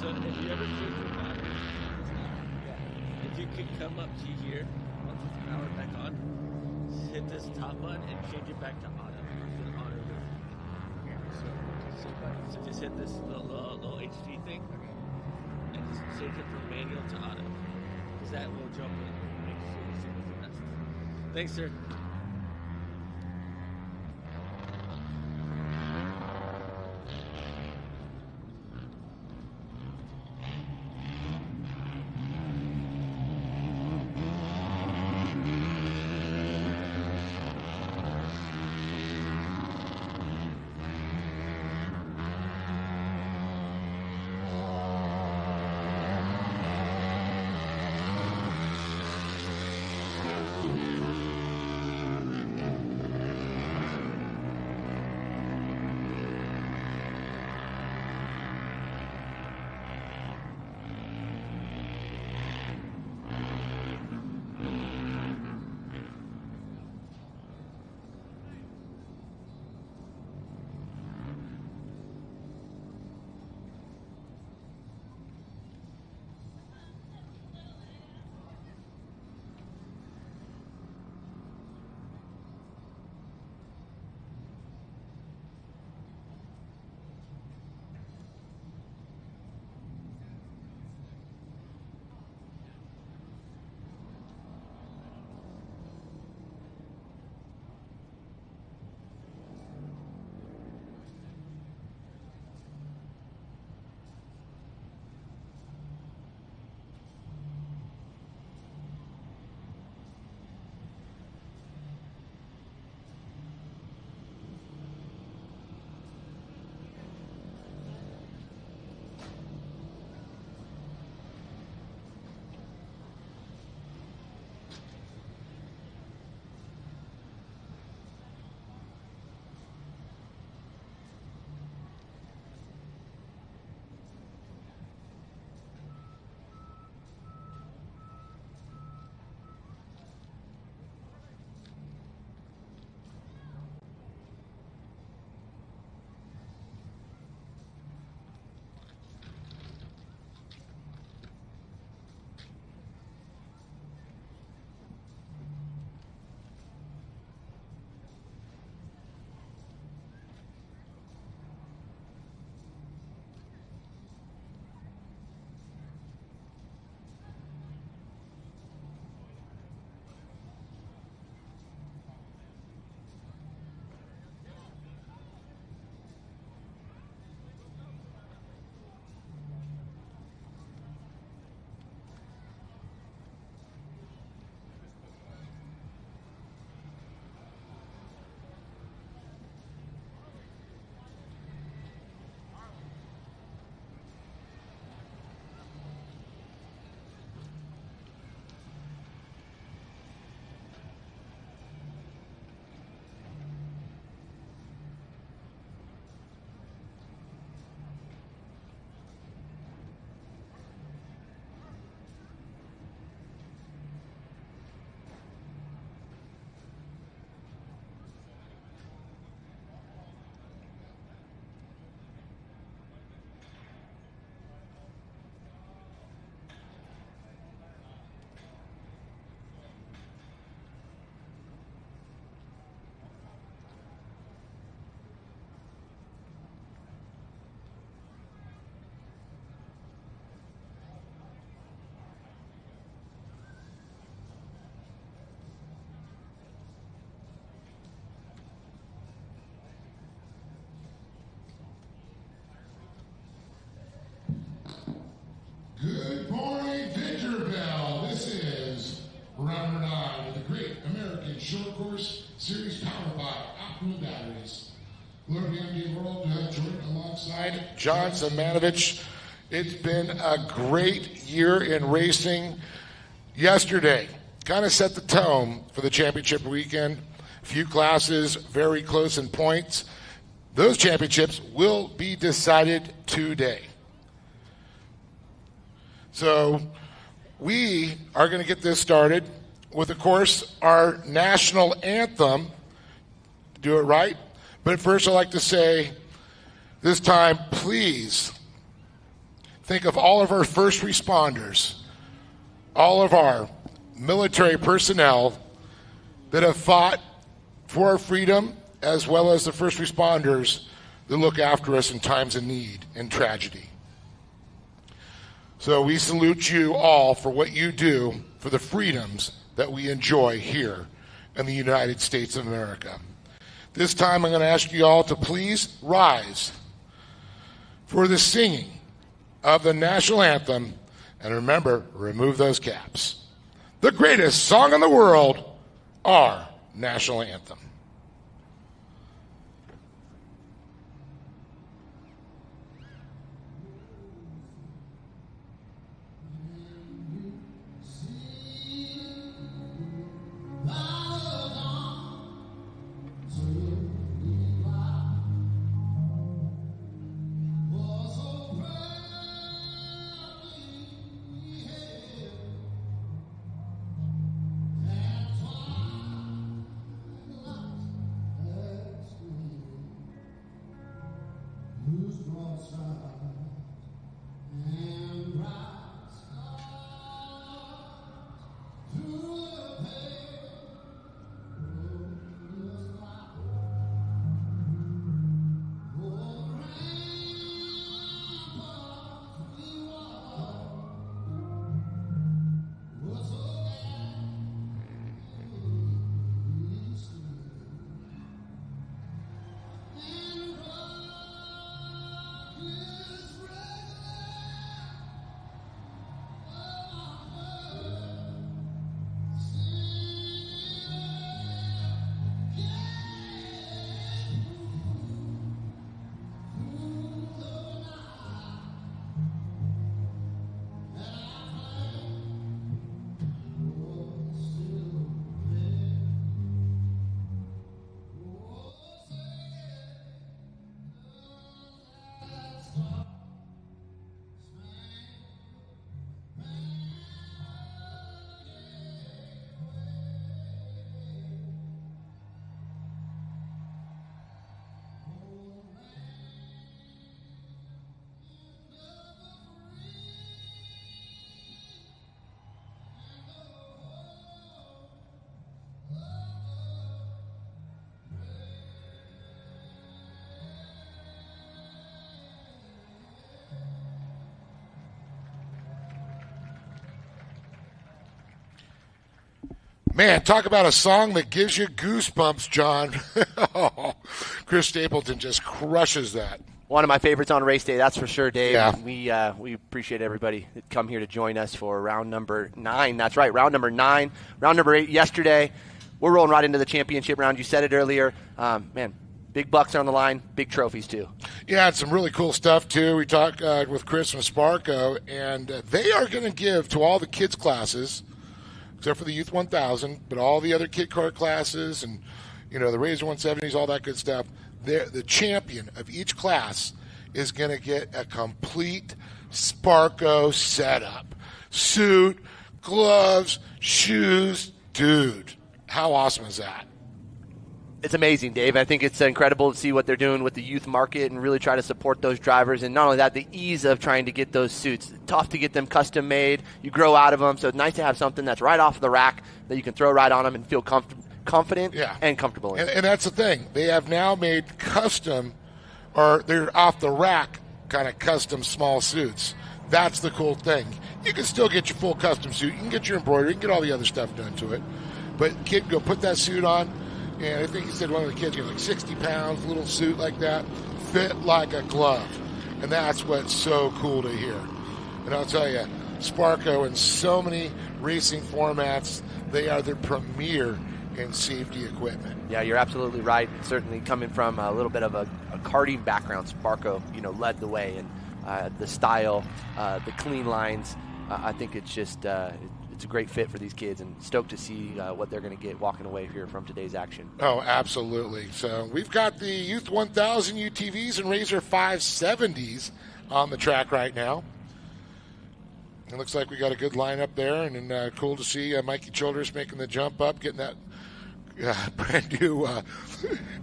So if you ever change your battery, if you could come up to here, once it's powered back on, hit this top button and change it back to auto. It's an auto version. So just hit this little HD thing and just change it from manual to auto. Because that will jump in and make sure you see what's the best. Thanks, sir. Good morning, Tinkerbell. This is round number 9 of the Great American Short Course Series powered by Optimal Batteries. Lord, I'm Dave World, joined alongside John Zamanovich. It's been a great year in racing. Yesterday kind of set the tone for the championship weekend. Few classes very close in points. Those championships will be decided today. So we are going to get this started with, of course, our national anthem. Do it right. But first I'd like to say this time, please think of all of our first responders, all of our military personnel that have fought for our freedom, as well as the first responders that look after us in times of need and tragedy. So we salute you all for what you do for the freedoms that we enjoy here in the United States of America. This time I'm going to ask you all to please rise for the singing of the national anthem, and remember, remove those caps. The greatest song in the world, our national anthem. Man, talk about a song that gives you goosebumps, John. Chris Stapleton just crushes that. One of my favorites on race day, that's for sure, Dave. Yeah. We appreciate everybody that come here to join us for round number 9. That's right, round number 9. Round number 8 yesterday. We're rolling right into the championship round. You said it earlier. Man, big bucks are on the line, big trophies too. Yeah, and some really cool stuff too. We talked with Chris from Sparco, and they are going to give to all the kids classes, except for the Youth 1000, but all the other kid kart classes and, you know, the Razor 170s, all that good stuff. The champion of each class is going to get a complete Sparco setup. Suit, gloves, shoes. Dude, how awesome is that? It's amazing, Dave. I think it's incredible to see what they're doing with the youth market and really try to support those drivers. And not only that, the ease of trying to get those suits. It's tough to get them custom made. You grow out of them, so it's nice to have something that's right off the rack that you can throw right on them and feel confident and comfortable in. And that's the thing. They have now made custom, or they're off the rack kind of custom small suits. That's the cool thing. You can still get your full custom suit. You can get your embroidery. You can get all the other stuff done to it. But kid, go put that suit on. And I think he said one of the kids, like 60 pounds, little suit like that, fit like a glove. And that's what's so cool to hear. And I'll tell you, Sparco in so many racing formats, they are the premier in safety equipment. Yeah, you're absolutely right. Certainly coming from a little bit of a karting background, Sparco, led the way. And the style, the clean lines, I think it's just it's a great fit for these kids, and stoked to see what they're going to get walking away here from today's action. Oh, absolutely. So we've got the Youth 1000 UTVs and Razor 570s on the track right now. It looks like we got a good lineup there, and cool to see Mikey Childers making the jump up, getting that brand new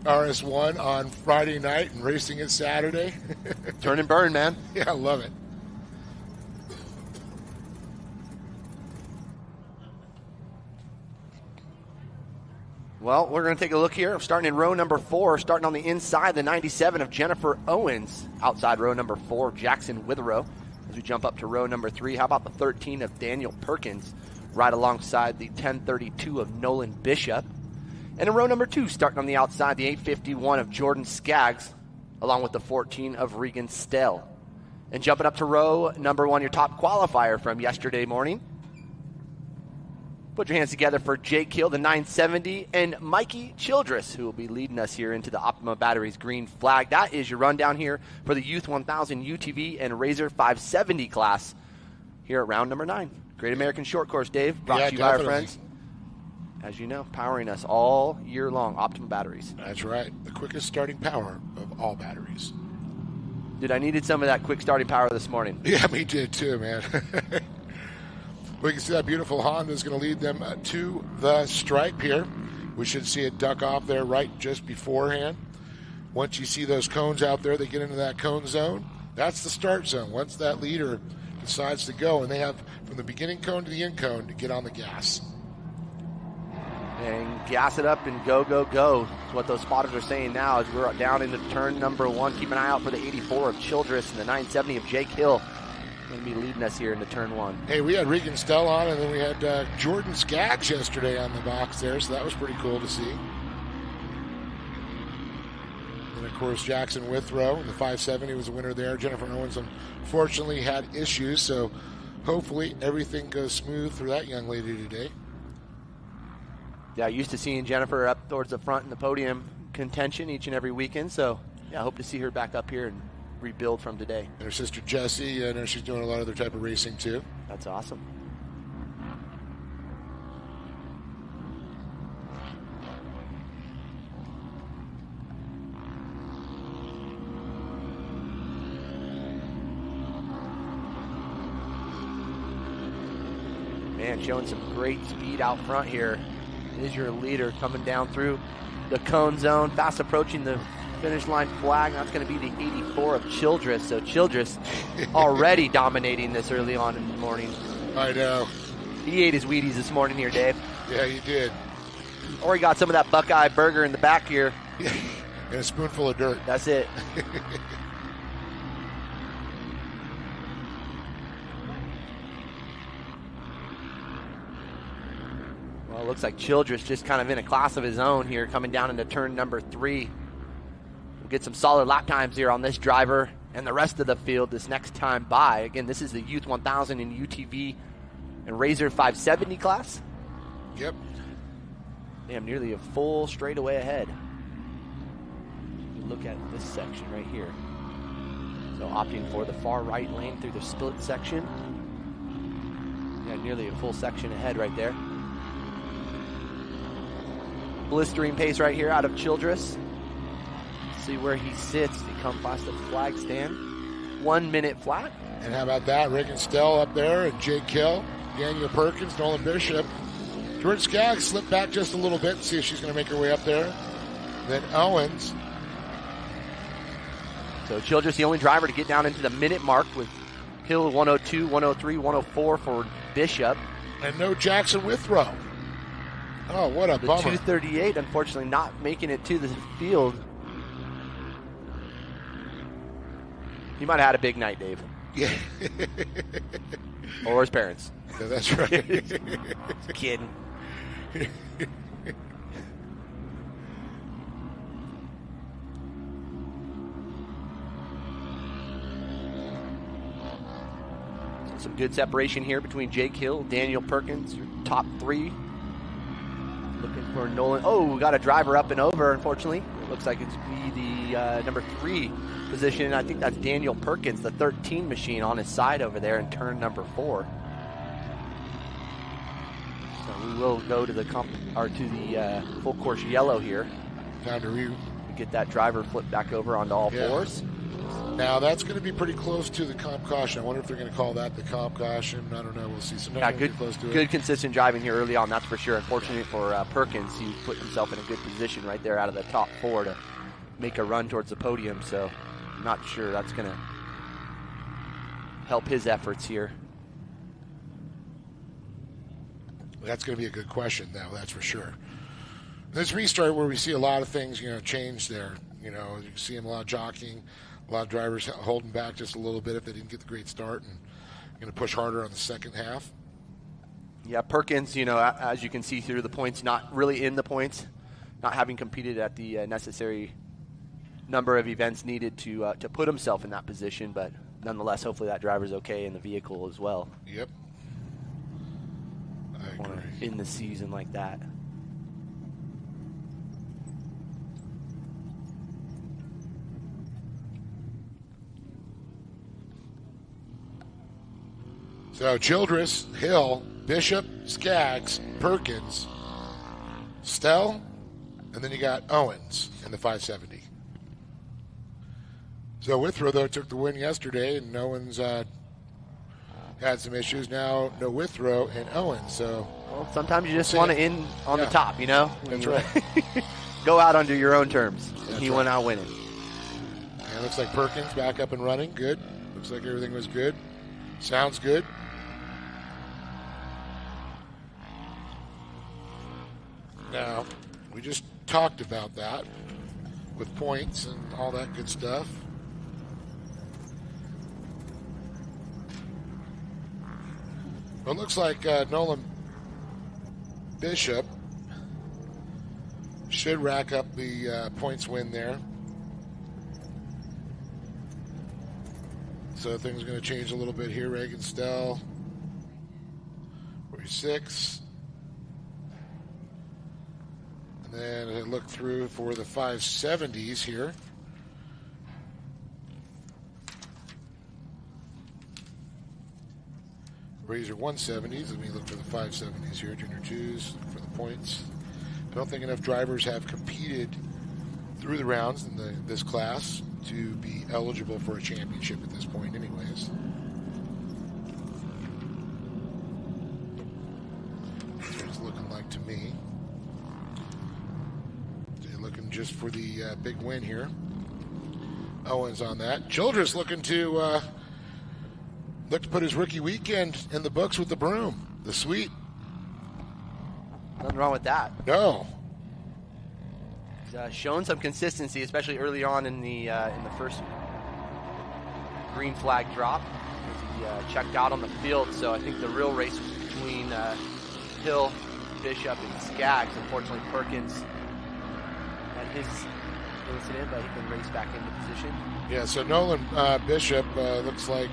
RS1 on Friday night and racing it Saturday. Turn and burn, man. Yeah, I love it. Well, we're going to take a look here. Starting in row number 4, starting on the inside, the 97 of Jennifer Owens. Outside row number 4, Jackson Withrow. As we jump up to row number 3, how about the 13 of Daniel Perkins, right alongside the 1032 of Nolan Bishop. And in row number 2, starting on the outside, the 851 of Jordan Skaggs, along with the 14 of Regan Stell. And jumping up to row number 1, your top qualifier from yesterday morning. Put your hands together for Jake Hill, the 970, and Mikey Childress, who will be leading us here into the Optima Batteries green flag. That is your rundown here for the Youth 1000 UTV and Razor 570 class here at round number 9. Great American Short Course, Dave. Brought to you by our friends, as you know, powering us all year long, Optima Batteries. That's right. The quickest starting power of all batteries. Dude, I needed some of that quick starting power this morning. Yeah, me too, man. We can see that beautiful Honda is going to lead them to the stripe here. We should see it duck off there right just beforehand. Once you see those cones out there, they get into that cone zone. That's the start zone. Once that leader decides to go, and they have from the beginning cone to the end cone to get on the gas. And gas it up and go, go, go. That's what those spotters are saying now as we're down into turn number 1. Keep an eye out for the 84 of Childress and the 970 of Jake Hill. Going to be leading us here into turn 1. Hey, we had Regan Stell on, and then we had Jordan Skaggs yesterday on the box there, so that was pretty cool to see. And, of course, Jackson Withrow, the 570 was a winner there. Jennifer Owens unfortunately had issues, so hopefully everything goes smooth for that young lady today. Yeah, used to seeing Jennifer up towards the front in the podium contention each and every weekend, so yeah, I hope to see her back up here and rebuild from today. And her sister Jessie, I know she's doing a lot of other type of racing too. That's awesome. Man, showing some great speed out front here is your leader coming down through the cone zone, fast approaching the finish line flag. That's going to be the 84 of Childress. So Childress already dominating this early on in the morning. I know. He ate his Wheaties this morning here, Dave. Yeah, he did. Or he got some of that Buckeye burger in the back here. And a spoonful of dirt. That's it. Well, it looks like Childress just kind of in a class of his own here, coming down into turn number 3. We'll get some solid lap times here on this driver and the rest of the field this next time by. Again, this is the Youth 1000 in UTV and Razor 570 class. Yep. Damn, nearly a full straightaway ahead. Look at this section right here. So opting for the far right lane through the split section. Yeah, nearly a full section ahead right there. Blistering pace right here out of Childress. See where he sits. He comes past the flag stand. 1 minute flat. And how about that? Regan Stell up there and Jake Hill, Daniel Perkins, Nolan Bishop. Jordan Skaggs slipped back just a little bit and see if she's going to make her way up there. Then Owens. So Childress the only driver to get down into the minute mark with Hill 102, 103, 104 for Bishop. And no Jackson Withrow. Oh, what a bummer. 238, unfortunately, not making it to the field. He might have had a big night, Dave. Yeah. Or his parents. Yeah, that's right. Kidding. Some good separation here between Jake Hill, Daniel Perkins, your top 3. Looking for Nolan. Oh, we got a driver up and over, unfortunately. It looks like it's be the number 3 position. I think that's Daniel Perkins, the 13 machine on his side over there in turn number 4. So we will go to the full course yellow here. Time to get that driver flipped back over onto all fours. Now that's going to be pretty close to the comp caution. I wonder if they're going to call that the comp caution. I don't know. We'll see. Yeah, good consistent driving here early on, that's for sure. Unfortunate for Perkins, he put himself in a good position right there out of the top 4 to make a run towards the podium. So I'm not sure that's going to help his efforts here. That's going to be a good question, though. That's for sure. This restart where we see a lot of things, change there. You can see a lot of jockeying, a lot of drivers holding back just a little bit if they didn't get the great start, and going to push harder on the second half. Yeah, Perkins, as you can see through the points, not really in the points, not having competed at the necessary number of events needed to put himself in that position, but nonetheless, hopefully that driver's okay in the vehicle as well. Yep. I agree. In the season like that. So Childress, Hill, Bishop, Skaggs, Perkins, Stell, and then you got Owens in the 570. So Withrow, though, took the win yesterday, and Owens had some issues. Now no Withrow and Owens. So sometimes you just want to end on the top, That's right. Go out under your own terms. He went out winning. And it looks like Perkins back up and running. Good. Looks like everything was good. Sounds good. Now, we just talked about that with points and all that good stuff. Well, it looks like Nolan Bishop should rack up the points win there. So things are going to change a little bit here. Reagan Stell, 46. And then I look through for the 570s here. Razor 170s. Let me look for the 570s here. Junior 2s for the points. I don't think enough drivers have competed through the rounds in this class to be eligible for a championship at this point anyways. That's what it's looking like to me. They're looking just for the big win here. Owens on that. Childress looking to put his rookie weekend in the books with the broom. The sweep. Nothing wrong with that. No. Shown some consistency, especially early on in the first green flag drop. He checked out on the field, so I think the real race was between Hill, Bishop, and Skaggs. Unfortunately, Perkins had his incident, but he can race back into position. Yeah, so Nolan Bishop looks like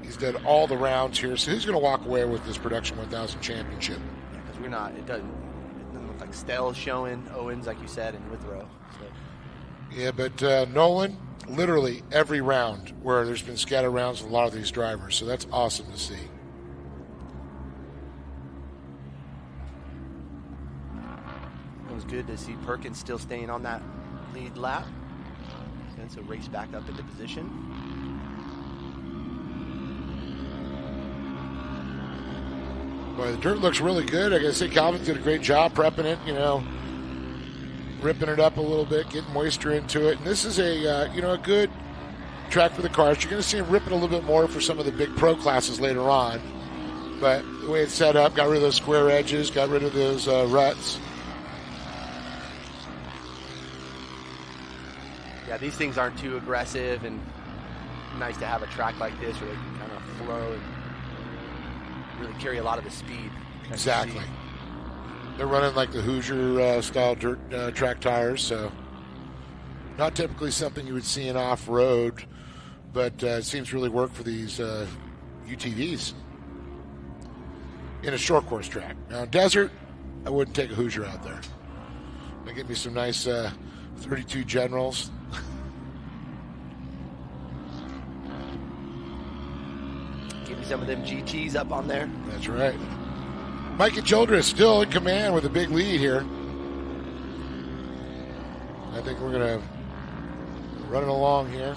he's done all the rounds here. So who's going to walk away with this Production 1000 championship? Yeah, because we're not. It doesn't look like Stell showing, Owens, like you said, and Withrow. So. Yeah, but Nolan, literally every round where there's been scatter rounds with a lot of these drivers. So that's awesome to see. It was good to see Perkins still staying on that lead lap. So race back up into position. Boy, the dirt looks really good. I gotta say, Calvin did a great job prepping it, ripping it up a little bit, getting moisture into it. And this is a good track for the cars. You're gonna see him rip it a little bit more for some of the big pro classes later on. But the way it's set up, got rid of those square edges, got rid of those ruts. Yeah, these things aren't too aggressive, and nice to have a track like this where they can kind of flow and really carry a lot of the speed. Exactly. They're running like the Hoosier style dirt track tires, so not typically something you would see in off-road, but it seems to really work for these UTVs in a short course track. Now, in desert, I wouldn't take a Hoosier out there. They give me some nice 32 Generals. Give me some of them GTs up on there. That's right. Mikey Childress still in command with a big lead here. I think we're going to run it along here.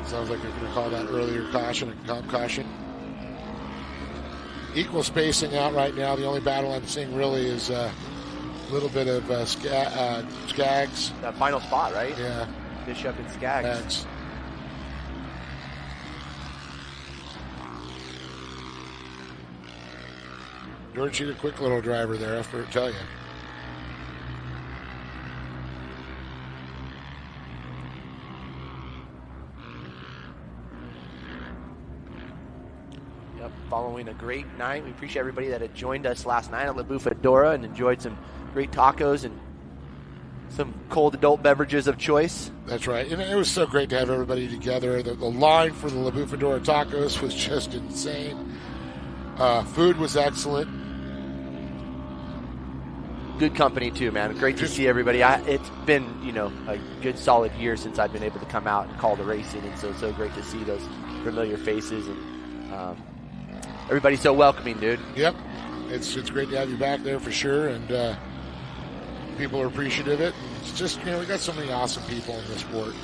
Sounds like they're going to call that earlier caution, a comp caution. Equal spacing out right now. The only battle I'm seeing really is a little bit of Skaggs. That final spot, right? Yeah. Bishop and Skaggs. Jordan Sheet, a quick little driver there, after I tell you. Yep, following a great night. We appreciate everybody that had joined us last night at La Bufadora and enjoyed some great tacos and some cold adult beverages of choice. That's right. And it was so great to have everybody together. The line for the La Bufadora tacos was just insane. Food was excellent. Good company too, man. Great to see everybody. It's been, a good solid year since I've been able to come out and call the racing, and so great to see those familiar faces and everybody's so welcoming, dude. Yep, it's great to have you back there for sure, and people are appreciative of it. It's just, we got so many awesome people in this sport.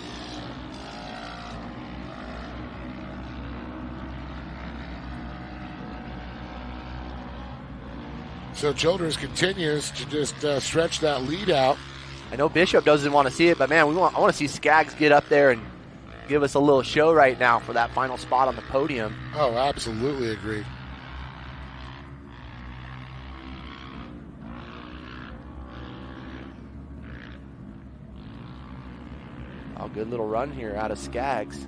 So Childress continues to just stretch that lead out. I know Bishop doesn't want to see it, but man, I want to see Skaggs get up there and give us a little show right now for that final spot on the podium. Oh, absolutely agree. Oh, good little run here out of Skaggs.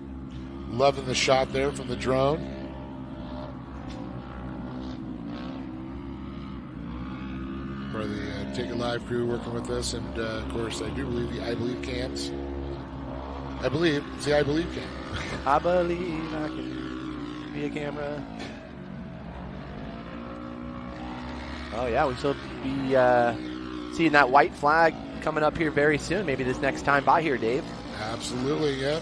Loving the shot there from the drone. For the Take It Live crew working with us, and of course, I do believe the I Believe cams. I believe it's the I Believe cam. I believe I can be a camera. Oh yeah, we still be seeing that white flag coming up here very soon. Maybe this next time by here, Dave. Absolutely, yeah.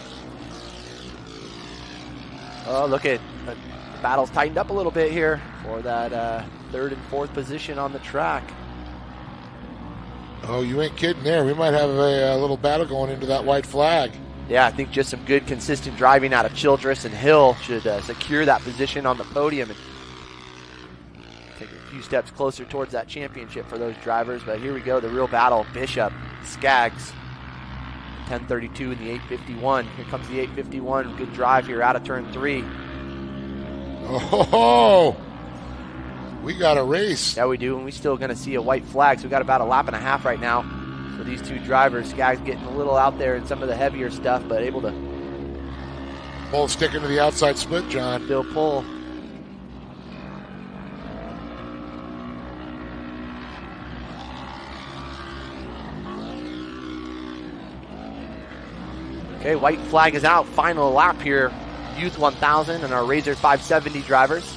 Oh, look at the battle's tightened up a little bit here for that third and fourth position on the track. Oh, you ain't kidding there. We might have a little battle going into that white flag. Yeah, I think just some good, consistent driving out of Childress and Hill should secure that position on the podium and take a few steps closer towards that championship for those drivers. But here we go, the real battle. Bishop, Skaggs, 10:32 in the 8:51. Here comes the 8:51. Good drive here out of turn 3. Oh, we got a race. Yeah, we do, and we're still going to see a white flag. So we got about a lap and a half right now for these two drivers. Skaggs getting a little out there in some of the heavier stuff, but able to both sticking to the outside split, John. still pull. Okay, white flag is out. Final lap here. Youth 1000 and our Razor 570 drivers.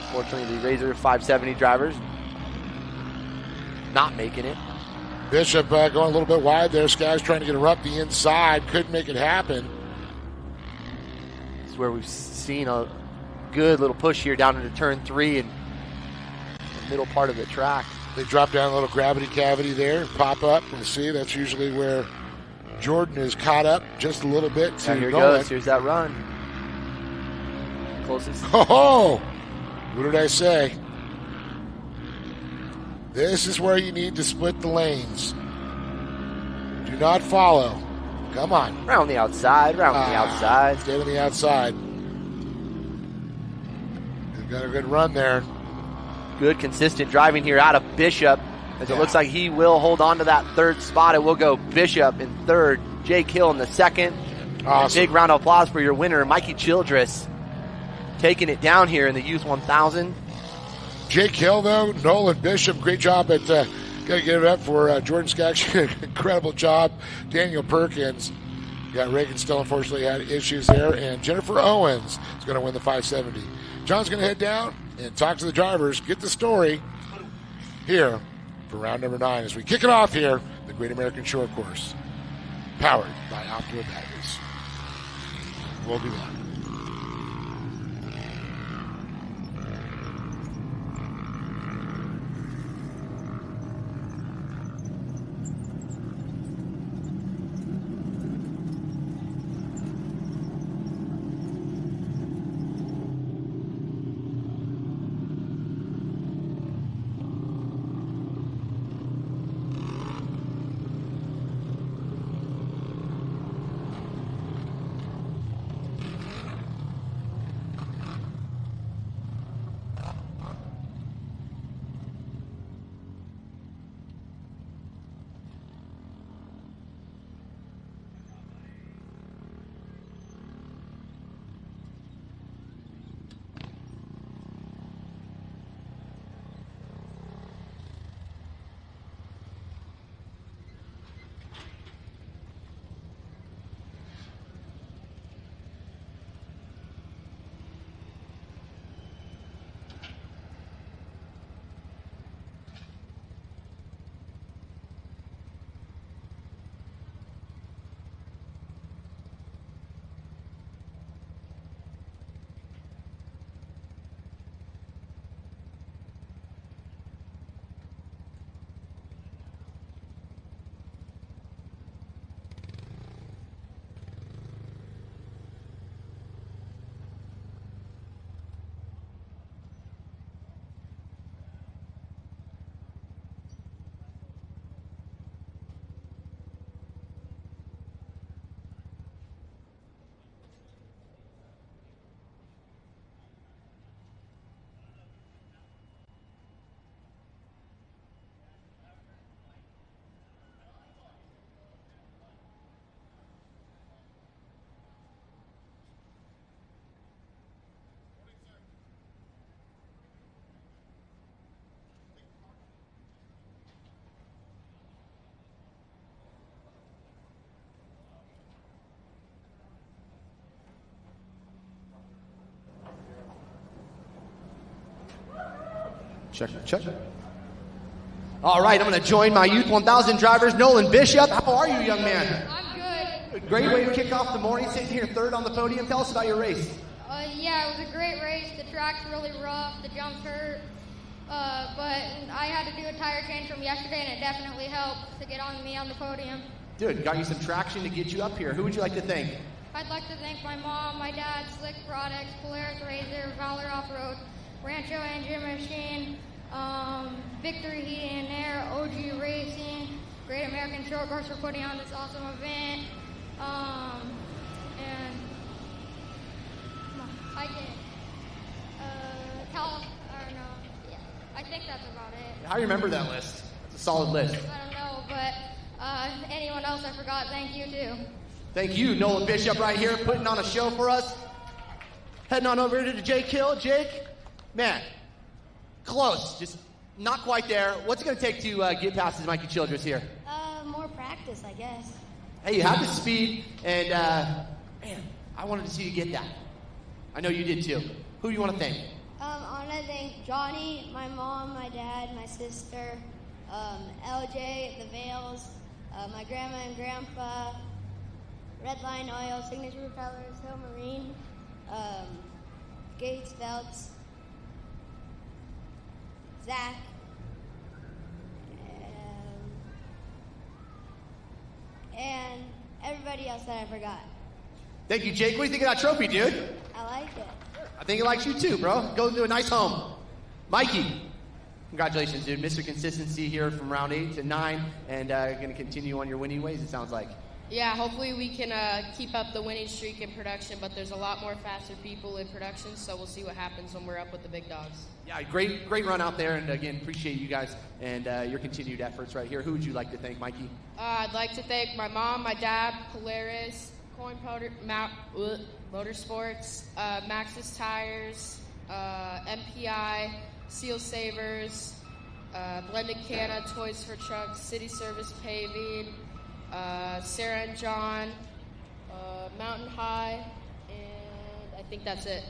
Unfortunately, the Razor 570 drivers not making it. Bishop going a little bit wide there. Skaggs trying to get her up the inside. Couldn't make it happen. This is where we've seen a good little push here down into turn 3 and the middle part of the track. They drop down a little gravity cavity there, pop up. We'll see. That's usually where Jordan is caught up just a little bit. Yeah, here it goes. Here's that run. Closest. Oh! What did I say? This is where you need to split the lanes. Do not follow. Come on. Round the outside, round the outside. Stay on the outside. They've got a good run there. Good, consistent driving here out of Bishop. As it looks like he will hold on to that third spot. It will go Bishop in third, Jake Hill in the second. Awesome. Big round of applause for your winner, Mikey Childress, taking it down here in the Youth 1000. Jake Hill, though, Nolan Bishop, great job at, got to give it up for Jordan Skaggs. Incredible job. Daniel Perkins. Yeah, Reagan still unfortunately had issues there. And Jennifer Owens is going to win the 570. John's going to head down and talk to the drivers, get the story here for round number 9 as we kick it off here, the Great American Short Course, powered by Optima Batteries. We'll be back. Check. All right, I'm going to join my Youth 1000 drivers. Nolan Bishop, how are you, young man? I'm good. Great way to kick off the morning, sitting here third on the podium. Tell us about your race. Yeah, it was a great race. The track's really rough. The jumps hurt. But I had to do a tire change from yesterday, and it definitely helped to get me on the podium. Dude, got you some traction to get you up here. Who would you like to thank? I'd like to thank my mom, my dad, Slick Products, Polaris Razor, Valor Off-Road, Rancho Engine Machine, Victory Heating and Air, OG Racing, Great American Short Course for putting on this awesome event, and I did. I think that's about it. How do you remember that list? It's a solid list. I don't know, but anyone else I forgot, thank you too. Thank you, Nolan Bishop, right here, putting on a show for us. Heading on over to Jake Hill. Jake, man, close, just not quite there. What's it going to take to get past this Mikey Childress here? More practice, I guess. Hey, you have the speed, and man, I wanted to see you get that. I know you did too. Who do you want to thank? I want to thank Johnny, my mom, my dad, my sister, LJ, the Vales, my grandma and grandpa, Red Line Oil, Signature Propellers, Hill Marine, Gates Belts, Zach, and everybody else that I forgot. Thank you, Jake. What do you think of that trophy, dude? I like it. I think he likes you too, bro. Go to a nice home. Mikey, congratulations, dude. Mr. Consistency here from round 8 to 9, and going to continue on your winning ways, it sounds like. Yeah, hopefully we can keep up the winning streak in production, but there's a lot more faster people in production, so we'll see what happens when we're up with the big dogs. Yeah, great run out there, and again, appreciate you guys and your continued efforts right here. Who would you like to thank, Mikey? I'd like to thank my mom, my dad, Polaris, Coin Powder, Motorsports, Maxxis Tires, MPI, Seal Savers, Blended Canna, Toys for Trucks, City Service Paving, Sarah and John, Mountain High, and I think that's it.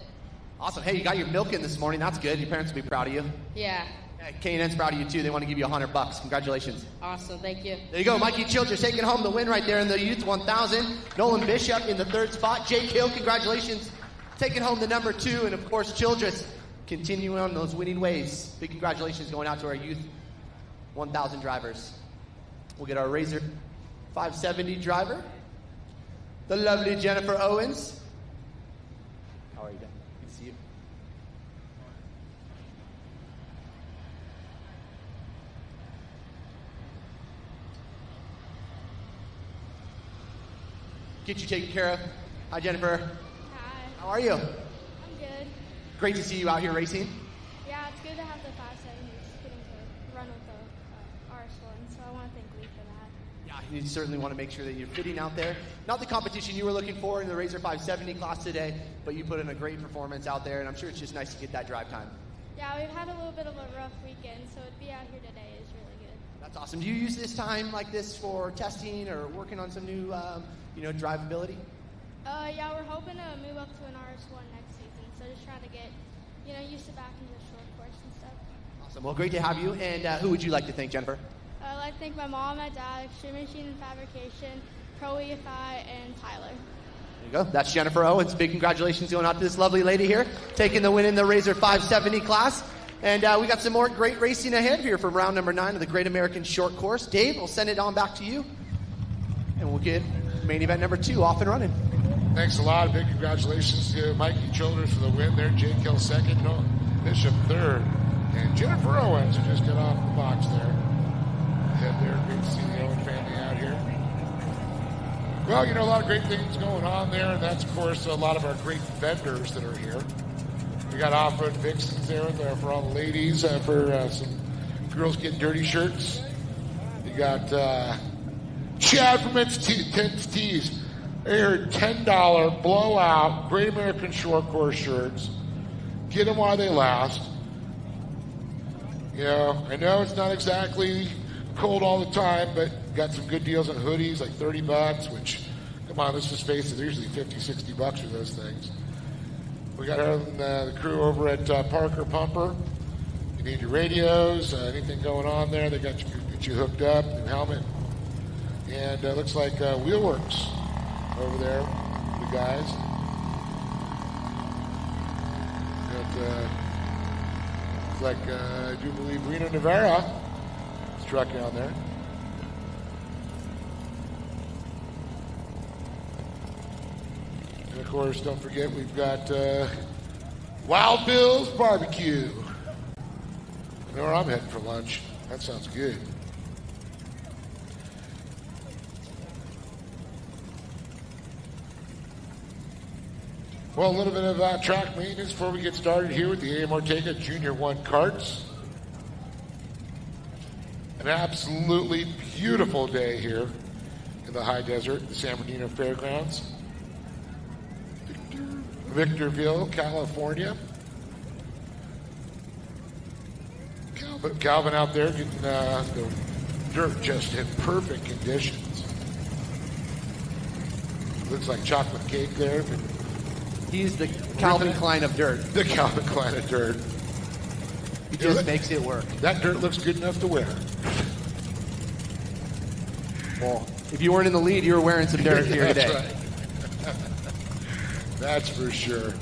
Awesome. Hey, you got your milk in this morning. That's good. Your parents will be proud of you. Yeah. K&N's proud of you, too. They want to give you $100. Congratulations. Awesome. Thank you. There you go. Mikey Childress taking home the win right there in the Youth 1000. Nolan Bishop in the 3rd spot. Jake Hill, congratulations. Taking home the number 2. And, of course, Childress continuing on those winning ways. Big congratulations going out to our Youth 1000 drivers. We'll get our Razor 570 driver, the lovely Jennifer Owens. How are you, Dan? Good to see you. Get you taken care of. Hi, Jennifer. Hi. How are you? I'm good. Great to see you out here racing. Yeah, it's good to have the 570s getting to run with the RS1, so I want to thank Lee for that. Yeah, you certainly want to make sure that you're fitting out there. Not the competition you were looking for in the Razor 570 class today, but you put in a great performance out there, and I'm sure it's just nice to get that drive time. Yeah, we've had a little bit of a rough weekend, so to be out here today is really good. That's awesome. Do you use this time like this for testing or working on some new, drivability? Yeah, we're hoping to move up to an RS1 next season, so just trying to get, used to back into the short course and stuff. Awesome. Well, great to have you. And who would you like to thank, Jennifer? I'd like to thank my mom, my dad, Extreme Machine and Fabrication, Pro EFI, and Tyler. There you go. That's Jennifer Owens. Big congratulations going out to this lovely lady here, taking the win in the Razor 570 class. And we got some more great racing ahead here from round number 9 of the Great American Short Course. Dave, we'll send it on back to you, and we'll get main event number 2 off and running. Thanks a lot. Big congratulations to Mikey Childress for the win there. Jake Hill 2nd, Nolan Bishop 3rd, and Jennifer Owens, who just got off the box there. Head there. Great to see the Owen family out here. Well, a lot of great things going on there, and that's, of course, a lot of our great vendors that are here. We got off-road vixens there for all the ladies, for some girls getting dirty shirts. You got Chad from Tense Tees. They're $10 blowout Great American Short Course shirts. Get them while they last. I know it's not exactly cold all the time, but got some good deals on hoodies, like $30, which, come on, let's just face it, they're usually $50, $60 for those things. We got the crew over at Parker Pumper. need your radios, anything going on there, they got you hooked up, new helmet. And looks like Wheelworks over there, the guys. Looks like, I do believe Reno Navarra is truck down there. And of course, don't forget, we've got Wild Bill's Barbecue. I know where I'm heading for lunch. That sounds good. Well, a little bit of track maintenance before we get started here with the A.M. Ortega Junior 1 karts. An absolutely beautiful day here in the high desert, the San Bernardino Fairgrounds. Victorville, California. Calvin out there getting the dirt just in perfect conditions. Looks like chocolate cake there. He's the Calvin Klein of dirt. The Calvin Klein of dirt. He just makes it work. That dirt looks good enough to wear. Well, if you weren't in the lead, you were wearing some dirt here today. That's right. That's for sure.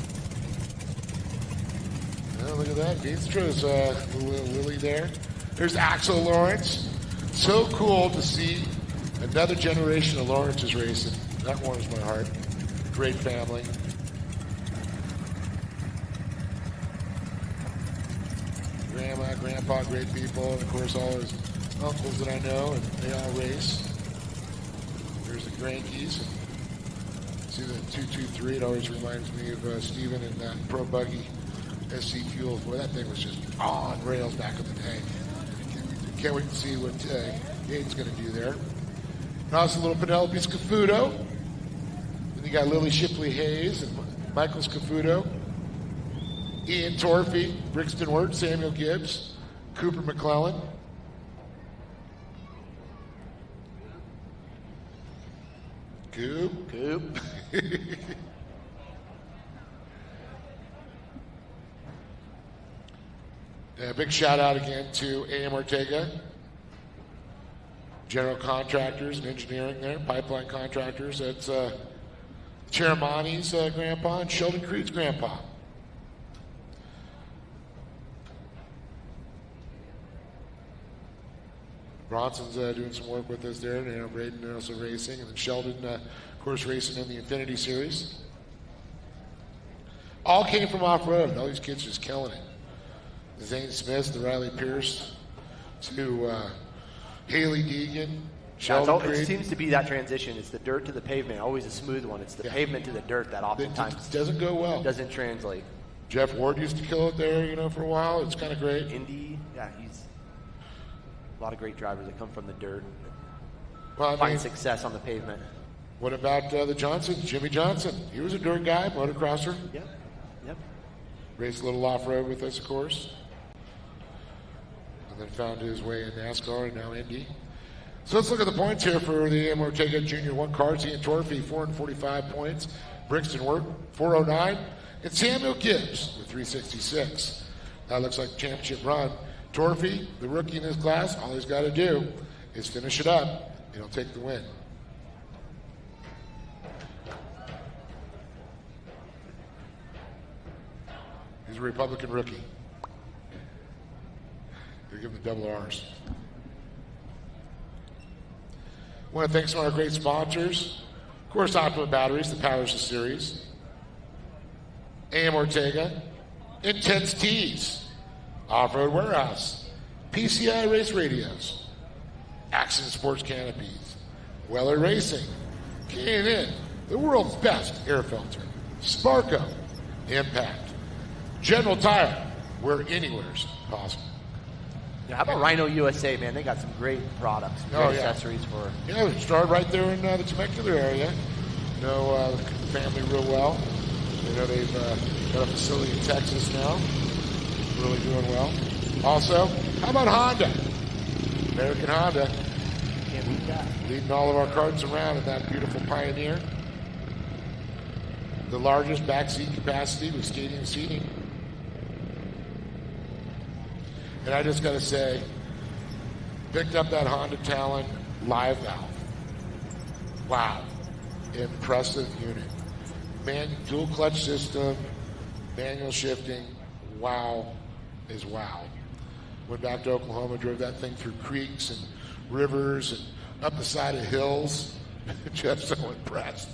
Oh, look at that. Beanstro's little Lily there. There's Axel Lawrence. So cool to see another generation of Lawrence's racing. That warms my heart. Great family. Grandma, grandpa, great people. And of course, all his uncles that I know, and they all race. There's the Grankies. See the 223, it always reminds me of Steven and that Pro Buggy SC Fuel. Boy, that thing was just on rails back in the day. Can't wait to see what Gabe's going to do there. And also little Penelope Scafuto. Then you got Lily Shipley Hayes and Michael Scafuto. Ian Torphy, Brixton Wirt, Samuel Gibbs, Cooper McClellan. Coop. A big shout out again to A.M. Ortega, general contractors and engineering there, pipeline contractors. That's Cheramani's grandpa and Sheldon Creed's grandpa. Bronson's doing some work with us there, and Braden also racing, and then Sheldon, of course, racing in the Infinity Series. All came from off-road. All these kids just killing it. The Zane Smiths, the Riley Pierce, to Haley Deegan, Sheldon Creed. It seems to be that transition. It's the dirt to the pavement, always a smooth one. It's the pavement to the dirt that oftentimes it doesn't go well. Doesn't translate. Jeff Ward used to kill it there, for a while. It's kind of great. Indy, he's a lot of great drivers that come from the dirt. Well, find success on the pavement. What about the Johnsons? Jimmy Johnson. He was a dirt guy, motocrosser. Yep. Raced a little off-road with us, of course. And then found his way in NASCAR and now Indy. So let's look at the points here for the A.M. Ortega Junior 1 karts. Ian Torphy, 445 points. Brixton Wirt, 409. And Samuel Gibbs with 366. That looks like a championship run. Torphy, the rookie in his class, all he's got to do is finish it up, and he'll take the win. He's a Republican rookie. They give him the double R's. I want to thank some of our great sponsors. Of course, Optima Batteries, the powers the series. A.M. Ortega, Intense Tees, Off-Road Warehouse, PCI Race Radios, Accent Sports Canopies, Weller Racing, K&N, the world's best air filter, Sparco, Impact, General Tire, where anywhere's possible. Yeah, how about Rhino USA, man? They got some great products, great accessories for. Yeah, we started right there in the Temecula area. Know the family real well. They've got a facility in Texas now. Really doing well. Also, how about Honda? American Honda. Can't beat that. Leading all of our karts around in that beautiful Pioneer. The largest backseat capacity with skating and seating. And I just got to say, picked up that Honda Talon live valve. Wow. Impressive unit. Dual clutch system, manual shifting. Wow is wow. Went back to Oklahoma, drove that thing through creeks and rivers and up the side of hills. Just so impressed.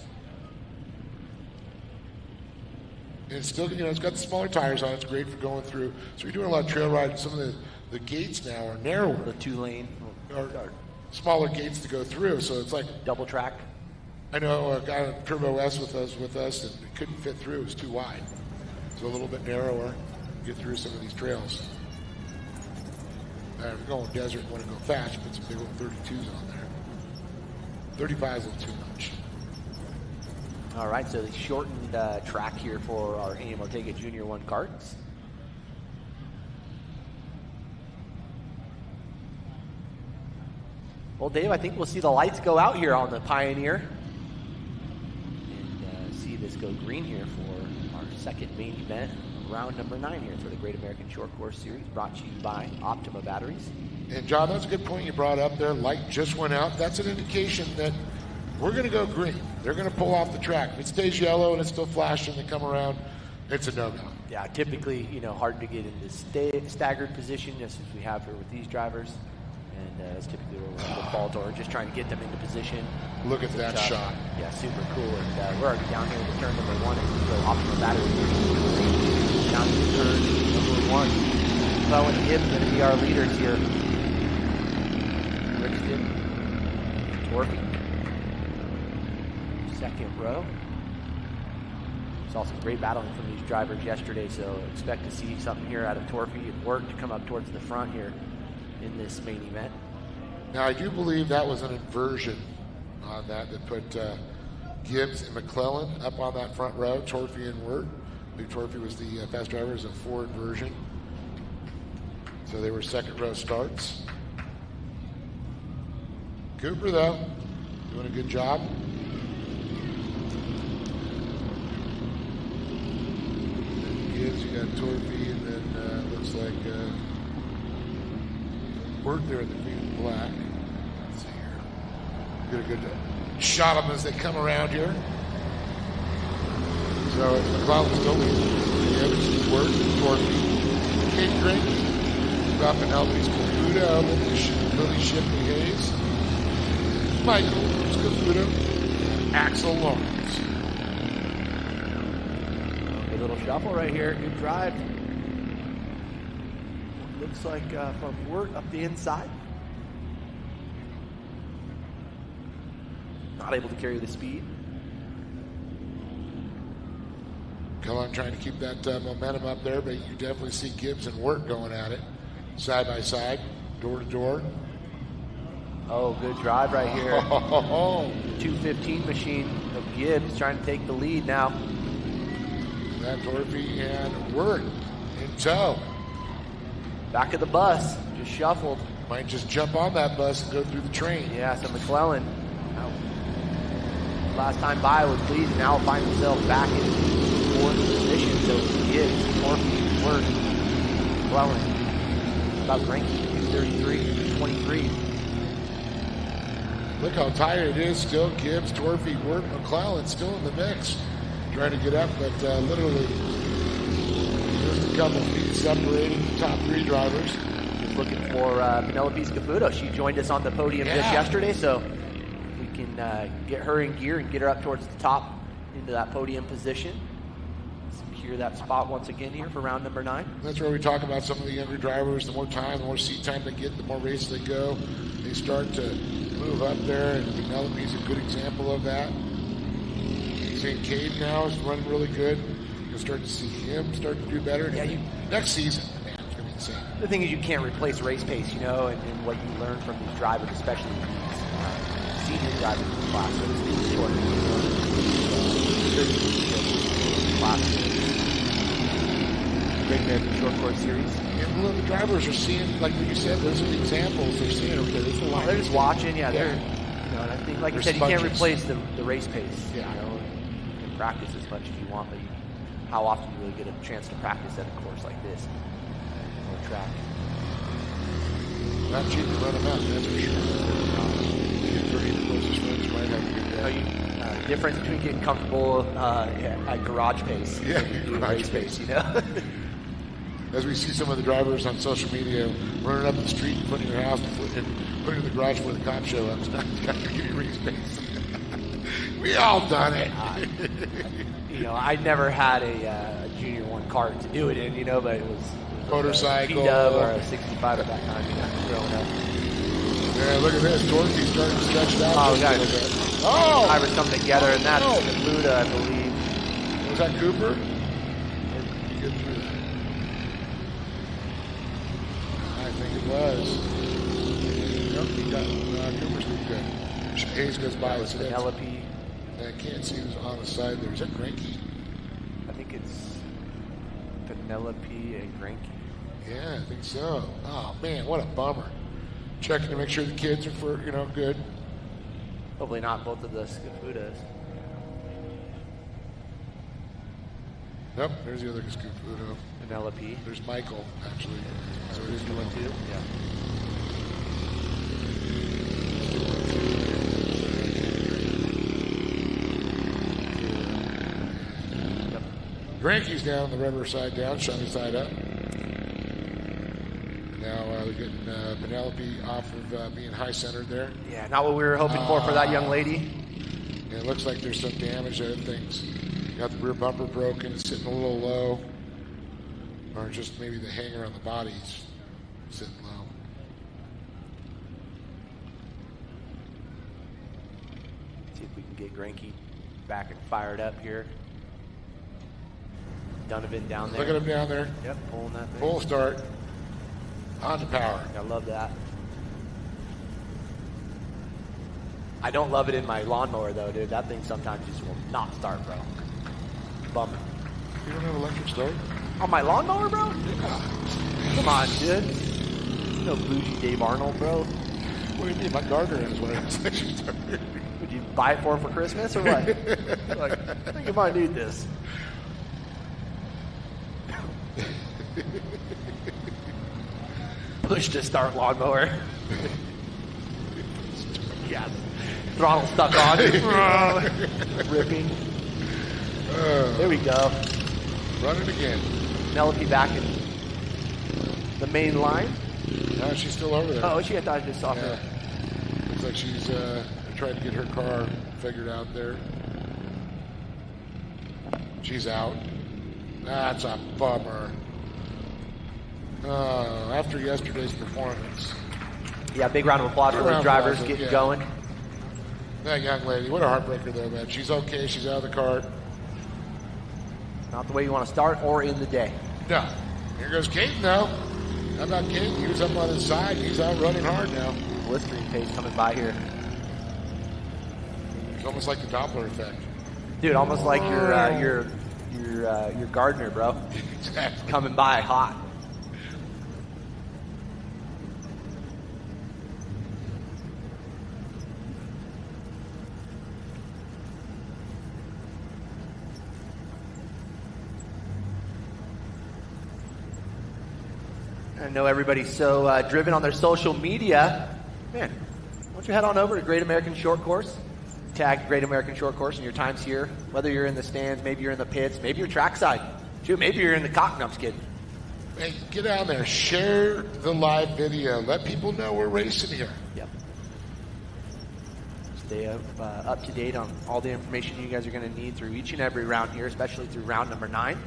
And it's still, it's got the smaller tires on it. It's great for going through. So you're doing a lot of trail riding. Some of the gates now are narrower. The 2-lane. Or smaller gates to go through. So it's like double track. I know a guy on Turbo S with us, and it couldn't fit through. It was too wide. So a little bit narrower. Get through some of these trails. If you're going desert and want to go fast, you put some big old 32s on there. 35 is a little too much. All right, so the shortened track here for our AM Ortega Junior 1 karts. Well, Dave, I think we'll see the lights go out here on the Pioneer. And see this go green here for our second main event, round number 9 here for the Great American Short Course Series, brought to you by Optima Batteries. And John, that's a good point you brought up there. Light just went out. That's an indication that we're going to go green. They're going to pull off the track. If it stays yellow and it's still flashing, they come around, it's a no-go. Yeah, typically, hard to get into staggered position, just as we have here with these drivers. And that's typically where we're default, or just trying to get them into position. Look at that shot. Yeah, super cool. And we're already down here with turn number 1, and we go Optima Batteries. Down to turn number 1. Bowen and Gibbs going to be our leaders here. Brixton, Torpy. Second row. Saw some great battling from these drivers yesterday, so expect to see something here out of Torpy and work to come up towards the front here in this main event. Now, I do believe that was an inversion on that put Gibbs and McClellan up on that front row, Torpy and Wirt. I believe Torpy was the fast driver as a 4 inversion. So they were second row starts. Cooper, though, doing a good job. Gibbs, you got Torpy, and then looks like Wirt there in the green and black. Let's see here. Get a good shot of them as they come around here. So it's McClellan still leading. Gibbs, Wirt, Torpy, Kate Drink, Rob Penelope's Caputo, Lily Shipley Hayes, Michael Caputo, Axel Lawrence. A little shuffle right here. Good drive. Looks like from Wirt up the inside. Not able to carry the speed. Cullen trying to keep that momentum up there, but you definitely see Gibbs and Wirt going at it. Side by side, door to door. Oh, good drive right here. Oh. The 215 machine of Gibbs trying to take the lead now. That Torpy and Wirt in tow. Back of the bus, just shuffled. Might just jump on that bus and go through the train. Yeah, so McClellan, last time by was leading, now will find himself back in 4th position. So Gibbs, Torpy, Wirt, McClellan. About ranking 233, 23. Look how tight it is still. Gibbs, Torpy, Wirt, McClellan still in the mix. Trying to get up, but literally just a couple feet separating the top 3 drivers. Just looking for Penelope Caputo. She joined us on the podium just yesterday, so we can get her in gear and get her up towards the top into that podium position. Secure that spot once again here for round number 9. That's where we talk about some of the younger drivers. The more time, the more seat time they get, the more races they go. They start to move up there, and Penelope's a good example of that. St. Cade now is running really good. You'll start to see him start to do better. Yeah, next season, man, it's going to be insane. The thing is, you can't replace race pace, and what you learn from these drivers, especially these senior drivers in the class. So it's short. Great American Short Course Series. And the drivers are seeing, like what you said, those are the examples. They're seeing, okay, there's a lot. They're just watching, they're, and I think, like you said, you can't replace the race pace. Yeah. You can practice as much as you want, but how often do you really get a chance to practice at a course like this or a track? Not cheap to run them out, that's for sure. Get 30 the closest friends might have a good day. Difference between getting comfortable at garage pace. Yeah, and doing garage race pace. you know. As we see some of the drivers on social media running up the street in front of your house and putting it in the garage before the cops show up. It's not got to give you race pace. We all done it. I never had a Junior 1 kart to do it in, but it was Motorcycle. a P-dub or a 65 at that time, growing up. Yeah, look at this. Dorothy's starting to stretch it out. Oh, we got a little bit. Oh! drivers coming together, and that's Buddha, I believe. Was that Cooper? Or did you get through that? I think it was. Nope, he got Cooper's doing good. Hayes goes by. That was Penelope. I can't see who's on the side there. Is that Granky? I think it's Penelope and Granky. Yeah, I think so. Oh, man, what a bummer. Checking to make sure the kids are good. Hopefully not both of the Scafudas. Nope, there's the other Scafudo. Penelope. There's Michael, actually. So it is One, one, two. Yeah. Granky's down, the rubber side down, shiny side up. Now they're getting Penelope off of being high-centered there. Yeah, not what we were hoping for that young lady. Yeah, it looks like there's some damage there. Things got the rear bumper broken, it's sitting a little low. Or just maybe the hanger on the body's sitting low. See if we can get Granky back and fired up here. Donovan down there. Look at him down there. Yep, pulling that thing. Full start. On to power. I love that. I don't love it in my lawnmower though, dude. That thing sometimes just will not start, bro. Bummer. You don't have electric start? On my lawnmower, bro? Come on, dude. You know bougie Dave Arnold, bro. What do you mean? My gardener is what it's actually started. Would you buy it for him for Christmas or what? Like, I think you might need this. Push to start lawnmower. Yeah. Throttle stuck on. Ripping. There we go. Run it again. Penelope back in the main line. No, she's still over there. Oh, I thought I just saw her. Looks like she's trying to get her car figured out there. She's out. That's a bummer. After yesterday's performance. Yeah, big round of applause for those drivers getting going. That young lady, what a heartbreaker though, man. She's okay, she's out of the cart. Not the way you want to start or end the day. No. Here goes Caden though. How about Caden? He was up on his side. He's out running hard now. Blistering pace coming by here. It's almost like the Doppler effect. Dude, almost like your gardener, bro. Exactly. Coming by hot. I know everybody's so driven on their social media. Man, why don't you head on over to Great American Short Course. Tag Great American Short Course in your times here. Whether you're in the stands, maybe you're in the pits, maybe you're trackside. Shoot, maybe you're in the cock. No, I'm just kidding. Hey, get down there. Share the live video. Let people know we're racing here. Yep. Stay up to date on all the information you guys are going to need through each and every round here, especially through round number 9.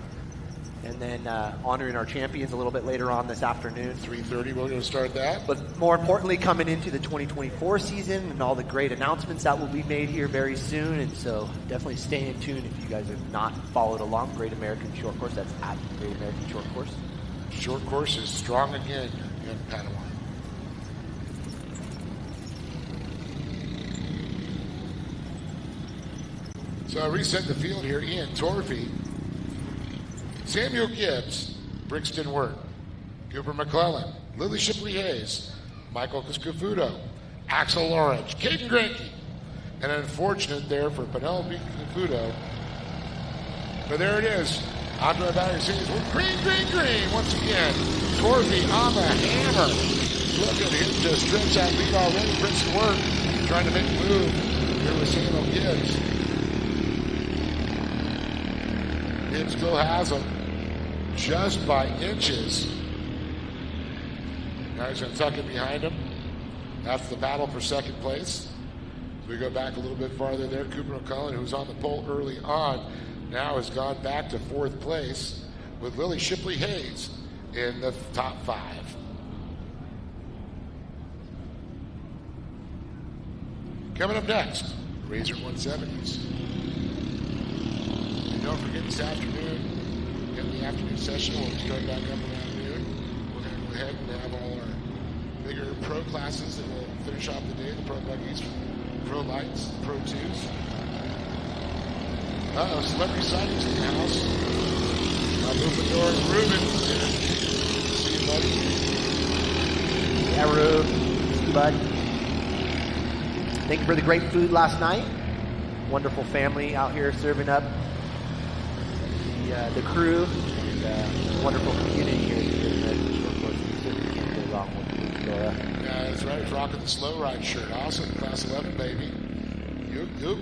And then honoring our champions a little bit later on this afternoon. 3:30, we're going to start that. But more importantly, coming into the 2024 season and all the great announcements that will be made here very soon. And so definitely stay in tune if you guys have not followed along. Great American Short Course, that's at Great American Short Course. Short Course is strong again in Padawan. So I reset the field here. Ian Torfey, Samuel Gibbs, Brixton Wirt, Cooper McClellan, Lily Shipley-Hayes, Michael Cascafudo, Axel Lawrence, Caden Granke, and unfortunate there for Penelope Cascafudo. But there it is. Onto our battery series with green, green, green once again. Torfey on the hammer. looking him to stretch that lead already. Princeton Work trying to make a move. Here was Samuel Gibbs. Gibbs still has him just by inches. Now he's going to tuck it behind him. That's the battle for second place. So we go back a little bit farther there. Cooper McCullen, who was on the pole early on, now has gone back to fourth place with Lily Shipley Hayes in the top 5. Coming up next, Razor 170s. And don't forget this afternoon, in the afternoon session, we'll start back up around noon. We're going to go ahead and have all our bigger pro classes that will finish off the day, the pro buggies, pro lights, pro 2s. Celebrity sightings in the house. I'll move the door. Ruben. See you, buddy. Yeah, Rube. See you, bud. Thank you for the great food last night. Wonderful family out here serving up the crew and wonderful community here at the American Short Course. We certainly can't go wrong with food, Laura. Yeah, that's right. He's rocking the slow ride shirt. Awesome. Class 11, baby. Yoop.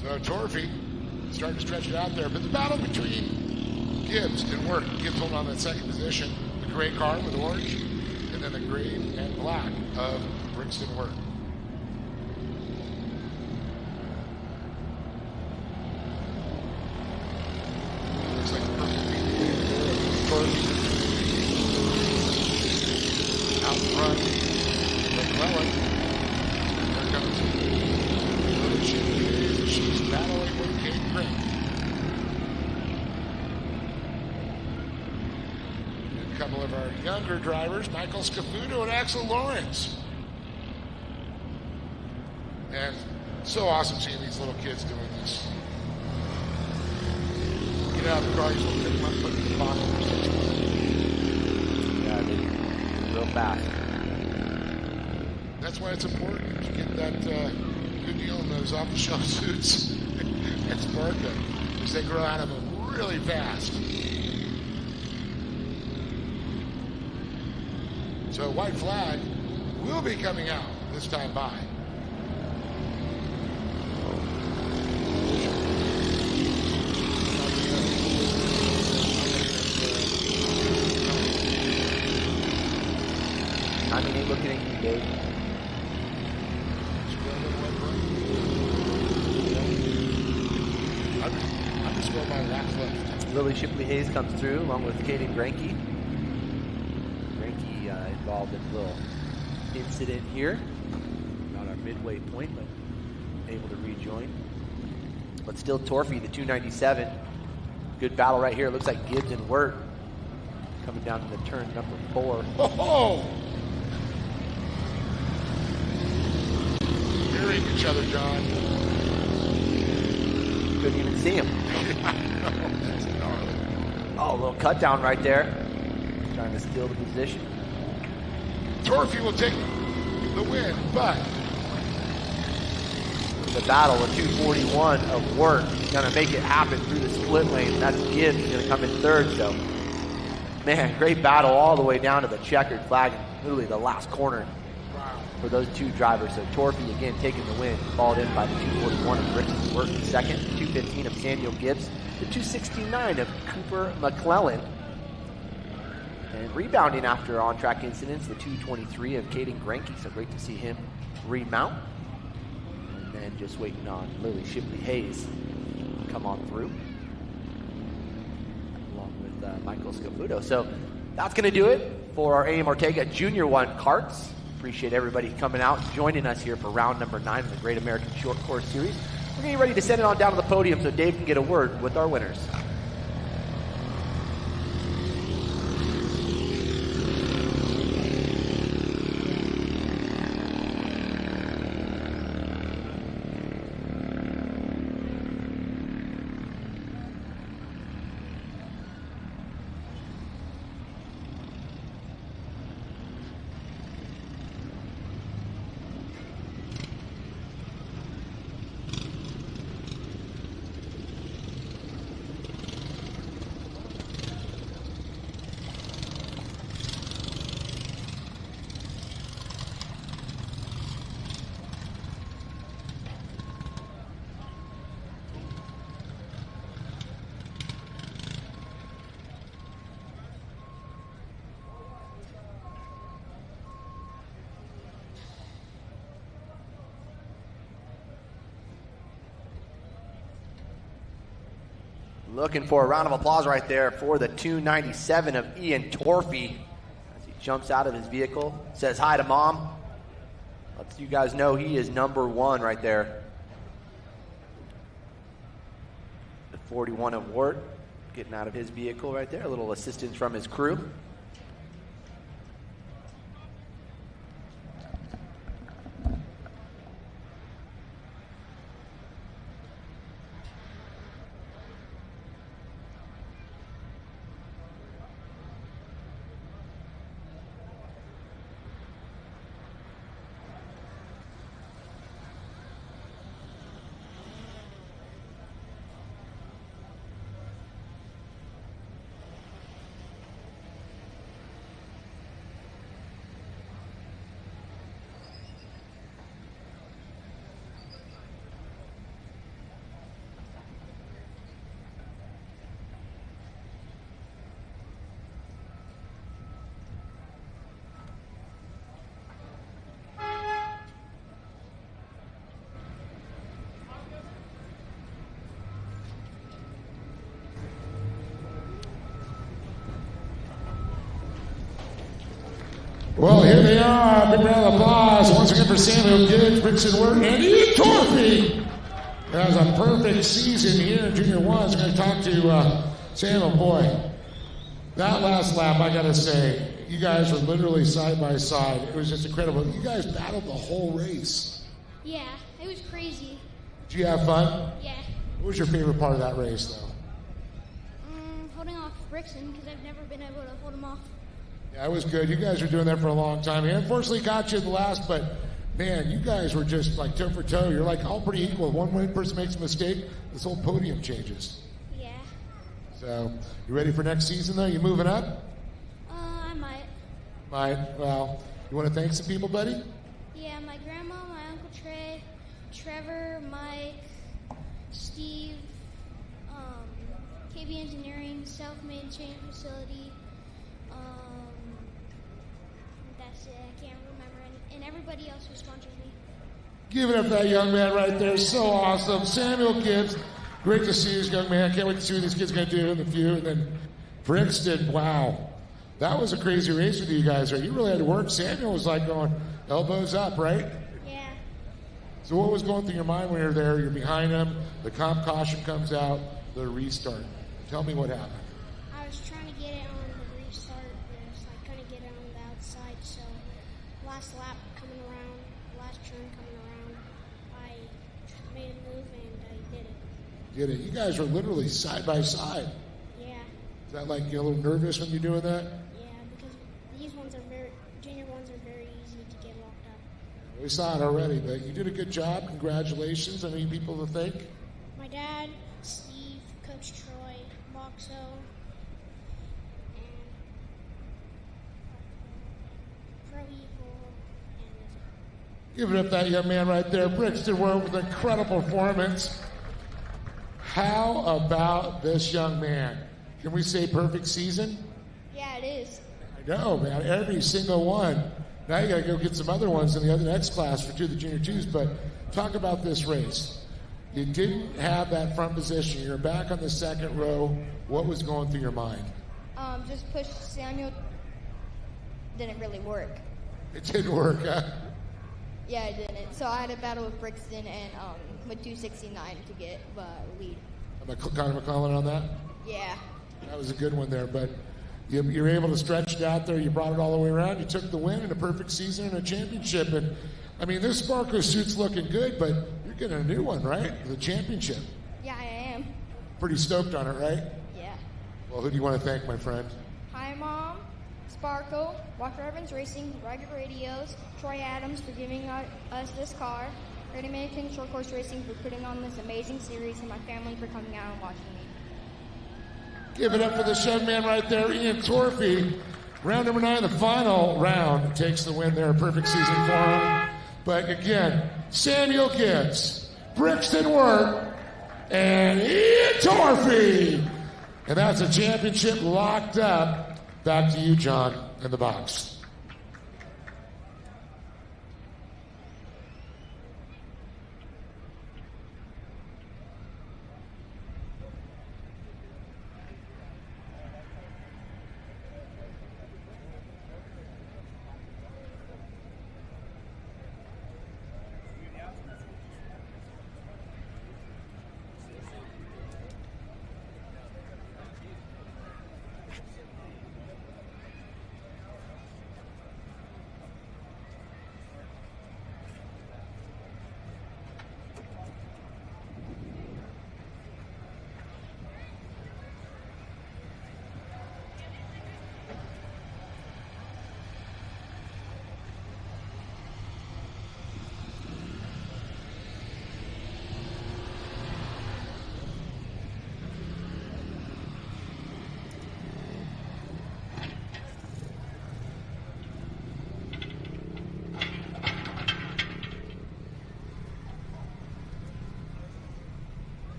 So Torfy starting to stretch it out there, but the battle between Gibbs and Work. Gibbs holding on that second position. The gray car with orange, and then the green and black of Brixton Work. Looks like a perfect Torfy out front. McClellan. There comes she's battling with Kate Grant. And a couple of our younger drivers, Michael Scafuto and Axel Lawrence. And so awesome seeing these little kids doing this. Get out of the car, you just pick them up, put them in the pocket for 6 months. Yeah, they're real fast. That's why it's important to get that good deal on those off-the-shelf suits at Sparka, because they grow out of them really fast. So white flag will be coming out this time by. I mean, ain't looking at you, Dave. I'm just going by laps left. Lily Shipley Hayes comes through along with Kaden Granke. Granke involved in a little incident here. Not our midway point, but able to rejoin. But still Torfy, the 297. Good battle right here. It looks like Gibbs and Wirt coming down to the turn number 4. Oh! Hearing each other, John. Couldn't even see him. That's gnarly. Oh, a little cut down right there. Trying to steal the position. Torfy will take the win, but The battle with 241 of Wirt going to make it happen through the split lane. That's Gibbs going to come in third. So, man, great battle all the way down to the checkered flag, and literally the last corner for those two drivers. So Torfy again taking the win, followed in by the 241 of Brixton Work in second, the 215 of Samuel Gibbs, the 269 of Cooper McClellan. And rebounding after on-track incidents, the 223 of Kaden Granke. So great to see him remount. And then just waiting on Lily Shipley Hayes to come on through, along with Michael Scafuto. So that's going to do it for our A.M. Ortega Junior 1 karts. Appreciate everybody coming out and joining us here for round number 9 of the Great American Short Course Series. We're getting ready to send it on down to the podium so Dave can get a word with our winners. Looking for a round of applause right there for the 297 of Ian Torphy as he jumps out of his vehicle, says hi to Mom. Lets you guys know he is number one right there. The 41 of Wart getting out of his vehicle right there. A little assistance from his crew. Well, here they are. Big round of applause once again for Samuel Gibbs, Brinson Word, and Ian Torphy. That was a perfect season here in Junior 1. So we're going to talk to Samuel. Boy, that last lap, I got to say, you guys were literally side by side. It was just incredible. You guys battled the whole race. Yeah, it was crazy. Did you have fun? Yeah. What was your favorite part of that race, though? Holding off Brixton because I've never been able to hold him off. Yeah, it was good. You guys were doing that for a long time. He unfortunately got you in the last, but man, you guys were just like toe for toe. You're like all pretty equal. One person makes a mistake, this whole podium changes. Yeah. So, you ready for next season, though? You moving up? I might. Might. Well, you want to thank some people, buddy? Yeah, my grandma, my Uncle Trey, Trevor, Mike, Steve, KB Engineering, Self-Made Chain Facility. That's it. I can't remember any, and everybody else who sponsored me. Give it up for that young man right there. So awesome. Samuel Gibbs. Great to see this young man. Can't wait to see what these kids are going to do in the few. And then Brixton, wow. That was a crazy race with you guys, right? You really had to work. Samuel was like going elbows up, right? Yeah. So what was going through your mind when you were there? You're behind him. The comp caution comes out. The restart. Tell me what happened. I was trying to get it on the restart, but I couldn't get it on the outside. So last lap coming around, last turn coming around, I made a move and I did it. Did it? You guys were literally side by side. Yeah. Is that like you're a little nervous when you're doing that? Yeah, because these ones are junior ones are very easy to get locked up. We saw it already, but you did a good job. Congratulations. Any people to thank? My dad, Steve, Coach Troy, Moxo, and Pro Eagle, and Give it up that young man right there. Brixton Ward with an incredible performance. How about this young man? Can we say perfect season? yeah, it is. I know, man. Every single one. Now you got to go get some other ones in the other next class for the junior twos. But talk about this race. You didn't have that front position. You're back on the second row. What was going through your mind? Just push Samuel. Didn't really work. It didn't work, huh? Yeah, it didn't. So I had a battle with Brixton and with 269 to get the lead. Connor McCullen on that? Yeah. That was a good one there, but you were able to stretch it out there. You brought it all the way around. You took the win in a perfect season and a championship. And, I mean, this Sparko suit's looking good, but you're getting a new one, right? The championship. Yeah, I am. Pretty stoked on it, right? Yeah. Well, who do you want to thank, my friend? Hi, Mom. Sparko, Walker Evans Racing, Rugged Radios, Troy Adams for giving us this car, Great American Short Course Racing for putting on this amazing series, and my family for coming out and watching me. Give it up for this young man right there, Ian Torphy. Round number 9, the final round, takes the win there. A perfect season for him. But again, Samuel Gibbs, Brixton Wirt, and Ian Torphy. And that's a championship locked up. Back to you, John, in the box.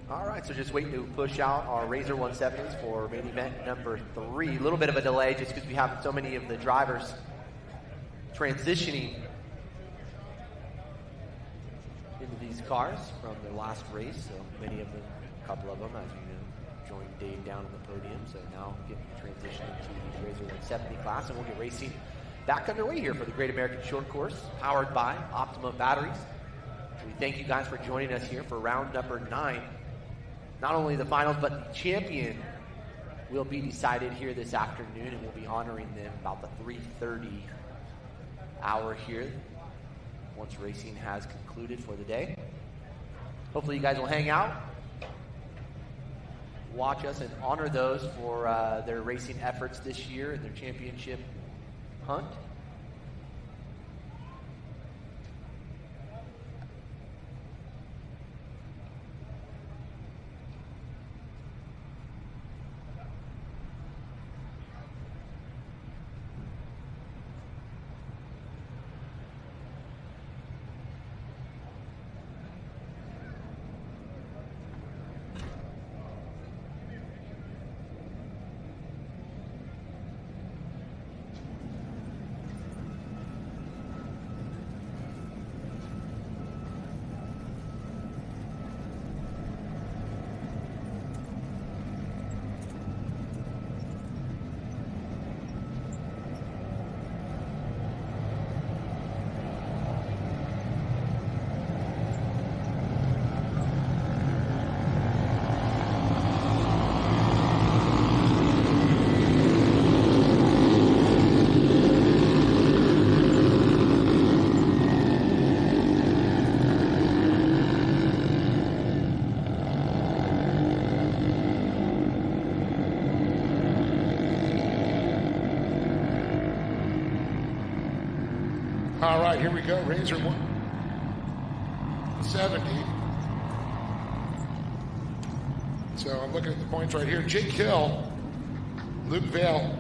All right, so just waiting to push out our Razor 170s for main event number 3. A little bit of a delay just because we have so many of the drivers transitioning into these cars from their last race. So many of them, a couple of them, as you know, joined Dave down on the podium. So now getting transitioning to the Razor 170 class, and we'll get racing back underway here for the Great American Short Course, powered by Optimum Batteries. So we thank you guys for joining us here for round number 9. Not only the finals, but the champion will be decided here this afternoon, and we'll be honoring them about the 3:30 hour here once racing has concluded for the day. Hopefully you guys will hang out, watch us, and honor those for their racing efforts this year in their championship hunt. All right, here we go. Razor 170. So I'm looking at the points right here. Jake Hill, Luke Vale,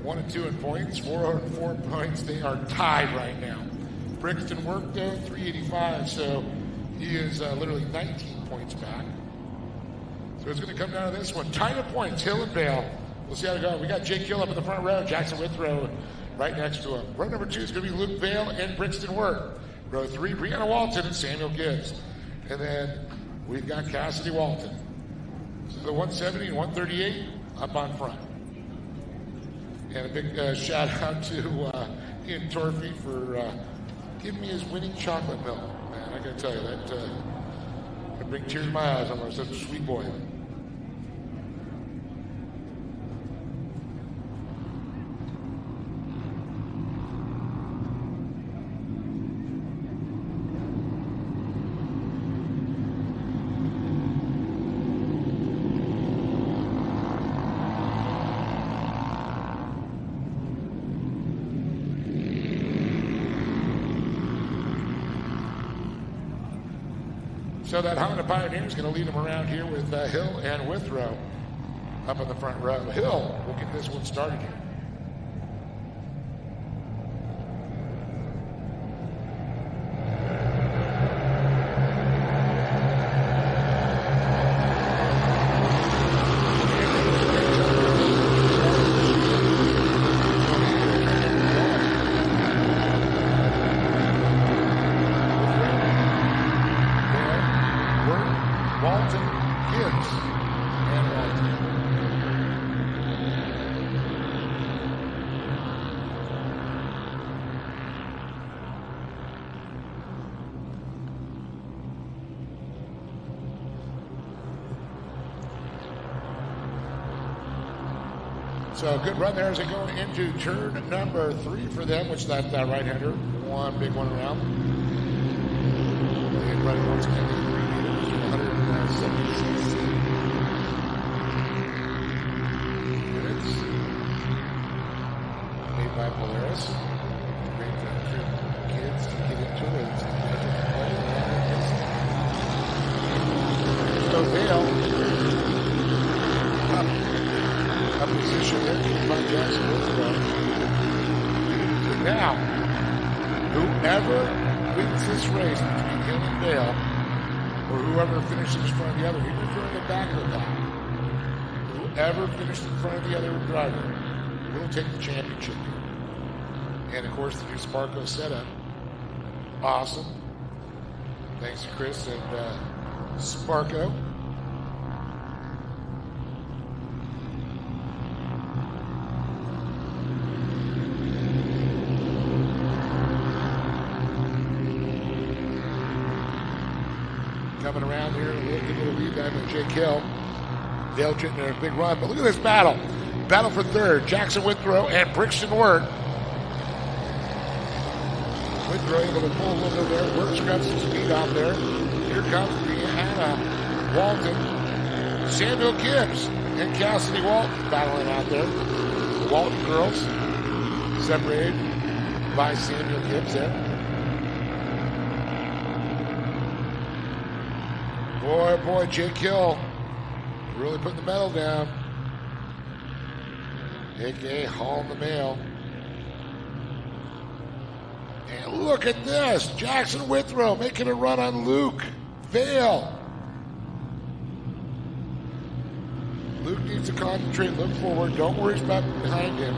1 and 2 in points, 404 points. They are tied right now. Brixton Work, though, 385, so he is literally 19 points back. So it's going to come down to this one. Tied at points, Hill and Vale. We'll see how it goes. We got Jake Hill up in the front row, Jackson Withrow right next to him. Row number 2 is going to be Luke Vale and Brixton Work. Row 3, Brianna Walton and Samuel Gibbs. And then we've got Cassidy Walton. So the 170 and 138 up on front. And a big shout out to Ian Torfey for giving me his winning chocolate milk. Man, I got to tell you, that could bring tears to my eyes. I'm such a sweet boy. So that Honda Pioneer is going to lead them around here with Hill and Withrow up in the front row. Hill will get this one started here. So good run there as they go into turn number 3 for them, which that right-hander, one big one around. And running once again, 176 minutes. Made by Polaris. Great for kids to get into it. So Vale up position there by Jackson Withrow. So now, whoever wins this race between him and Vale or whoever finishes in front of the other, even if you're in the back of the pack, whoever finished in front of the other driver will take the championship here. And of course, the new Sparko setup, awesome. Thanks to Chris and Sparko. Coming around here, a little lead back with Jake Hill. Dale getting a big run, but look at this battle. Battle for third. Jackson Withrow and Brixton Wirt. Withrow able to pull a little bit there. Wirt's got some speed out there. Here comes Brianna Walton. Samuel Gibbs and Cassidy Walton battling out there. The Walton girls separated by Samuel Gibbs there. Boy, Jake Hill really putting the medal down. A.K.A. hauling the mail. And look at this. Jackson Withrow making a run on Luke Vale. Luke needs to concentrate, look forward. Don't worry about behind him.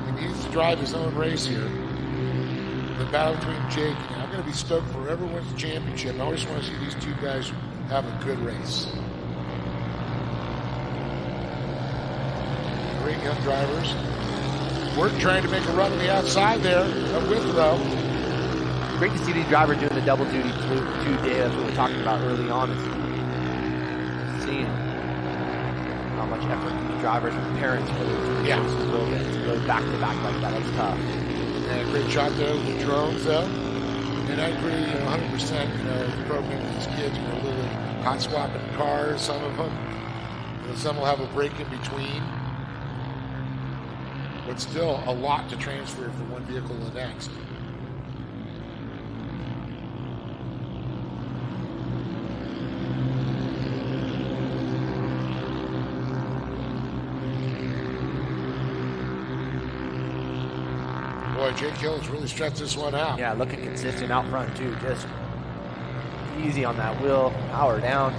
He needs to drive his own race here. The battle between Jake and I'm going to be stoked for whoever wins the championship. I always want to see these two guys have a good race. Great young drivers. Wirt trying to make a run on the outside there of Withrow. Great to see these drivers doing the double duty too, Dave, we were talking about early on. Is seeing how much effort these drivers and parents put into to go back to back like that. That's tough. And a great shot there with the drones, though. And I agree, 100%, the program with these kids, a little bit hot swapping cars, some of them. Some will have a break in between. But still a lot to transfer from one vehicle to the next. Boy, Jake Hill has really stretched this one out. Yeah, looking consistent out front, too. Just easy on that wheel. Power down.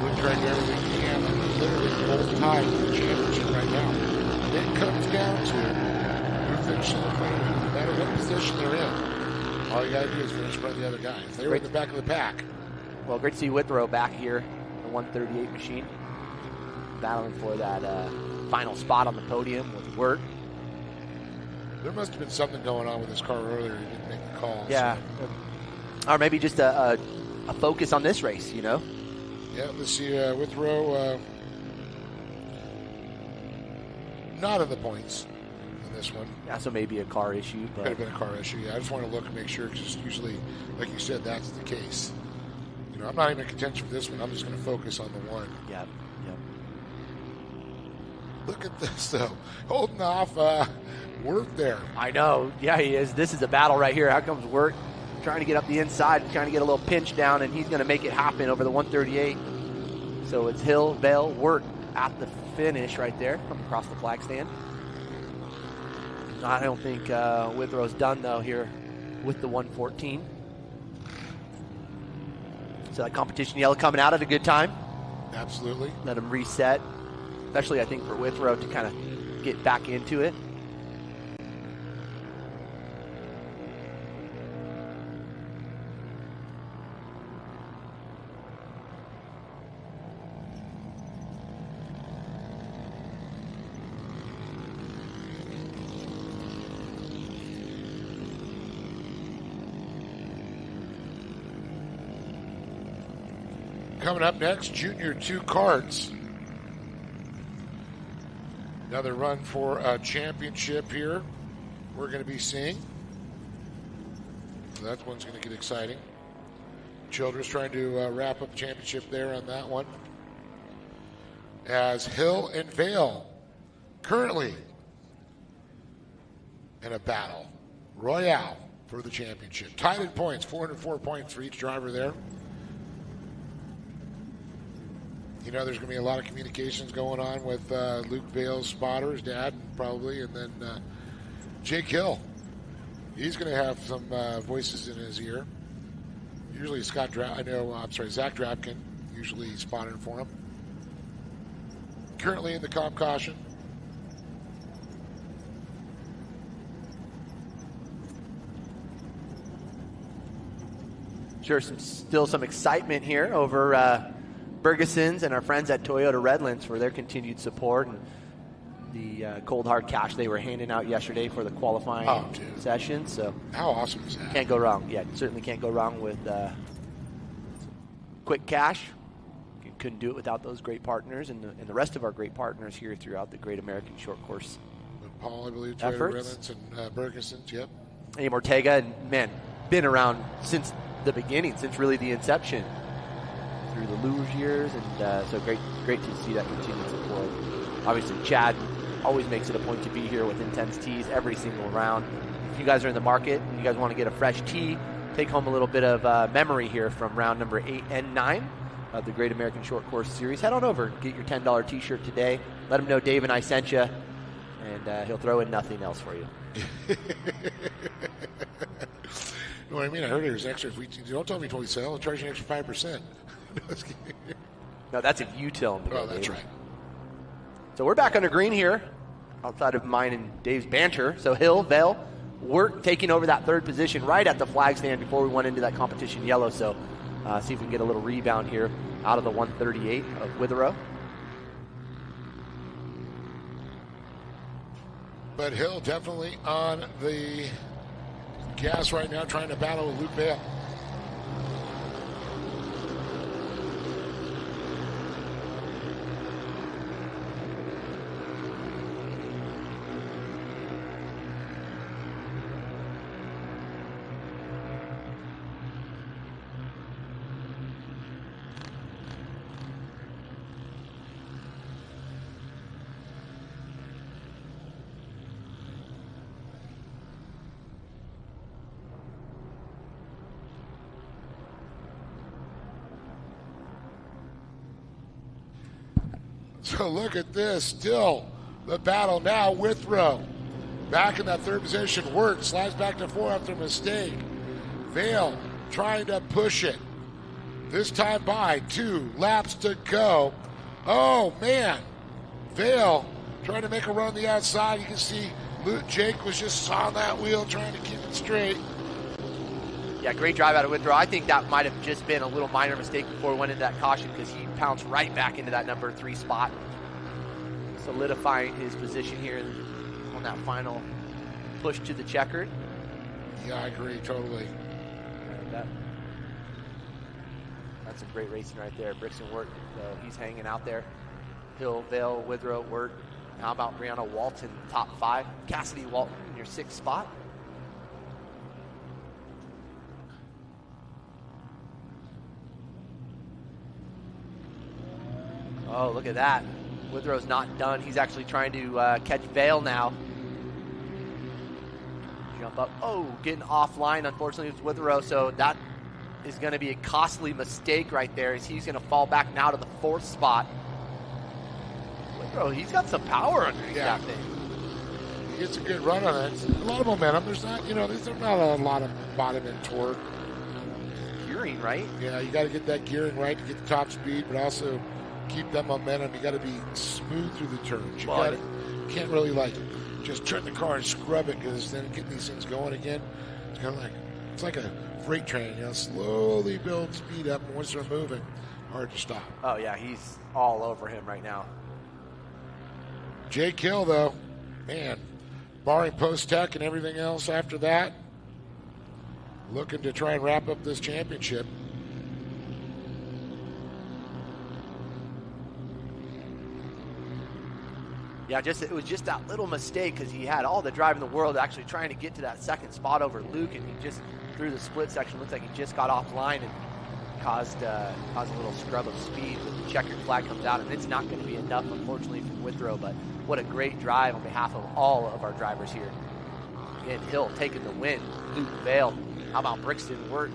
We're trying to do everything he can. Literally both tied for the championship right now. It comes down to who finishes in front of who. No matter what position they're in, all you got to do is finish in front of the other guy. If they were in the back of the pack. Well, great to see Withrow back here, the 138 machine, battling for that final spot on the podium with Wirt. There must have been something going on with this car earlier. He didn't make the call. Yeah. So. Or maybe just a focus on this race, you know? Yeah, let's see. Withrow not in the points in this one. Yeah, so maybe a car issue. But... Could have been a car issue, yeah. I just want to look and make sure, because usually, like you said, that's the case. You know, I'm not even in contention for this one. I'm just going to focus on the one. Yep. Look at this, though. Holding off Wirt there. I know. Yeah, he is. This is a battle right here. How comes Wirt trying to get up the inside, trying to get a little pinch down, and he's going to make it happen over the 138. So it's Hill, Vale, Wirt at the finish right there, coming across the flag stand. I don't think Withrow's done, though, here with the 114. So that competition yellow coming out at a good time. Absolutely. Let him reset, especially, I think, for Withrow to kind of get back into it. Coming up next, Junior 2 karts. Another run for a championship here we're going to be seeing. So that one's going to get exciting. Childress trying to wrap up the championship there on that one. As Hill and Vale currently in a battle royale for the championship. Tied in points, 404 points for each driver there. You know, there's going to be a lot of communications going on with Luke Vale's spotter, his dad, probably, and then Jake Hill. He's going to have some voices in his ear. Usually Zach Drapkin usually spotting for him. Currently in the comp caution. Sure, still some excitement here over Bergeson's and our friends at Toyota Redlands for their continued support and the cold hard cash they were handing out yesterday for the qualifying session. So how awesome is that? Can't go wrong. Yeah, certainly can't go wrong with quick cash. You couldn't do it without those great partners and the rest of our great partners here throughout the Great American Short Course. With Paul, I believe, Toyota Redlands and Bergeson's. Yep. Aim Ortega, and man, been around since the beginning, since really the inception through the Luge years, and so great to see that continued support. Obviously, Chad always makes it a point to be here with Intense Tees every single round. If you guys are in the market and you guys want to get a fresh tee, take home a little bit of memory here from round number 8 and 9 of the Great American Short Course Series. Head on over, get your $10 t-shirt today. Let him know Dave and I sent you, and he'll throw in nothing else for you. You know what I mean? I heard there's extra. If don't tell me totally sell, I'll charge you an extra 5%. No, that's if you tell him. Oh, that's right. So we're back under green here, outside of mine and Dave's banter. So Hill, Vale, Wirt taking over that third position right at the flag stand before we went into that competition yellow. So see if we can get a little rebound here out of the 138 of Witherow. But Hill definitely on the gas right now, trying to battle with Luke Vale. So look at this, still the battle now. Withrow back in that third position. Wirt slides back to 4 after a mistake. Vale trying to push it. This time by 2 laps to go. Oh man, Vale trying to make a run on the outside. You can see Jake was just on that wheel trying to keep it straight. Yeah, great drive out of Withrow. I think that might have just been a little minor mistake before we went into that caution, because he pounced right back into that number 3 spot, solidifying his position here on that final push to the checkered. Yeah, I agree totally. That's some great racing right there. Brixton Wirt, he's hanging out there. Hill, Vale, Withrow, Wirt. How about Brianna Walton, top 5? Cassidy Walton in your 6th spot. Oh, look at that. Withrow's not done. He's actually trying to catch Vale now. Jump up. Oh, getting offline, unfortunately, with Withrow. So that is going to be a costly mistake right there, as he's going to fall back now to the 4th spot. Withrow, he's got some power underneath that thing. He gets a good run on it. A lot of momentum. There's not, there's not a lot of bottom end torque. Gearing, right? Yeah, you got to get that gearing right to get the top speed, but also keep that momentum. You got to be smooth through the turns. You can't really just turn the car and scrub it, because then getting these things going again, it's kind of like a freight train. Slowly build speed up, and once they're moving, hard to stop. Oh yeah, he's all over him right now. Jake Hill, though, man, barring post tech and everything else after that, looking to try and wrap up this championship. Yeah, it was just that little mistake, because he had all the drive in the world actually trying to get to that 2nd spot over Luke, and he just, through the split section, looks like he just got offline and caused a little scrub of speed. But the checkered flag comes out, and it's not going to be enough, unfortunately, for Withrow. But what a great drive on behalf of all of our drivers here. Again, Hill taking the win. Luke Vale. How about Brixton Wirt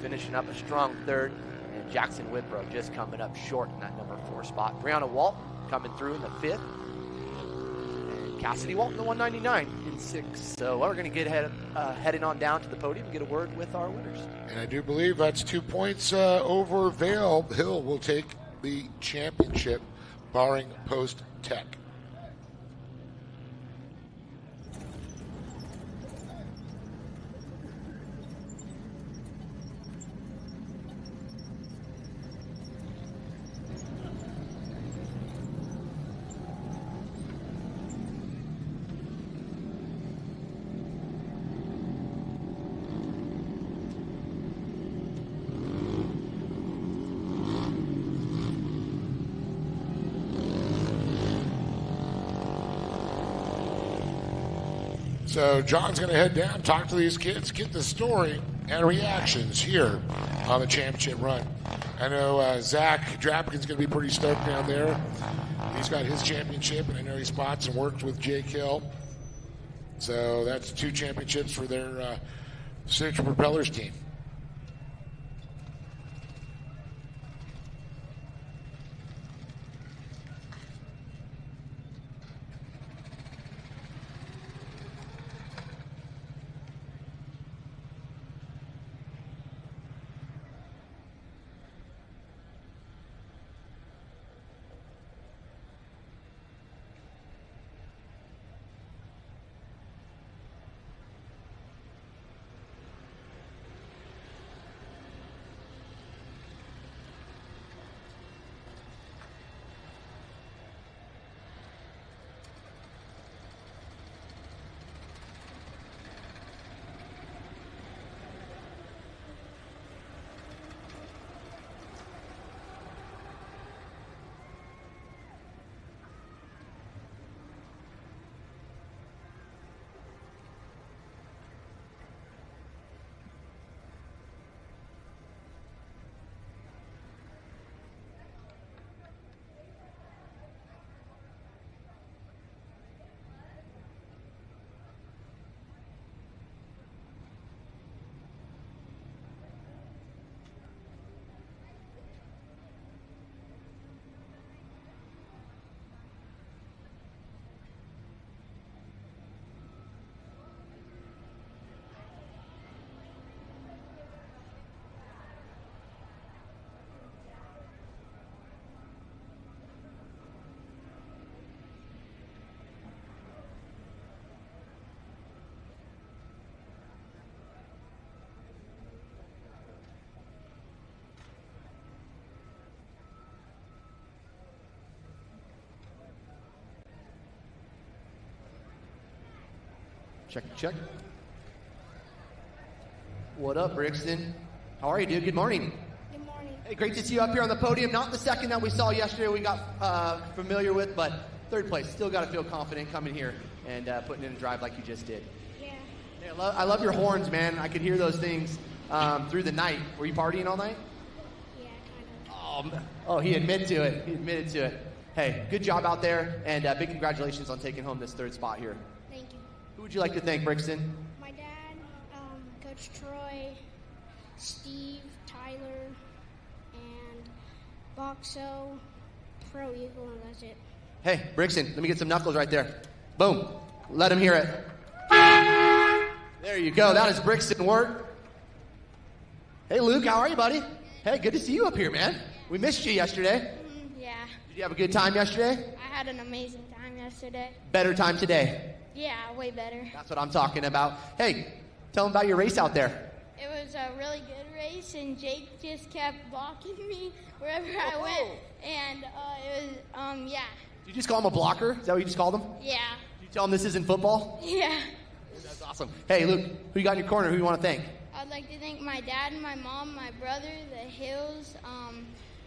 finishing up a strong 3rd, and Jackson Withrow just coming up short in that number 4 spot. Brianna Walt coming through in the 5th. Cassidy Walton, the 199 in 6. So we're going to get heading on down to the podium and get a word with our winners. And I do believe that's 2 points over Vale. Hill will take the championship, barring Post Tech. So John's going to head down, talk to these kids, get the story and reactions here on the championship run. I know Zach Drapikin's going to be pretty stoked down there. He's got his championship, and I know he spots and works with Jake Hill. So that's 2 championships for their Signature Propellers team. Check. What up, Brixton? How are you, dude? Good morning. Good morning. Hey, great to see you up here on the podium. Not the second that we saw yesterday we got familiar with, but third place. Still got to feel confident coming here and putting in a drive like you just did. Yeah. Hey, I love your horns, man. I could hear those things through the night. Were you partying all night? Yeah, kind of. Oh, he admitted to it. He admitted to it. Hey, good job out there, and big congratulations on taking home this 3rd spot here. Thank you. Who would you like to thank, Brixton? My dad, Coach Troy, Steve, Tyler, and Boxo, Pro Eagle, and that's it. Hey, Brixton, let me get some knuckles right there. Boom. Let him hear it. There you go. That is Brixton work. Hey, Luke, how are you, buddy? Hey, good to see you up here, man. We missed you yesterday. Yeah. Did you have a good time yesterday? I had an amazing time yesterday. Better time today. Yeah, way better. That's what I'm talking about. Hey, tell them about your race out there. It was a really good race, and Jake just kept blocking me wherever I went, and it was, yeah. Did you just call him a blocker? Is that what you just called him? Yeah. Did you tell him this isn't football? Yeah. That's awesome. Hey, Luke, who you got in your corner? Who you want to thank? I'd like to thank my dad and my mom, my brother, the Hills,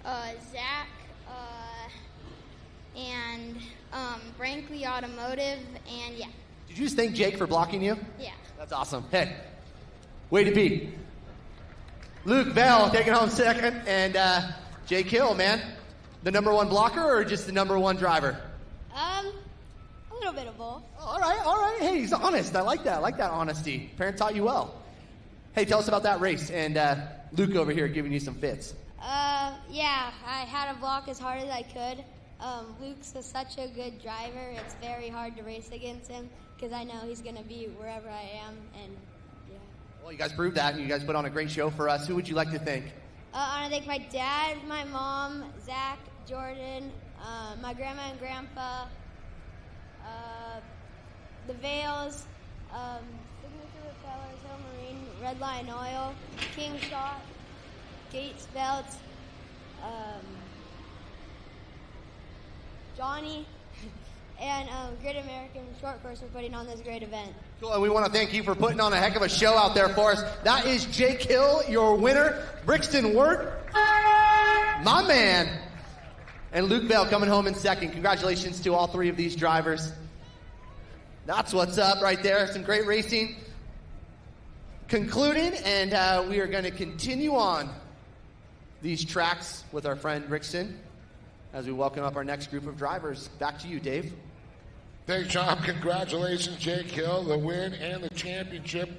Zach, and Brankley Automotive, and yeah. Did you just thank Jake for blocking you? Yeah. That's awesome. Hey, way to be. Luke Bell taking home 2nd, and Jake Hill, man, the #1 blocker or just the #1 driver? A little bit of both. Oh, all right. Hey, he's honest. I like that honesty. Parent taught you well. Hey, tell us about that race, and Luke over here giving you some fits. Yeah, I had to block as hard as I could, Luke's such a good driver. It's very hard to race against him because I know he's going to be wherever I am. And yeah. Well, you guys proved that, and you guys put on a great show for us. Who would you like to thank? I want to thank my dad, my mom, Zach, Jordan, my grandma and grandpa, the Vales, Signature Repellers, Hill Marine, Red Line Oil, King Shot, Gates Belts, Johnny, and Great American Short Course for putting on this great event. Cool, and we want to thank you for putting on a heck of a show out there for us. That is Jake Hill, your winner. Brixton Wirt, my man. And Luke Bell coming home in second. Congratulations to all three of these drivers. That's what's up right there. Some great racing concluding, and we are going to continue on these tracks with our friend Brixton as we welcome up our next group of drivers. Back to you, Dave. Thanks, John. Congratulations, Jake Hill, the win and the championship.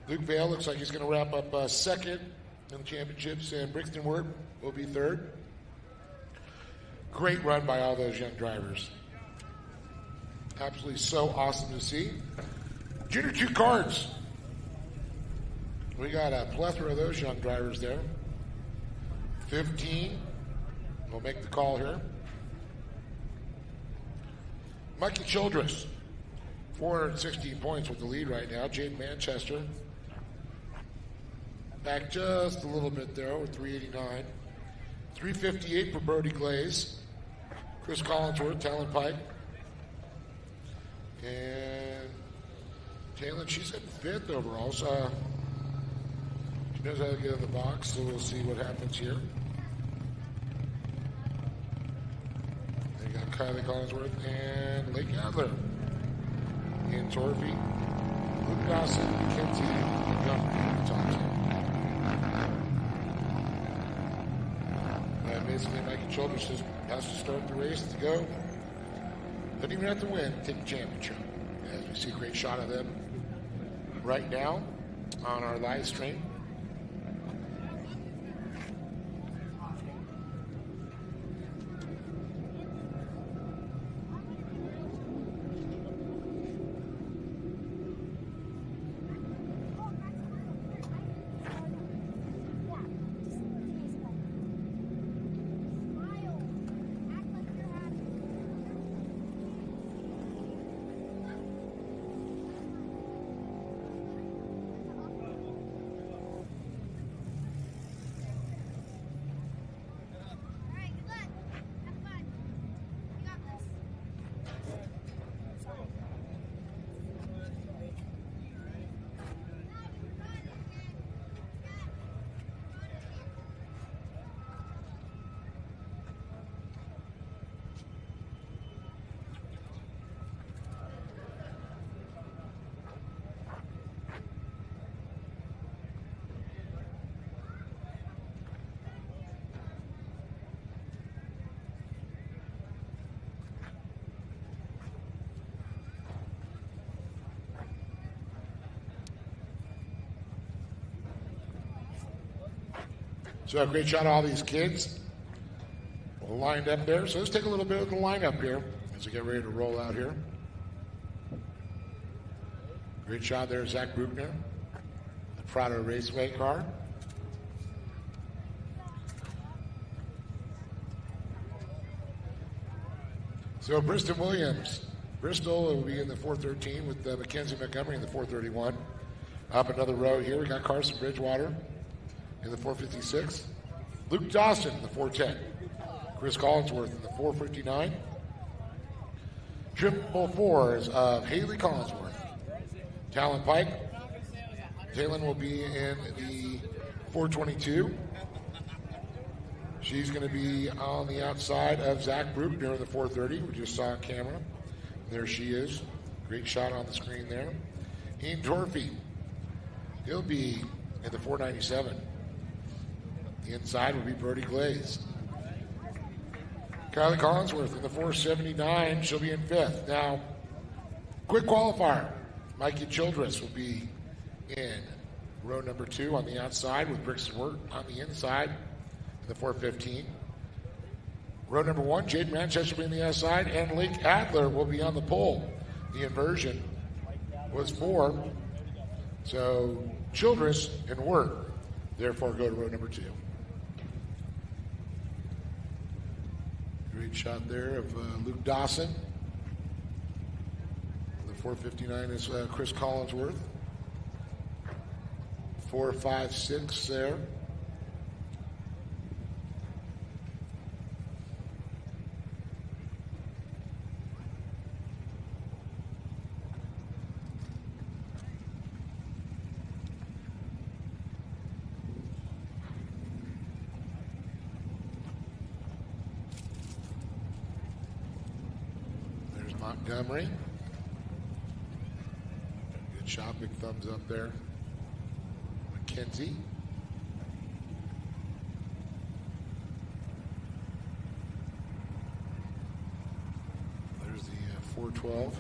Luke Vale looks like he's going to wrap up second in the championships, and Brixton Wirt will be third. Great run by all those young drivers. Absolutely so awesome to see. Junior 2 karts. We got a plethora of those young drivers there. 15 will make the call here. Mikey Childress, 416 points with the lead right now. Jade Manchester back just a little bit there with 389. 358 for Brody Glaze. Chris Collinsworth, Talon Pike. And Talon, she's in 5th overall, so she knows how to get in the box, so we'll see what happens here. They got Kylie Collinsworth and Lake Adler. Ian Torphy, Luke Dawson, Mackenzie, and Gunn Thompson. Basically, Mikey Childress has to start the race to go. Doesn't even have to win, take the championship. As we see a great shot of them right now on our live stream. So a great shot of all these kids lined up there. So let's take a little bit of the lineup here as we get ready to roll out here. Great shot there, Zach Bruckner, the Prado Raceway car. So Bristol Williams. Bristol will be in the 413 with Mackenzie Montgomery in the 431. Up another row here, we got Carson Bridgewater in the 456. Luke Dawson in the 410. Chris Collinsworth in the 459. Triple fours of Haley Collinsworth. Talon Pike. Talon will be in the 422. She's going to be on the outside of Zach Bruckner in the 430. We just saw on camera. There she is. Great shot on the screen there. Ian Torphy. He'll be in the 497. The inside will be Brody Glaze. Kylie Collinsworth in the 479. She'll be in 5th. Now, quick qualifier. Mikey Childress will be in row number 2 on the outside with Brixton Wirt on the inside in the 415. Row number 1, Jade Manchester will be on the outside, and Lake Adler will be on the pole. The inversion was 4. So Childress and Wirt, therefore, go to row number 2. Great shot there of Luke Dawson. The 459 is Chris Collinsworth. 4, 5, 6 there. There's Montgomery. Good shot, big thumbs up there. McKenzie. There's the 412.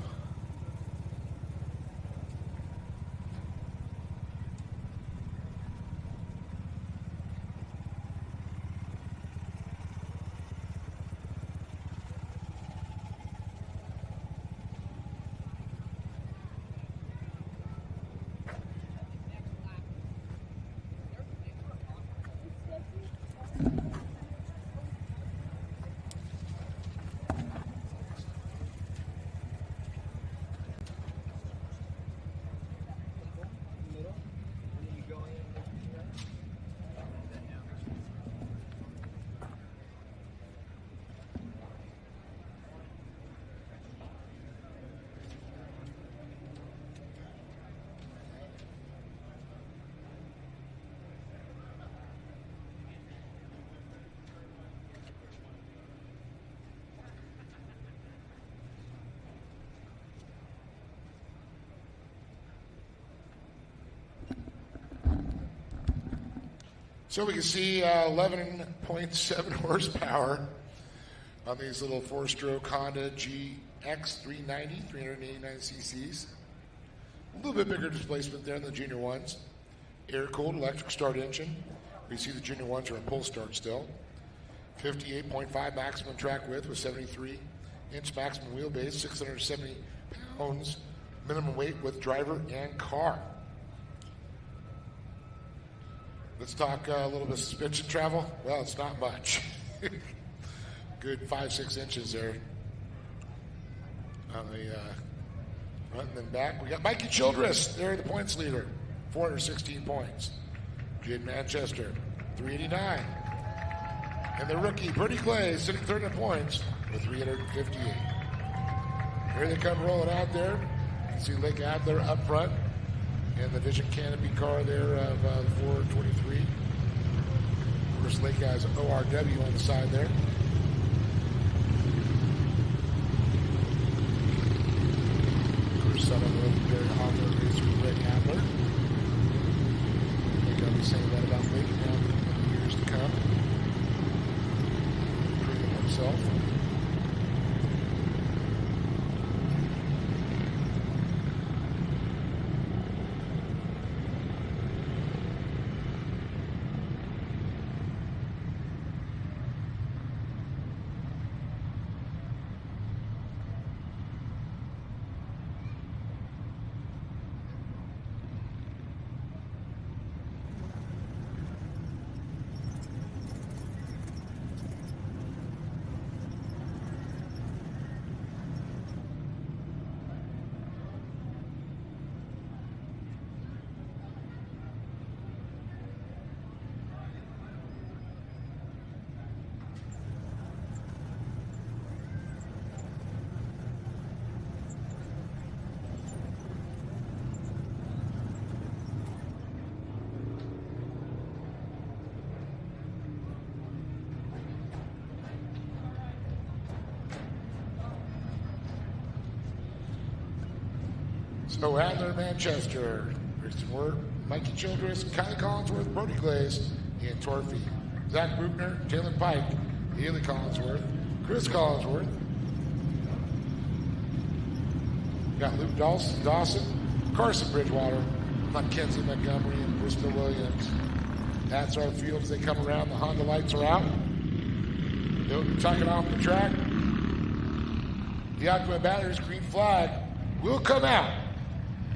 So we can see 11.7 horsepower on these little 4-stroke Honda GX 390, 389 cc's. A little bit bigger displacement there than the junior ones. Air-cooled electric start engine. We see the junior ones are in pull start still. 58.5 maximum track width with 73-inch maximum wheelbase, 670 pounds minimum weight with driver and car. Let's talk a little bit of suspension travel. Well, it's not much. Good 5-6 inches there on the front and then back. We got Mikey Childress there, the points leader, 416 points. Jade Manchester, 389. And the rookie, Bertie Clay, sitting third in points with 358. Here they come rolling out there. You can see Lake Adler up front. And the Vision Canopy car there of the 423. Of course, Lake has ORW on the side there. Of course, some of the very popular racer, Lake Adler. I think I'll be saying that about Lake now in the years to come. Proving himself. So Adler, Manchester, Kristen Wirt, Mikey Childress, Kylie Collinsworth, Brody Glaze, Ian Torfey, Zach Bruckner, Jalen Pike, Haley Collinsworth, Chris Collinsworth. Got Luke Dawson, Carson Bridgewater, Mackenzie Montgomery, and Bristol Williams. That's our field as they come around. The Honda lights are out. They'll tuck it off the track. The Aqua Batteries green flag will come out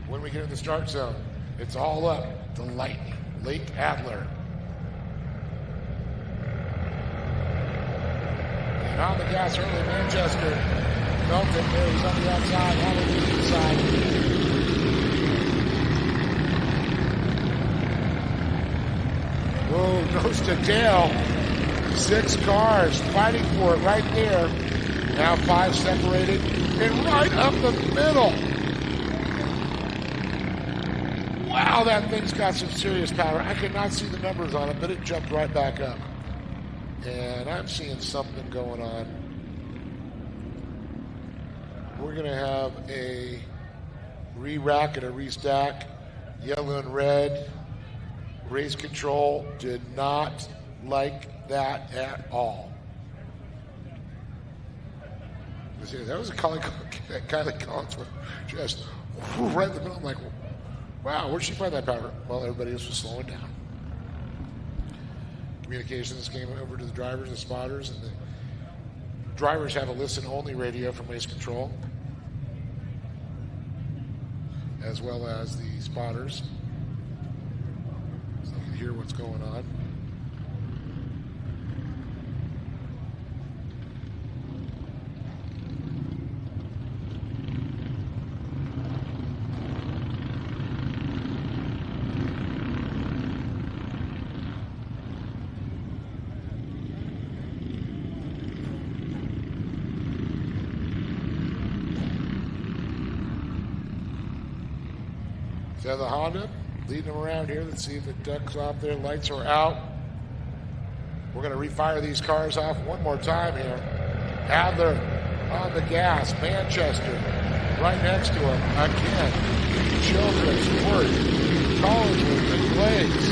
when we get in the start zone. It's all up to Lightning, Lake Adler. And on the gas early, Manchester. Melton there, he's on the outside, Adler to the inside. Whoa, goes to Dale. 6 cars fighting for it right there. Now 5 separated, and right up the middle. Wow, that thing's got some serious power. I could not see the numbers on it, but it jumped right back up. And I'm seeing something going on. We're going to have a re-rack and a restack. Yellow and red. Race control did not like that at all. That was a Kylie Collinsworth just right in the middle. I'm like, wow, where'd she find that power? Well, everybody else was slowing down. Communications came over to the drivers and spotters, and the drivers have a listen-only radio from race control, as well as the spotters, so they can hear what's going on. So the Honda leading them around here. Let's see if it ducks off there. Lights are out. We're going to refire these cars off one more time here. Adler on the gas. Manchester right next to him. Again. Childress, Worth, Collinsworth, and Glaze.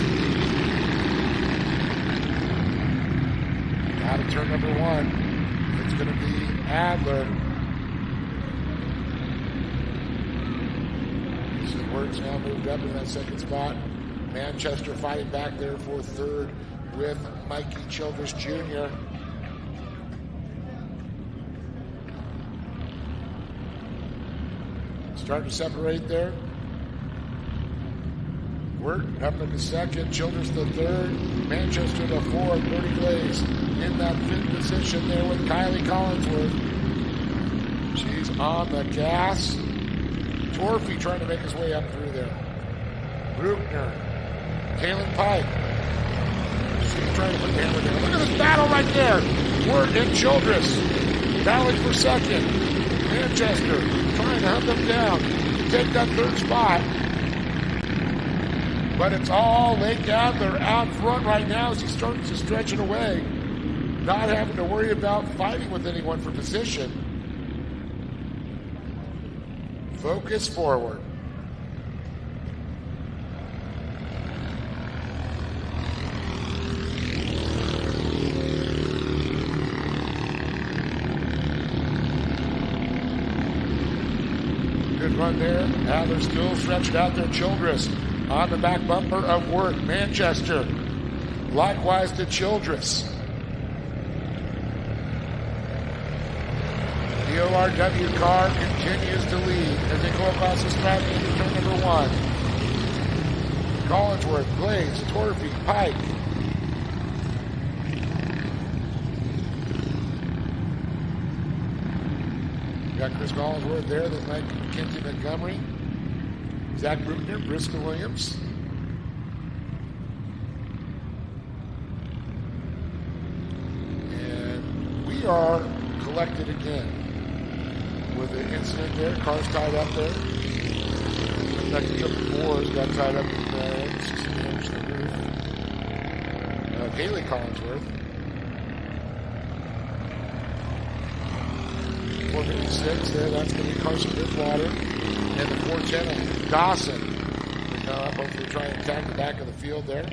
Out of turn number 1. It's going to be Adler. Works now moved up in that second spot. Manchester fighting back there for third with Mikey Childress Jr. Starting to separate there. Wirt up into second. Childress the third. Manchester the fourth. Bertie Glaze in that fifth position there with Kylie Collinsworth. She's on the gas. Torfey trying to make his way up through there. Bruckner. Kalen Pike. She's trying to put the hammer down. Look at this battle right there. Wirt and Childress battling for second. Manchester trying to hunt them down to take that third spot. But it's all Lake Adler out front right now as he starts to stretch it away. Not having to worry about fighting with anyone for position. Focus forward. Good run there. Adler still stretched out there. Childress on the back bumper of Wirt. Manchester. Likewise to Childress. The ORW car continues to lead as they go across the stripe into turn number 1. Collinsworth, Glaze, Torfey, Pike. Got Chris Collinsworth there, then Mike McKenzie Montgomery, Zach Bruckner, Bristol Williams. And we are collected again. With the incident there, cars tied up there. Second triple fours got tied up in there, 60 damage to the roof. Haley Collinsworth. 456 there, that's going to be Carson Bridgewater. And the 410 of Dawson. We come up, hopefully try and attack the back of the field there.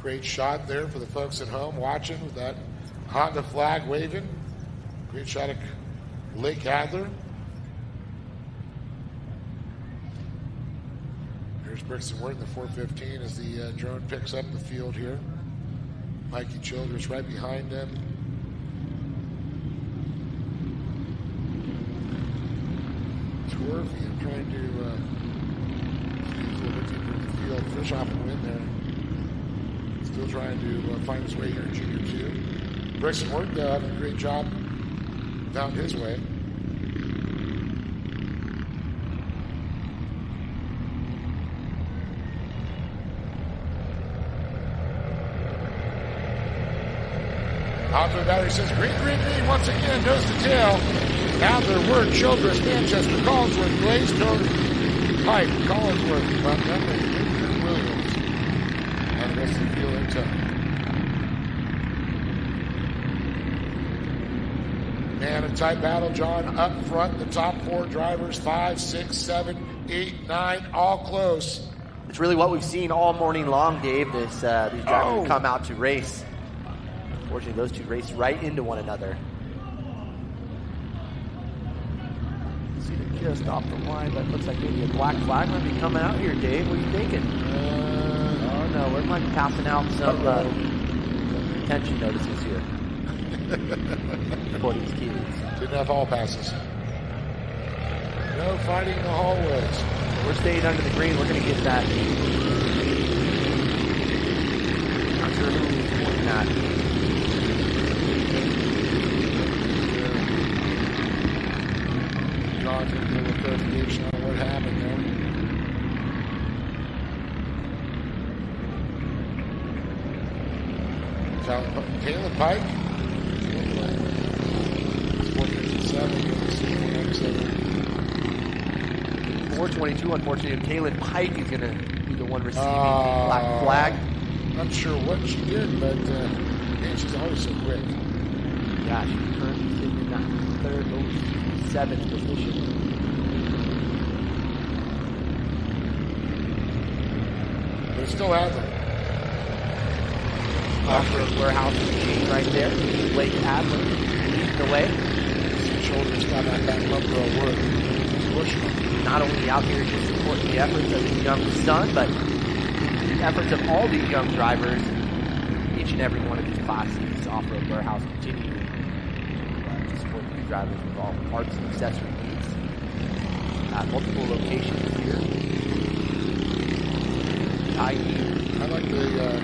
Great shot there for the folks at home watching with that Honda flag waving. Great shot of Lake Adler. Here's Brixton Ward in the 415 as the drone picks up the field here. Mikey Childress right behind him. Torvey trying to squeeze a little bit deeper in the field. Fish off and win there. Still trying to find his way here in Junior 2. Brixton Ward having a great job. Found his way. Outdoor Battery says green, green, green once again, nose to tail. Adler, Word, Childress, Manchester, Collinsworth, Glaze, Cody, Pike, Collinsworth, Montgomery, Victor, Williams. And the rest of the field in tow. Man, a tight battle, John. Up front, the top 4 drivers, 5, 6, 7, 8, 9, all close. It's really what we've seen all morning long, Dave. These drivers come out to race. Unfortunately, those two race right into one another. See, they're just off the line, but it looks like maybe a black flag might be coming out here, Dave. What are you thinking? Oh, no, we might be passing out some attention notices here. For these kids. Didn't have hall passes. No fighting in the hallways. We're staying under the green. We're going to get that. Not sure who was pointing at. John's going to give a clarification on what happened there. Caleb Pike. 422, unfortunately, Kaylin Pike is going to be the one receiving the black flag. Not sure what she did, but man, she's always so quick. Yeah, she's currently sitting in that 7th position. But it's still out there. Off-road warehouse machine right there. Blake Adler leading the way. Shoulders got that back bumper of work. Not only out here just supporting the efforts of his young son, but the efforts of all these young drivers, each and every one of these classes. Off-road warehouse continuing to support these drivers with all parts and accessory needs at multiple locations here. I like the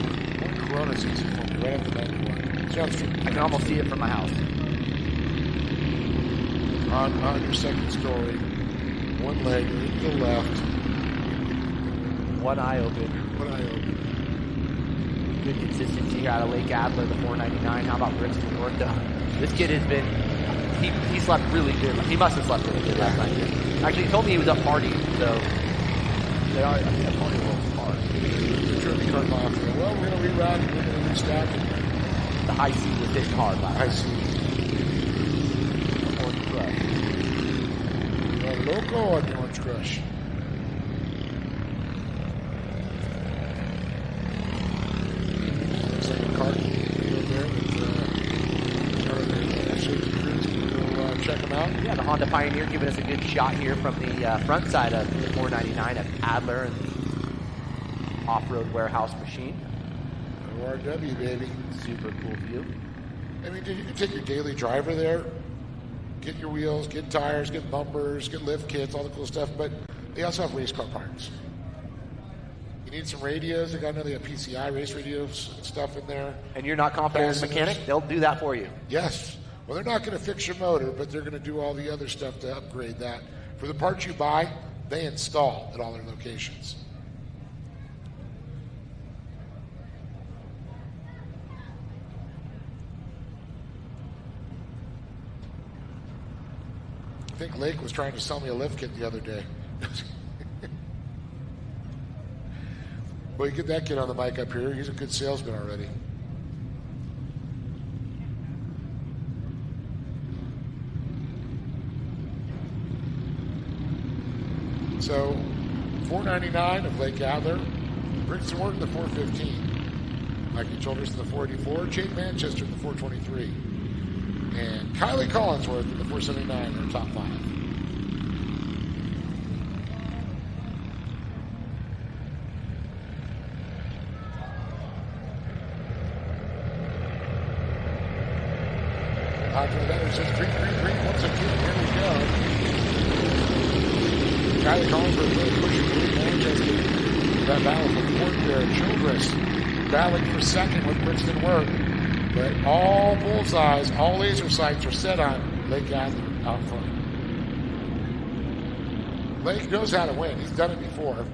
Corona season for me, right after 91. South Street. I can almost see it from my house. On your second story, one leg to the left. One eye open. One eye open. Good consistency here out of Lake Adler, the 499. How about Brixton Ward, though? This kid has been, he slept really good. He must have slept really good last night. Actually, he told me he was up partying, so they are up partying a little hard. They're trying to cut him off. Well, we're going to reroute and we're going to restack. The high C was hitting hard last night. High C. Loco on the Orange Crush. Looks like a kart field there with check them out. Yeah, the Honda Pioneer giving us a good shot here from the front side of the 499 of Adler and the off-road warehouse machine. ORW, baby. Super cool view. I mean, you can take your daily driver there, get your wheels, get tires, get bumpers, get lift kits, all the cool stuff, but they also have race car parts. You need some radios. They got PCI race radios and stuff in there. And you're not confident as a mechanic? They'll do that for you. Yes. Well, they're not going to fix your motor, but they're going to do all the other stuff to upgrade that. For the parts you buy, they install at all their locations. I think Lake was trying to sell me a lift kit the other day. Well, you get that kid on the mic up here. He's a good salesman already. So, $4.99 of Lake Adler. Brixton Ward in the 415. Mikey Childress in the 484, Jade Manchester in the 423, and Kylie Collinsworth in the 479 in the top 5. After that, it says green, once again, here we go. Kylie Collinsworth really pushing Jade Manchester. That battle for fourth there, Childress battling for second with Brixton Work. But all bullseyes, all laser sights are set on Lake Adler out front. Lake knows how to win. He's done it before.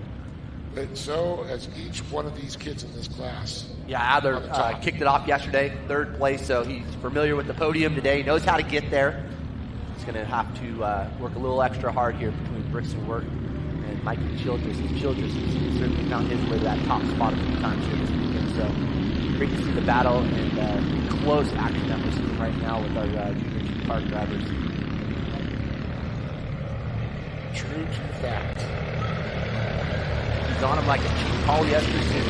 But so has each one of these kids in this class. Yeah, Adler kicked it off yesterday, third place, so he's familiar with the podium today, knows how to get there. He's going to have to work a little extra hard here between Brixton Work and Mikey Childress. Childress has certainly found his way to that top spot a few times here this weekend. So great to see the battle and close action that we're seeing right now with our junior kart drivers. True to fact. He's on him like a cheap polyester suit.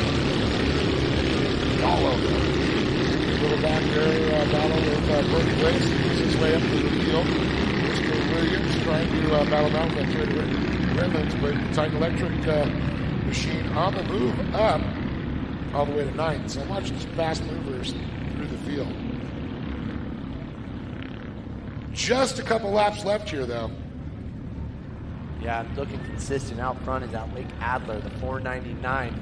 All over him. Little back there battle with Brody Wicks. He's his way up to the field. Mr. Williams trying to battle down with Redlands, but Titan Electric machine on the move up all the way to 9th. So watch these fast movers through the field. Just a couple laps left here, though. Yeah, looking consistent out front is that Lake Adler, the 499.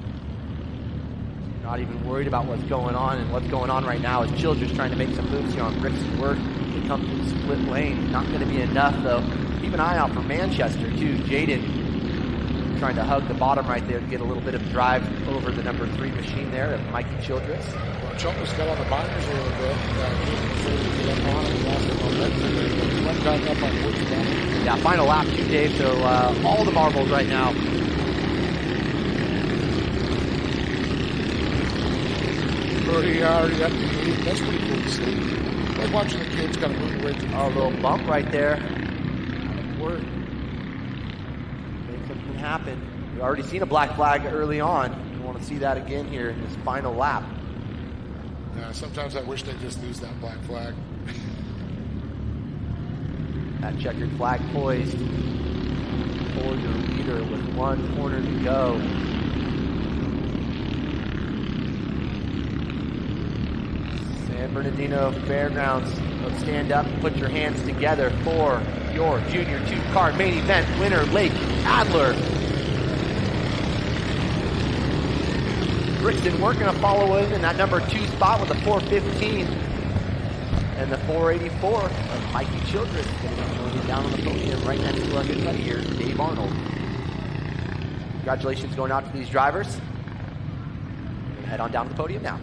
Not even worried about what's going on, and what's going on right now is Childress trying to make some moves here on Brixton Work. They come to the split lane. Not going to be enough, though. Keep an eye out for Manchester, too. Jaden trying to hug the bottom right there to get a little bit of drive over the number 3 machine there of Mikey Childress. Well, Childress got on the binders a little bit. Went back up on Woods. Yeah, final lap, too, Dave. So all the marbles right now. Already up to 8. That's pretty cool to see. Like watching the kids kind of move away to a little bump right there. Work. Make something happen. We've already seen a black flag early on. We want to see that again here in this final lap. Yeah, sometimes I wish they'd just lose that black flag. That checkered flag poised for your leader with 1 corner to go. San Bernardino Fairgrounds, stand up and put your hands together for your Junior 2-car main event winner, Lake Adler. Brixton Work going to follow in that number 2 spot with a 415. And the 484 of Mikey Childress going to be moving down on the podium right next to our good buddy here, Dave Arnold. Congratulations going out to these drivers. We're going to head on down to the podium now.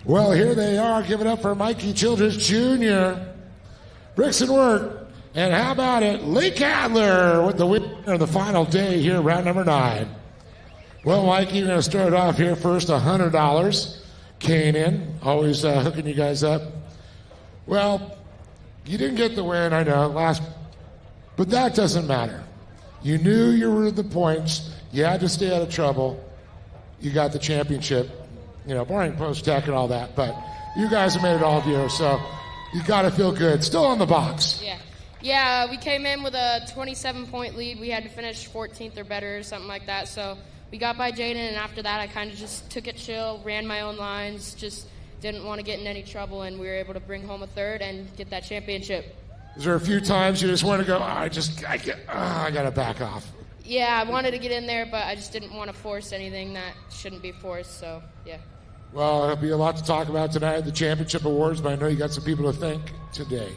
Well, here they are. Give it up for Mikey Childress Jr., Brixton Work, and how about it, Lake Adler with the winner of the final day here, round number 9. Well, Mikey, you're going to start off here first, $100. K&N, always hooking you guys up. Well, you didn't get the win, I know, but that doesn't matter. You knew you were the points. You had to stay out of trouble. You got the championship, barring post-tech and all that, but you guys have made it all year, so you got to feel good. Still on the box. Yeah, we came in with a 27-point lead. We had to finish 14th or better or something like that, so we got by Jaden, and after that I kind of just took it chill, ran my own lines, just didn't want to get in any trouble, and we were able to bring home a third and get that championship. Is there a few times you just want to go, I got to back off? Yeah, I wanted to get in there, but I just didn't want to force anything that shouldn't be forced, so yeah. Well, there'll be a lot to talk about tonight, the championship awards, but I know you got some people to thank today.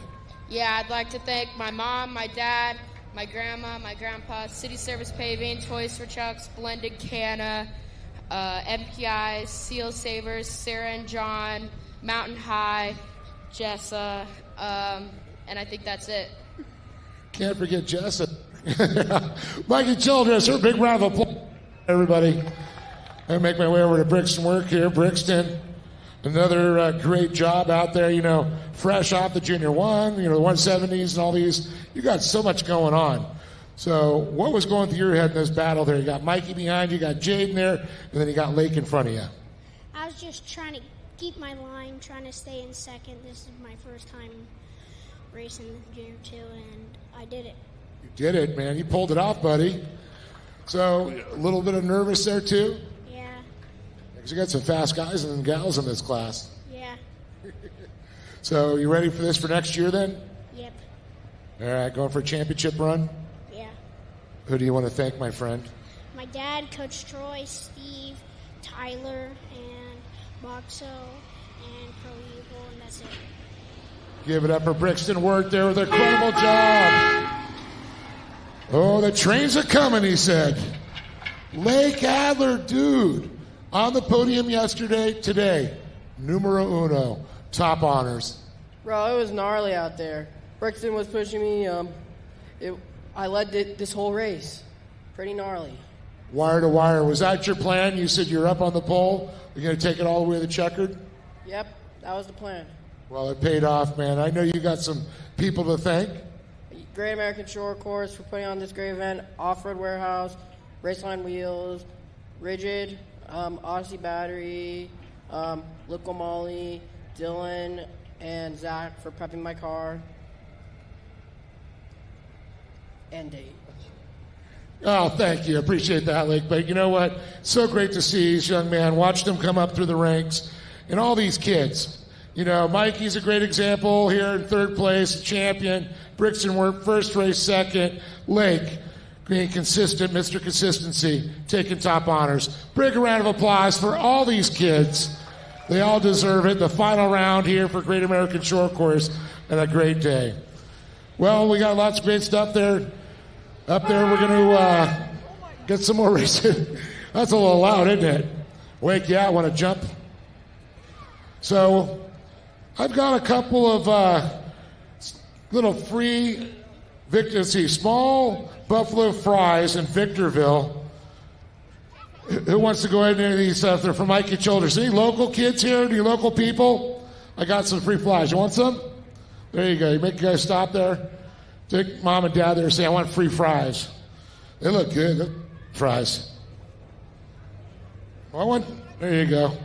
Yeah, I'd like to thank my mom, my dad, my grandma, my grandpa, City Service Paving, Toys for Chucks, Blended Canna, MPI, Seal Savers, Sarah and John, Mountain High, Jessa, and I think that's it. Can't forget Jessa. Mikey Childress, her big round of applause, everybody. I make my way over to Brixton Work here. Brixton, another great job out there, fresh off the Junior 1, the 170s and all these. You got so much going on. So what was going through your head in this battle there? You got Mikey behind you, got Jaden there, and then you got Lake in front of you. I was just trying to keep my line, trying to stay in second. This is my first time racing Junior 2, and I did it. You did it, man. You pulled it off, buddy. So a little bit of nervous there, too? Yeah. Because you got some fast guys and gals in this class. Yeah. So you ready for this for next year, then? Yep. All right, going for a championship run? Yeah. Who do you want to thank, my friend? My dad, Coach Troy, Steve, Tyler, and Boxo, and Pro Eagle, and that's it. Give it up for Brixton Work there with an incredible job. Oh, the trains are coming, he said. Lake Adler, dude, on the podium yesterday, today, numero uno, top honors. Bro, it was gnarly out there. Brixton was pushing me. I led this whole race. Pretty gnarly. Wire to wire. Was that your plan? You said you're up on the pole. You're going to take it all the way to the checkered? Yep, that was the plan. Well, it paid off, man. I know you got some people to thank. Great American Short Course for putting on this great event. Off-Road Warehouse, Raceline Wheels, Rigid, Odyssey Battery, Liquid Molly, Dylan, and Zach for prepping my car. And Dave. Oh, thank you. Appreciate that, Lake. But you know what? So great to see this young man. Watch them come up through the ranks. And all these kids. Mikey's a great example here in third place, champion. Brixton Work, first race, second. Lake, being consistent, Mr. Consistency, taking top honors. Big round of applause for all these kids. They all deserve it. The final round here for Great American Short Course, and a great day. Well, we got lots of great stuff there. Up there, we're going to get some more racing. That's a little loud, isn't it? Wake, yeah, I want to jump. So I've got a couple of little free small buffalo fries in Victorville. Who wants to go ahead and any of these stuff? They're from Mikey Childress. Any local kids here? Any local people? I got some free fries. You want some? There you go. You make you guys stop there. Take mom and dad there and say, I want free fries. They look good. They're fries. There you go.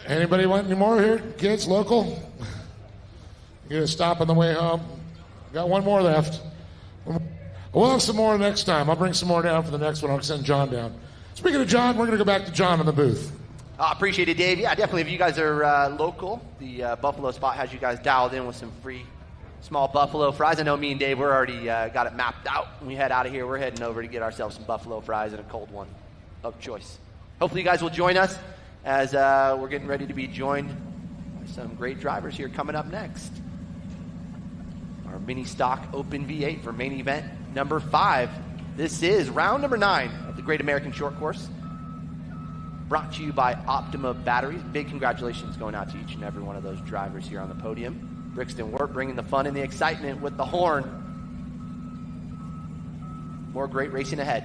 Anybody want any more here? Kids, local? You gonna stop on the way home? Got one more left. We'll have some more next time. I'll bring some more down for the next one. I'll send John down. Speaking of John, we're going to go back to John in the booth. Appreciate it, Dave. Yeah, definitely. If you guys are local, the Buffalo spot has you guys dialed in with some free small buffalo fries. I know me and Dave, we're already got it mapped out. When we head out of here, we're heading over to get ourselves some buffalo fries and a cold one of choice. Hopefully you guys will join us as we're getting ready to be joined by some great drivers here coming up next. Our mini stock open V8 for main event number 5. This is round number 9 of the Great American Short Course. brought to you by Optima Batteries. Big congratulations going out to each and every one of those drivers here on the podium. Brixton Wirt bringing the fun and the excitement with the horn. More great racing ahead.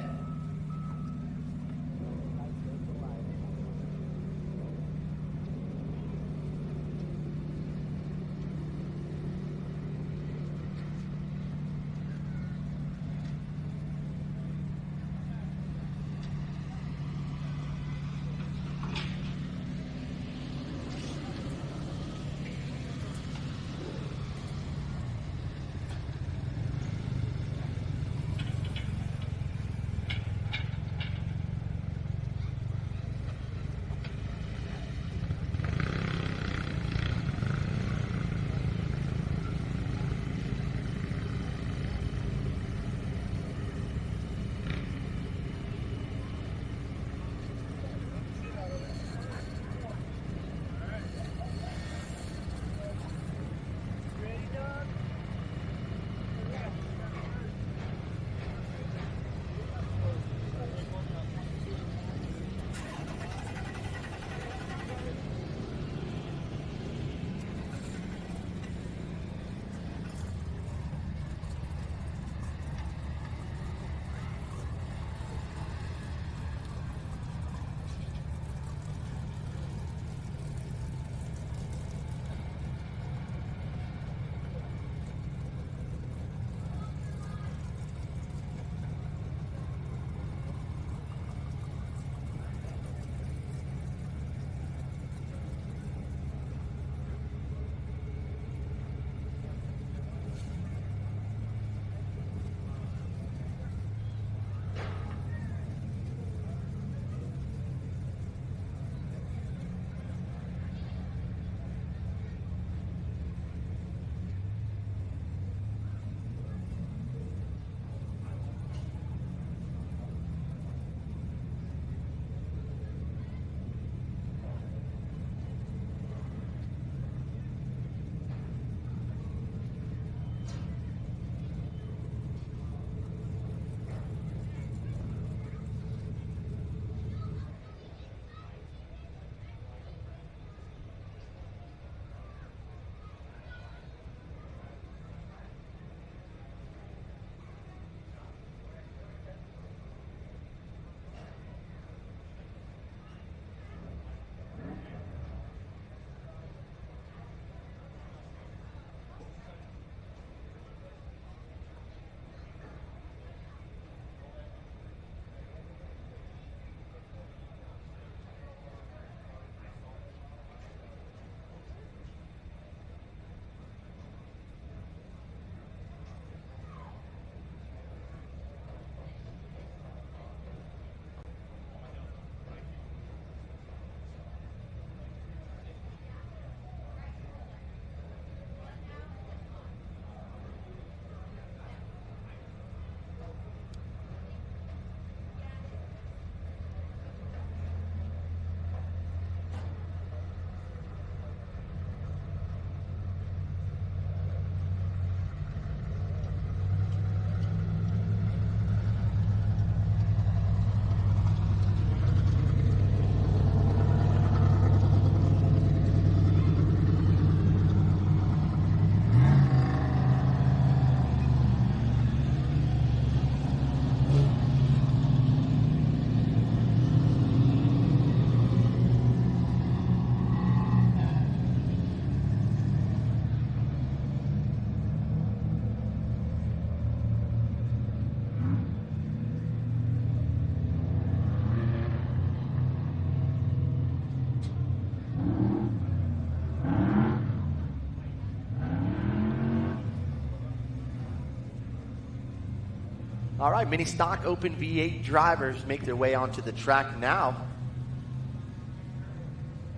All right, mini stock open V8 drivers make their way onto the track now.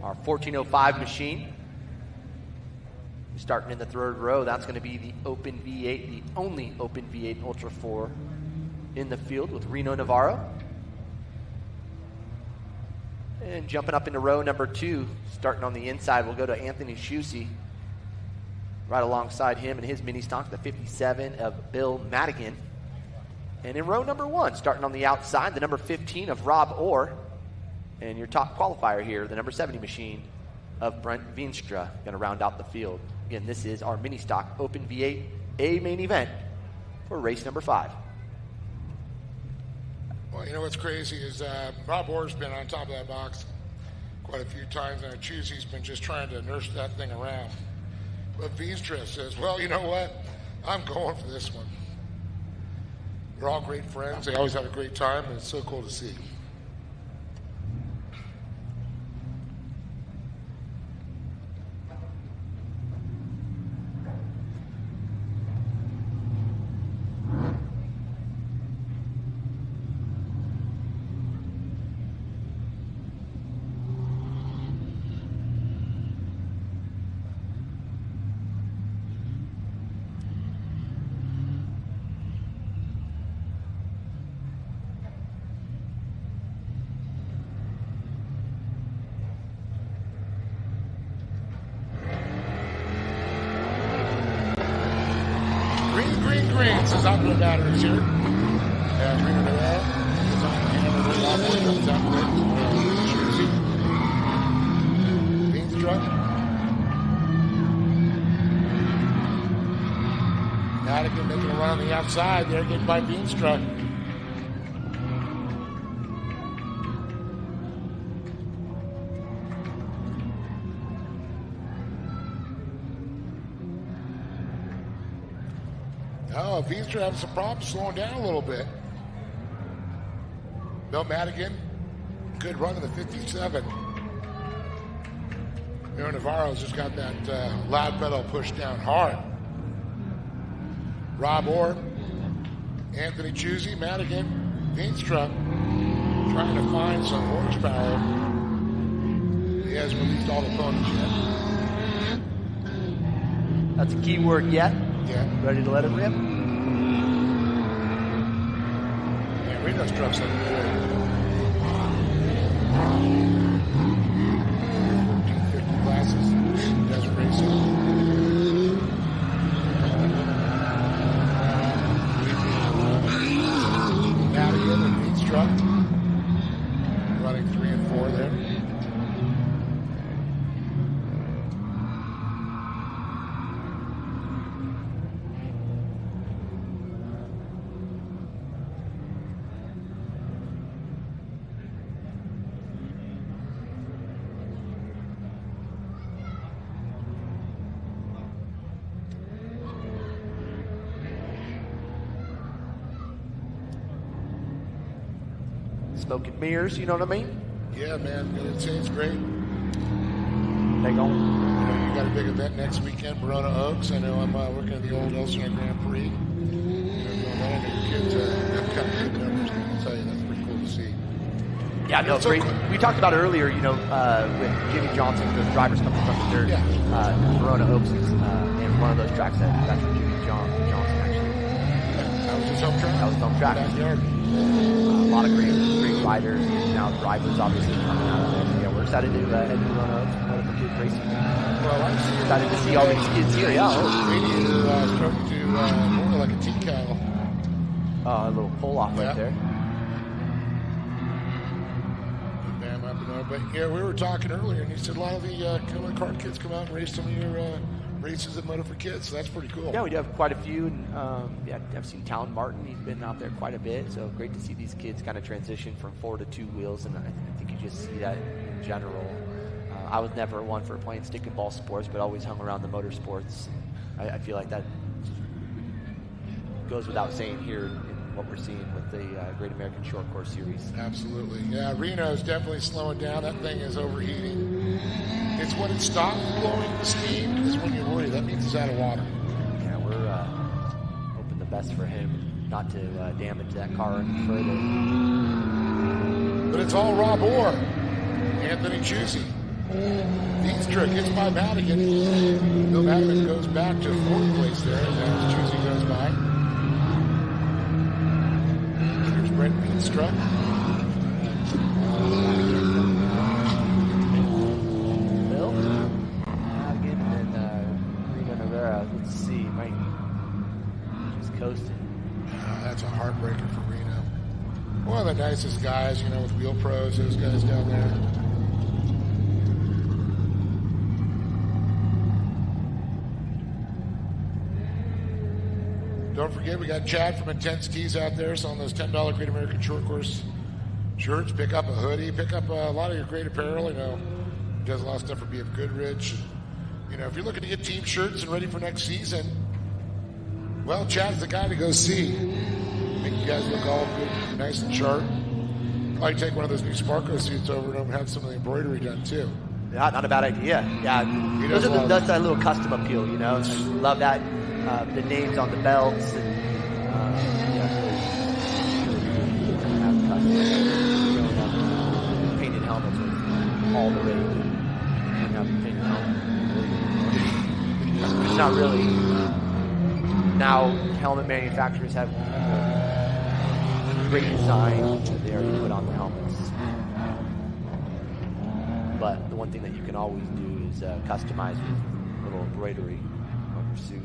Our 1405 machine. Starting in the third row, that's going to be the open V8, the only open V8 Ultra 4 in the field with Reno Navarro. And jumping up into row number 2, starting on the inside, we'll go to Anthony Schusse. Right alongside him and his mini stock, the 57 of Bill Madigan. And in row number 1, starting on the outside, the number 15 of Rob Orr. And your top qualifier here, the number 70 machine of Brent Veenstra, going to round out the field. Again, this is our mini stock Open V8 A main event for race number 5. Well, you know what's crazy is Rob Orr's been on top of that box quite a few times, and I choose he's been just trying to nurse that thing around. But Veenstra says, well, you know what? I'm going for this one. They're all great friends. They always have a great time, and it's so cool to see. Green says outdoor batteries here. And Reno Noel is on camera. Rob Orr comes out with Veenstra. Madigan making a run on the outside there, getting by Veenstra. Oh, Veenstra having some problems slowing down a little bit. Bill Madigan, good run in the 57. Aaron Navarro's just got that loud pedal pushed down hard. Rob Orr, Anthony Chusey, Madigan, Veenstra trying to find some horsepower. He hasn't released all the ponies yet. That's a key word, yet. Yeah. Ready to let it rip? Yeah, Reno's truck's looking good. 1450 classes. Desert Racing. Madigan and Veenstra running 3 and 4 there. Smoke and mirrors, you know what I mean? Yeah, man. I'd say it's great. They go. You got a big event next weekend, Verona Oaks. I know I'm working at the old Elsinore Grand Prix. I know your kids have got good numbers. I'll tell you, that's pretty cool to see. Yeah, no, great. We talked about earlier, with Jimmy Johnson, those drivers coming from the dirt. Verona Oaks is and one of those tracks that's for Jimmy Johnson, actually. That was his home track? That was his home track. Backyard. A lot of great riders and now drivers obviously coming out of it. Yeah, we're excited to head to Verona Oaks and Motor Kids Racing. Well, I'm excited to see all these kids here. Yeah. Radiator starting to more like a tea kettle. A little pull off right there. Bam up and over. But yeah, we were talking earlier, and you said a lot of the kart kids come out and race some of your races at Moto for Kids. So that's pretty cool. Yeah, we do have quite a few. And, I've seen Talon Martin. He's been out there quite a bit. So great to see these kids kind of transition from 4 to 2 wheels. And I think you just see that in general. I was never one for playing stick and ball sports, but always hung around the motorsports. I feel like that goes without saying here in what we're seeing with the Great American Short Course Series. Absolutely. Yeah, Reno's definitely slowing down. That thing is overheating. It's when it stops blowing the steam is when you're worried. That means it's out of water. Yeah, we're hoping the best for him not to damage that car any further. But it's all Rob Orr. Anthony Chusey. Veenstra gets by Madigan. Bill Madigan goes back to 4th place there as Chusey goes by. Here's Brent Veenstra. Bill Madigan and Reno Navarro. Let's see, just coasting. That's a heartbreaker for Reno. One of the nicest guys, you know, with Wheel Pros, those guys down there. Don't forget, we got Chad from Intense Tees out there selling those $10 Great American Short Course shirts. Pick up a hoodie. Pick up a lot of your great apparel. You know, he does a lot of stuff for BF Goodrich. You know, if you're looking to get team shirts and ready for next season, well, Chad's the guy to go see. Make you guys look all good, nice and sharp. Probably take one of those new Sparko suits over and have some of the embroidery done too. Not a bad idea. Yeah, that's that little custom appeal, you know. I love that. The names on the belts and painted helmets with all the rage. And have painted helmets. It's not really. Now helmet manufacturers have great design that they already put on the helmets. But the one thing that you can always do is customize with little embroidery on your suit.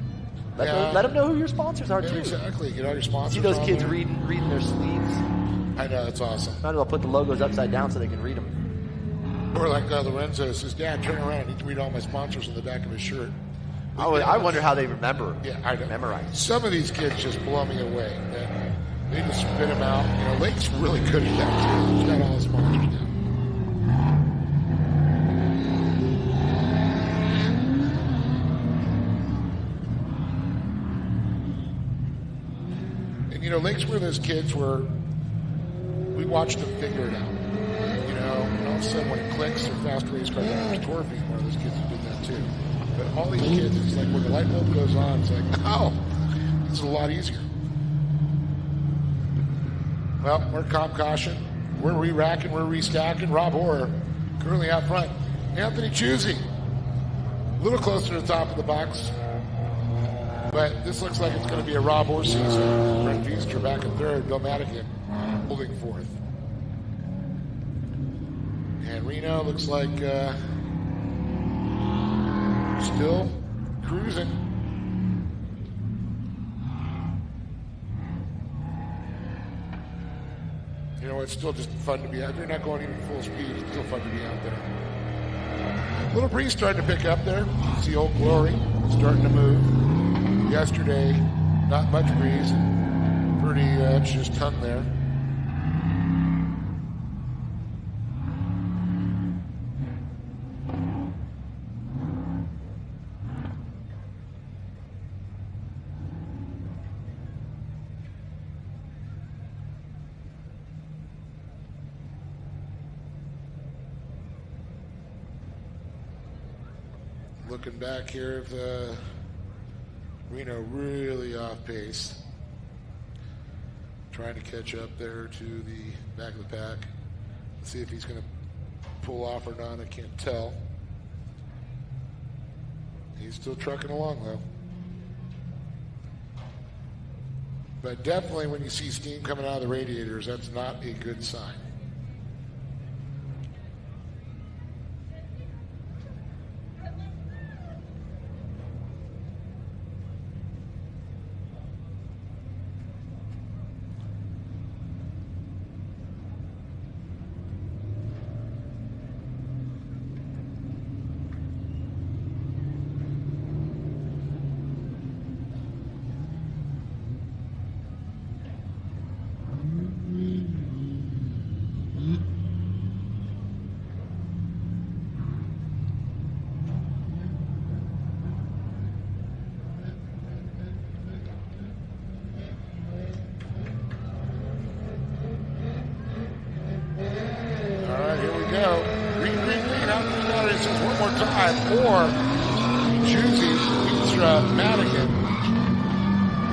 Let them know who your sponsors are, too. Exactly. Get all your sponsors. See those on kids there. reading their sleeves. I know, that's awesome. Might as well put the logos upside down so they can read them. Or like Lorenzo says, Dad, turn around. I need to read all my sponsors on the back of his shirt. I wonder how they remember. Yeah, I know. Memorize. Some of these kids just blow me away. They just spit them out. You know, Lake's really good at that, too. He's got all his sponsors now. You know, Lake's one of those kids where we watched them figure it out. You know, and all of a sudden when it clicks, they're fast race car drivers. Torfy, one of those kids who did that too. But all these kids, it's like when the light bulb goes on, it's like, oh, this is a lot easier. Well, we're comp caution. We're re-racking, we're restacking. Rob Orr currently out front. Anthony Chusey, a little closer to the top of the box. But this looks like it's going to be a Rob Orr season. Brent Feaster back in third. Bill Madigan holding fourth. And Reno looks like still cruising. You know, it's still just fun to be out. If you're not going even full speed, it's still fun to be out there. Little breeze starting to pick up there. You see Old Glory starting to move. Yesterday, not much breeze, and pretty just hung there. Looking back here, the Reno really off pace. Trying to catch up there to the back of the pack. Let's see if he's going to pull off or not. I can't tell. He's still trucking along, though. But definitely when you see steam coming out of the radiators, that's not a good sign. Or choosing Petra Madigan.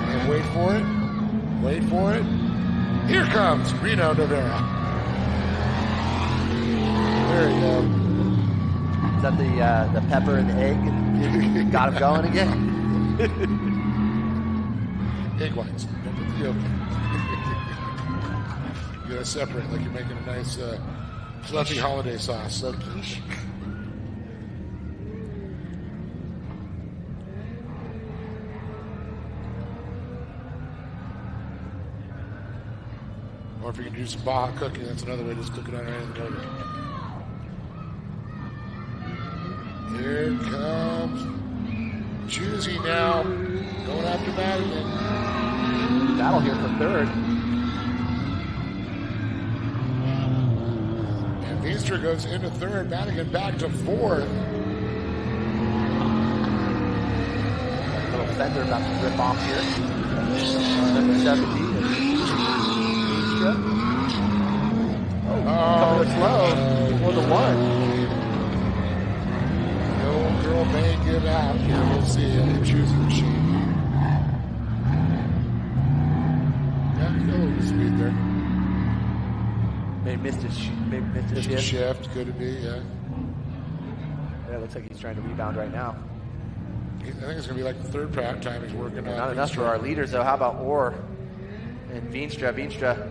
And wait for it. Wait for it. Here comes Reno Rivera. There you go. Is that the pepper and the egg? Got him going again? Egg whites. Don't put the yolk in. You gotta separate like you're making a nice fluffy holiday sauce. So quiche. Or if you can do some Baja cooking, that's another way. Just cook it on right in the motor. Here comes Choosy now, going after Madigan. Battle here for third. And Veenstra goes into third. Madigan back to fourth. Little fender about to rip off here. Number 70. Veenstra. Coming slow for the one. Girl may give out here. We'll see in the choosing machine. Yeah, he's got a little bit of speed there. Maybe missed his shift. Could it be? Yeah. Yeah, it looks like he's trying to rebound right now. I think it's going to be like the third time he's working on. Not enough for our leaders, though. How about Orr and Veenstra? Veenstra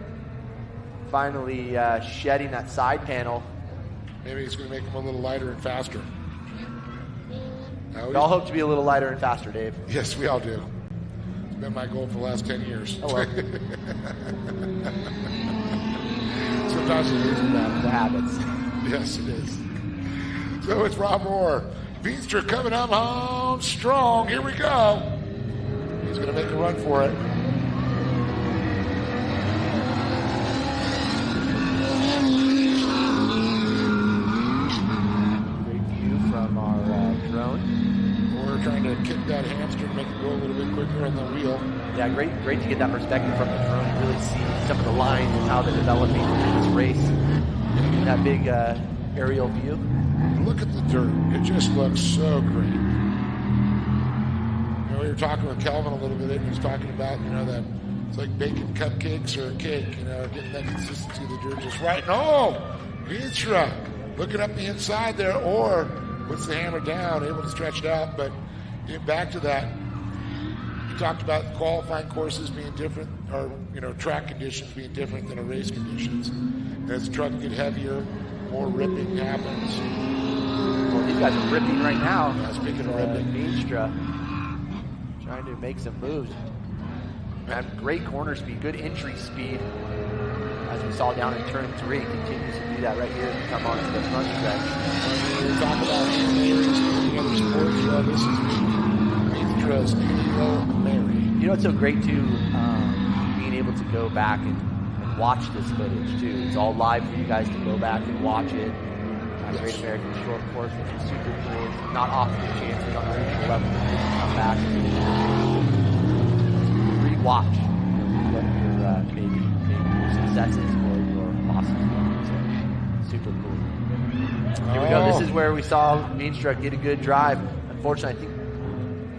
finally shedding that side panel. Maybe he's going to make him a little lighter and faster. We all hope to be a little lighter and faster, Dave. Yes, we all do. It's been my goal for the last 10 years. Oh, well. Sometimes it is about the habits. Yes, it is. So it's Rob Orr. Veenstra coming up home strong. Here we go. He's going to make a run for it. Great view from our drone. We're trying to kick that hamster to make it go a little bit quicker on the wheel. Yeah, great to get that perspective from the drone and really see some of the lines and how they're developing in this race. That big aerial view. Look at the dirt. It just looks so great. You know, we were talking with Kelvin a little bit, and he was talking about, that it's like baking cupcakes or a cake, getting that consistency of the dirt just right. No! Veenstra looking up the inside there, or puts the hammer down, able to stretch it out, but getting back to that, he talked about qualifying courses being different, or, track conditions being different than a race conditions. And as the truck get heavier, more ripping happens. Well, these guys are ripping right now. Yeah, speaking of ripping. Veenstra trying to make some moves. And great corner speed, good entry speed. As we saw down in turn 3, continues to do that right here as we come onto the front stretch. We talk about areas in other sports. This is Veenstra's Hail Mary. It's so great too, being able to go back and watch this footage too. It's all live for you guys to go back and watch it. Great American Short Course, which is super cool. Not often a chance on a regional level to come back and re-watch what your maybe your successes or your losses were. So super cool. Here we go. This is where we saw Veenstra get a good drive. Unfortunately, I think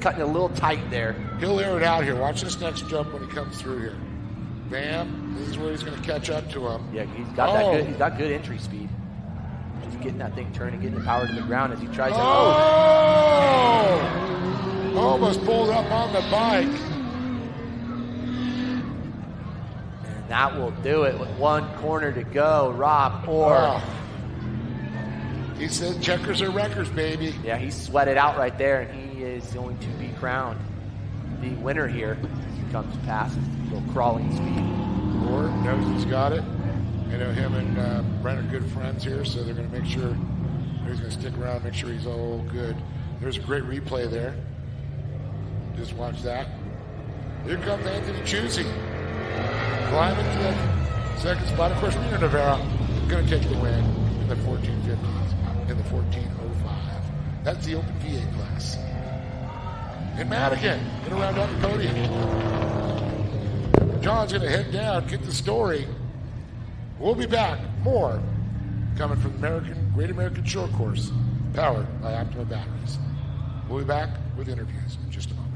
cutting a little tight there. He'll air it out here. Watch this next jump when he comes through here. Bam. This is where he's going to catch up to him. Yeah, he's got that good. He's got good entry speed. Just getting that thing turning, getting the power to the ground as he tries to. Almost pulled up on the bike. And that will do it with one corner to go. Rob Orr. He said checkers are records, baby. Yeah, he sweated out right there, and he is going to be crowned the winner here as he comes past. A little crawling speed. Orr knows he's got it. Him and Brent are good friends here, so they're going to make sure he's going to stick around, make sure he's all good. There's a great replay there. Just watch that. Here comes Anthony Choosy. Climbing to the second spot. Of course, Reno Navarro going to take the win in the 1450s, in the 1405. That's the Open VA class. And Madigan going to round out the podium. John's going to head down, get the story. We'll be back. More coming from the Great American Short Course, powered by Optima Batteries. We'll be back with interviews in just a moment.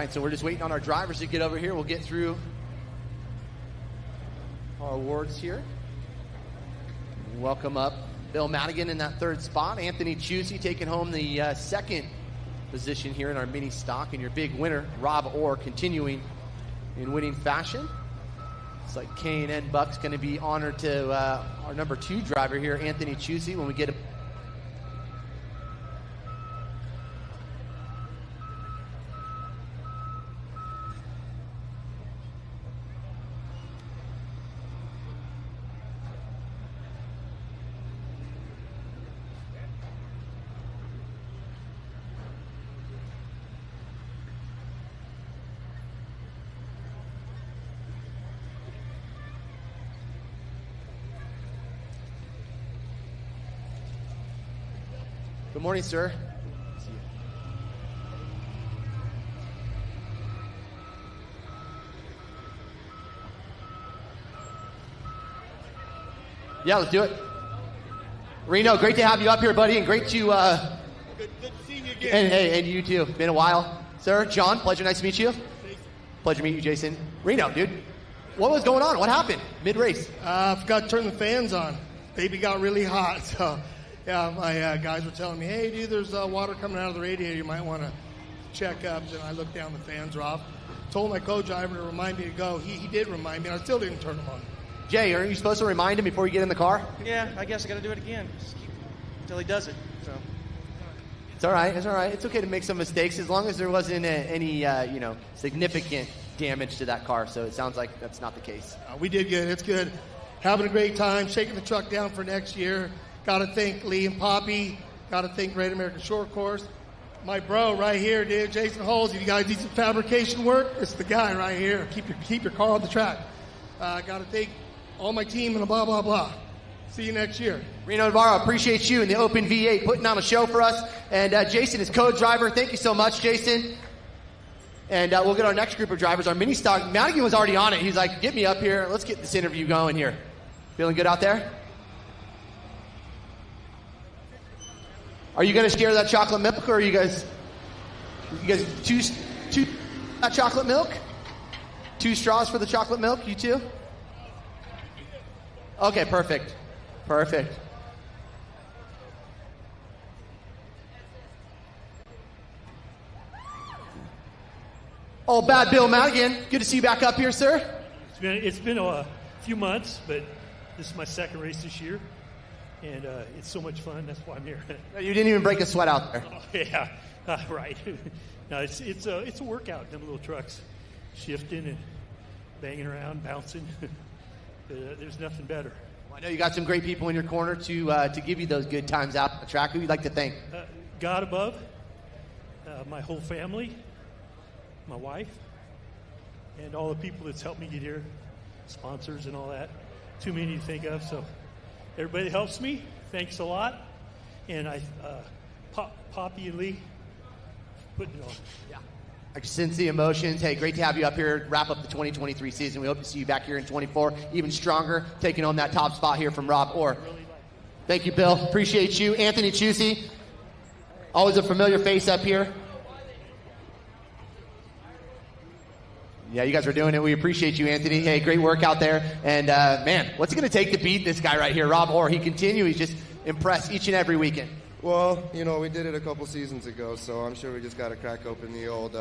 right, so we're just waiting on our drivers to get over here. We'll get through our awards here. Welcome up Bill Madigan in that third spot. Anthony Chusey taking home the second position here in our mini stock. And your big winner, Rob Orr, continuing in winning fashion. It's like K&N Buck's going to be honored to our number 2 driver here, Anthony Chusey, when we get him. Good morning, sir. Yeah, let's do it. Reno, great to have you up here, buddy, and great to Good seeing you again. and you too. Been a while, sir. John, pleasure, nice to meet you. Pleasure to meet you, Jason. Reno, dude, what was going on? What happened mid-race? I forgot to turn the fans on. Baby got really hot, so yeah, my guys were telling me, hey, dude, there's water coming out of the radiator. You might want to check up. And I looked down, the fans are off. Told my co-driver to remind me to go. He did remind me, and I still didn't turn them on. Jay, aren't you supposed to remind him before you get in the car? Yeah, I guess I got to do it again. Just keep until he does it. So It's all right. It's all right. It's okay to make some mistakes as long as there wasn't any significant damage to that car. So it sounds like that's not the case. We did good. It's good. Having a great time, shaking the truck down for next year. Got to thank Lee and Poppy. Got to thank Great American Short Course. My bro right here, dude, Jason Holes. If you guys need some fabrication work, it's the guy right here. Keep your car on the track. Got to thank all my team and blah, blah, blah. See you next year. Reno Navarro, appreciate you and the Open V8 putting on a show for us. And Jason is co-driver. Thank you so much, Jason. And we'll get our next group of drivers, our mini stock. Madigan was already on it. He's like, get me up here. Let's get this interview going here. Feeling good out there? Are you going to share that chocolate milk, or are you guys two that chocolate milk? 2 straws for the chocolate milk, you too? Okay, perfect. Perfect. Oh, bad Bill Madigan. Good to see you back up here, sir. It's been a few months, but this is my second race this year, and it's so much fun. That's why I'm here. You didn't even break a sweat out there. Oh, yeah, right. No, it's a workout. Them little trucks, shifting and banging around, bouncing. There's nothing better. Well, I know you got some great people in your corner to give you those good times out on the track. Who you'd like to thank? God above, my whole family, my wife, and all the people that's helped me get here, sponsors and all that. Too many to think of, so everybody that helps me, thanks a lot. And Poppy and Lee, putting it on. Yeah. I can sense the emotions. Hey, great to have you up here. Wrap up the 2023 season. We hope to see you back here in 24, even stronger, taking on that top spot here from Rob Orr. Thank you, Bill. Appreciate you. Anthony Chusey, always a familiar face up here. Yeah, you guys are doing it. We appreciate you, Anthony. Hey, great work out there. And, man, what's it going to take to beat this guy right here, Rob Orr? He continues just impress each and every weekend. Well, we did it a couple seasons ago, so I'm sure we just got to crack open the old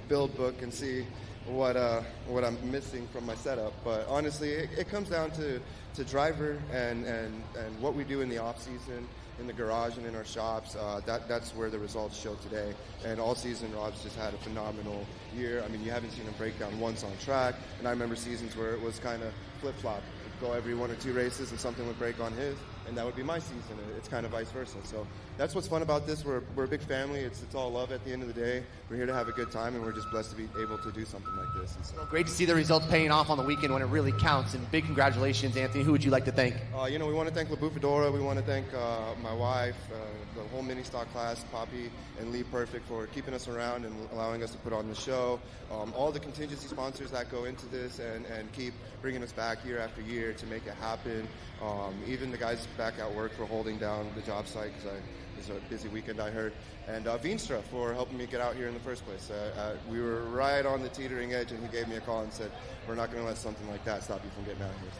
build book and see what I'm missing from my setup. But honestly, it comes down to driver and what we do in the off season, in the garage and in our shops. That's where the results show today. And all season, Rob's just had a phenomenal year. I mean, you haven't seen him break down once on track. And I remember seasons where it was kind of flip-flop. Go every 1 or 2 races and something would break on his, and that would be my season. It's kind of vice versa. So that's what's fun about this. We're a big family. It's all love at the end of the day. We're here to have a good time, and we're just blessed to be able to do something like this. And so, well, great to see the results paying off on the weekend when it really counts. And big congratulations, Anthony. Who would you like to thank? We want to thank LaBou Fedora. We want to thank my wife, the whole mini stock class, Poppy and Lee Perfect, for keeping us around and allowing us to put on the show. All the contingency sponsors that go into this and keep bringing us back year after year to make it happen. Even the guys back at work for holding down the job site, because was a busy weekend, I heard. And Veenstra for helping me get out here in the first place. We were right on the teetering edge, and he gave me a call and said, we're not going to let something like that stop you from getting out here.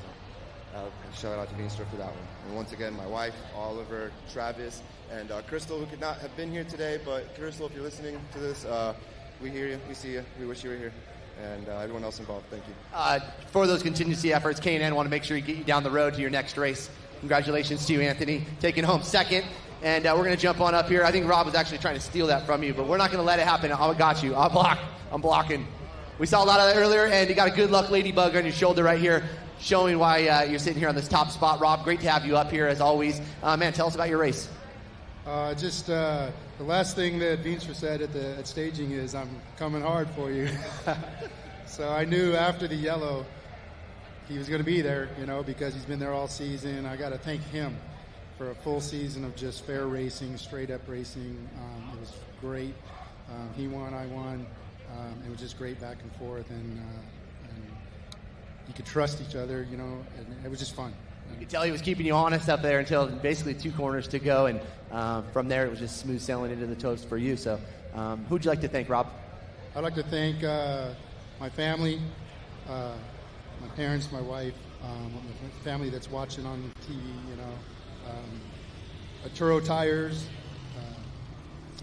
So shout out to Veenstra for that one. And once again, my wife, Oliver, Travis, and Crystal, who could not have been here today. But Crystal, if you're listening to this, we hear you, we see you, we wish you were here. And everyone else involved, thank you. For those contingency efforts, K&N want to make sure you get you down the road to your next race. Congratulations to you, Anthony, taking home second. And we're going to jump on up here. I think Rob was actually trying to steal that from you, but we're not going to let it happen. I got you. I'm blocking. We saw a lot of that earlier, and you got a good luck ladybug on your shoulder right here, showing why you're sitting here on this top spot. Rob, great to have you up here as always. Man, tell us about your race. The last thing that Veenstra said at staging is, I'm coming hard for you. So I knew after the yellow he was going to be there, because he's been there all season. I got to thank him for a full season of just fair racing, straight up racing. It was great. He won, I won. It was just great back and forth, and you could trust each other, and it was just fun. You could tell he was keeping you honest up there until basically 2 corners to go, and from there it was just smooth sailing into the toast for you. So who'd you like to thank, Rob? I'd like to thank my family, my parents, my wife, my family that's watching on TV, Turo Tires,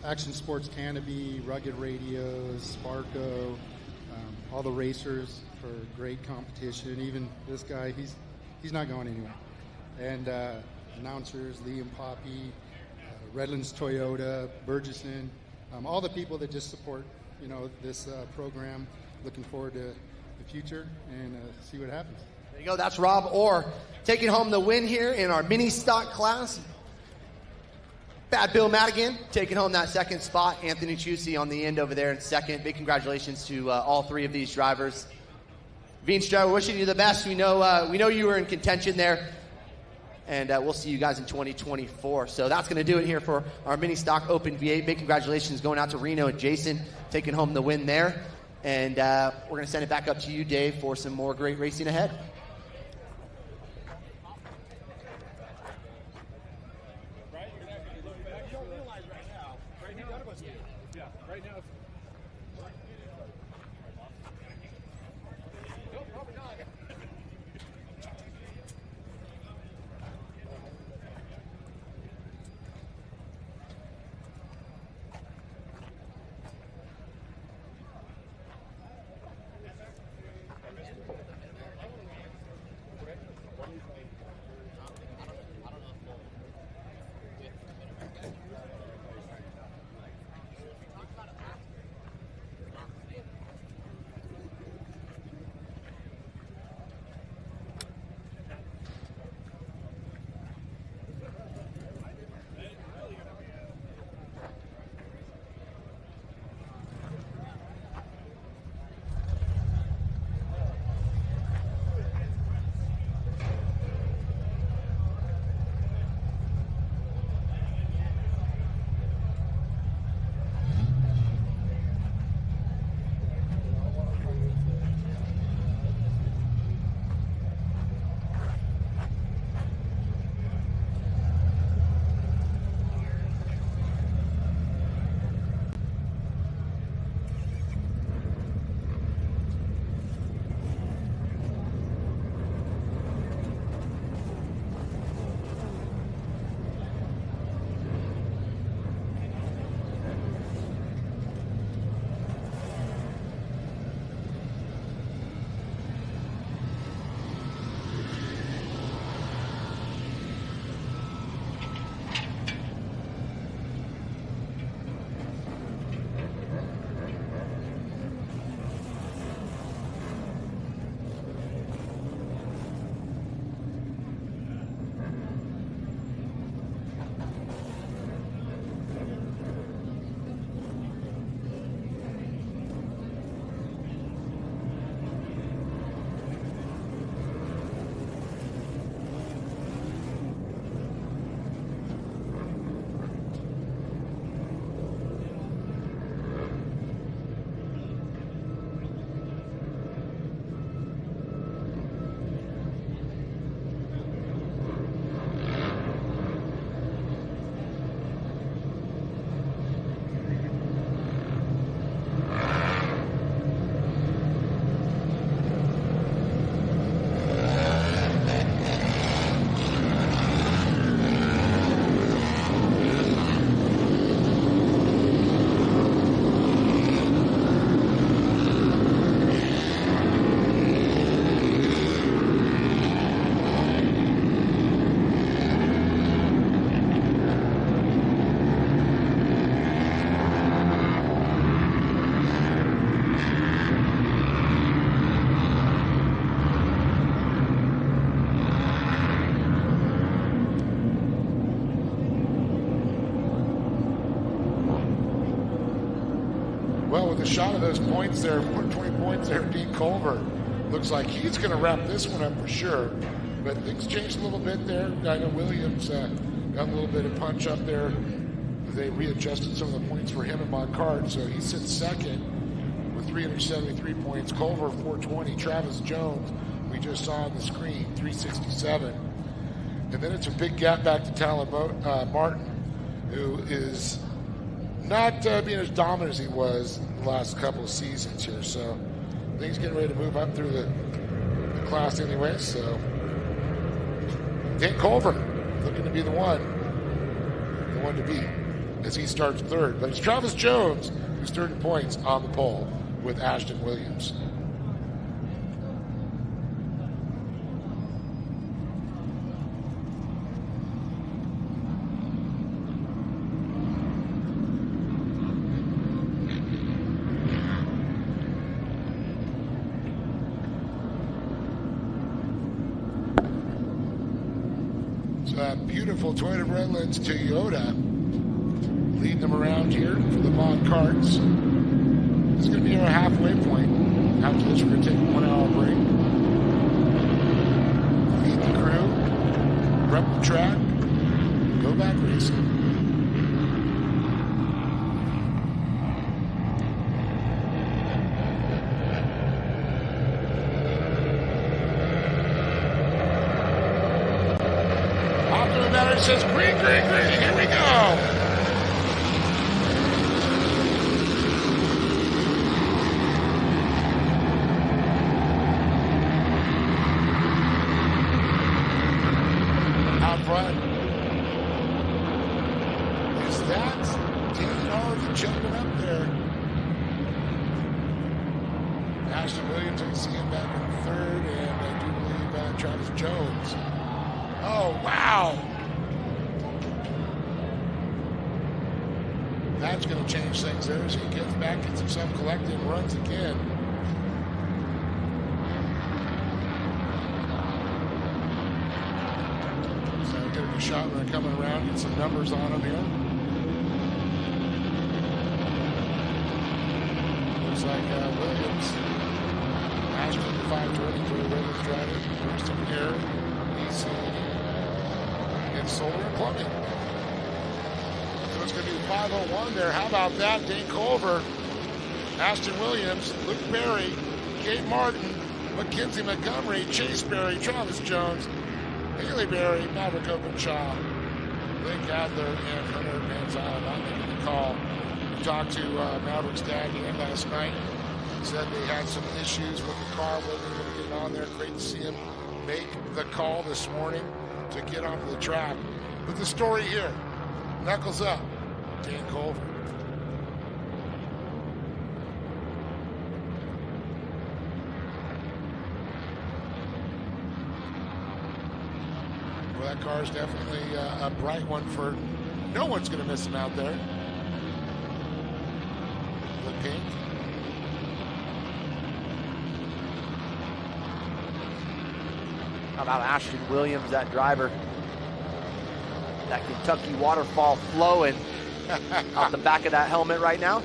Action Sports Canopy, Rugged Radios, Sparco, all the racers for great competition. Even this guy, he's not going anywhere. And announcers, Lee and Poppy, Redlands Toyota, Burgesson, all the people that just support, this program. Looking forward to the future and see what happens. There you go. That's Rob Orr taking home the win here in our mini stock class. Bad Bill Madigan taking home that second spot. Anthony Chusey on the end over there in second. Big congratulations to all 3 of these drivers. Veenstra, we're wishing you the best. We know you were in contention there, and we'll see you guys in 2024. So that's going to do it here for our mini stock Open V8. Big congratulations going out to Reno and Jason taking home the win there. And we're going to send it back up to you, Dave, for some more great racing ahead. Well, with a shot of those points there, 420 points there, Dean Culver looks like he's going to wrap this one up for sure. But things changed a little bit there. I know Williams got a little bit of punch up there. They readjusted some of the points for him and my card, so he sits second with 373 points. Culver 420. Travis Jones, we just saw on the screen, 367. And then it's a big gap back to Talon Martin, who is not being as dominant as he was the last couple of seasons here. So I think he's getting ready to move up through the class anyway. So Dan Culver looking to be the one to beat as he starts third. But it's Travis Jones who's third in points on the pole with Ashton Williams. Beautiful Toyota Redlands Toyota leading them around here for the Vaughn Karts. This is going to be our halfway point. After this, we're going to take a 1 hour break. Feed the crew, prep the track, go back racing. It says green, green, green. Here we go. Out front. Is that Dean already jumping up there? Ashton Williams, I can see him back in third, and I do believe Travis Jones. Oh, wow. That's going to change things there as he gets back, gets himself collected, and runs again. So getting a shot when they're coming around, get some numbers on him here. Looks like Williams, Ashton 520 for the Williams driver. First in here, he's in solar and plumbing. It's going to be 5:01 there. How about that? Dane Culver, Ashton Williams, Luke Berry, Kate Martin, Mackenzie Montgomery, Chase Berry, Travis Jones, Haley Berry, Maverick Openshaw, Link Adler, and Hunter Manziel not making the call. We talked to Maverick's dad again last night. He said they had some issues with the car, wasn't able to get on there. Great to see him make the call this morning to get onto the track. But the story here, knuckles up, Dan Culver. Well, that car is definitely a bright one for no one's going to miss him out there. The pink. How about Ashton Williams, that driver? That Kentucky waterfall flowing out the back of that helmet right now.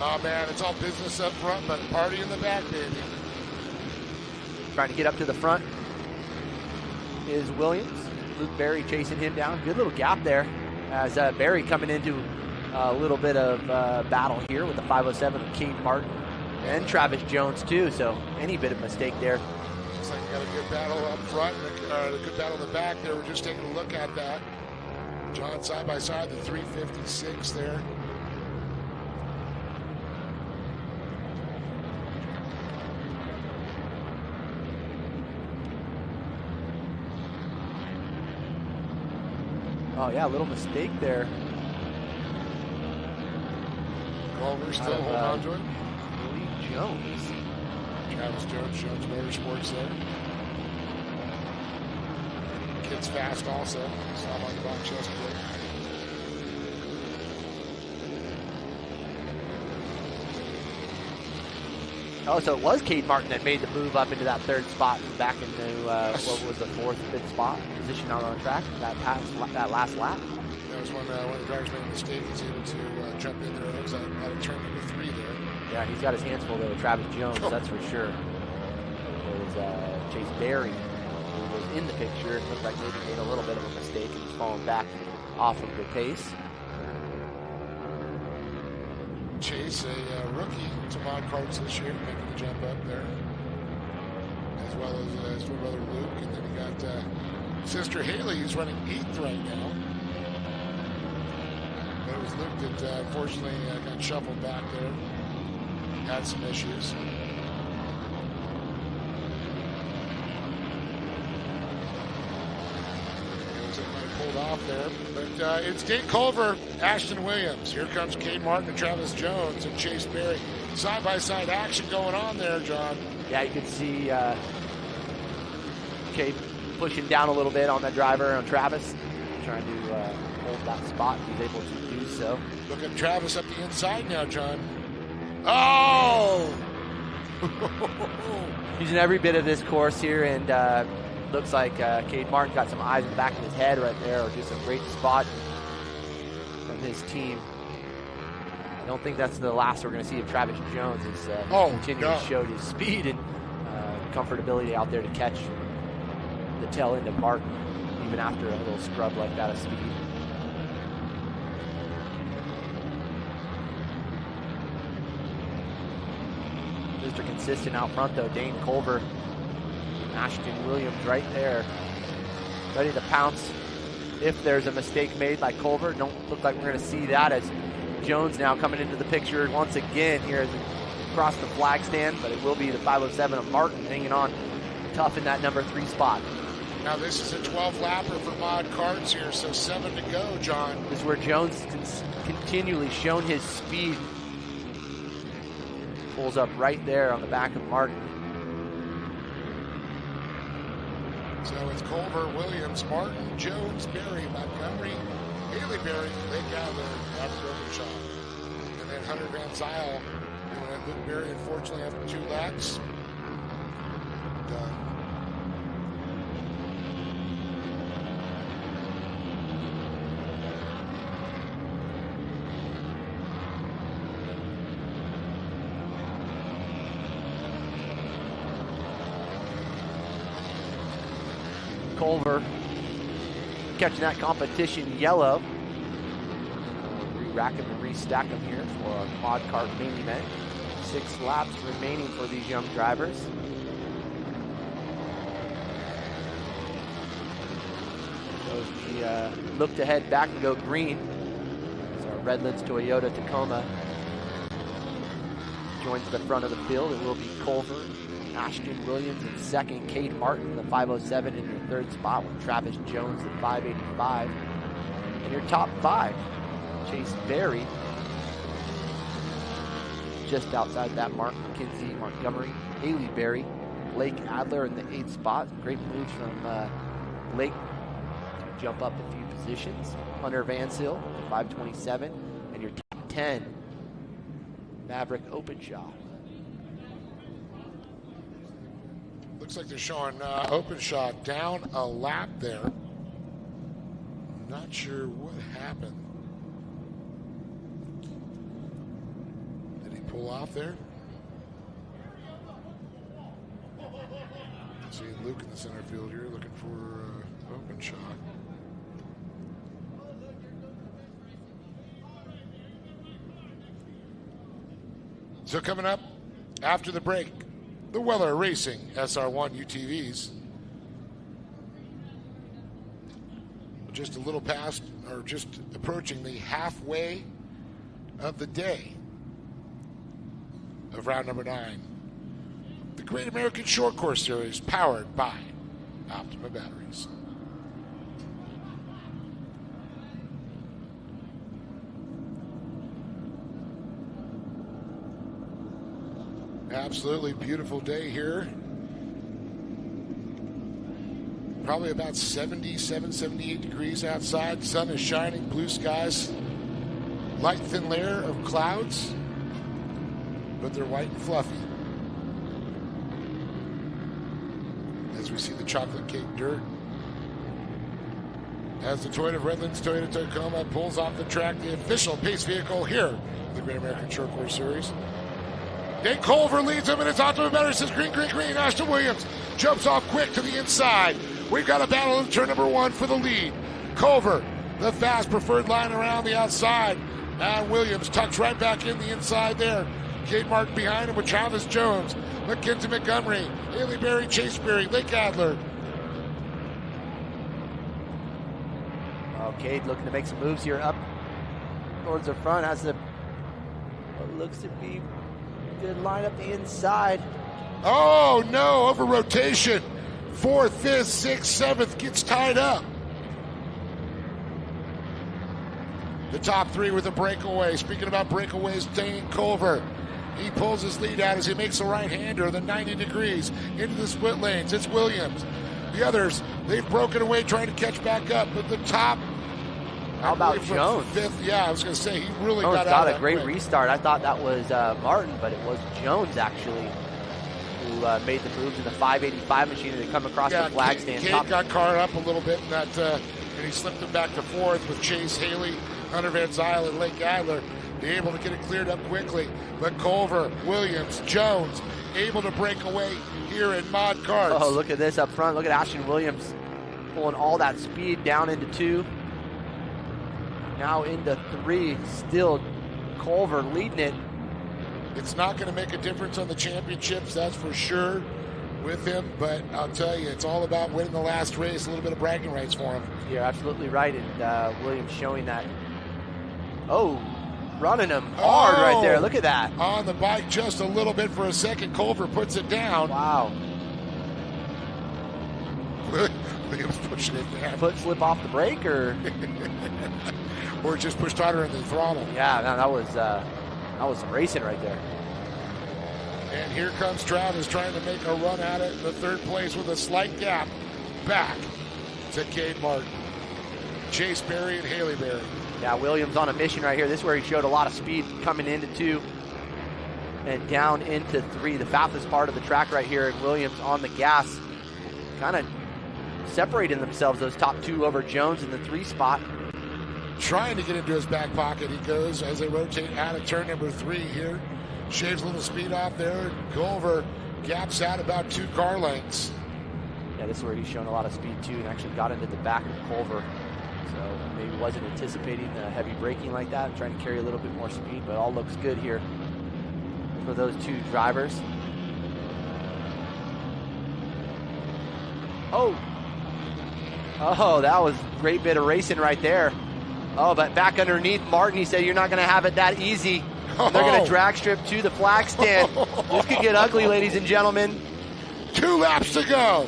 Oh man, it's all business up front, but party in the back, baby. Trying to get up to the front is Williams. Luke Berry chasing him down. Good little gap there as Berry coming into a little bit of battle here with the 507 of Kate Martin and Travis Jones too. So any bit of mistake there. Looks like you got a good battle up front and a good battle in the back there. We're just taking a look at that. John side by side, the 356 there. Oh yeah, a little mistake there. Culver still holding on to it. Lee Jones. Travis Jones, Jones Motorsports there. Kid's fast also. Saw him on the box yesterday. Oh, so it was Cade Martin that made the move up into that third spot and back into what was the fourth, fifth spot position out on the track that last lap. That was when one of the drivers made a mistake. He was able to jump in there. It was out of turn number 3 there. Yeah, he's got his hands full there with Travis Jones, that's for sure. There's Chase Berry, who was in the picture. It looked like maybe made a little bit of a mistake and he's falling back off of the pace. Chase, a rookie to mod karts this year, making the jump up there, as well as twin brother Luke, and then you got sister Haley, who's running 8th right now. But it was Luke that unfortunately got shuffled back there, had some issues. Pulled off there, but it's Dave Culver, Ashton Williams. Here comes Cade Martin and Travis Jones and Chase Berry. Side-by-side action going on there, John. Yeah, you can see Cade pushing down a little bit on that driver on Travis, trying to hold that spot. He's able to do so. Look at Travis up the inside now, John. Oh! Using every bit of this course here, and looks like Cade Martin got some eyes in the back of his head right there, or just a great spot from his team. I don't think that's the last we're going to see of Travis Jones as he continues to show his speed and comfortability out there to catch the tail end of Martin, even after a little scrub like that of speed. Mr. Consistent out front though, Dane Culver, Ashton Williams right there, ready to pounce if there's a mistake made by Culver. Don't look like we're going to see that, as Jones now coming into the picture once again here as we cross the flag stand, but it will be the 507 of Martin hanging on tough in that number 3 spot. Now this is a 12-lapper for mod karts here, so 7 to go, John. This is where Jones continually shown his speed. Pulls up right there on the back of Martin. So it's Culver, Williams, Martin, Jones, Berry, Montgomery, Haley Berry, Lake Adler, after Overshot. And then Hunter Van Zyl, and Luke Berry, unfortunately, after 2 laps. Done. Culver catching that competition yellow. Re-rack him and restack him here for our mod kart main event. 6 laps remaining for these young drivers. So we look to head back and go green. As our Redlands Toyota Tacoma joins the front of the field. It will be Culver, Ashton Williams in second, Cade Martin, the 507 in your third spot with Travis Jones, the 585. And your top 5, Chase Berry, just outside that mark, Kinsey, Montgomery, Haley Berry, Blake Adler in the 8th spot. Great moves from Blake to jump up a few positions. Hunter Van Zyl, the 527, and your top 10, Maverick Openshaw. Looks like they're showing Openshaw down a lap there. Not sure what happened. Did he pull off there? Seeing Luke in the center field here, looking for Openshaw. So coming up after the break, the Weller Racing SR1 UTVs. Just a little past, or just approaching the halfway of the day of round number 9. The Great American Short Course Series, powered by Optima Batteries. Absolutely beautiful day here. Probably about 77, 78 degrees outside. Sun is shining, blue skies. Light thin layer of clouds, but they're white and fluffy. As we see the chocolate cake dirt. As the Toyota of Redlands Toyota Tacoma pulls off the track, the official pace vehicle here, the Great American Short Course Series. Nate Culver leads him, and it's onto the better. Says green. Ashton Williams jumps off quick to the inside. We've got a battle in turn number 1 for the lead. Culver, the fast preferred line around the outside. And Williams tucks right back in the inside there. Kate Martin behind him with Travis Jones, Mackenzie Montgomery, Haley Berry, Chase Berry, Lake Adler. Cade looking to make some moves here up towards the front. Has what looks to be a good line up the inside. Oh no, over rotation. 4th, 5th, 6th, 7th gets tied up. The top 3 with a breakaway. Speaking about breakaways, Dane Culver. He pulls his lead out as he makes a right-hander, the 90 degrees into the split lanes. It's Williams. The others, they've broken away trying to catch back up. But the top, how about Jones? 5th, yeah, I was going to say, he really Jones got out a great quick. restart. I thought that was Martin, but it was Jones, actually, who made the moves in the 585 machine and they come across the flag stand. Kate got caught up a little bit in that, and he slipped him back to 4th with Chase Haley, Hunter Van Zyl, and Lake Adler. Be able to get it cleared up quickly. But Culver, Williams, Jones able to break away here in Mod Karts. Oh, look at this up front. Look at Ashton Williams pulling all that speed down into 2. Now into 3. Still Culver leading it. It's not going to make a difference on the championships, that's for sure, with him. But I'll tell you, it's all about winning the last race. A little bit of bragging rights for him. You're absolutely right. And Williams showing that. Oh, running him hard right there. Look at that. On the bike just a little bit for a second. Culver puts it down. Wow. Williams pushing it down. Foot slip off the brake or just pushed harder in the throttle. Yeah, no, that was some racing right there. And here comes Travis trying to make a run at it in the 3rd place with a slight gap back to Cade Martin. Chase Berry and Haley Berry. Yeah, Williams on a mission right here. This is where he showed a lot of speed coming into 2 and down into 3. The fastest part of the track right here. And Williams on the gas, kind of separating themselves, those top 2 over Jones in the 3 spot. Trying to get into his back pocket. He goes as they rotate out of turn number 3 here. Shaves a little speed off there. Culver gaps out about 2 car lengths. Yeah, this is where he's shown a lot of speed too and actually got into the back of Culver. So maybe wasn't anticipating the heavy braking like that, trying to carry a little bit more speed, but all looks good here for those 2 drivers. Oh, that was a great bit of racing right there. Oh, but back underneath Martin, he said, you're not going to have it that easy. They're going to drag strip to the flag stand. This could get ugly, ladies and gentlemen. 2 laps to go.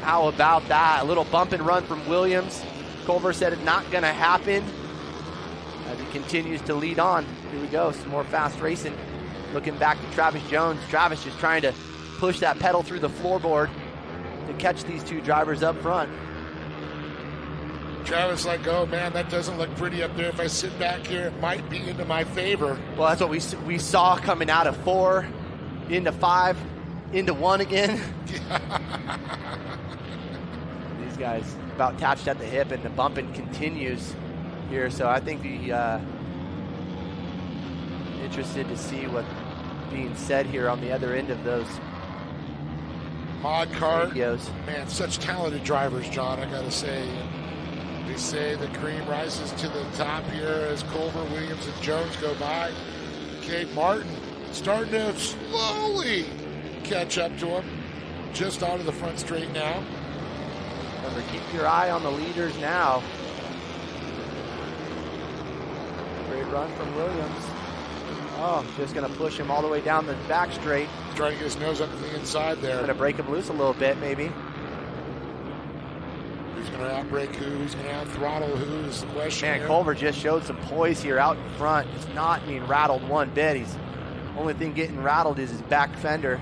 How about that? A little bump and run from Williams. Culver said it's not going to happen as he continues to lead on. Here we go, some more fast racing. Looking back to Travis Jones. Travis just trying to push that pedal through the floorboard to catch these 2 drivers up front. Travis like, oh man, that doesn't look pretty up there. If I sit back here, it might be into my favor. Well, that's what we saw coming out of 4, into 5, into 1 again. These guys about attached at the hip, and the bumping continues here. So I think the interested to see what's being said here on the other end of those Mod Kart. radios. Man, such talented drivers, John, I got to say. They say the cream rises to the top here as Culver, Williams, and Jones go by. Cade Martin starting to slowly catch up to him. Just onto the front straight now. Remember, keep your eye on the leaders now. Great run from Williams. Oh, just going to push him all the way down the back straight. Trying to get his nose up to the inside there. Going to break him loose a little bit, maybe. Who's going to outbrake who? Who's going to out-throttle who is the question. Man, here. Culver just showed some poise here out in front. He's not being rattled one bit. Only thing getting rattled is his back fender.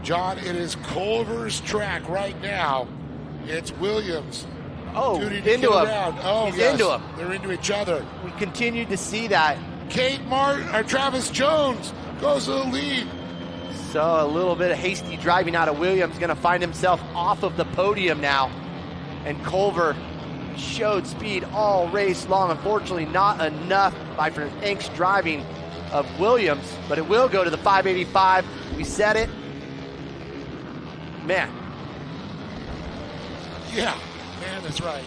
John, it is Culver's track right now. It's Williams. Oh, into him. Oh, He's yes. into him. They're into each other. We continue to see that. Cade Martin, or Travis Jones goes to the lead. So a little bit of hasty driving out of Williams, going to find himself off of the podium now. And Culver showed speed all race long. Unfortunately, not enough by Frank's driving of Williams, but it will go to the 585. We said it. Man. Yeah, man, that's right.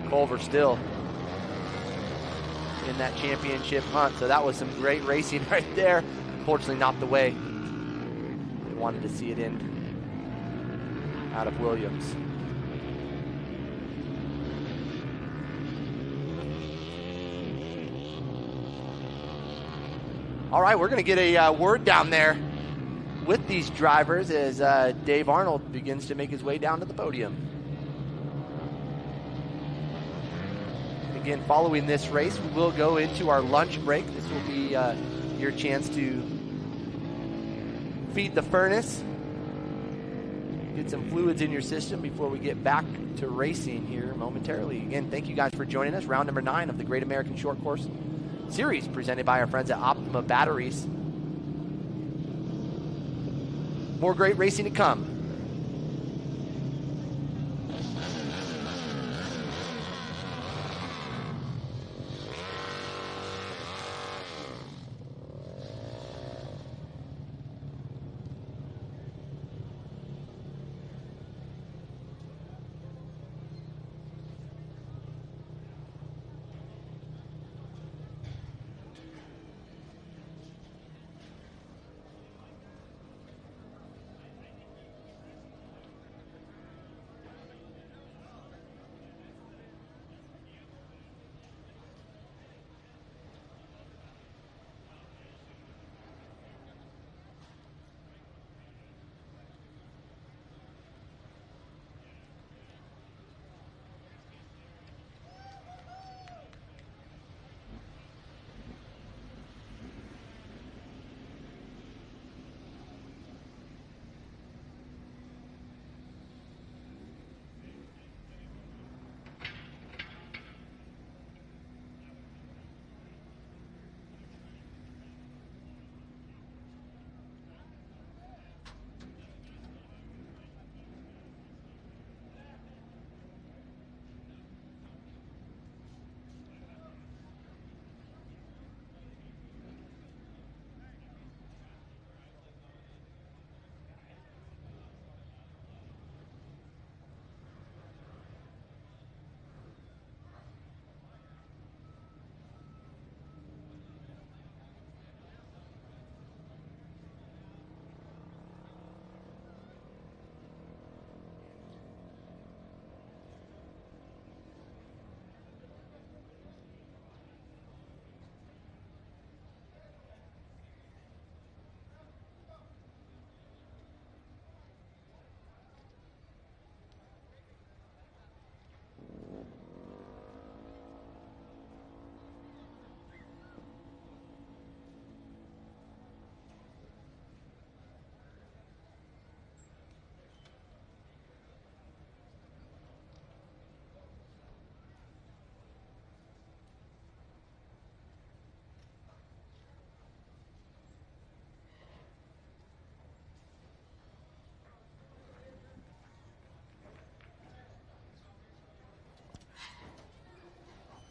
Culver still in that championship hunt. So that was some great racing right there. Unfortunately, not the way they wanted to see it end out of Williams. All right, we're going to get a word down there with these drivers as Dave Arnold begins to make his way down to the podium. Again, following this race, we will go into our lunch break. This will be your chance to feed the furnace, get some fluids in your system before we get back to racing here momentarily. Again, thank you guys for joining us. Round number 9 of the Great American Short Course Series presented by our friends at Optima Batteries. More great racing to come.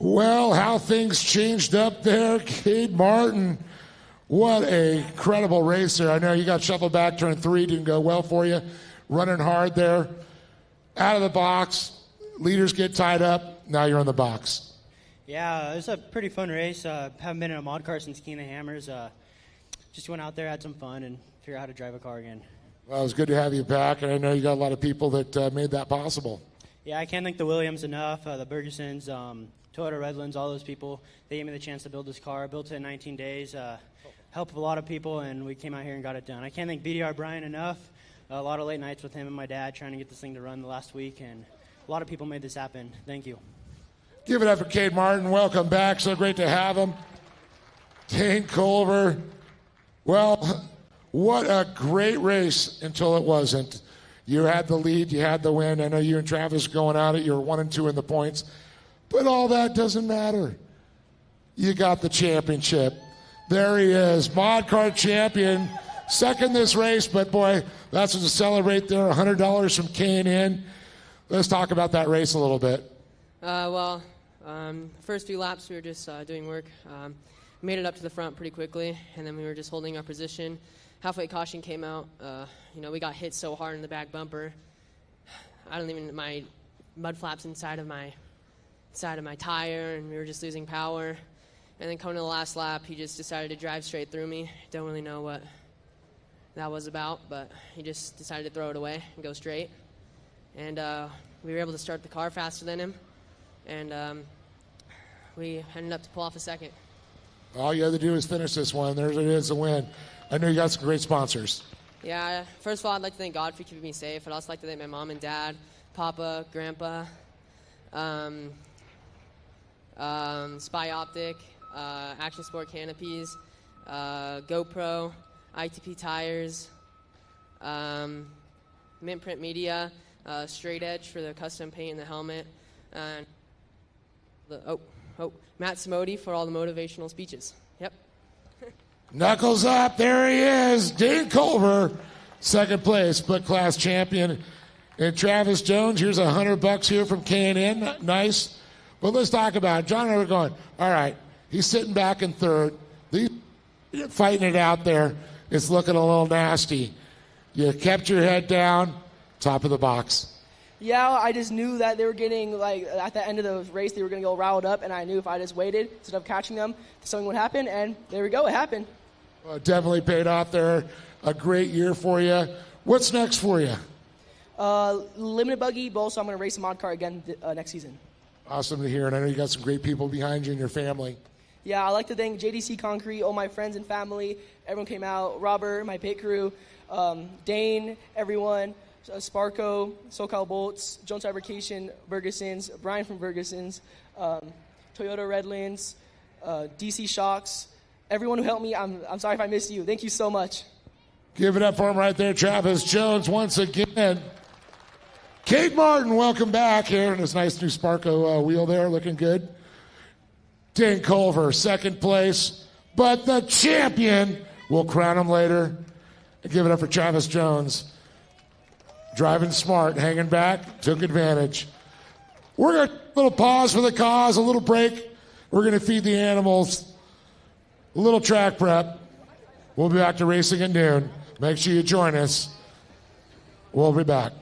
Well, how things changed up there. Cade Martin, what a incredible racer. I know you got shuffled back, turn 3, didn't go well for you. Running hard there. Out of the box, leaders get tied up, now you're in the box. Yeah, it was a pretty fun race. Haven't been in a mod car since King of Hammers. Just went out there, had some fun, and figured out how to drive a car again. Well, it was good to have you back, and I know you got a lot of people that made that possible. Yeah, I can't thank the Williams enough, the Bergesons, Toyota Redlands, all those people. They gave me the chance to build this car. I built it in 19 days. Help of a lot of people, and we came out here and got it done. I can't thank BDR Brian enough. A lot of late nights with him and my dad trying to get this thing to run the last week, and a lot of people made this happen. Thank you. Give it up for Cade Martin. Welcome back. So great to have him. Dane Culver. Well, what a great race until it wasn't. You had the lead. You had the win. I know you and Travis going at it. You were 1 and 2 in the points. But all that doesn't matter. You got the championship. There he is, mod car champion. Second this race, but boy, that's what to celebrate there. $100 from K&N. Let's talk about that race a little bit. First few laps, we were just doing work. Made it up to the front pretty quickly, and then we were just holding our position. Halfway caution came out. We got hit so hard in the back bumper. My mud flaps inside of my tire, and we were just losing power. And then coming to the last lap, he just decided to drive straight through me. Don't really know what that was about, but he just decided to throw it away and go straight. And we were able to start the car faster than him, and we ended up to pull off a second. All you have to do is finish this one. There it is, the win. I know you got some great sponsors. Yeah, first of all, I'd like to thank God for keeping me safe. I'd also like to thank my mom and dad, Papa, Grandpa, Spy Optic, Action Sport Canopies, GoPro, ITP Tires, Mint Print Media, Straight Edge for the custom paint and the helmet, and Matt Simodi for all the motivational speeches. Yep. Knuckles up, there he is, Dane Culver, second place, split class champion. And Travis Jones, here's $100 here from K&N, nice. But let's talk about it. John and I were going, all right, he's sitting back in third. These fighting it out there. It's looking a little nasty. You kept your head down, top of the box. Yeah, I just knew that they were getting, at the end of the race, they were going to go riled up, and I knew if I just waited, instead of catching them, something would happen, and there we go, it happened. Well, it definitely paid off there. A great year for you. What's next for you? Limited buggy, but also I'm going to race a mod car again next season. Awesome to hear, and I know you got some great people behind you and your family. Yeah, I'd like to thank JDC Concrete, all my friends and family. Everyone came out. Robert, my pit crew, Dane, everyone, Sparko, SoCal Bolts, Jones Fabrication, Ferguson's, Brian from Ferguson's, Toyota Redlands, DC Shocks. Everyone who helped me, I'm sorry if I missed you. Thank you so much. Give it up for him right there, Travis Jones, once again. Kate Martin, welcome back here in this nice new Sparko wheel there, looking good. Dane Culver, second place, but the champion, we'll crown him later. Give it up for Travis Jones. Driving smart, hanging back, took advantage. We're going to take a little pause for the cause, a little break. We're going to feed the animals, a little track prep. We'll be back to racing at noon. Make sure you join us. We'll be back.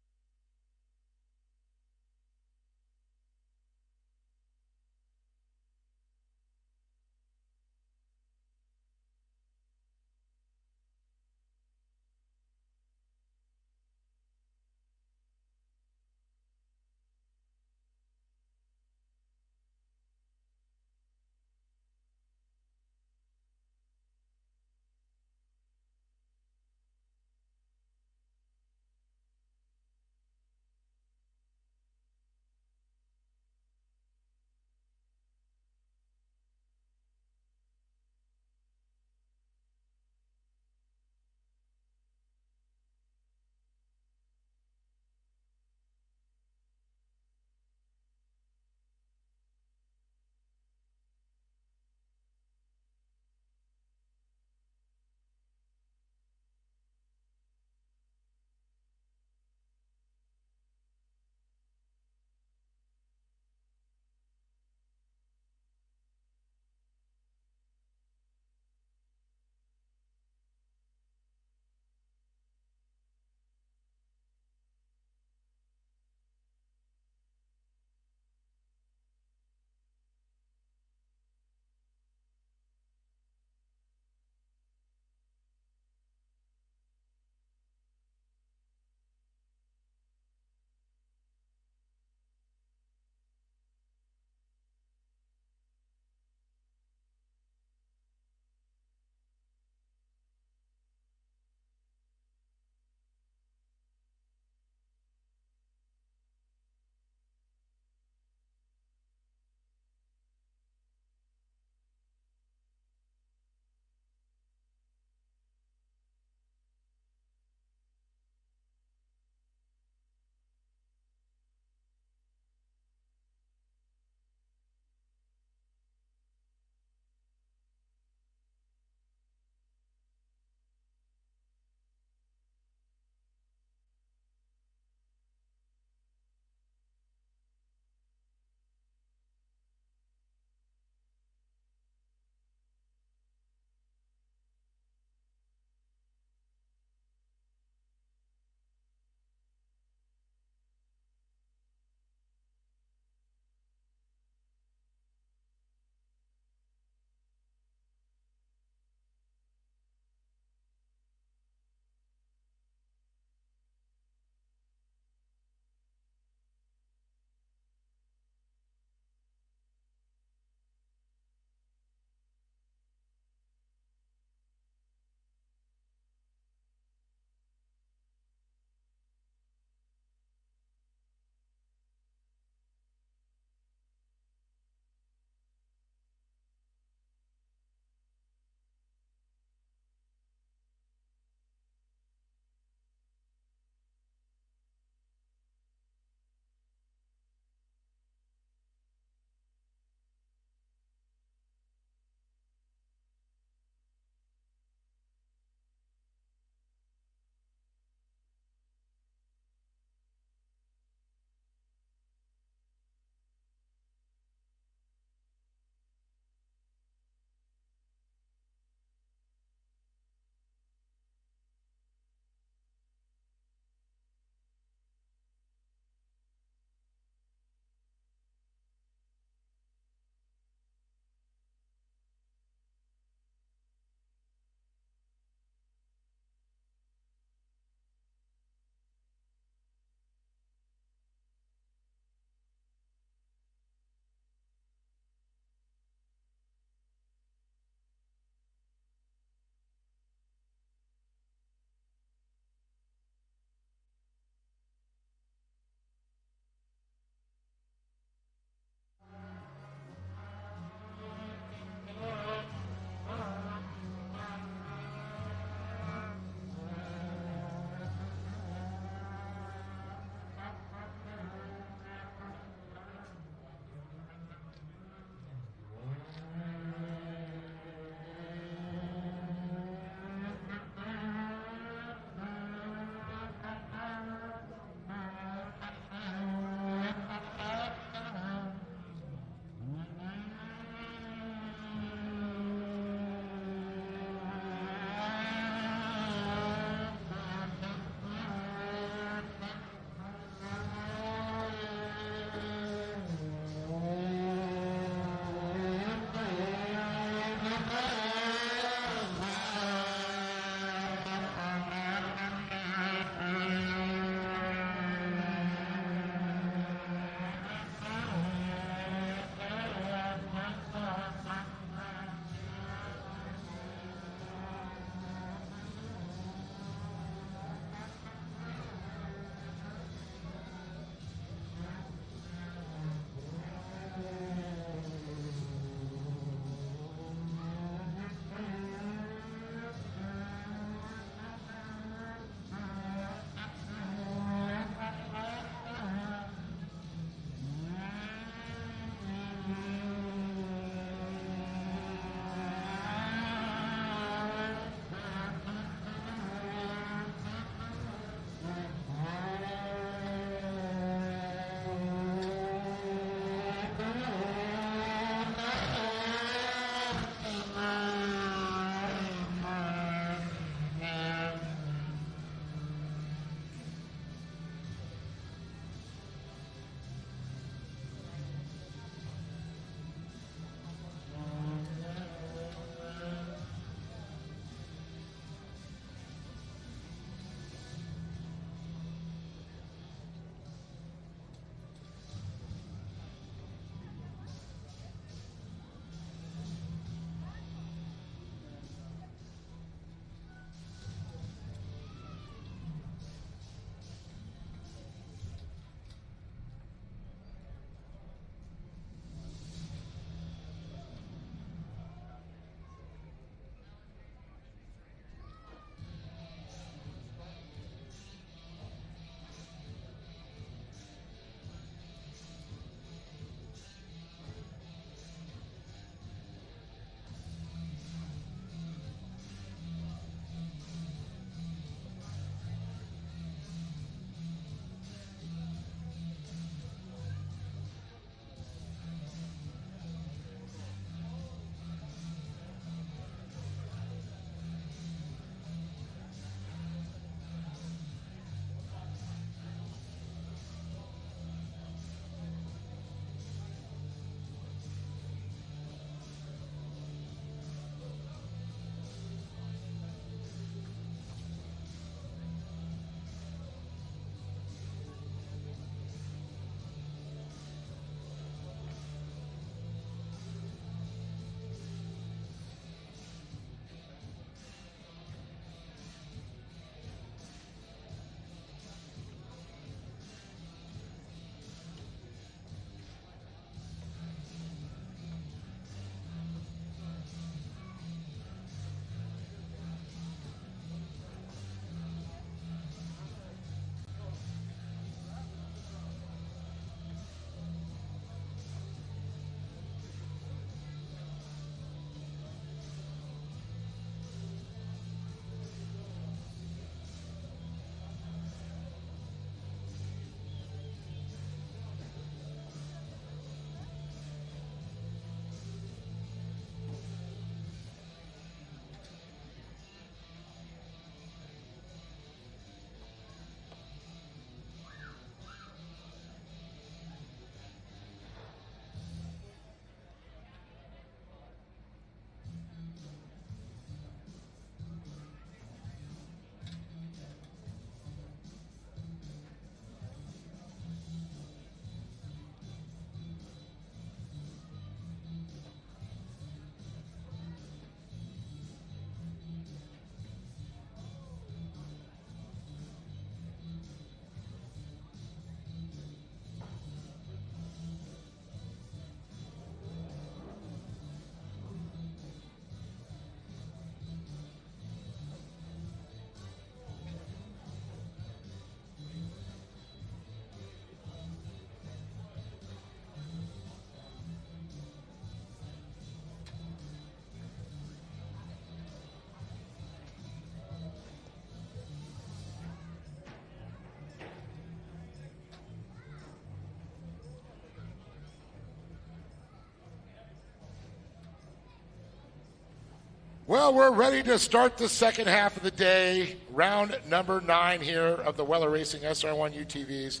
Well, we're ready to start the second half of the day, round number 9 here of the Weller Racing SR1 UTVs.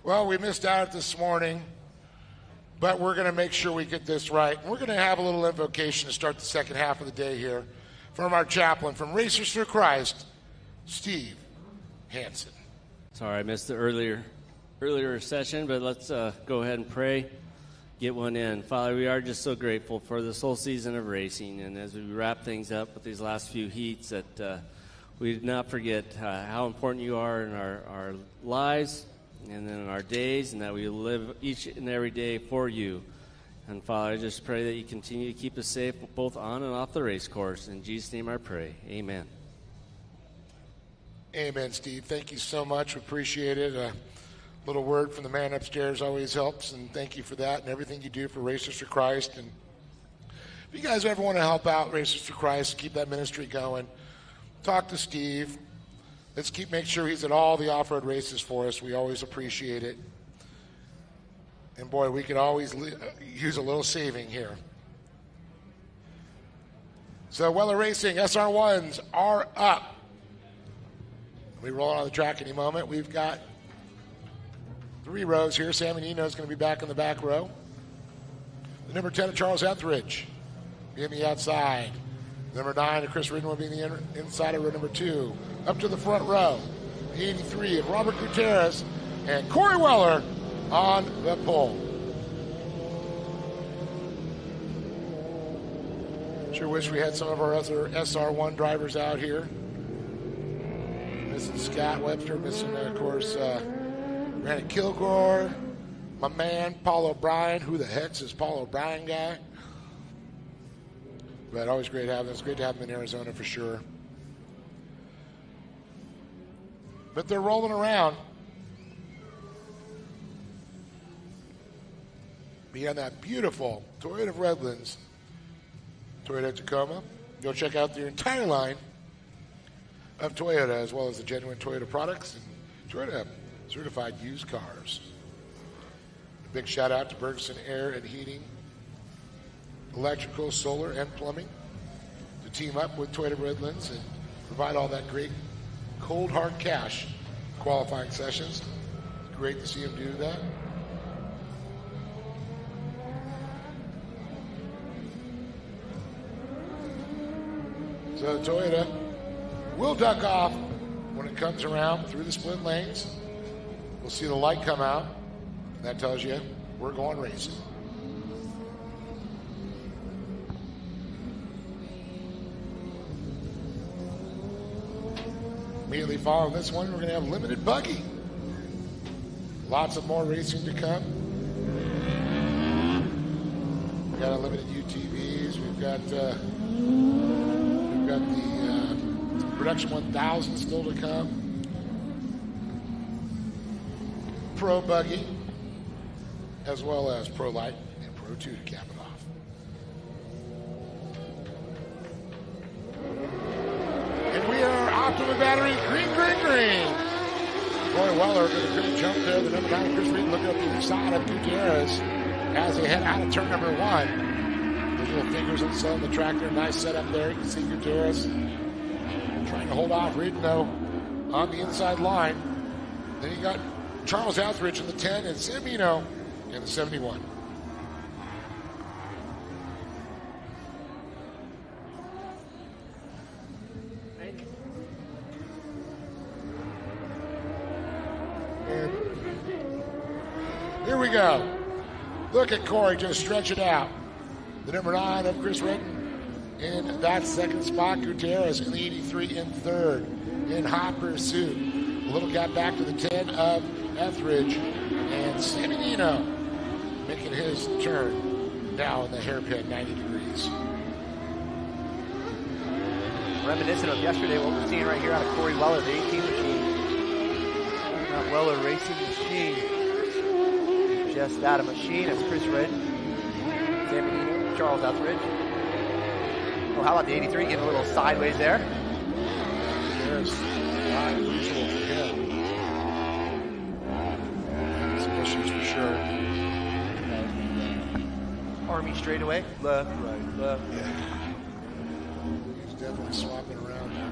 Well, we missed out this morning, but we're going to make sure we get this right. We're going to have a little invocation to start the second half of the day here from our chaplain from Racers for Christ, Steve Hansen. Sorry, I missed the earlier session, but let's go ahead and pray. Get one in. Father, we are just so grateful for this whole season of racing, and as we wrap things up with these last few heats, that we did not forget how important you are in our lives and in our days, and that we live each and every day for you. And Father, I just pray that you continue to keep us safe both on and off the race course. In Jesus' name I pray. Amen. Amen, Steve. Thank you so much. We appreciate it. A little word from the man upstairs always helps, and thank you for that and everything you do for Racers for Christ. And if you guys ever want to help out Racers for Christ, keep that ministry going, talk to Steve. Let's make sure he's at all the off-road races for us. We always appreciate it. And boy, we could always use a little saving here. So Weller Racing SR1s are up. We roll on the track any moment. We've got 3 rows here. Sammy Nino is going to be back in the back row. The number 10 of Charles Etheridge be in the outside. Number 9 of Chris Ridden will be in the inside of row number 2. Up to the front row, the 83 of Robert Gutierrez and Corey Weller on the pole. Sure wish we had some of our other SR1 drivers out here. Missing Scott Webster, missing, of course, Brandon Kilgore, my man, Paul O'Brien. Who the heck's this Paul O'Brien guy? But always great to have them. It's great to have them in Arizona for sure. But they're rolling around. Beyond that beautiful Toyota of Redlands, Toyota Tacoma. Go check out their entire line of Toyota, as well as the genuine Toyota products and Toyota certified used cars. A big shout out to Bergeson Air and Heating, Electrical, Solar, and Plumbing to team up with Toyota Redlands and provide all that great cold hard cash qualifying sessions. It's great to see them do that. So Toyota will duck off when it comes around through the split lanes. We'll see the light come out. That tells you we're going racing. Immediately following this one, we're going to have limited buggy. Lots of more racing to come. We've got unlimited UTVs. We've got the Production 1000 still to come. Pro Buggy, as well as Pro Light and Pro 2 to cap it off. And we are off to the battery. Green. Roy Weller with a great jump there. The number 9, Chris Reed, looking up the side of Gutierrez as they head out of turn number 1. Those little fingers on the track there. Nice setup there. You can see Gutierrez trying to hold off Reed, though, on the inside line. Then you got Charles Etheridge in the 10 and Samino in the 71. And here we go. Look at Corey just stretch it out. The number 9 of Chris Redden in that second spot. Gutierrez in the 83 in third in hot pursuit. A little gap back to the 10 of Etheridge, and Sammy Nino making his turn now in the hairpin 90 degrees. Reminiscent of yesterday, what we're seeing right here out of Corey Weller, the 18 machine. Not Weller Racing Machine. Just that, a machine. That's Chris Redden, Sammy Nino, Charles Etheridge. Oh, how about the 83 getting a little sideways there? There's not usual for him. Some issues for sure. Army straightaway. Left, right, left. Yeah. swapping around there.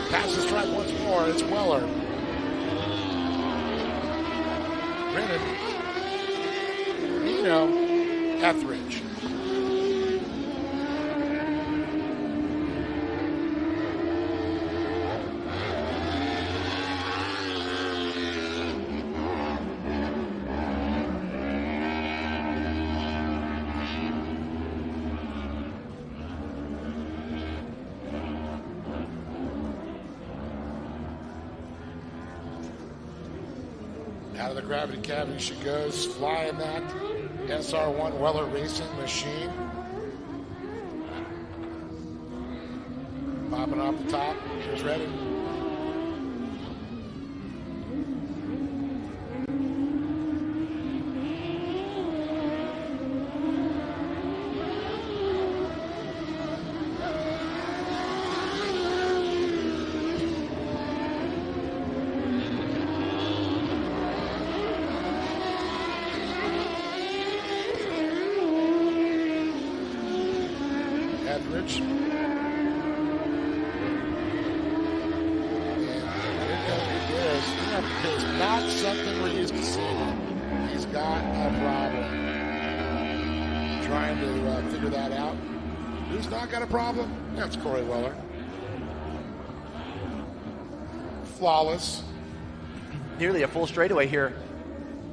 Passes track once more. It's Weller. Brennan. Nino. Etheridge. Out of the gravity cavity she goes, flying that SR1 Weller Racing machine. Popping off the top. She's ready. Etheridge. And here comes Gutierrez. It's not something we're used to seeing. He's got a problem. Trying to figure that out. Who's not got a problem? That's Corey Weller. Flawless. Nearly a full straightaway here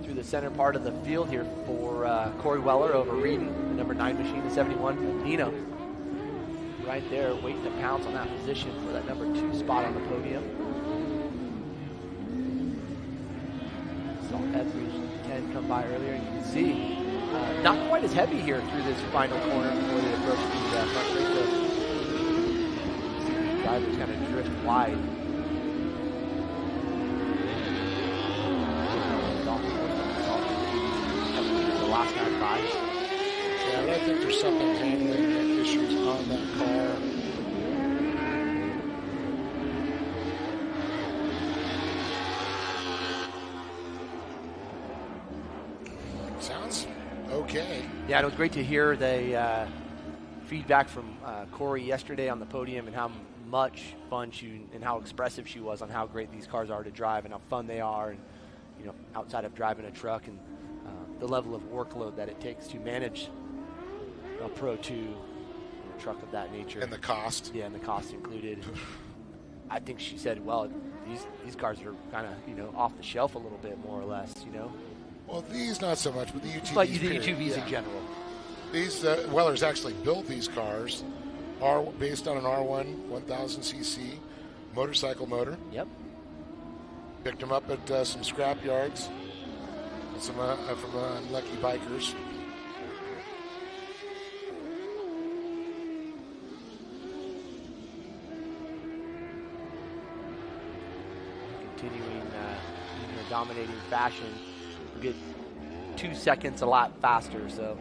through the center part of the field here for Corey Weller over Reedon, the number 9 machine, the 71. Nino right there waiting to pounce on that position for that number 2 spot on the podium. Saw Etheridge 10 come by earlier, and you can see not quite as heavy here through this final corner before they approach the front straight. So the drivers kind of drift wide. The last time by. Yeah, but I think there's something handling issues on that car. Sounds okay. Yeah, it was great to hear the feedback from Corey yesterday on the podium and how much fun she and how expressive she was on how great these cars are to drive and how fun they are, and you know, outside of driving a truck and the level of workload that it takes to manage a Pro 2 truck of that nature. And the cost. Yeah, and the cost included. I think she said, well, these cars are kind of, you know, off the shelf a little bit, more or less, you know. Well, these not so much, but the UTVs. But the UTVs in general. These Weller's actually built these cars, are based on an R1 1000cc motorcycle motor. Yep. Picked them up at some scrap yards, some from Lucky Bikers. Continuing in a dominating fashion, we get 2 seconds a lot faster, so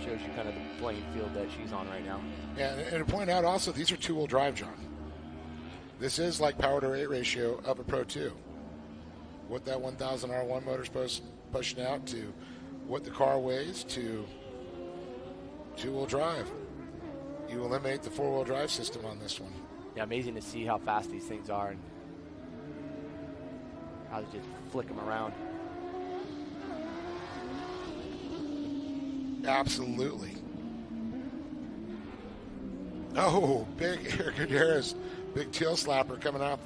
shows you kind of the playing field that she's on right now. Yeah, and to point out also, these are 2-wheel drive, John. This is like power to weight ratio of a Pro 2. What that 1000 R1 motor's pushing out to what the car weighs to 2-wheel drive. You eliminate the 4-wheel drive system on this one. Yeah, amazing to see how fast these things are and how they just flick them around. Absolutely. Oh, big Eric Gutierrez, big tail slapper coming out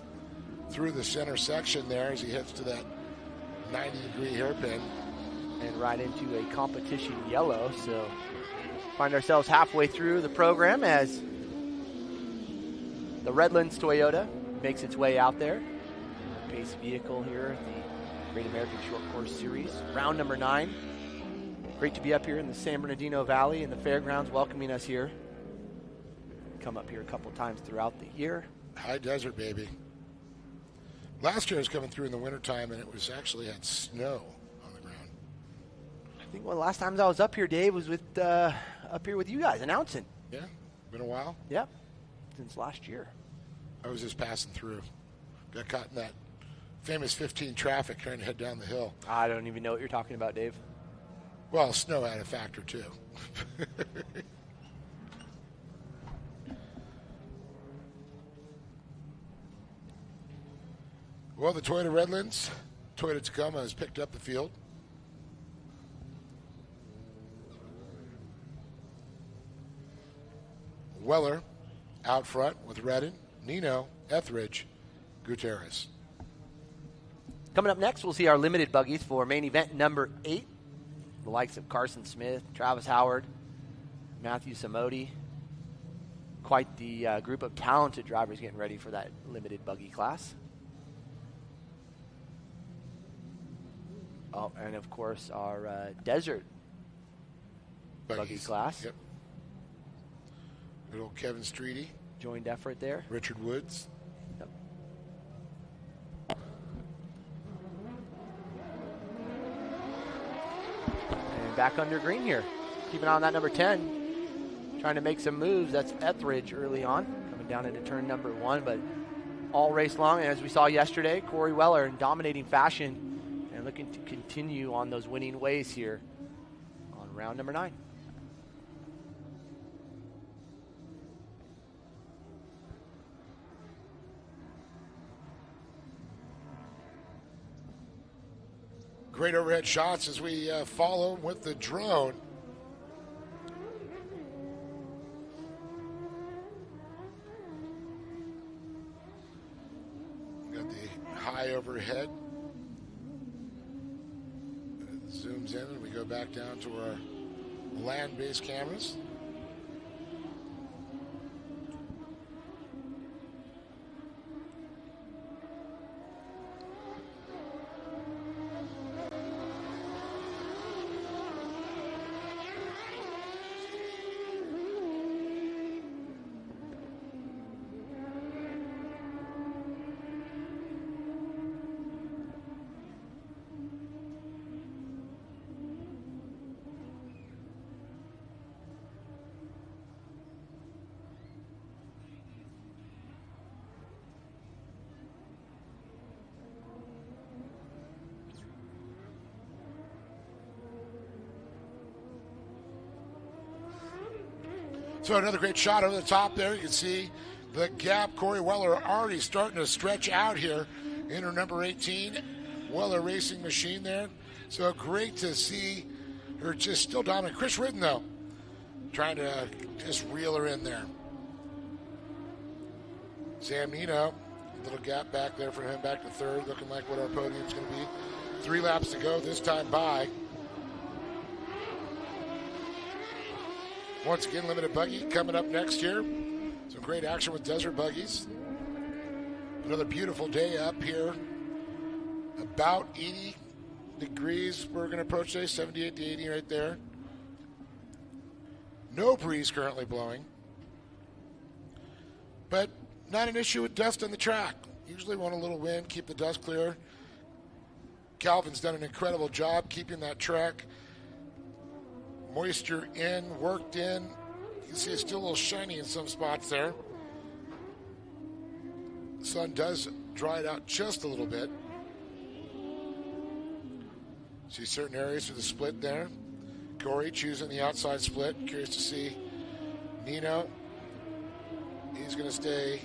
through the center section there as he hits to that 90-degree hairpin. And right into a competition yellow, so find ourselves halfway through the program as the Redlands Toyota makes its way out there. Pace vehicle here at the Great American Short Course Series, round number 9. Great to be up here in the San Bernardino Valley in the fairgrounds welcoming us here. Come up here a couple times throughout the year. High desert, baby. Last year I was coming through in the wintertime, and it was actually had snow on the ground. I think one of the last times I was up here, Dave, was with up here with you guys announcing. Yeah, been a while. Yep, since last year. I was just passing through. Got caught in that famous 15 traffic trying to head down the hill. I don't even know what you're talking about, Dave. Well, snow had a factor, too. Well, the Toyota Redlands, Toyota Tacoma has picked up the field. Weller out front with Redden, Nino, Etheridge, Gutierrez. Coming up next, we'll see our limited buggies for main event number 8. The likes of Carson Smith, Travis Howard, Matthew Samodi. Quite the group of talented drivers getting ready for that limited buggy class. Oh, and of course our desert buggy class. Yep. Good old Kevin Streety. Joined effort there. Richard Woods. Yep. And back under green here. Keep an eye on that number 10. Trying to make some moves. That's Etheridge early on. Coming down into turn number 1, but all race long. And as we saw yesterday, Corey Weller in dominating fashion and looking to continue on those winning ways here on round number 9. Great overhead shots as we follow with the drone. Got the high overhead. It zooms in and we go back down to our land-based cameras. So another great shot over the top there. You can see the gap. Corey Weller already starting to stretch out here. Inner number 18, Weller Racing Machine there. So great to see her just still dominant. Chris Ridden, though, trying to just reel her in there. Sam Nino, little gap back there for him, back to third, looking like what our podium's going to be. 3 laps to go this time by. Once again, limited buggy coming up next year. Some great action with desert buggies. Another beautiful day up here. About 80 degrees we're going to approach today, 78 to 80 right there. No breeze currently blowing. But not an issue with dust on the track. Usually want a little wind, keep the dust clear. Calvin's done an incredible job keeping that track moisture in, worked in. You can see it's still a little shiny in some spots there. The sun does dry it out just a little bit. See certain areas for the split there. Corey choosing the outside split. Curious to see Nino. He's going to stay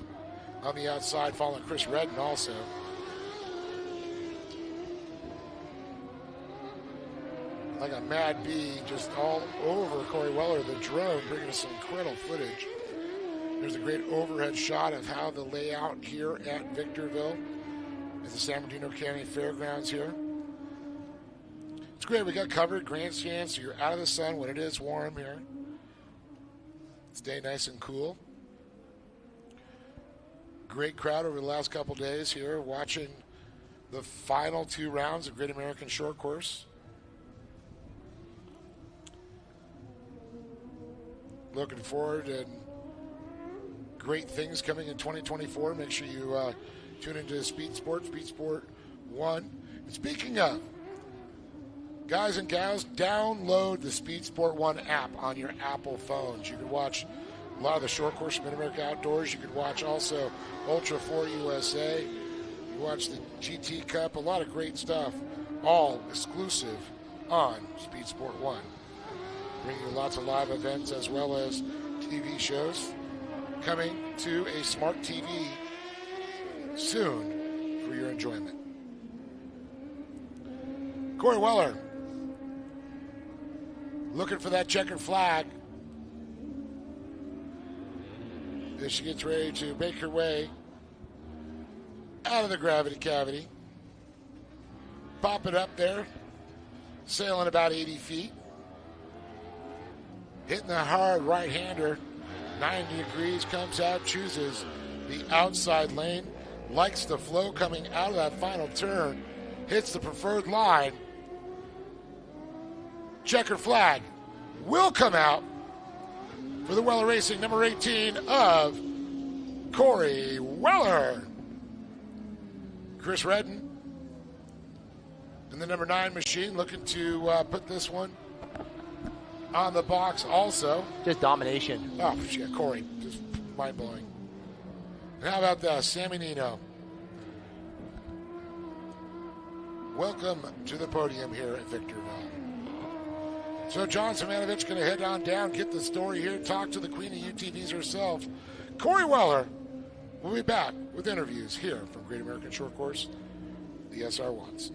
on the outside, following Chris Redden also. Like a mad bee, just all over Corey Weller, the drone, bringing us some incredible footage. There's a great overhead shot of how the layout here at Victorville at the San Bernardino County Fairgrounds here. It's great. We got covered grandstands, so you're out of the sun when it is warm here. Stay nice and cool. Great crowd over the last couple days here watching the final 2 rounds of Great American Short Course. Looking forward and great things coming in 2024. Make sure you tune into Speed Sport 1. And speaking of, guys and gals, download the Speed Sport 1 app on your Apple phones. You can watch a lot of the short course Mid-America Outdoors. You can watch also Ultra 4 USA. You watch the GT Cup, a lot of great stuff, all exclusive on Speed Sport 1. Bringing you lots of live events as well as TV shows coming to a smart TV soon for your enjoyment. Corey Weller looking for that checkered flag as she gets ready to make her way out of the gravity cavity. Pop it up there, sailing about 80 feet. Hitting the hard right-hander, 90 degrees, comes out, chooses the outside lane, likes the flow coming out of that final turn, hits the preferred line. Checkered flag will come out for the Weller Racing number 18 of Corey Weller. Chris Redden in the number 9 machine looking to put this one on the box also. Just domination. Oh, yeah, Corey. Just mind-blowing. And how about Sammy Nino? Welcome to the podium here at Victorville. So John Simonovich going to head on down, get the story here, talk to the queen of UTVs herself. Corey Weller will be back with interviews here from Great American Short Course, the SR1s.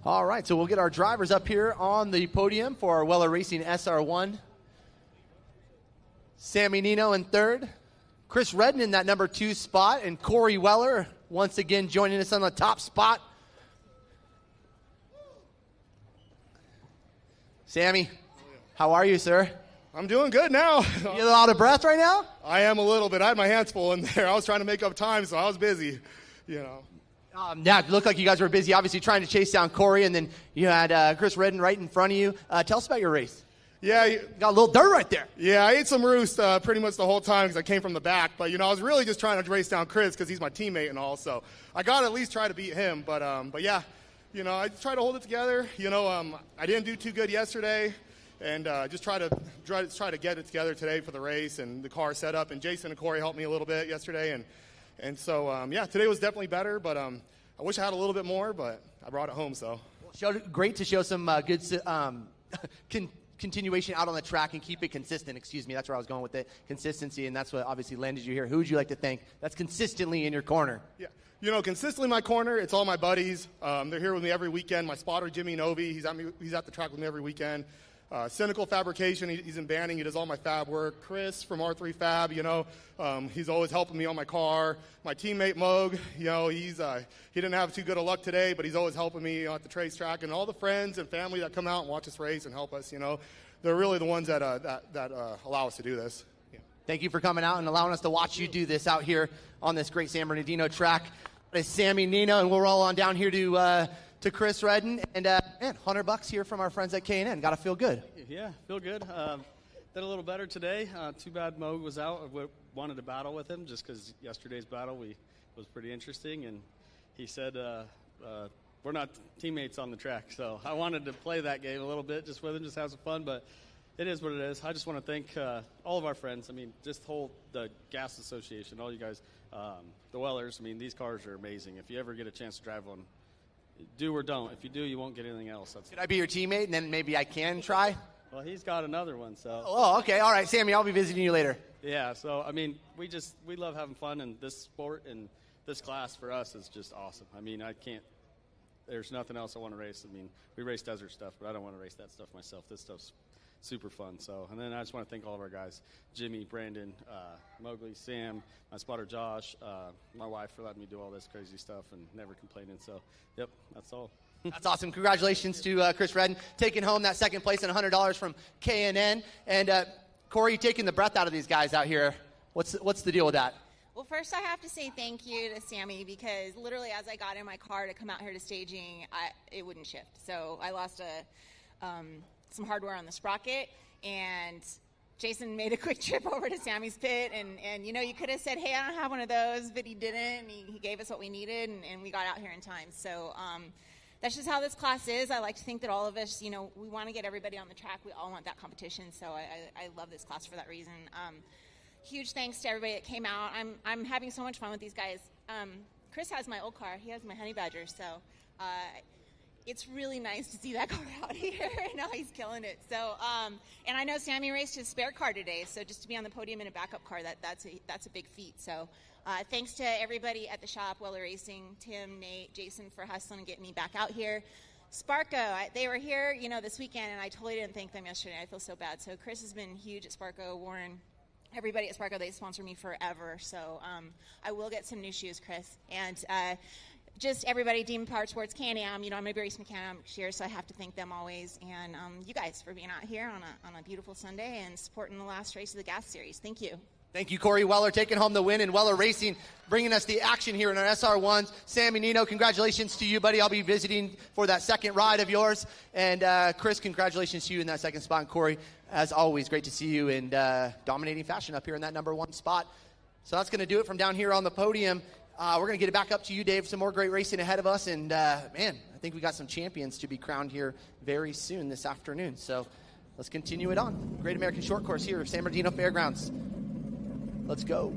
All right, so we'll get our drivers up here on the podium for our Weller Racing SR1. Sammy Nino in third. Chris Redden in that number 2 spot. And Corey Weller once again joining us on the top spot. Sammy, how are you, sir? I'm doing good now. You a little out of breath right now? I am a little bit. I had my hands full in there. I was trying to make up time, so I was busy, you know. Yeah, it looked like you guys were busy, obviously trying to chase down Corey, and then you had Chris Redden right in front of you. Tell us about your race. Yeah. You got a little dirt right there. Yeah, I ate some roost pretty much the whole time because I came from the back. But, I was really just trying to race down Chris because he's my teammate and all. So I got to at least try to beat him. But yeah, I try to hold it together. I didn't do too good yesterday. And just try to get it together today for the race and the car setup. And Jason and Corey helped me a little bit yesterday. And so, yeah, today was definitely better. But I wish I had a little bit more, but I brought it home. So great to show some good continuation out on the track and keep it consistent. Excuse me, that's where I was going with it. Consistency, and that's what obviously landed you here. Who would you like to thank that's consistently in your corner? Yeah, consistently in my corner, it's all my buddies. They're here with me every weekend. My spotter, Jimmy Novi, he's at the track with me every weekend. Cynical Fabrication, he's in Banning. He does all my fab work. Chris from R3 Fab, he's always helping me on my car. My teammate Moog, he didn't have too good of luck today, but he's always helping me at the race track. And all the friends and family that come out and watch us race and help us, they're really the ones that allow us to do this. Yeah. Thank you for coming out and allowing us to watch you do this out here on this great San Bernardino track. It's Sammy Nino, and we'll roll on down here to Chris Redden, and man, $100 here from our friends at K&N. Got to feel good. Yeah, feel good. Did a little better today. Too bad Moog was out. I wanted to battle with him just because yesterday's battle was pretty interesting, and he said we're not teammates on the track, so I wanted to play that game a little bit just with him, just have some fun, but it is what it is. I just want to thank all of our friends. I mean, just the Gas Association, all you guys, the Wellers. I mean, these cars are amazing. If you ever get a chance to drive one, do or don't. If you do, you won't get anything else. Could I be your teammate, and then maybe I can try? Well, he's got another one, so. Oh, okay. All right, Sammy, I'll be visiting you later. Yeah, so, I mean, we love having fun, and this sport and this class for us is just awesome. I mean, there's nothing else I want to race. I mean, we race desert stuff, but I don't want to race that stuff myself. This stuff's super fun. So, and then I just want to thank all of our guys, Jimmy, Brandon, Mowgli, Sam, my spotter Josh, my wife for letting me do all this crazy stuff and never complaining. So, yep, that's all. That's awesome. Congratulations to Chris Redden, taking home that second place and $100 from K&N. And Corey, taking the breath out of these guys out here. What's the deal with that? Well, first I have to say thank you to Sammy because literally as I got in my car to come out here to staging, it wouldn't shift. So I lost some hardware on the sprocket, and Jason made a quick trip over to Sammy's pit, and you could have said, hey, I don't have one of those, but he didn't, and he gave us what we needed, and we got out here in time. So that's just how this class is. I like to think that all of us, we want to get everybody on the track. We all want that competition, so I love this class for that reason. Huge thanks to everybody that came out. I'm having so much fun with these guys. Chris has my old car. He has my Honey Badger, so it's really nice to see that car out here. Now he's killing it. So, and I know Sammy raced his spare car today, so just to be on the podium in a backup car, that's a big feat. So, thanks to everybody at the shop, Weller Racing, Tim, Nate, Jason for hustling and getting me back out here. Sparco, they were here, this weekend, and I totally didn't thank them yesterday. I feel so bad. So Chris has been huge at Sparco. Warren, everybody at Sparco, they sponsor me forever. So I will get some new shoes, Chris. And just everybody, Demon Power Sports, Can-Am, I'm going to be racing Can-Am next year, so I have to thank them always. And you guys for being out here on a beautiful Sunday and supporting the last race of the Gas Series. Thank you. Thank you, Corey Weller, taking home the win, and Weller Racing bringing us the action here in our SR1s. Sammy Nino, congratulations to you, buddy. I'll be visiting for that second ride of yours. And Chris, congratulations to you in that second spot. And Corey, as always, great to see you in dominating fashion up here in that number one spot. So that's going to do it from down here on the podium. We're going to get it back up to you, Dave. Some more great racing ahead of us. And, man, I think we got some champions to be crowned here very soon this afternoon. So let's continue it on. Great American Short Course here at San Bernardino Fairgrounds. Let's go.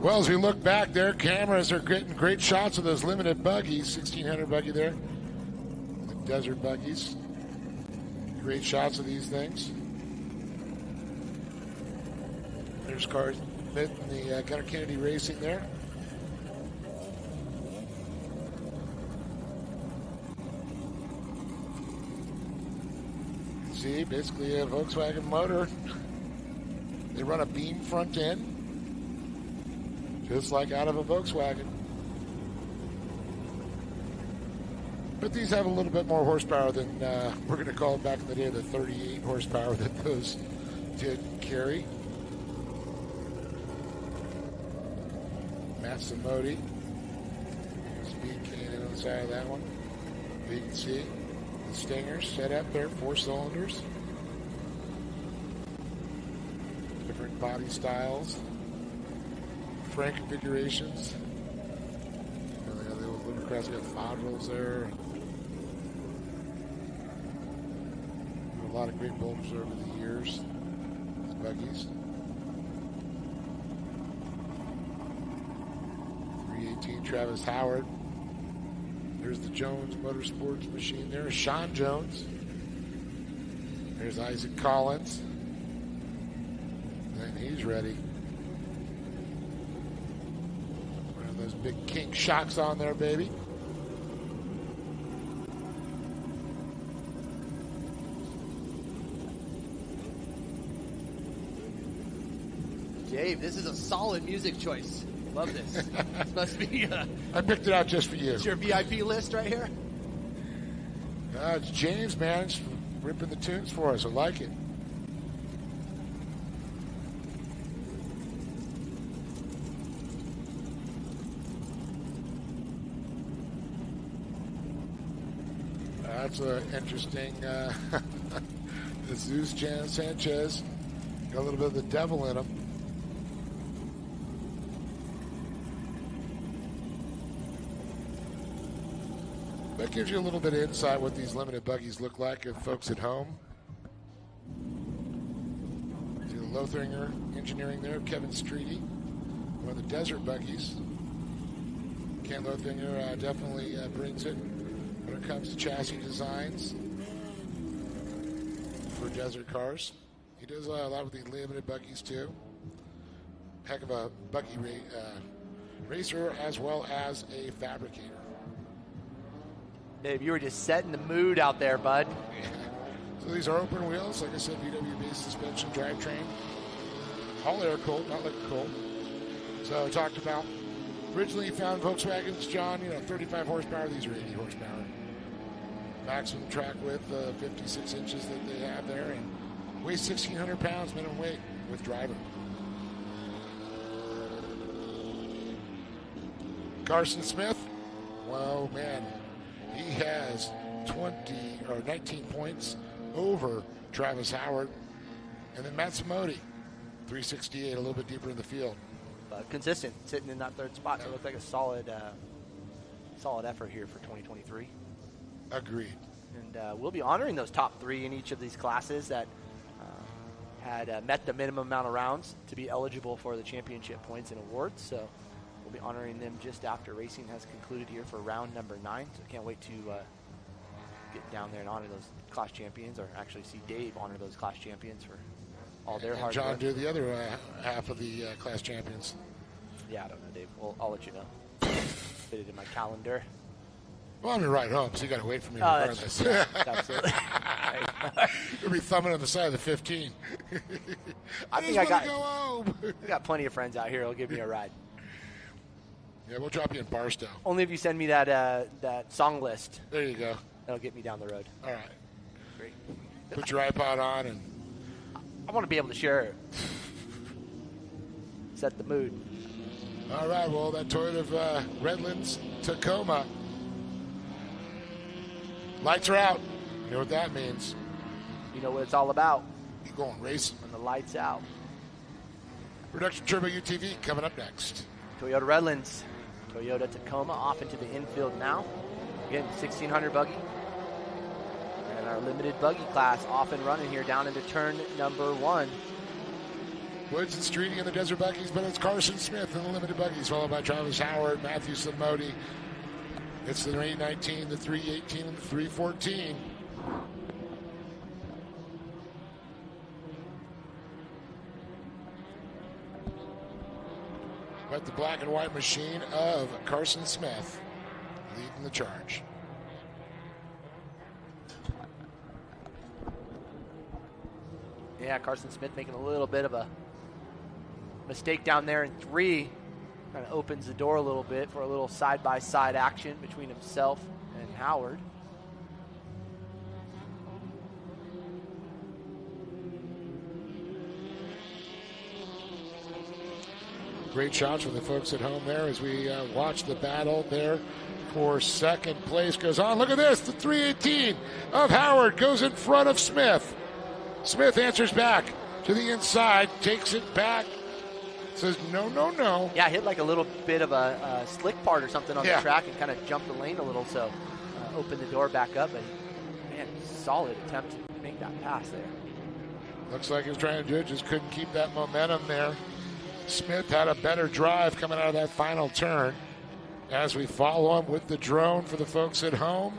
Well, as we look back there, cameras are getting great shots of those limited buggies. 1600 buggy there. The desert buggies. Great shots of these things. There's cars in the Gunnar Kennedy Racing there. See, basically a Volkswagen motor. They run a beam front end, just like out of a Volkswagen. But these have a little bit more horsepower than we're going to call it back in the day, the 38 horsepower that those did carry. Matsumoto. Speed cane in on the side of that one. You can see the Stingers set up there, 4 cylinders. Different body styles. Frame configurations. The old Lumbercrest got 5 rolls there. A lot of great builders over the years. These buggies. 318 Travis Howard. There's the Jones Motorsports machine. There's Sean Jones. There's Isaac Collins. And he's ready. One of those big kink shocks on there, baby. Dave, this is a solid music choice. Love this. This must be. I picked it out just for you. It's your VIP list right here. It's James, man. It's ripping the tunes for us. I like it. That's interesting. Jesus Sanchez got a little bit of the devil in him. That gives you a little bit of insight what these limited buggies look like of folks at home. See the Lothringer engineering there, Kevin Streety, one of the desert buggies. Ken Lothringer definitely brings it when it comes to chassis designs for desert cars. He does a lot with the limited buggies too. Heck of a buggy racer as well as a fabricator. Dave, you were just setting the mood out there, bud. Yeah. So these are open wheels, like I said, VW-based suspension drivetrain. All air cooled, not liquid cooled. So I talked about originally found Volkswagens, John, 35 horsepower. These are 80 horsepower. Maximum track width, 56 inches that they have there, and weighs 1,600 pounds minimum weight with driver. Carson Smith, well, man. He has 19 points over Travis Howard. And then Matsumoto, 368, a little bit deeper in the field. Consistent, sitting in that third spot. So it looked like a solid effort here for 2023. Agreed. And we'll be honoring those top 3 in each of these classes that had met the minimum amount of rounds to be eligible for the championship points and awards. So we'll be honoring them just after racing has concluded here for round number 9. So can't wait to get down there and honor those class champions, or actually see Dave honor those class champions for all their hard work. John do the other half of the class champions. Yeah, I don't know, Dave. I'll let you know. Fit it in my calendar. Well, I'm going to ride home, so you got to wait for me regardless. Absolutely. You'll be thumbing on the side of the 15. I think I got go home. I got plenty of friends out here who'll give me a ride. Yeah, we'll drop you in Barstow. Only if you send me that song list. There you go. That'll get me down the road. All right. Great. Put your iPod on, and I want to be able to share it. Set the mood. All right, well, that Toyota Redlands Tacoma. Lights are out. You know what that means. You know what it's all about. You're going racing. When the lights out. Production Turbo UTV coming up next. Toyota Redlands. Toyota Tacoma off into the infield now. Again, 1600 buggy. And our limited buggy class off and running here down into turn number 1. Woods and Streety in the desert buggies, but it's Carson Smith in the limited buggies, followed by Travis Howard, Matthew Samodi. It's the 319, the 318, and the 314. But the black and white machine of Carson Smith leading the charge. Yeah, Carson Smith making a little bit of a mistake down there in 3. Kind of opens the door a little bit for a little side-by-side action between himself and Howard. Great shots from the folks at home there as we watch the battle there for second place goes on. Look at this. The 318 of Howard goes in front of Smith. Smith answers back to the inside, takes it back, says no, no, no. Yeah, hit like a little bit of a slick part or something on the track and kind of jumped the lane a little, so opened the door back up. And, man, solid attempt to make that pass there. Looks like he was trying to do it, just couldn't keep that momentum there. Smith had a better drive coming out of that final turn as we follow him with the drone for the folks at home.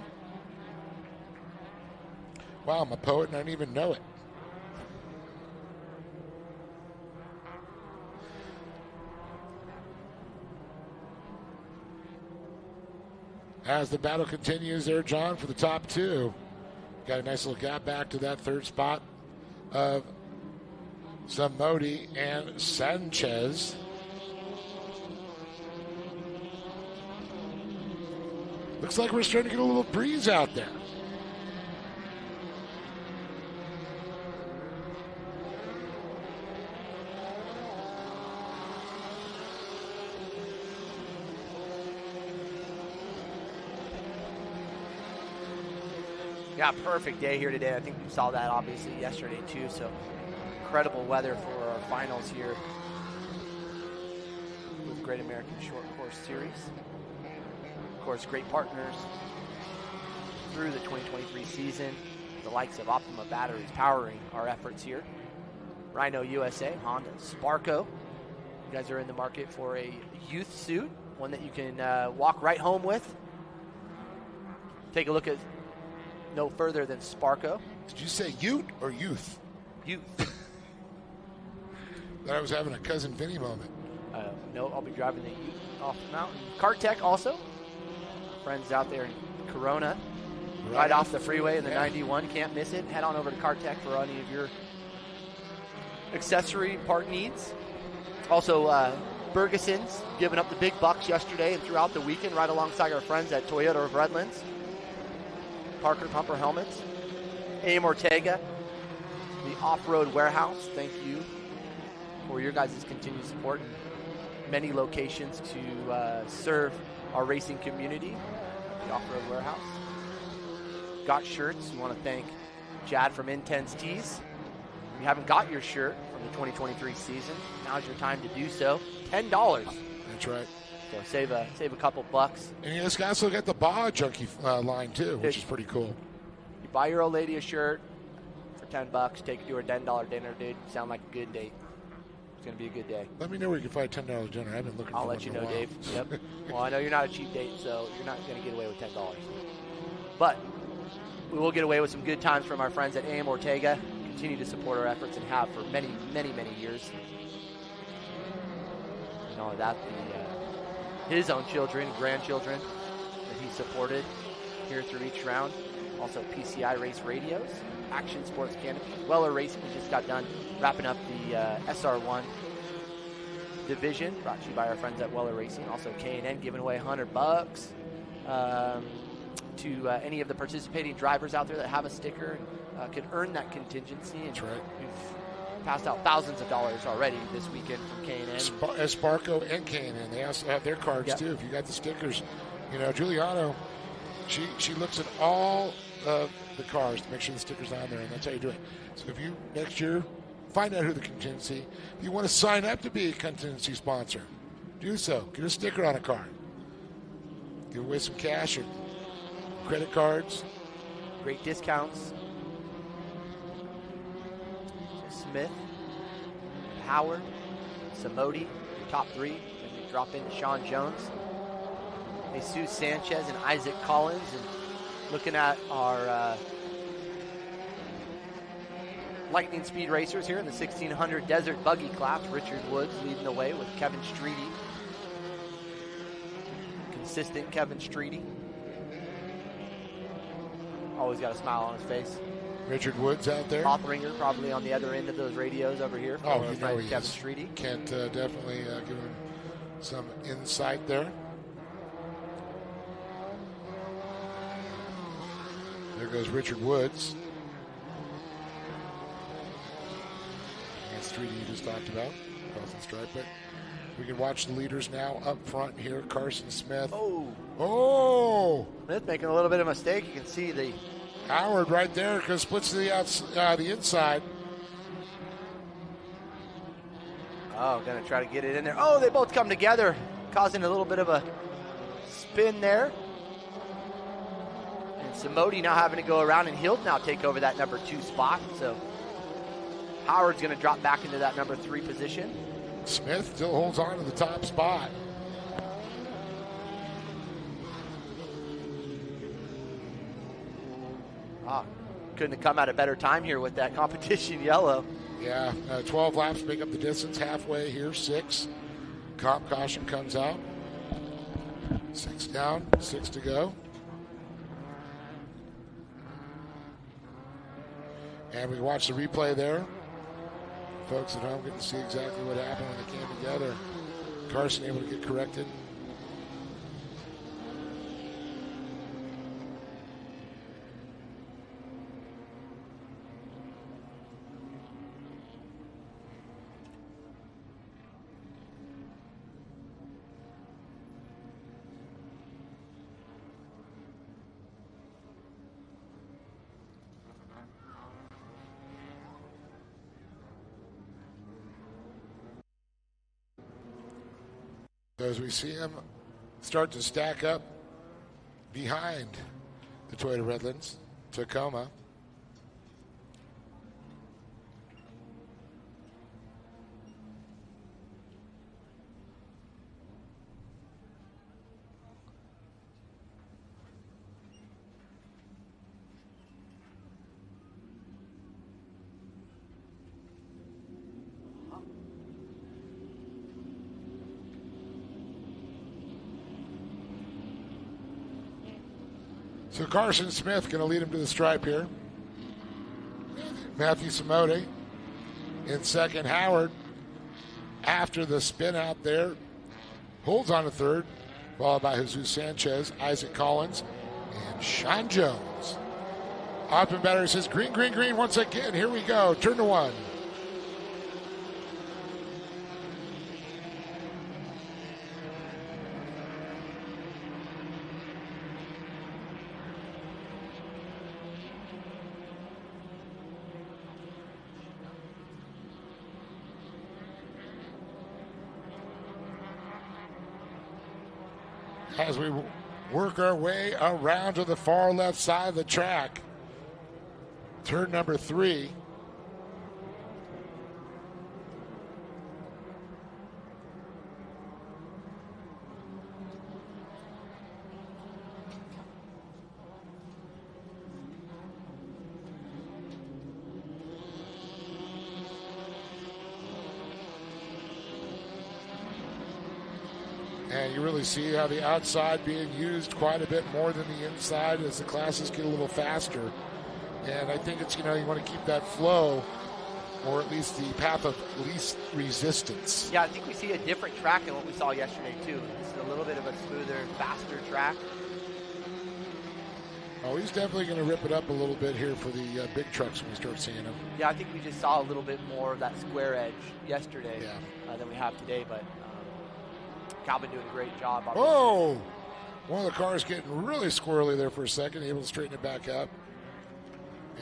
Wow, I'm a poet and I didn't even know it. As the battle continues there, John, for the top two. Got a nice little gap back to that third spot of Zamodi and Sanchez. Looks like we're starting to get a little breeze out there. Yeah, perfect day here today. I think we saw that obviously yesterday too. So incredible weather for our finals here with Great American Short Course Series. Of course, great partners through the 2023 season. The likes of Optima Batteries powering our efforts here. Rhino USA, Honda, Sparco. You guys are in the market for a youth suit, one that you can walk right home with. Take a look at no further than Sparco. Did you say Ute or youth? Youth. Thought I was having a Cousin Vinny moment. No, I'll be driving the Ute off the mountain. Kart Tech also. Friends out there in Corona. Right off the freeway in the 91. Can't miss it. Head on over to Kart Tech for any of your accessory part needs. Also, Bergeson's giving up the big bucks yesterday and throughout the weekend right alongside our friends at Toyota of Redlands. Parker Pumper Helmets. A.M. Ortega, the Off-Road Warehouse. Thank you for your guys' continued support in many locations to serve our racing community. The Off-Road Warehouse. Got shirts. We want to thank Jad from Intense Tees. If you haven't got your shirt from the 2023 season, now's your time to do so. $10. That's right. So save a couple bucks. And you guys also got the Baja Junkie line too, which is pretty cool. You buy your old lady a shirt for $10, take it to her $10 dinner, dude. Sound like a good date. It's going to be a good day. Let me know where you can find $10 dinner. I've been looking for I'll one let you for a know, while. Dave. Yep. Well, I know you're not a cheap date, so you're not going to get away with $10. But we will get away with some good times from our friends at A.M. Ortega. Continue to support our efforts and have for many, many, many years. And all of that, his own children, grandchildren that he supported here through each round. Also PCI Race Radios, Action Sports Canopy, Weller Racing. We just got done wrapping up the SR1 division, brought to you by our friends at Weller Racing. Also K&N giving away $100 to any of the participating drivers out there that have a sticker and could earn that contingency. And that's right. We've passed out thousands of dollars already this weekend from K&N. Sparco and K&N, they also have their cards too. If you got the stickers, you know, Giuliano, she looks at all of the cars to make sure the sticker's on there, and that's how you do it. So if you, next year, find out who the contingency, if you want to sign up to be a contingency sponsor, do so. Get a sticker on a car. Give away some cash or credit cards. Great discounts. Smith, Howard, Samodi, your top three. Then you drop into Sean Jones, Jesus Sanchez, and Isaac Collins. And looking at our lightning speed racers here in the 1600 Desert Buggy class, Richard Woods leading the way with Kevin Streety. Consistent Kevin Streety. Always got a smile on his face. Richard Woods out there. Othringer probably on the other end of those radios over here. Oh, you know he Kevin is. Streety. Kent definitely give him some insight there. There goes Richard Woods. And Streety you just talked about. Crossing stripe, but We can watch the leaders now up front here. Carson Smith. Oh! Smith making a little bit of a mistake. You can see the Howard right there because splits to the inside. Oh, going to try to get it in there. Oh, they both come together, causing a little bit of a spin there. And Samodi now having to go around, and he'll now take over that number 2 spot. So Howard's going to drop back into that number 3 position. Smith still holds on to the top spot. Couldn't have come at a better time here with that competition yellow. Yeah, 12 laps make up the distance. Halfway here, 6. Comp caution comes out. 6 down, 6 to go. And we watch the replay there. Folks at home get to see exactly what happened when they came together. Carson able to get corrected. As we see him start to stack up behind the Toyota Redlands, Tacoma. So Carson Smith going to lead him to the stripe here. Matthew Samode in second. Howard, after the spin out there, holds on to third, followed by Jesus Sanchez, Isaac Collins, and Sean Jones. Optimum Battery says green, green, green once again. Here we go. Turn to 1. As we work our way around to the far left side of the track. Turn number 3. And you really see how the outside being used quite a bit more than the inside as the classes get a little faster. And I think it's, you want to keep that flow, or at least the path of least resistance. Yeah, I think we see a different track than what we saw yesterday, too. This is a little bit of a smoother, faster track. Oh, he's definitely going to rip it up a little bit here for the big trucks when we start seeing them. Yeah, I think we just saw a little bit more of that square edge yesterday than we have today, but Calvin doing a great job. Oh! One of the cars getting really squirrely there for a second, able to straighten it back up.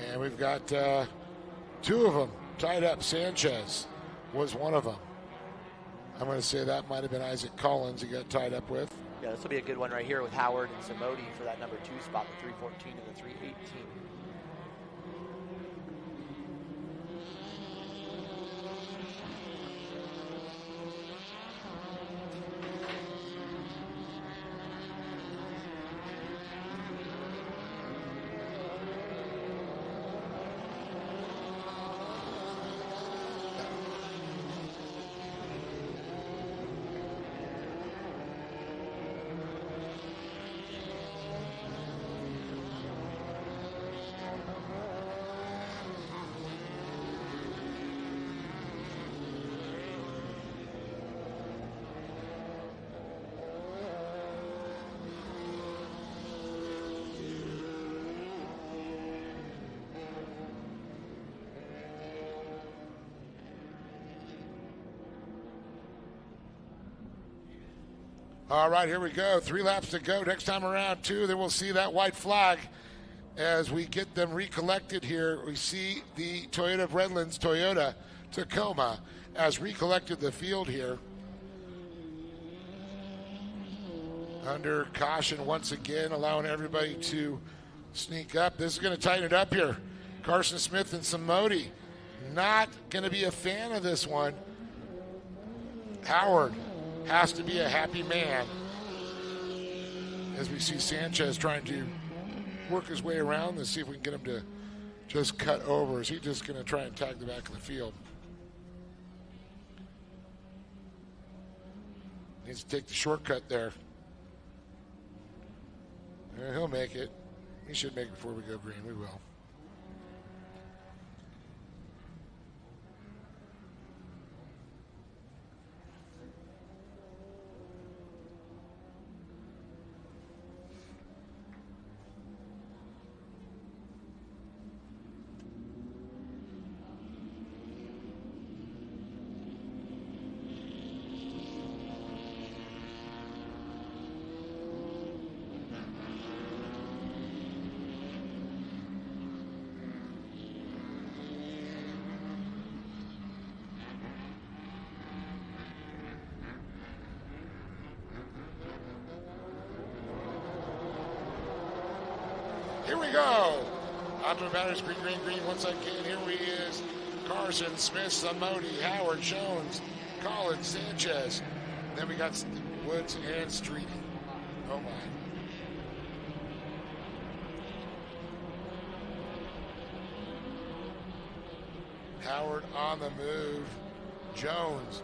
And we've got 2 of them tied up. Sanchez was one of them. I'm going to say that might have been Isaac Collins he got tied up with. Yeah, this will be a good one right here with Howard and Samodi for that number 2 spot, the 314 and the 318. All right, here we go. 3 laps to go. Next time around, 2, then we'll see that white flag. As we get them recollected here, we see the Toyota of Redlands, Toyota Tacoma, has recollected the field here. Under caution once again, allowing everybody to sneak up. This is going to tighten it up here. Carson Smith and Samodi not going to be a fan of this one. Howard has to be a happy man. As we see Sanchez trying to work his way around. Let's see if we can get him to just cut over. Is he just going to try and tag the back of the field? Needs to take the shortcut there. He'll make it. He should make it before we go green. We will. Here we go. Optimum batters, green. Once again, here he is. Carson, Smith, Samodi, Howard, Jones, Collins, Sanchez. Then we got Woods and Streety. Oh, my. Howard on the move. Jones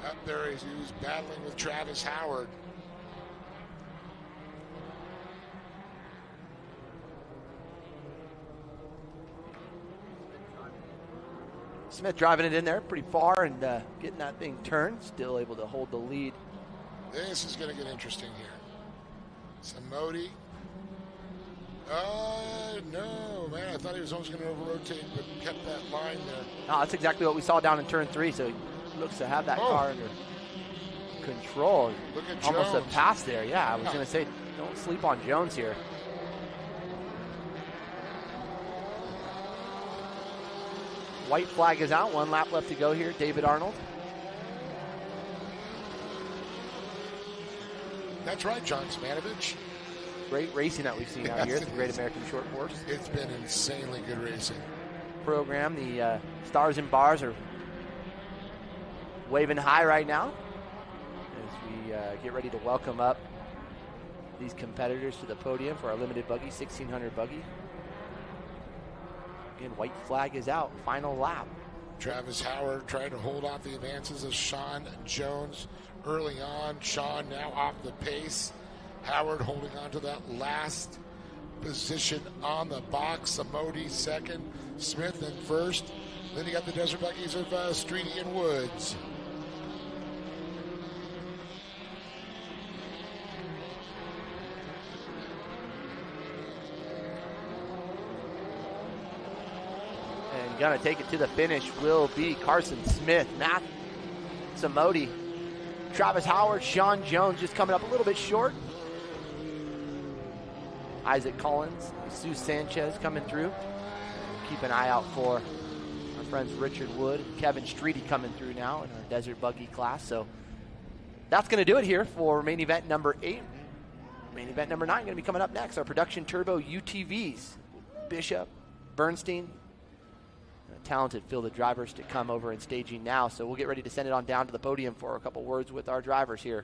up there as he was battling with Travis Howard. Smith driving it in there pretty far and getting that thing turned. Still able to hold the lead. This is going to get interesting here. Samodi. No, man. I thought he was almost going to over-rotate, but kept that line there. No, that's exactly what we saw down in turn 3. So he looks to have that car under control. Look at almost Jones. a pass there. Yeah, I was going to say, don't sleep on Jones here. White flag is out. 1 lap left to go here. David Arnold. That's right, John Smanovich. Great racing that we've seen out here at the Great American Short Course. It's been insanely good racing. Program, the stars and bars are waving high right now as we get ready to welcome up these competitors to the podium for our limited buggy, 1600 buggy. Again, white flag is out. Final lap. Travis Howard trying to hold off the advances of Sean Jones early on. Sean now off the pace. Howard holding on to that last position on the box. Samodi second. Smith in first. Then you got the Desert Buggies of Streety and Woods. Gonna take it to the finish will be Carson Smith, Matt Samodi, Travis Howard, Sean Jones just coming up a little bit short. Isaac Collins, Jesus Sanchez coming through. Keep an eye out for our friends Richard Wood, Kevin Streety coming through now in our Desert Buggy class. So that's going to do it here for main event number 8. Main event number 9 going to be coming up next. Our production turbo UTVs, Bishop, Bernstein. Talented field of drivers to come over and staging now. So we'll get ready to send it on down to the podium for a couple words with our drivers here.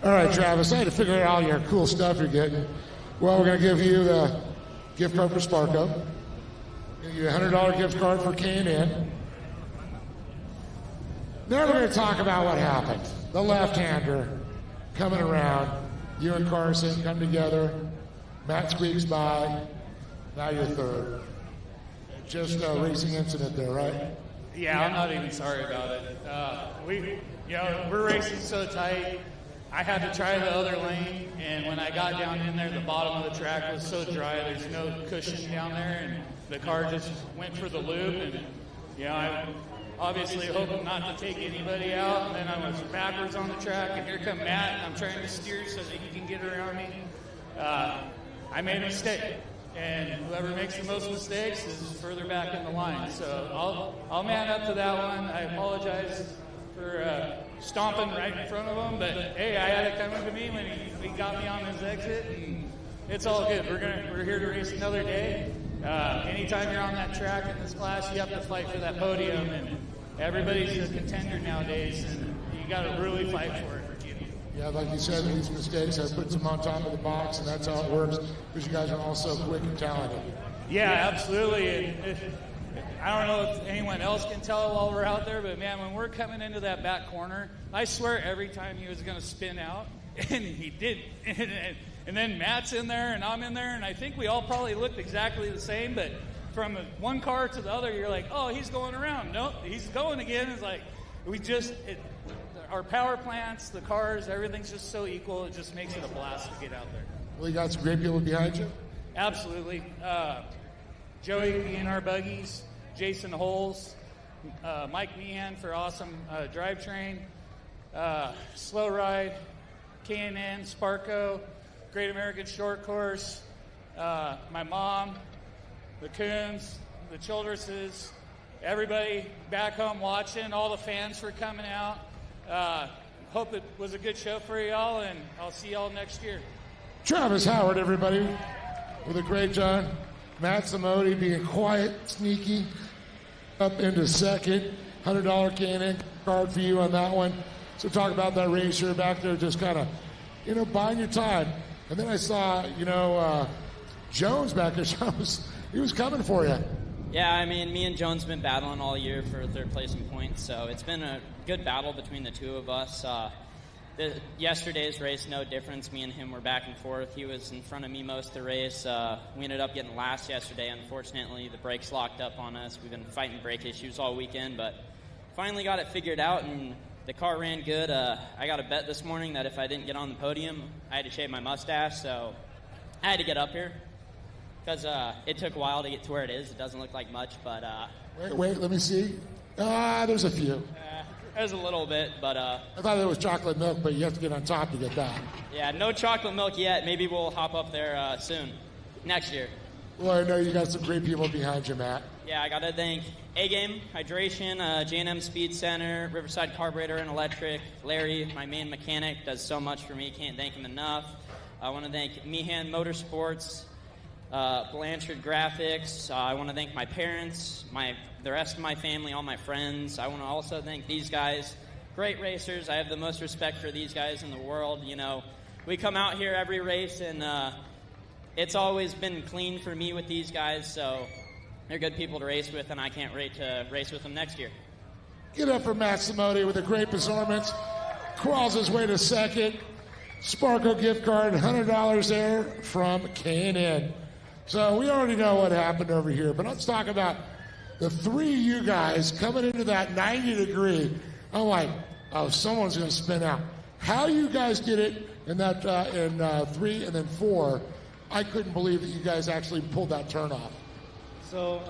All right, Travis, I had to figure out all your cool stuff you're getting. Well, we're going to give you the gift card for Sparko. We're going to give you a $100 gift card for K&N. Now we're going to talk about what happened. The left-hander coming around. You and Carson come together. Matt squeaks by. Now you're third. Just a racing incident there, right? Yeah, I'm not even sorry about it. We're racing so tight. I had to try the other lane, and when I got down in there, the bottom of the track was so dry. There's no cushion down there, and the car just went for the loop. And I obviously hoping not to take anybody out. And then I was backwards on the track, and here come Matt, and I'm trying to steer so that he can get around me. I made a mistake. And whoever makes the most mistakes is further back in the line. So I'll man up to that one. I apologize for stomping right in front of him, but hey, I had it coming to me when he got me on his exit, and it's all good. We're here to race another day. Anytime you're on that track in this class, you have to fight for that podium, and everybody's a contender nowadays, and you got to really fight for it. Yeah, like you said, these mistakes have put them on top of the box, and that's how it works, because you guys are all so quick and talented. Yeah, absolutely. I don't know if anyone else can tell while we're out there, but man, when we're coming into that back corner, I swear every time he was going to spin out, and he did. And then Matt's in there, and I'm in there, and I think we all probably looked exactly the same, but from one car to the other, you're like, oh, he's going around. Nope, he's going again. It's like, our power plants, the cars, everything's just so equal. It just makes it a blast to get out there. Well, you got some great people behind you? Absolutely. Joey being our buggies, Jason Holes, Mike Meehan for awesome drivetrain, Slow Ride, K&N, Sparko, Great American Short Course, my mom, the Coons, the Childresses, everybody back home watching, all the fans for coming out. Hope it was a good show for y'all, and I'll see y'all next year. Travis Howard, everybody, with a great job. Matt Samodi being quiet, sneaky, up into second. $100 K&N card for you on that one. So talk about that race. You're back there just kind of, buying your time. And then I saw, Jones back there. He was coming for you. Yeah, I mean, me and Jones have been battling all year for third placing points, so it's been a good battle between the two of us. Yesterday's race, no difference. Me and him were back and forth. He was in front of me most of the race. We ended up getting last yesterday. Unfortunately, the brakes locked up on us. We've been fighting brake issues all weekend, but finally got it figured out, and the car ran good. I got a bet this morning that if I didn't get on the podium, I had to shave my mustache, so I had to get up here. Because it took a while to get to where it is. It doesn't look like much, but... Wait, let me see. There's a few. There's a little bit, but... I thought there was chocolate milk, but you have to get on top to get that. Yeah, no chocolate milk yet. Maybe we'll hop up there soon. Next year. Well, I know you got some great people behind you, Matt. Yeah, I got to thank A-Game, Hydration, J&M Speed Center, Riverside Carburetor and Electric. Larry, my main mechanic, does so much for me. Can't thank him enough. I want to thank Meehan Motorsports, Blanchard Graphics. I want to thank my parents, the rest of my family, all my friends. I want to also thank these guys. Great racers. I have the most respect for these guys in the world. We come out here every race, and it's always been clean for me with these guys, so they're good people to race with, and I can't wait to race with them next year. Get up for Matt Samodi with a great performance. Crawls his way to second. Sparko gift card, $100 there from K&N. So we already know what happened over here, but let's talk about the three of you guys coming into that 90-degree. I'm like, oh, someone's going to spin out. How you guys did it in that in 3 and then 4, I couldn't believe that you guys actually pulled that turn off. So,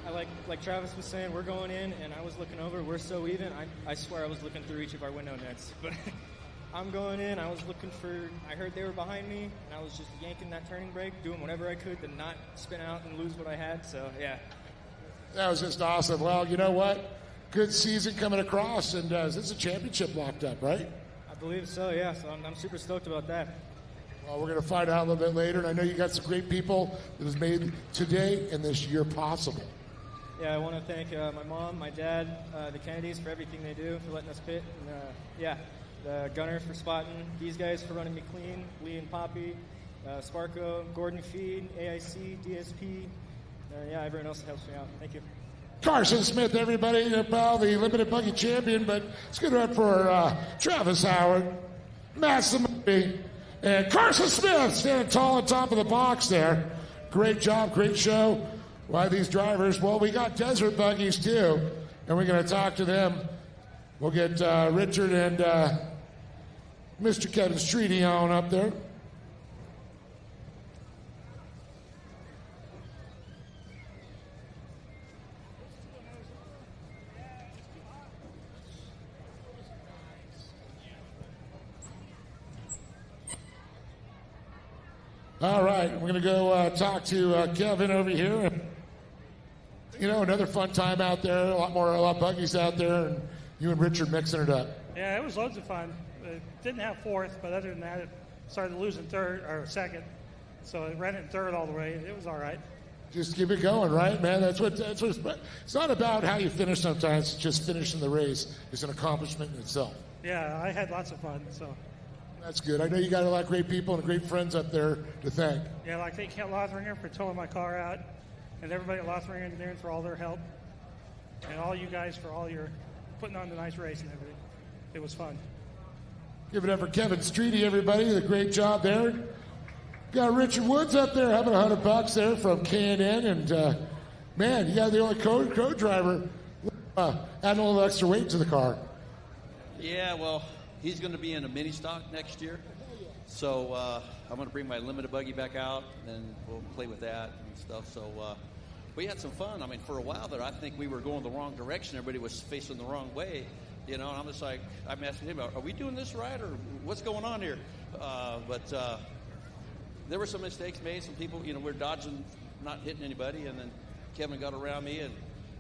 I like Travis was saying, we're going in, and I was looking over. We're so even. I swear I was looking through each of our window nets. But I'm going in. I was looking I heard they were behind me, and I was just yanking that turning brake, doing whatever I could to not spin out and lose what I had. So, yeah. That was just awesome. Well, you know what? Good season coming across, and this is a championship locked up, right? I believe so, yeah. So I'm super stoked about that. Well, we're going to find out a little bit later, and I know you got some great people that has made today and this year possible. Yeah, I want to thank my mom, my dad, the Kennedys for everything they do, for letting us pit. And, Gunner for spotting, these guys for running me clean, Lee and Poppy, Sparko, Gordon Feed, AIC, DSP, everyone else that helps me out. Thank you. Carson Smith, everybody, pal, the limited buggy champion, but let's get it up for Travis Howard, Matt Samari, and Carson Smith standing tall on top of the box there. Great job, great show. Why these drivers? Well, we got desert buggies too, and we're going to talk to them. We'll get Richard and Mr. Kevin Streety on up there. All right, we're going to go talk to Kevin over here. You know, another fun time out there, a lot of buggies out there, and you and Richard mixing it up. Yeah, it was loads of fun. It didn't have fourth, but other than that, it started losing second. So it ran it in third all the way. It was all right. Just keep it going, right, man? That's what it's not about how you finish sometimes. It's just finishing the race is an accomplishment in itself. Yeah, I had lots of fun, so. That's good. I know you got a lot of great people and great friends up there to thank. Yeah, like thank Kent Lothringer for towing my car out, and everybody at Lothringer Engineering for all their help, and all you guys for all your putting on the nice race and everything. It was fun. Give it up for Kevin Streety, everybody. The great job there. Got Richard Woods up there having $100 there from K&N, and man, you got the only co-driver adding a little extra weight to the car. Yeah, well, he's going to be in a mini stock next year, so I'm going to bring my limited buggy back out, and we'll play with that and stuff. So we had some fun. I mean, for a while there, I think we were going the wrong direction. Everybody was facing the wrong way, you know. And I'm just like, I'm asking him, are we doing this right, or what's going on here? But there were some mistakes made. Some people, you know, we're dodging, not hitting anybody, and then Kevin got around me, and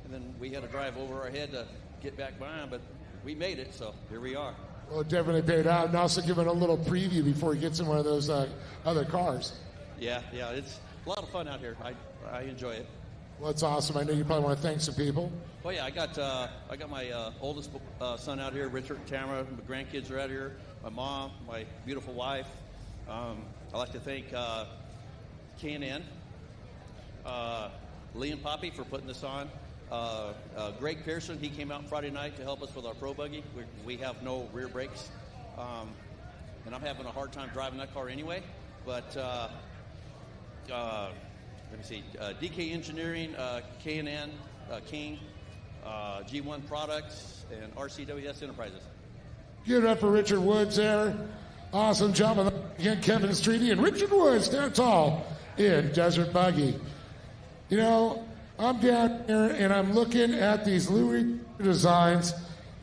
then we had to drive over our head to get back by him. But we made it, so here we are. Well, it definitely paid out, and also giving a little preview before he gets in one of those other cars. Yeah, it's a lot of fun out here. I enjoy it. Well, it's awesome. I know you probably want to thank some people. Oh yeah, I got my oldest son out here, Richard and Tamara. My grandkids are out here. My mom, my beautiful wife. I'd like to thank K&N, Lee and Poppy for putting this on. Greg Pearson, he came out Friday night to help us with our pro buggy. We have no rear brakes, and I'm having a hard time driving that car anyway. But let me see, DK Engineering, K&N, King, G1 Products, and RCWS Enterprises. Give it up for Richard Woods there. Awesome job. Again, Kevin Streety and Richard Woods stand tall in Desert Buggy. You know, I'm down here and I'm looking at these Louis designs.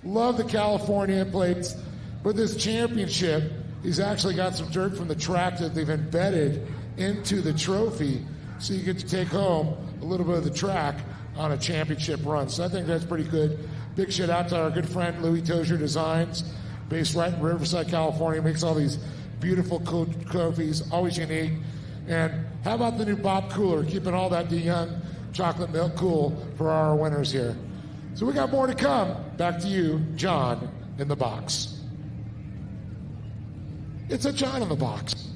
Love the California plates. For this championship, he's actually got some dirt from the track that they've embedded into the trophy, so you get to take home a little bit of the track on a championship run. So I think that's pretty good. Big shout out to our good friend Louis Tozier Designs, based right in Riverside, California. Makes all these beautiful cool trophies, always unique. And how about the new Bob Cooler, keeping all that young chocolate milk cool for our winners here. So we got more to come. Back to you, John in the box. It's a John in the box.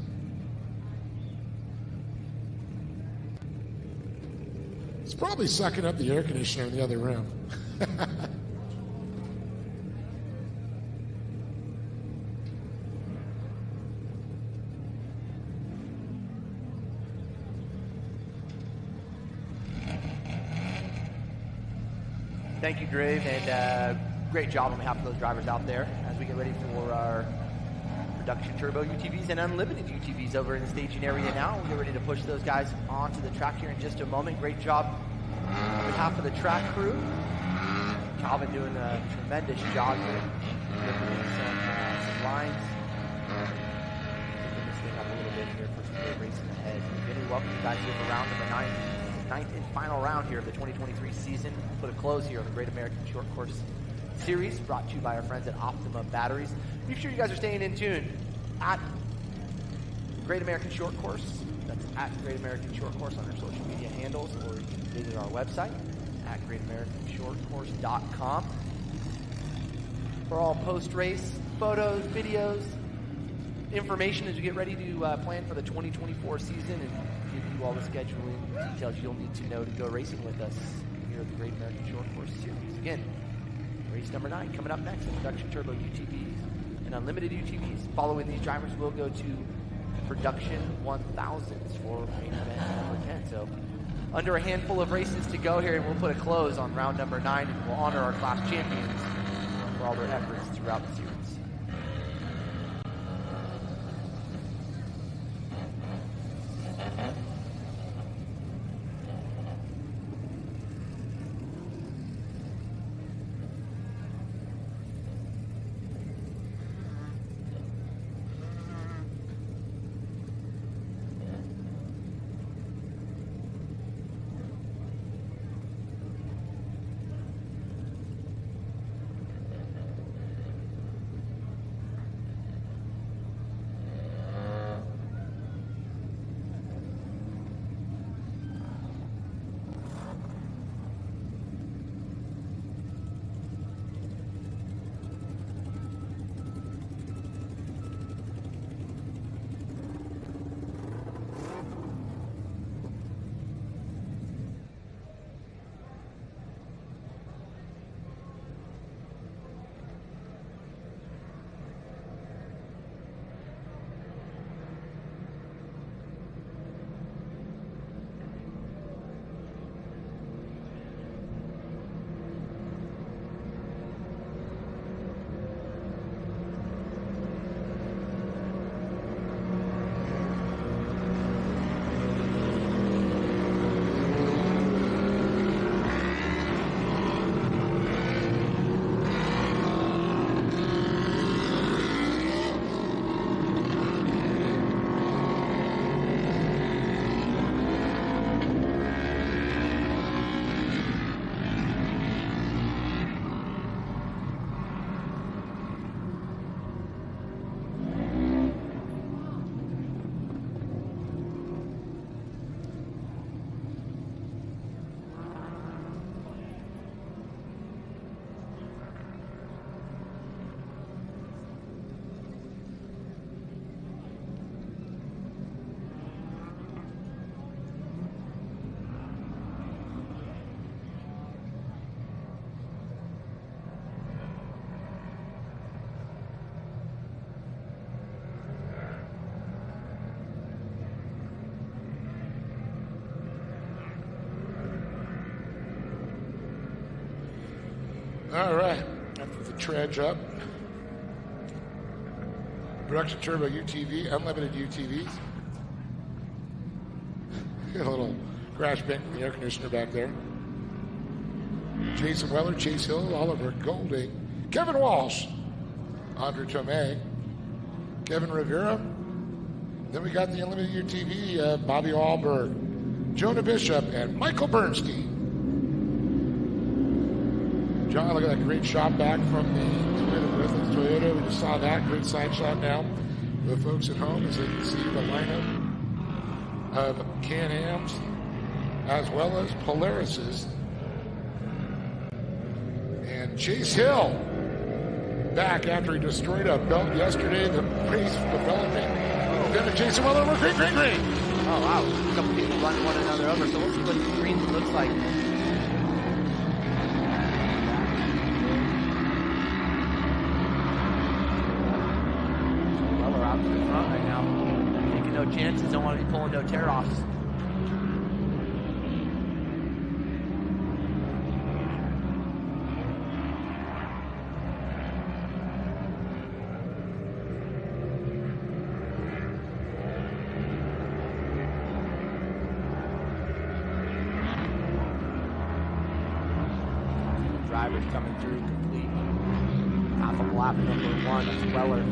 It's probably sucking up the air conditioner in the other room. Thank you, Grave, and great job on behalf of those drivers out there as we get ready for our production turbo UTVs and unlimited UTVs over in the staging area now. We'll get ready to push those guys onto the track here in just a moment. Great job on behalf of the track crew. Calvin doing a tremendous job here. Ripping in some lines. Picking this thing up a little bit here for some great racing ahead. Vinny, welcome you guys here for round number 9th and final round here of the 2023 season. We'll put a close here on the Great American Short Course Series, brought to you by our friends at Optima Batteries. Make sure you guys are staying in tune at Great American Short Course. That's at Great American Short Course on our social media handles, or you can visit our website at greatamericanshortcourse.com. for all post-race photos, videos, information as we get ready to plan for the 2024 season and give you all the scheduling details you'll need to know to go racing with us here at the Great American Short Course Series. Again, race number 9 coming up next, production turbo UTVs and unlimited UTVs. Following these drivers, we'll go to production 1000s for main event number 10. So under a handful of races to go here, and we'll put a close on round number 9, and we'll honor our class champions for all their efforts throughout the series. All right, after the trudge up, production turbo UTV, unlimited UTVs. Got a little crash bank from the air conditioner back there. Jason Weller, Chase Hill, Oliver Golding, Kevin Walsh, Andre Tomei, Kevin Rivera. Then we got the unlimited UTV, Bobby Alberg, Jonah Bishop, and Michael Bernstein. John, look at that great shot back from the Toyota. We just saw that great side shot now. The folks at home, as they can see the lineup of Can-Ams as well as Polarises. And Chase Hill back after he destroyed a belt yesterday. The race developing. Then Jason Weller over green. Oh, wow. A couple people running one another over. So we'll see what the green looks like. Chances, don't want to be pulling no tear-offs. Drivers coming through complete. Half a lap number 1, that's Weller.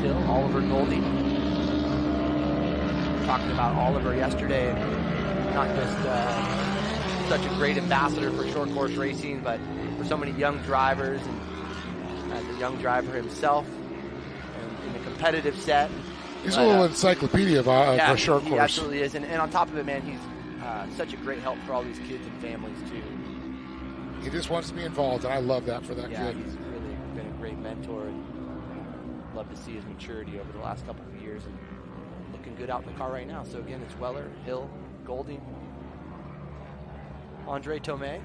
Hill, Oliver Goldie. Talking about Oliver yesterday, and not just such a great ambassador for short course racing, but for so many young drivers, and as a young driver himself, and in a competitive set. He's a little encyclopedia of short course. He absolutely is, and on top of it, man, such a great help for all these kids and families too. He just wants to be involved, and I love that for that Yeah, kid. he's really been a great mentor, and love to see his maturity over the last couple of years, and looking good out in the car right now. So again, it's Weller, Hill, Golding, Andre Tomei,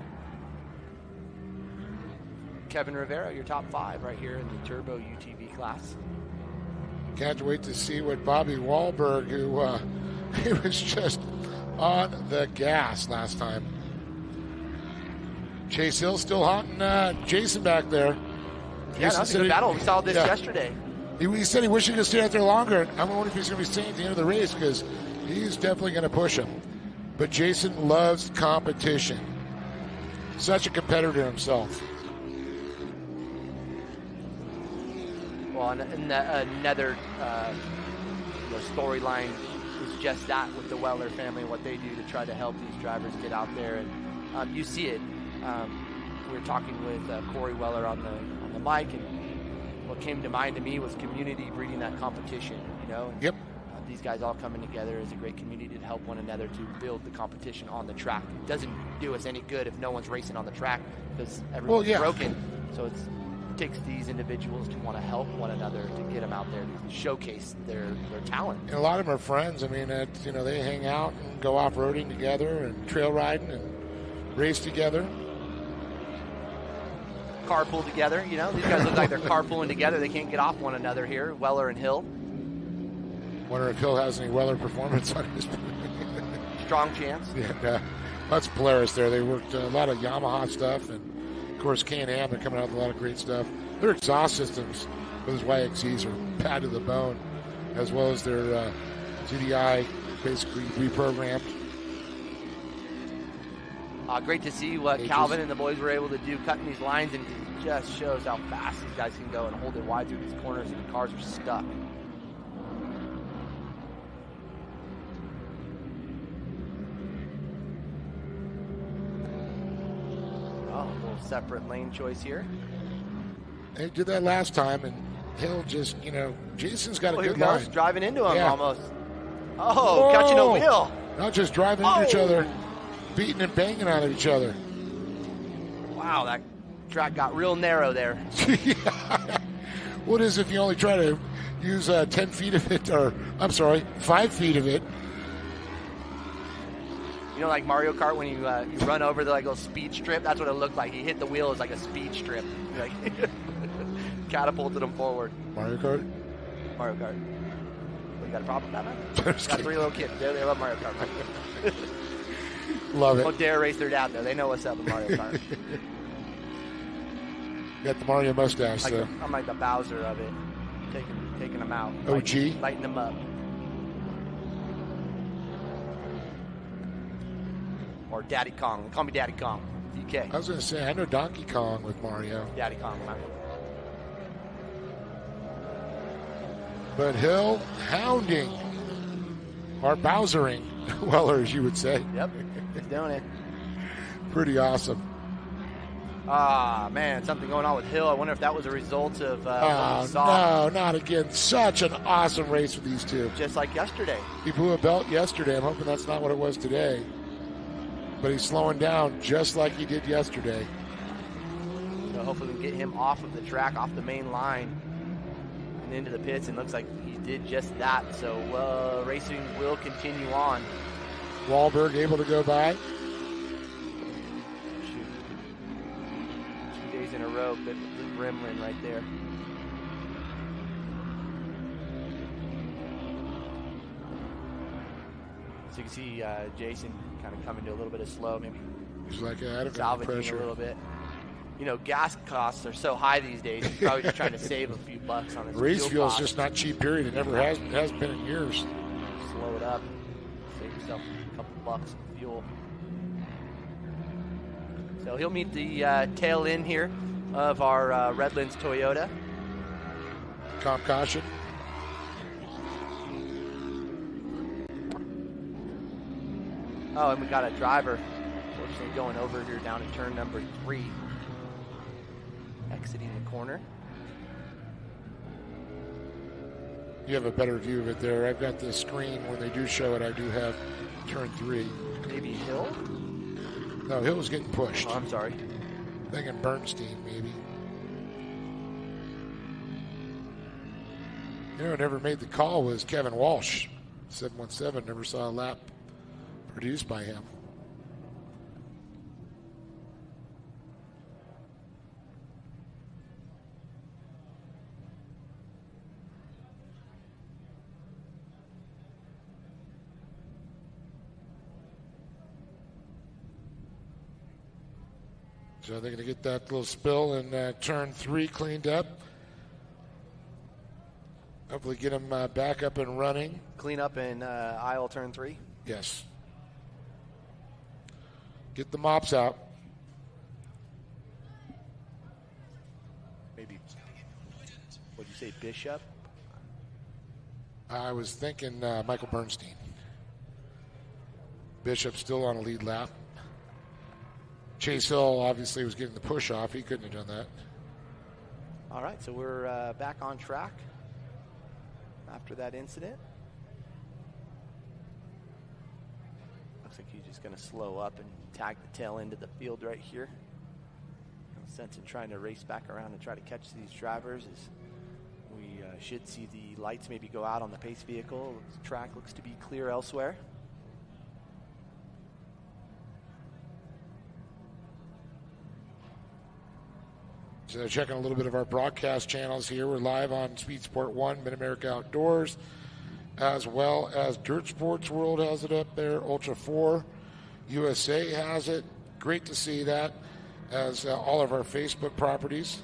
Kevin Rivera, your top 5 right here in the Turbo UTV class. Can't wait to see what Bobby Wahlberg, who he was just on the gas last time. Chase Hill still haunting Jason back there. Yeah, that was a good battle. We saw this yesterday. He said he wished he could stay out there longer. I wonder if he's going to be staying at the end of the race because he's definitely going to push him. But Jason loves competition. Such a competitor himself. Well, and another storyline is just that with the Weller family, what they do to try to help these drivers get out there. And you see it. We were talking with Corey Weller on the mic, and what came to mind to me was community breeding that competition, you know? And, yep. These guys all coming together as a great community to help one another to build the competition on the track. It doesn't do us any good if no one's racing on the track because everyone's broken. So it takes these individuals to want to help one another to get them out there to showcase their talent. And a lot of them are friends. I mean, they hang out and go off-roading together and trail riding and race together. Carpool together, you know. These guys look like they're carpooling together. They can't get off one another here, Weller and Hill. Wonder if Hill has any Weller performance on his. Strong chance. Yeah, that's Polaris there. They worked a lot of Yamaha stuff, and of course Can-Am. They're coming out with a lot of great stuff. Their exhaust systems for those YXZs are bad to the bone, as well as their GDI basically reprogrammed. Great to see what Calvin and the boys were able to do, cutting these lines, and it just shows how fast these guys can go and hold it wide through these corners, and the cars are stuck. Oh, a little separate lane choice here. They did that last time, and Hill just, Jason's got a good Here goes, line. driving into him almost. Oh, catching a wheel. Not just driving into each other, beating and banging on each other. Wow, that track got real narrow there. What is if you only try to use 10 feet of it, or, 5 feet of it? You know, like Mario Kart, when you run over the little speed strip, that's what it looked like. He hit the wheel as like a speed strip. Like catapulted him forward. Mario Kart? Mario Kart. Well, you got a problem with that, man? Got 3 little kids. They love Mario Kart, man. Love it. Don't dare race their dad, though. They know what's up with Mario Kart. Got the Mario mustache, like though. I'm like the Bowser of it. Taking them out. OG? Lighting them up. Or Daddy Kong. Call me Daddy Kong. DK. I was going to say, I know Donkey Kong with Mario. Daddy Kong, man. But Hill hounding, or Bowsering, Weller, as you would say. Yep, he's doing it. Pretty awesome. Man, something going on with Hill. I wonder if that was a result of what we saw. No, not again. Such an awesome race with these two. Just like yesterday. He blew a belt yesterday. I'm hoping that's not what it was today. But he's slowing down just like he did yesterday. So hopefully we can get him off of the track, off the main line, and into the pits. And looks like he did just that. So racing will continue on. Wahlberg able to go by. 2 days in a row, but the gremlin right there. So you can see Jason kind of coming to a little bit of slow, maybe He's like, I don't salvaging pressure. a little bit. You know, gas costs are so high these days. He's probably just trying to save a few bucks on his Race fuel's costs. just not cheap, period. It never has. It hasn't been in years. Slow it up. Save yourself a couple bucks of fuel. So he'll meet the tail end here of our Redlands Toyota. Comp caution. Oh, and we got a driver, fortunately, going over here down in turn number 3. Exiting the corner. You have a better view of it there. I've got the screen when they do show it. I do have turn 3. Maybe Hill? No, Hill was getting pushed. Oh, I'm sorry. Thinking Bernstein, maybe. You know, who never made the call was Kevin Walsh. 717, never saw a lap produced by him. So they're going to get that little spill in turn 3 cleaned up. Hopefully get him back up and running. Clean up in aisle turn 3? Yes. Get the mops out. Maybe, what'd you say, Bishop? I was thinking Michael Bernstein. Bishop still on a lead lap. Chase Hill obviously was getting the push off. He couldn't have done that. All right, so we're back on track after that incident. Looks like he's just going to slow up and tag the tail end of the field right here. No sense in trying to race back around and try to catch these drivers, as we should see the lights maybe go out on the pace vehicle. The track looks to be clear elsewhere. So checking a little bit of our broadcast channels here. We're live on Speed Sport 1, Mid-America Outdoors, as well as Dirt Sports World has it up there. Ultra 4 USA has it. Great to see that, as all of our Facebook properties.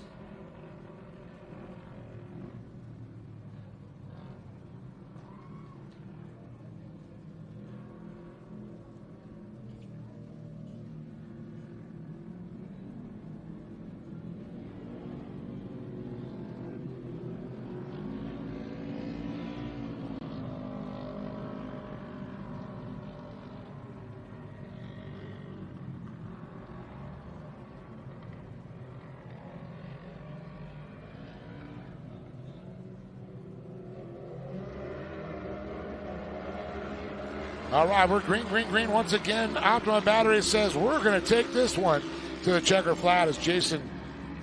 All right, we're green once again. Optimum Battery says we're going to take this one to the checker flat as Jason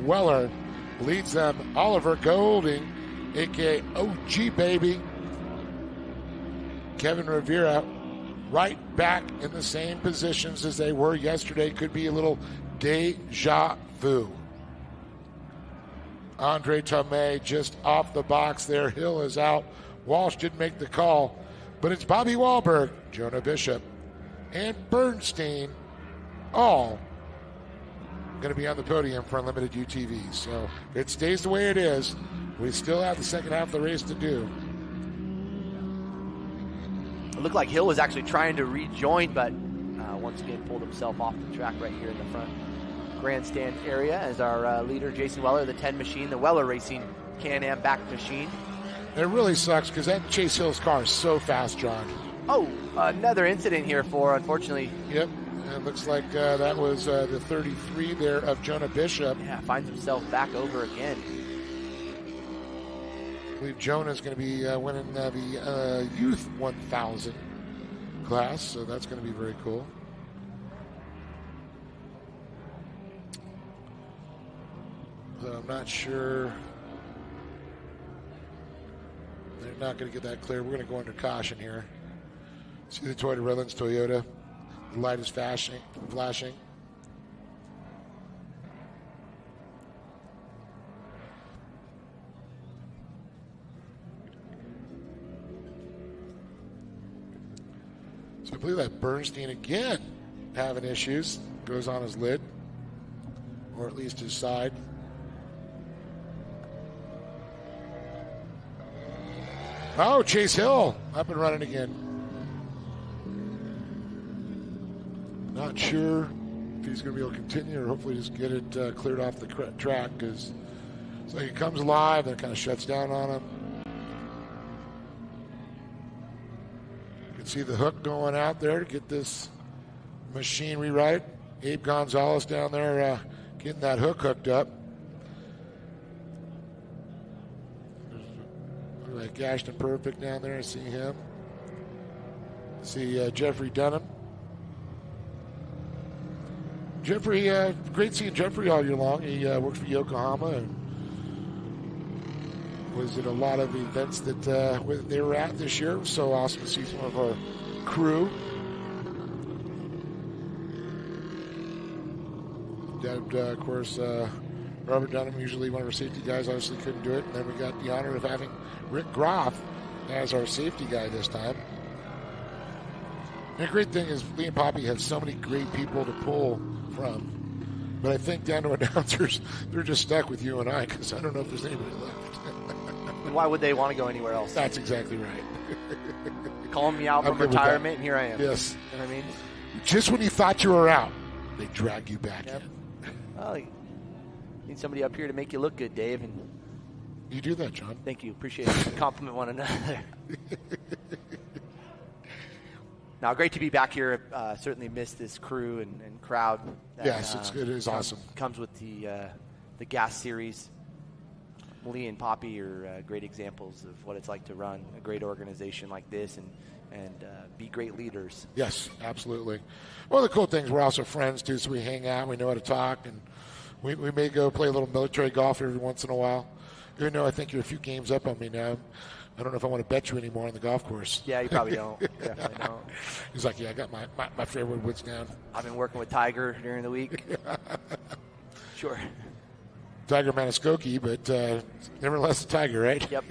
Weller leads them. Oliver Golding, a.k.a. OG Baby. Kevin Rivera right back in the same positions as they were yesterday. Could be a little deja vu. Andre Tomei just off the box there. Hill is out. Walsh didn't make the call. But it's Bobby Wahlberg, Jonah Bishop, and Bernstein, all going to be on the podium for Unlimited UTVs. So if it stays the way it is, we still have the second half of the race to do. It looked like Hill was actually trying to rejoin, but once again pulled himself off the track right here in the front grandstand area as our leader, Jason Weller, the 10 machine, the Weller Racing Can-Am back machine. It really sucks because that Chase Hill's car is so fast, John. Oh, another incident here for, unfortunately. Yep, it looks like that was the 33 there of Jonah Bishop. Yeah, finds himself back over again. I believe Jonah's going to be winning the Youth 1000 class, so that's going to be very cool. So I'm not sure. They're not going to get that clear. We're going to go under caution here. See the Toyota Redlands Toyota. The light is flashing. So I believe that Bernstein again having issues. Goes on his lid, or at least his side. Oh, Chase Hill up and running again. Not sure if he's going to be able to continue or hopefully just get it cleared off the track, because it's like he comes alive and it kind of shuts down on him. You can see the hook going out there to get this machinery right. Abe Gonzalez down there getting that hook hooked up. Like Ashton Perfect down there, I see him. See Jeffrey Dunham. Jeffrey, great seeing Jeffrey all year long. He works for Yokohama and was at a lot of events that they were at this year. It was so awesome to see some of our crew. And, of course, Robert Dunham, usually one of our safety guys, obviously couldn't do it. And then we got the honor of having Rick Groff as our safety guy this time. And the great thing is Lee and Poppy have so many great people to pull from. But I think down to announcers, they're just stuck with you and I because I don't know if there's anybody left. And why would they want to go anywhere else? That's exactly right. Calling me out from retirement, and here I am. Yes. You know what I mean? Just when you thought you were out, they drag you back in. Well, you need somebody up here to make you look good, Dave. And you do that, John. Thank you. Appreciate it. Compliment one another. Now, great to be back here. Certainly missed this crew and crowd. That, yes, it's good. It is awesome. Comes with the gas series. Lee and Poppy are great examples of what it's like to run a great organization like this and be great leaders. Yes, absolutely. One of the cool things, we're also friends, too, so we hang out, we know how to talk, and we may go play a little military golf every once in a while. Even though I think you're a few games up on me now, I don't know if I want to bet you anymore on the golf course. Yeah, you probably don't. Definitely don't. He's like, yeah, I got my fairway woods down. I've been working with Tiger during the week. Sure. Tiger Maniscoki, but nevertheless a Tiger, right? Yep.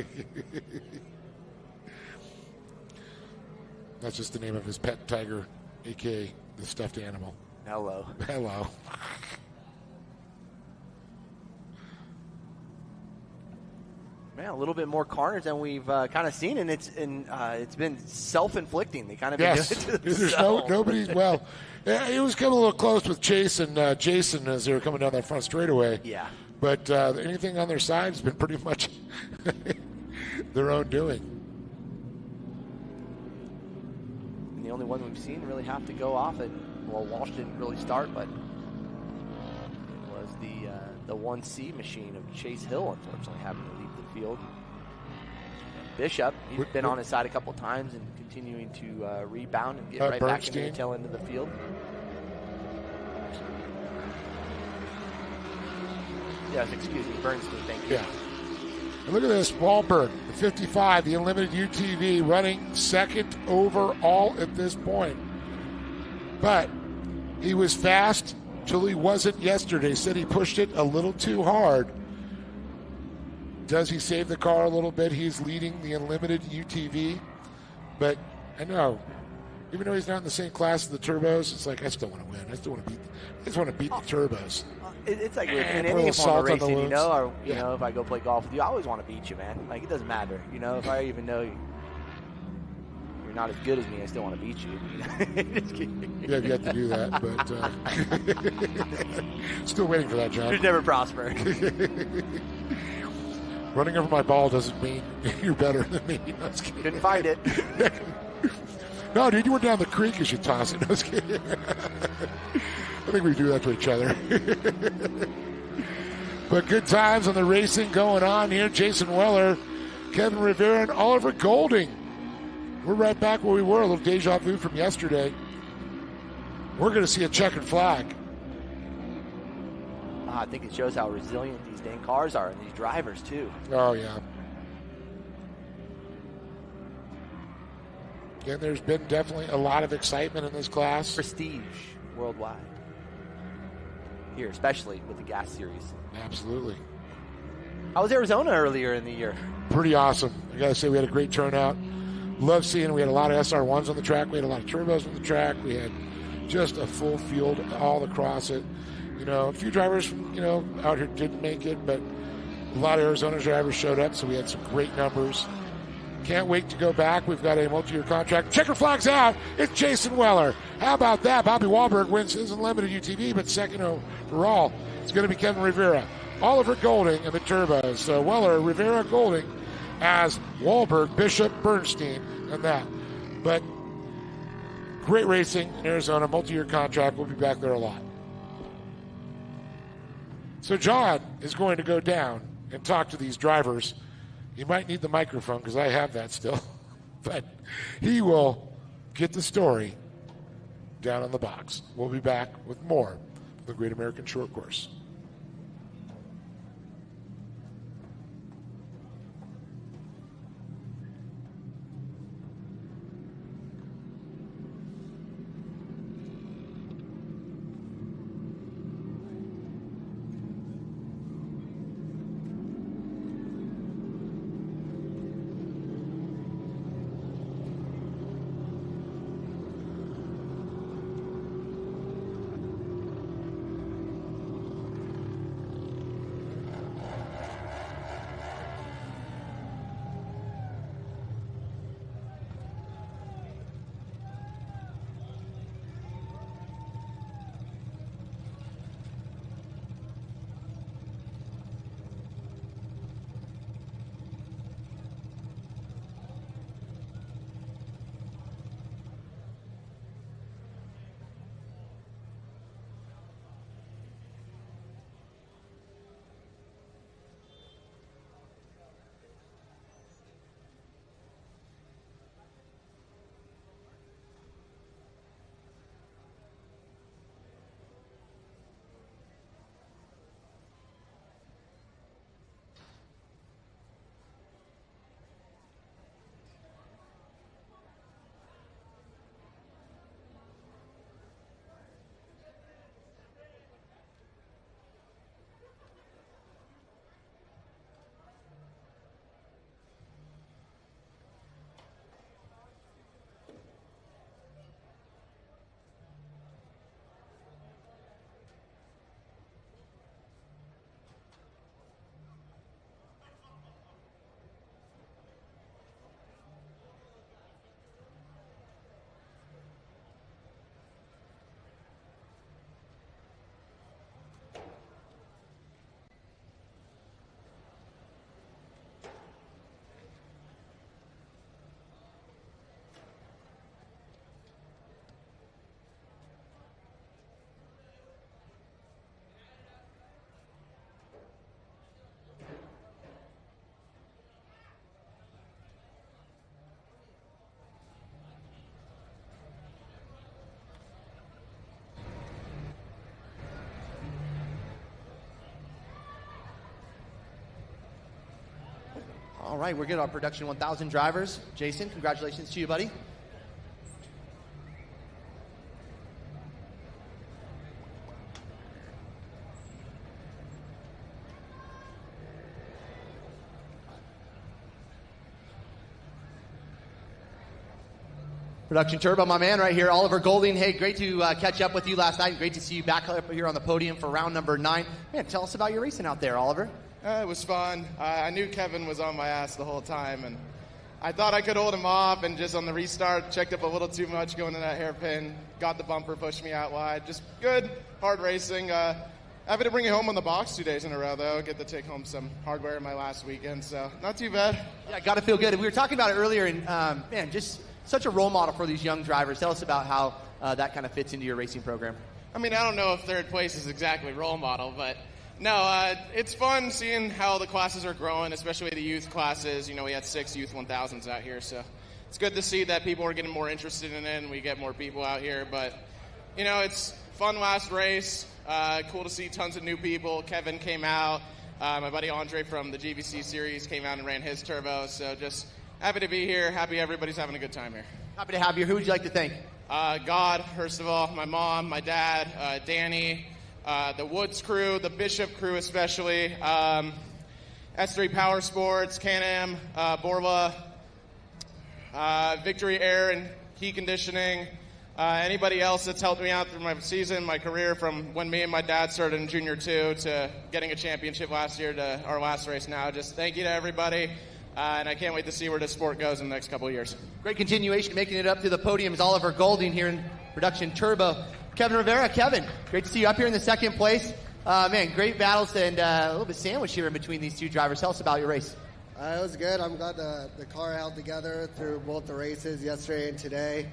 That's just the name of his pet tiger, a.k.a. the stuffed animal. Hello. Hello. Man, a little bit more carnage than we've kind of seen, and it's been self-inflicting. They kind of been doing it to There's themselves. nobody. Well, it was coming a little close with Chase and Jason as they were coming down that front straightaway. Yeah. But anything on their side has been pretty much their own doing. And the only one we've seen really have to go off it. Well, Walsh didn't really start, but was the 1C machine of Chase Hill, unfortunately, having to leave the field. Bishop, he's been on his side a couple times and continuing to rebound and get right back into the tail end of the field. Yes, excuse me, Bernstein, thank you. Yeah. And look at this, Wahlberg, the 55, the Unlimited UTV, running second overall at this point. But he was fast till he wasn't yesterday. Said he pushed it a little too hard. Does he save the car a little bit? He's leading the Unlimited UTV. But I know, even though he's not in the same class as the turbos, it's like I still want to win. I just want to beat the turbos. It's like in any form of racing, you know, or you know, if I go play golf with you, I always want to beat you, man. Like it doesn't matter, you know. If I even know you're not as good as me, I still want to beat you. Just kidding. Yeah, you have to do that, but still waiting for that, John. You'd never prosper. Running over my ball doesn't mean you're better than me. No, I was kidding. Couldn't find it. No, dude, you went down the creek as you toss it. No, I was kidding. I think we do that to each other. But good times on the racing going on here. Jason Weller, Kevin Rivera, and Oliver Golding. We're right back where we were, a little deja vu from yesterday. We're going to see a checkered flag. I think it shows how resilient these dang cars are and these drivers, too. Oh, yeah. And there's been definitely a lot of excitement in this class. Prestige worldwide. Here, especially with the gas series. Absolutely. How was Arizona earlier in the year? Pretty awesome. I got to say, we had a great turnout. Love seeing, we had a lot of SR1s on the track. We had a lot of turbos on the track. We had just a full field all across it. You know, a few drivers, you know, out here didn't make it, but a lot of Arizona drivers showed up, so we had some great numbers. Can't wait to go back. We've got a multi-year contract. Checker flag's out. It's Jason Weller. How about that? Bobby Wahlberg wins his Unlimited UTV, but second overall, it's going to be Kevin Rivera. Oliver Golding and the turbos. So Weller, Rivera, Golding as Wahlberg, Bishop, Bernstein, and that. But great racing in Arizona, multi-year contract. We'll be back there a lot. So John is going to go down and talk to these drivers. You might need the microphone because I have that still. But he will get the story down on the box. We'll be back with more of the Great American Short Course. All right, we're good. Our production 1000 drivers. Jason, congratulations to you, buddy. Production Turbo, my man right here, Oliver Golding. Hey, great to catch up with you last night. Great to see you back up here on the podium for round number 9. Man, tell us about your racing out there, Oliver. It was fun. I knew Kevin was on my ass the whole time, and I thought I could hold him off, and just on the restart, checked up a little too much going to that hairpin, got the bumper, pushed me out wide. Just good, hard racing. Happy to bring it home on the box 2 days in a row, though. Get to take home some hardware in my last weekend, so not too bad. Yeah, got to feel good. We were talking about it earlier, and man, just such a role model for these young drivers. Tell us about how that kind of fits into your racing program. I mean, I don't know if third place is exactly role model, but no, it's fun seeing how the classes are growing, especially the youth classes. You know, we had 6 youth 1000s out here, so it's good to see that people are getting more interested in it and we get more people out here. But, you know, it's fun last race. Cool to see tons of new people. Kevin came out. My buddy Andre from the GVC series came out and ran his turbo. So just happy to be here. Happy everybody's having a good time here. Happy to have you. Who would you like to thank? God, first of all, my mom, my dad, Danny, the Woods crew, the Bishop crew especially, S3 Power Sports, Can-Am, Borla, Victory Air and Heat Conditioning, anybody else that's helped me out through my season, my career, from when me and my dad started in Junior 2 to getting a championship last year to our last race now. Just thank you to everybody, and I can't wait to see where this sport goes in the next couple of years. Great continuation, making it up to the podium is Oliver Golding here in Production Turbo. Kevin Rivera. Kevin, great to see you up here in the second place. Man, great battles and a little bit sandwiched here in between these two drivers. Tell us about your race. It was good. I'm glad the car held together through both the races yesterday and today.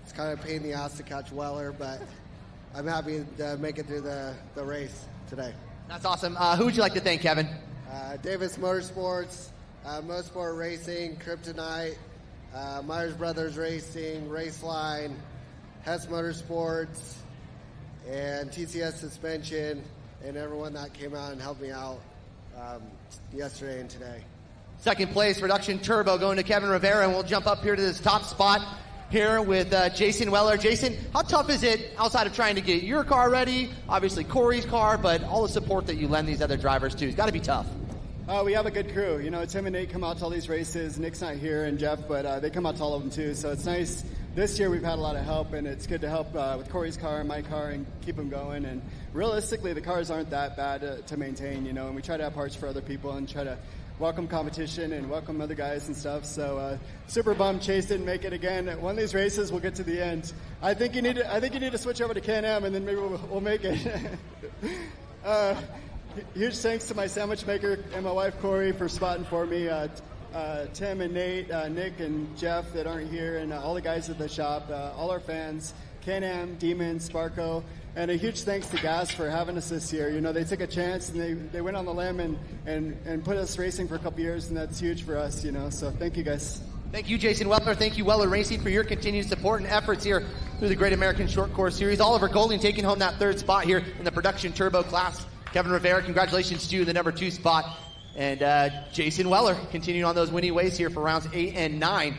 It's kind of a pain in the ass to catch Weller, but I'm happy to make it through the race today. That's awesome. Who would you like to thank, Kevin? Davis Motorsports, Motorsport Racing, Kryptonite, Myers Brothers Racing, Raceline, Hess Motorsports, and TCS Suspension, and everyone that came out and helped me out yesterday and today. Second place, Production Turbo, going to Kevin Rivera, and we'll jump up here to this top spot here with Jason Weller. Jason, how tough is it outside of trying to get your car ready, obviously Corey's car, but all the support that you lend these other drivers too? It's got to be tough. We have a good crew. You know, Tim and Nate come out to all these races. Nick's not here, and Jeff, but they come out to all of them too. So it's nice. This year we've had a lot of help, and it's good to help with Corey's car and my car and keep them going. And realistically, the cars aren't that bad to maintain, you know, and we try to have parts for other people and try to welcome competition and welcome other guys and stuff. So super bummed Chase didn't make it again. One of these races, we'll get to the end. I think you need to switch over to Can-Am, and then maybe we'll make it. Huge thanks to my sandwich maker and my wife Corey for spotting for me. Tim and Nate, Nick and Jeff that aren't here, and all the guys at the shop, all our fans, Can-Am, Demon, Sparko, and a huge thanks to Gas for having us this year. You know, they took a chance and they went on the limb and put us racing for a couple years, and that's huge for us, you know, so thank you guys. Thank you, Jason Weller. Thank you, Weller Racing, for your continued support and efforts here through the Great American Short Course Series. Oliver Golding taking home that third spot here in the Production Turbo class. Kevin Rivera, congratulations to you in the number 2 spot. And Jason Weller continuing on those winning ways here for rounds 8 and 9.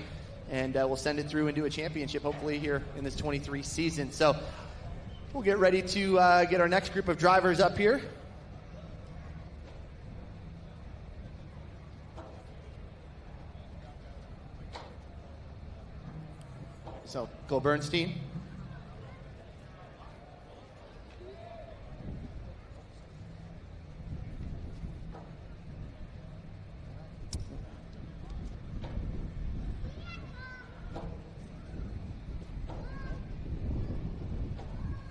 And we'll send it through into a championship hopefully here in this 23 season. So we'll get ready to get our next group of drivers up here. So Cole Bernstein.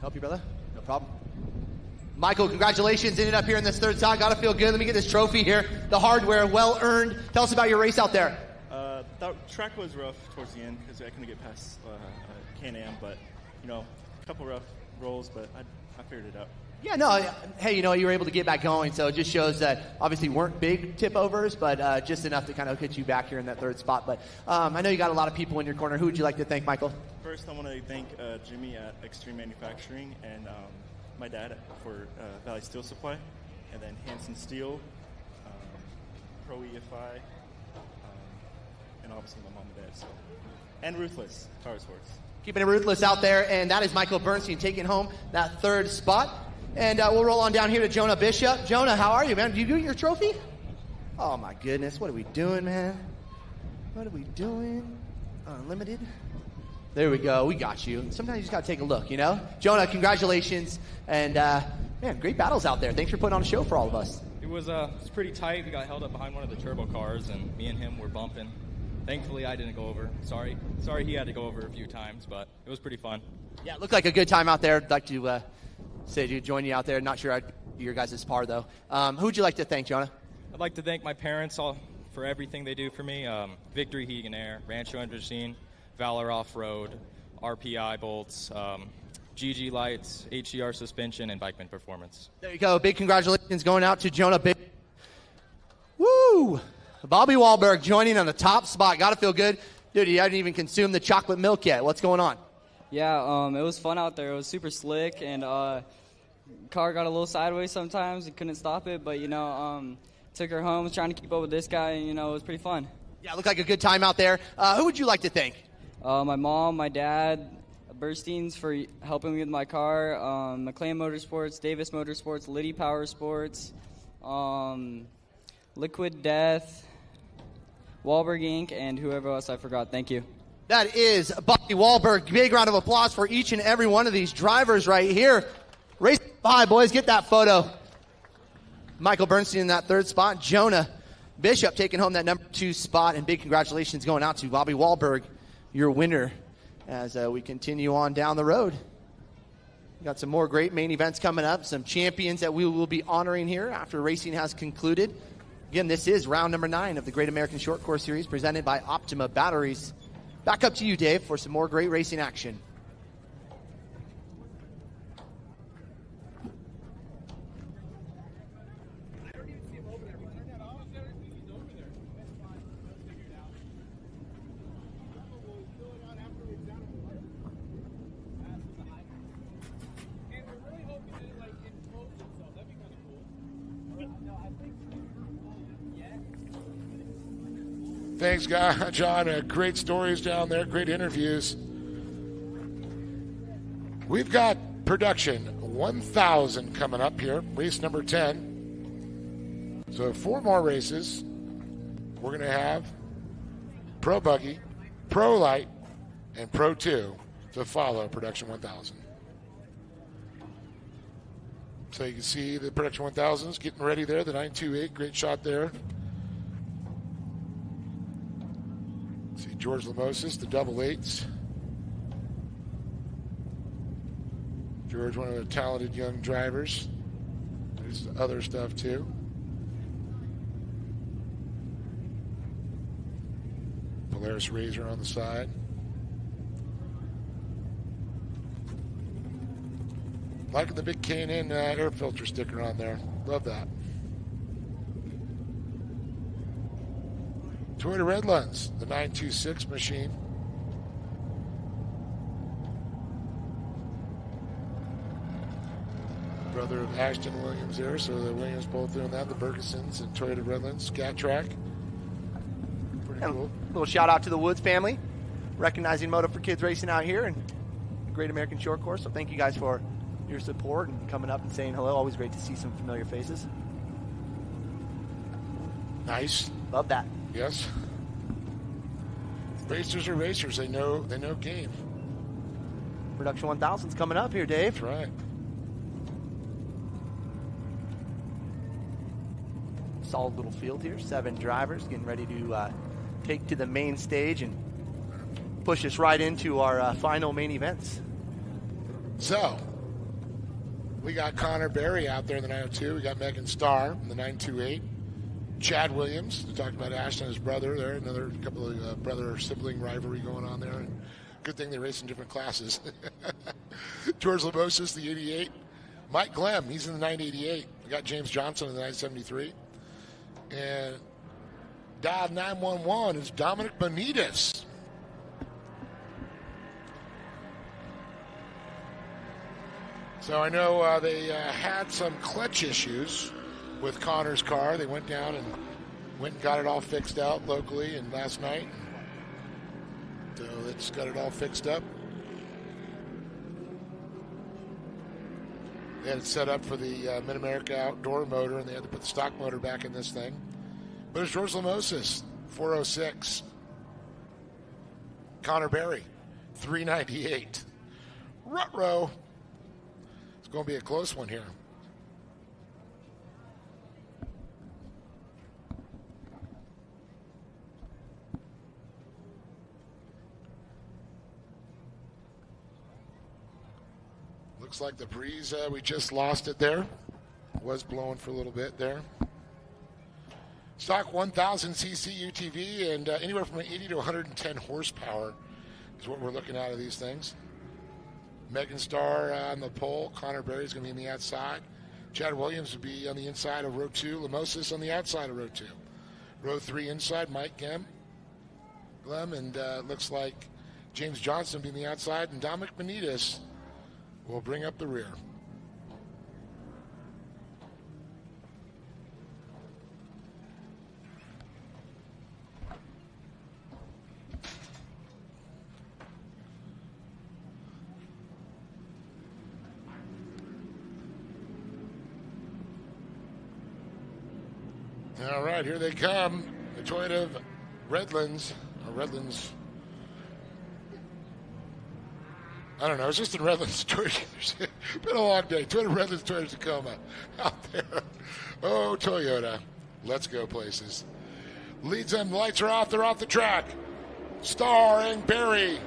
Help you, brother? No problem. Michael, congratulations. Ended up here in this third spot. Got to feel good. Let me get this trophy here. The hardware, well earned. Tell us about your race out there. The track was rough towards the end because I couldn't get past Can-Am, but, you know, a couple rough rolls, but I figured it out. Yeah, no, hey, you know, you were able to get back going, so it just shows that obviously weren't big tip overs, but just enough to kind of get you back here in that third spot. But I know you got a lot of people in your corner. Who would you like to thank, Michael? First, I want to thank Jimmy at Extreme Manufacturing and my dad for Valley Steel Supply, and then Hanson Steel, Pro EFI, and obviously my mom and dad. So. And Ruthless Power Sports. Keeping it ruthless out there, and that is Michael Bernstein taking home that third spot. And we'll roll on down here to Jonah Bishop. Jonah, how are you, man? Did you get your trophy? Oh, my goodness. What are we doing, man? What are we doing? Unlimited? There we go. We got you. Sometimes you just got to take a look, you know? Jonah, congratulations. And, man, great battles out there. Thanks for putting on a show for all of us. It was pretty tight. We got held up behind one of the turbo cars, and me and him were bumping. Thankfully, I didn't go over. Sorry he had to go over a few times, but it was pretty fun. Yeah, it looked like a good time out there. I'd like to say to join you out there. Not sure I'd be your guys' par, though. Who would you like to thank, Jonah? I'd like to thank my parents all for everything they do for me. Victory Hegan Air, Rancho Machine, Valor Off-Road, RPI Bolts, GG Lights, HDR Suspension, and Bikeman Performance. There you go. Big congratulations going out to Jonah. Woo! Bobby Wahlberg joining on the top spot. Got to feel good. Dude, you haven't even consumed the chocolate milk yet. What's going on? Yeah, it was fun out there. It was super slick, and car got a little sideways sometimes. We couldn't stop it, but, you know, took her home, was trying to keep up with this guy, and, you know, it was pretty fun. Yeah, it looked like a good time out there. Who would you like to thank? My mom, my dad, Bursteins for helping me with my car, McLean Motorsports, Davis Motorsports, Liddy Power Sports, Liquid Death, Wahlberg Inc., and whoever else I forgot. Thank you. That is Bobby Wahlberg. Big round of applause for each and every one of these drivers right here. Race 5, boys. Get that photo. Michael Bernstein in that third spot. Jonah Bishop taking home that number 2 spot. And big congratulations going out to Bobby Wahlberg, your winner, as we continue on down the road. We've got some more great main events coming up. Some champions that we will be honoring here after racing has concluded. Again, this is round number 9 of the Great American Short Course Series presented by Optima Batteries. Back up to you, Dave, for some more great racing action. Thanks, John. Great stories down there, great interviews. We've got production 1,000 coming up here, race number 10. So 4 more races. We're going to have Pro Buggy, Pro Light, and Pro 2 to follow production 1,000. So you can see the production 1000s getting ready there, the 928, great shot there. See George Lamosis, the double 8s. George, one of the talented young drivers. There's other stuff too. Polaris Razor on the side. Liking the big K&N air filter sticker on there. Love that. Toyota Redlands, the 926 machine. Brother of Ashton Williams there, so the Williams both doing that. The Bergesons and Toyota Redlands, Scat Track. Pretty cool. A little shout out to the Woods family, recognizing Moto for Kids racing out here and the Great American Short Course. So thank you guys for your support and coming up and saying hello. Always great to see some familiar faces. Nice. Love that. Yes. Racers are racers. They know game. Production 1000's coming up here, Dave. That's right. Solid little field here. 7 drivers getting ready to take to the main stage and push us right into our final main events. So, we got Connor Berry out there in the 902. We got Megan Starr in the 928. Chad Williams. We talked about Ashton, his brother there. Another couple of brother-sibling rivalry going on there. And good thing they race in different classes. George Lamosis, the 88. Mike Glemm, he's in the 988. We got James Johnson in the 973. And dial 911 is Dominic Benitez. So I know they had some clutch issues with Connor's car. They went down and got it all fixed out locally and last night. So it's got it all fixed up. They had it set up for the Mid-America outdoor motor, and they had to put the stock motor back in this thing. But it's George Lamosis, 406. Connor Berry, 398. Ruh-roh. It's going to be a close one here. Looks like the breeze, we just lost it there. Was blowing for a little bit there. Stock 1000cc UTV and anywhere from 80 to 110 horsepower is what we're looking at of these things. Megan Starr on the pole. Connor Berry is going to be on the outside. Chad Williams will be on the inside of row 2. Lamosis on the outside of row 2. Row 3 inside, Mike Glemm, and looks like James Johnson will be on the outside, and Dominic Benitez will bring up the rear. All right, here they come. The Toyota Redlands. I don't know. It's just in Redlands. It's been a long day. Toyota Redlands, Toyota Tacoma out there. Oh, Toyota. Let's go places. Leads them. The lights are off. They're off the track. Starr and Berry.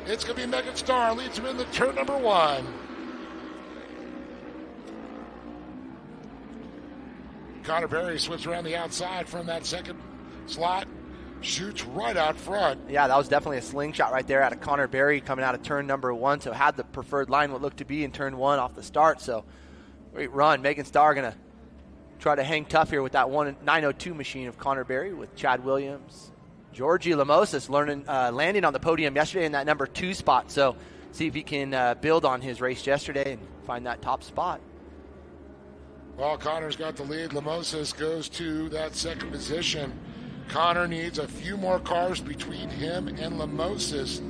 It's going to be Megan Starr. Leads them in the turn number 1. Connor Berry slips around the outside from that second slot. Shoots right out front. Yeah, that was definitely a slingshot right there out of Connor Berry coming out of turn number 1. So had the preferred line what looked to be in turn 1 off the start. So great run. Megan Starr going to try to hang tough here with that 902 machine of Connor Berry with Chad Williams. Georgie Lamosis landing on the podium yesterday in that number 2 spot. So see if he can build on his race yesterday and find that top spot. Well, Connor's got the lead. Lamosis goes to that second position. Connor needs a few more cars between him and Lamosis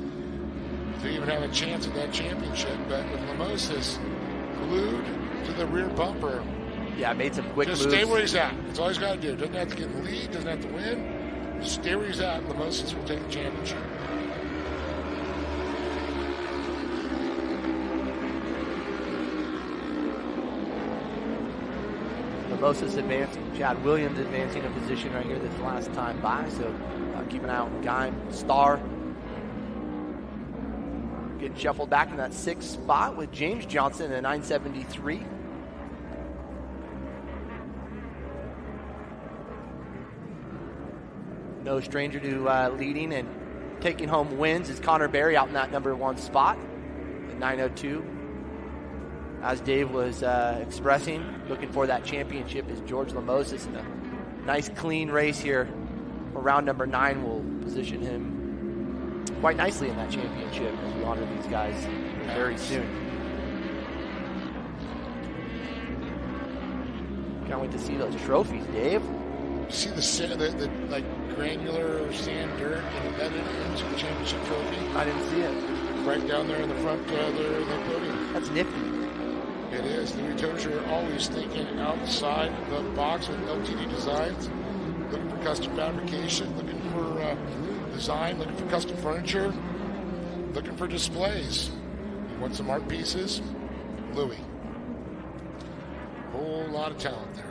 to even have a chance at that championship. But with Lamosis glued to the rear bumper, yeah, made some quick just moves. stay where he's at. That's all he's got to do. Doesn't have to get in the lead, doesn't have to win. Just stay where he's at. Lamosis will take the championship. Lamosis advancing, Chad Williams advancing a position right here this last time by, so keep an eye on Geim, Star. Getting shuffled back in that 6th spot with James Johnson at 973. No stranger to leading and taking home wins is Connor Berry out in that number 1 spot at 902. As Dave was expressing, looking for that championship is George Lamosis, and a nice clean race here for round number 9 will position him quite nicely in that championship as we honor these guys very soon. Can't wait to see those trophies, Dave. You see the like granular sand dirt embedded into the championship trophy? I didn't see it. Right down there in the front there of the podium. That's nifty. It is. Louis Tozier always thinking outside the box with LTD designs, looking for custom fabrication, looking for design, looking for custom furniture, looking for displays. You want some art pieces? Louis. Whole lot of talent there.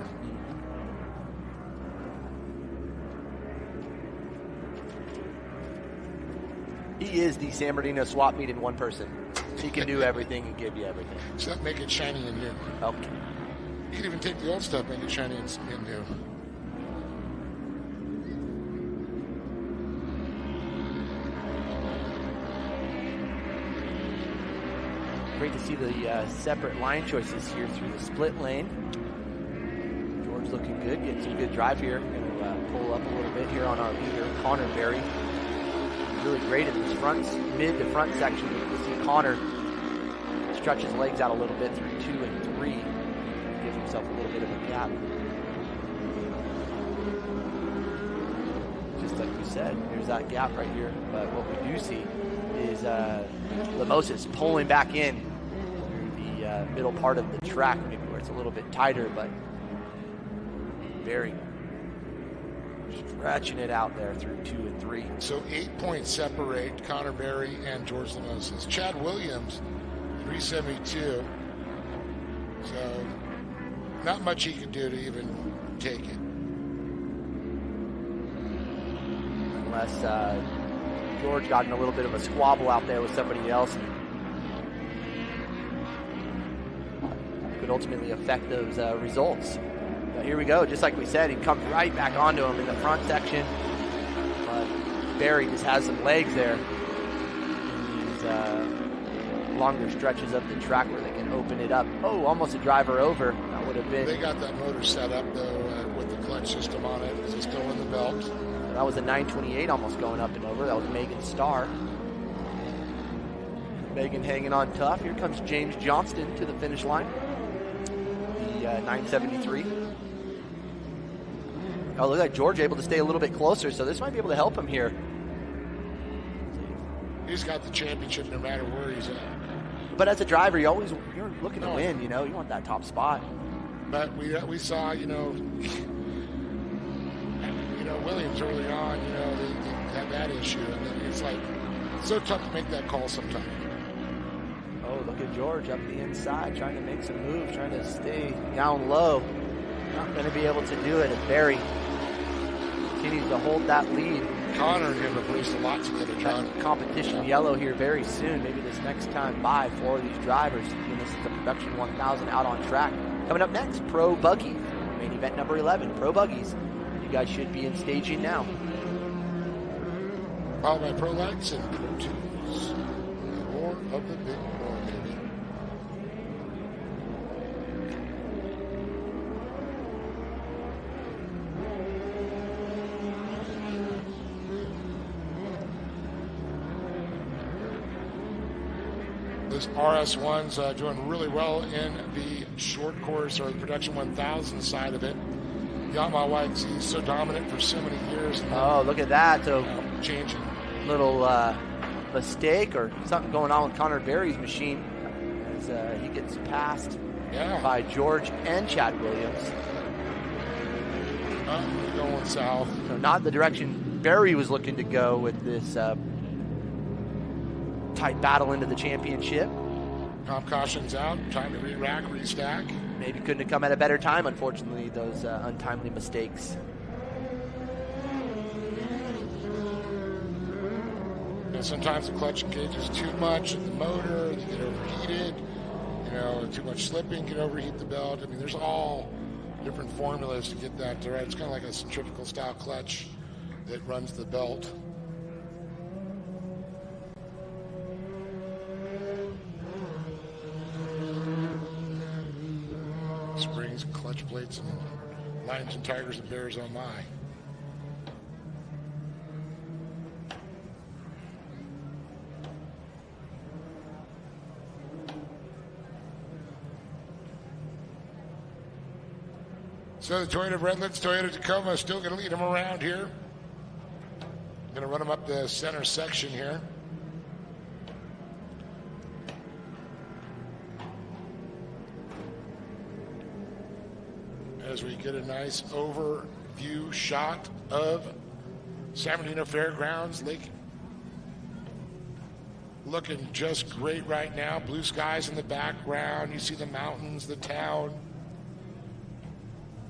He is the San Bernardino swap meet in one person. He can do everything and give you everything. Except make it shiny and new. Okay. You can even take the old stuff, make it shiny and new. Great to see the separate line choices here through the split lane. George looking good, getting some good drive here. Going to pull up a little bit here on our leader, Connor Berry. Really great in this mid to front section. You can see Connor stretch his legs out a little bit through 2 and 3. Give himself a little bit of a gap. Just like we said, there's that gap right here. But what we do see is Lamosis pulling back in through the middle part of the track, maybe where it's a little bit tighter, but very stretching it out there through 2 and 3. So 8 points separate Connor Berry and George Lamosis. Chad Williams, 372. So not much he could do to even take it. Unless George got in a little bit of a squabble out there with somebody else. Could ultimately affect those results. But here we go, just like we said, he comes right back onto him in the front section. But Berry just has some legs there in these longer stretches of the track where they can open it up. Oh, almost a driver over. That would have been. They got that motor set up though with the clutch system on it. Is it still in the belt? So that was a 928 almost going up and over. That was Megan Starr. Megan hanging on tough. Here comes James Johnston to the finish line. The 973. Oh, look like George able to stay a little bit closer, so this might be able to help him here. He's got the championship no matter where he's at. But as a driver, you're looking to win, you want that top spot. But we saw, Williams early on, they had that issue, and then it's like so tough to make that call sometimes. Oh, look at George up the inside, trying to make some moves, trying to stay down low. Not going to be able to do it. And Berry continues to hold that lead. Connor and him have raced a lot together, John. Competition yellow here very soon. Maybe this next time by for these drivers. And this is the Production 1000 out on track. Coming up next, Pro Buggy. Main event number 11, Pro Buggies. You guys should be in staging now. Followed by Pro Lights and Pro Tools. More of the big boy, baby. Those RS1s doing really well in the short course or the Production 1000 side of it. Yamaha he's so dominant for so many years. Oh, look at that. So changing. Little mistake or something going on with Connor Berry's machine as he gets passed by George and Chad Williams. Going south. So not the direction Berry was looking to go with this tight battle into the championship. Comp caution's out. Time to re-rack, restack. Maybe couldn't have come at a better time, unfortunately, those untimely mistakes. And sometimes the clutch engages too much in the motor, they get overheated. Too much slipping can overheat the belt. I mean, there's all different formulas to get that right. It's kind of like a centrifugal style clutch that runs the belt. Springs, clutch plates, and lions and tigers and bears on my. So the Toyota Redlands, Toyota Tacoma still going to lead them around here. Going to run them up the center section here. As we get a nice overview shot of San Bernardino Fairgrounds. Lake looking just great right now. Blue skies in the background. You see the mountains, the town.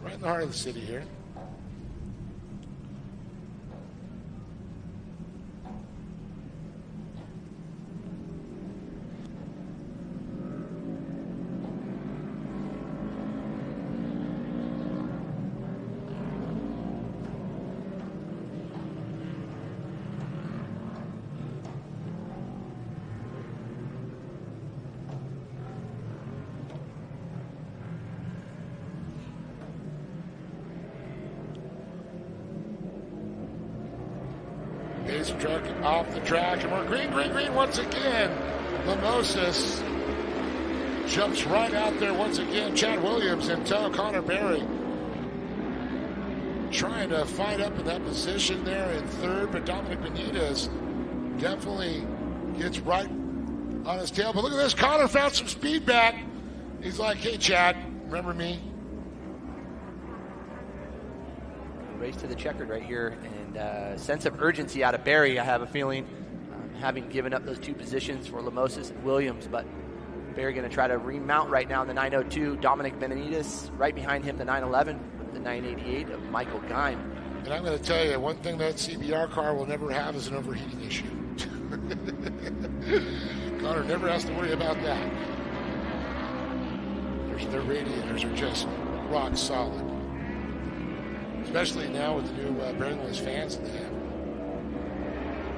Right in the heart of the city here. Base truck off the track, and we're green once again. Lamosas jumps right out there once again. Chad Williams in tow. Connor Berry trying to fight up in that position there in third, but Dominic Benitez definitely gets right on his tail. But look at this. Connor found some speed back. He's like, hey, Chad, remember me? Race to the checkered right here, and sense of urgency out of Berry, I have a feeling, having given up those two positions for Lamosas and Williams. But Berry going to try to remount right now in the 902. Dominic Benitez right behind him, the 911 with the 988 of Michael Geim. And I'm going to tell you, one thing that CBR car will never have is an overheating issue. Connor never has to worry about that. Their radiators are just rock solid. Especially now with the new Brandless fans that they have.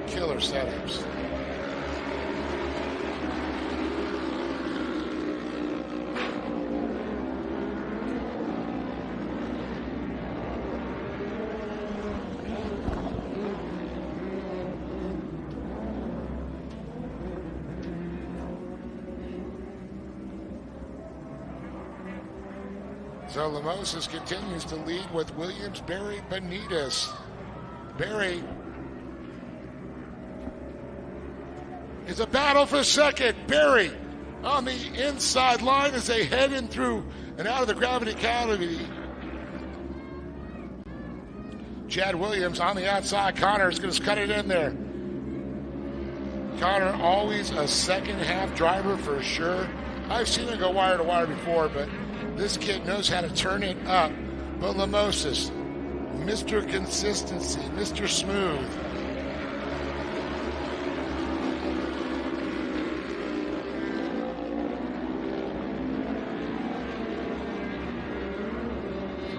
Killer setups. So Lamosas continues to lead with Williams, Berry, Benitez. Berry is a battle for second. Berry on the inside line as they head in through and out of the gravity cavity. Chad Williams on the outside. Connor is going to cut it in there. Connor always a second half driver for sure. I've seen him go wire to wire before, but this kid knows how to turn it up. But Lamosas, Mr. Consistency, Mr. Smooth.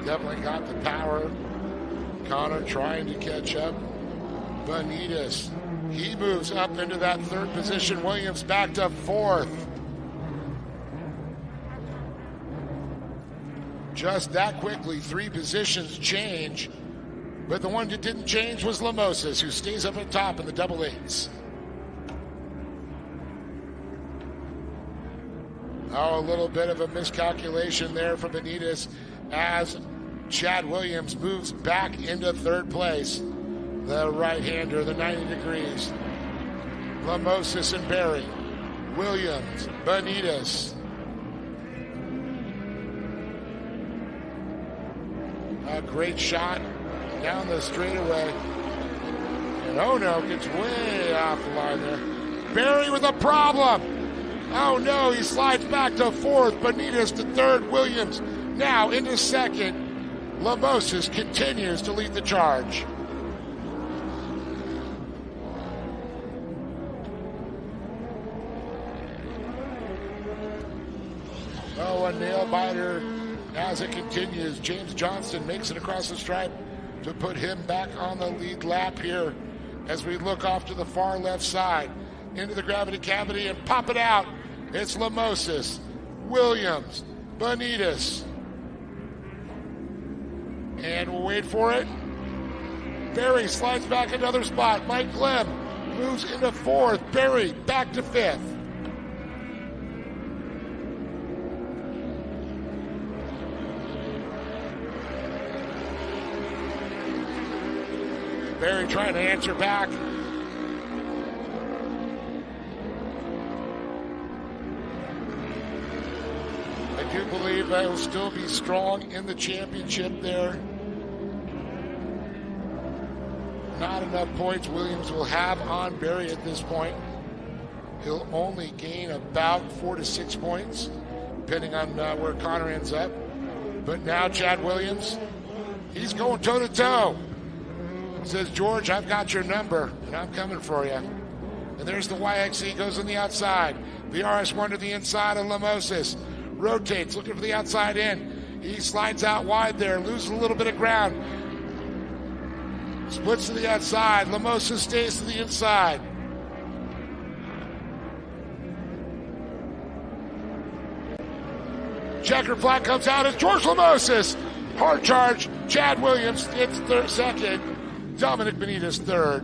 Definitely got the power. Connor trying to catch up. Benitez, he moves up into that third position. Williams back to fourth. Just that quickly, three positions change. But the one that didn't change was Lamosas, who stays up at top in the double eights. Oh, a little bit of a miscalculation there for Benitez as Chad Williams moves back into third place. The right-hander, the 90 degrees. Lamosis and Barry. Williams, Benitez. A great shot down the straightaway. And oh no, gets way off the line there. Barry with a problem. Oh no, he slides back to fourth. Benitez to third. Williams now into second. Lamosis continues to lead the charge. Oh, a nail biter as it continues. James Johnston makes it across the stripe to put him back on the lead lap here as we look off to the far left side into the gravity cavity and pop it out. It's Lamosis, Williams, Benitez. And we'll wait for it. Barry slides back another spot. Mike Clem moves into fourth. Barry back to fifth. Barry trying to answer back. I do believe I will still be strong in the championship there. Not enough points Williams will have on Barry at this point. He'll only gain about 4 to 6 points, depending on where Connor ends up. But now Chad Williams, he's going toe-to-toe. Says, George, I've got your number, and I'm coming for you. And there's the YXE, goes on the outside. The RS1 to the inside of Lamosis. Rotates, looking for the outside in. He slides out wide there, loses a little bit of ground. Splits to the outside. Lamosis stays to the inside. Checker flag comes out as George Lamosis. Hard charge. Chad Williams gets second. Dominic Benitez third.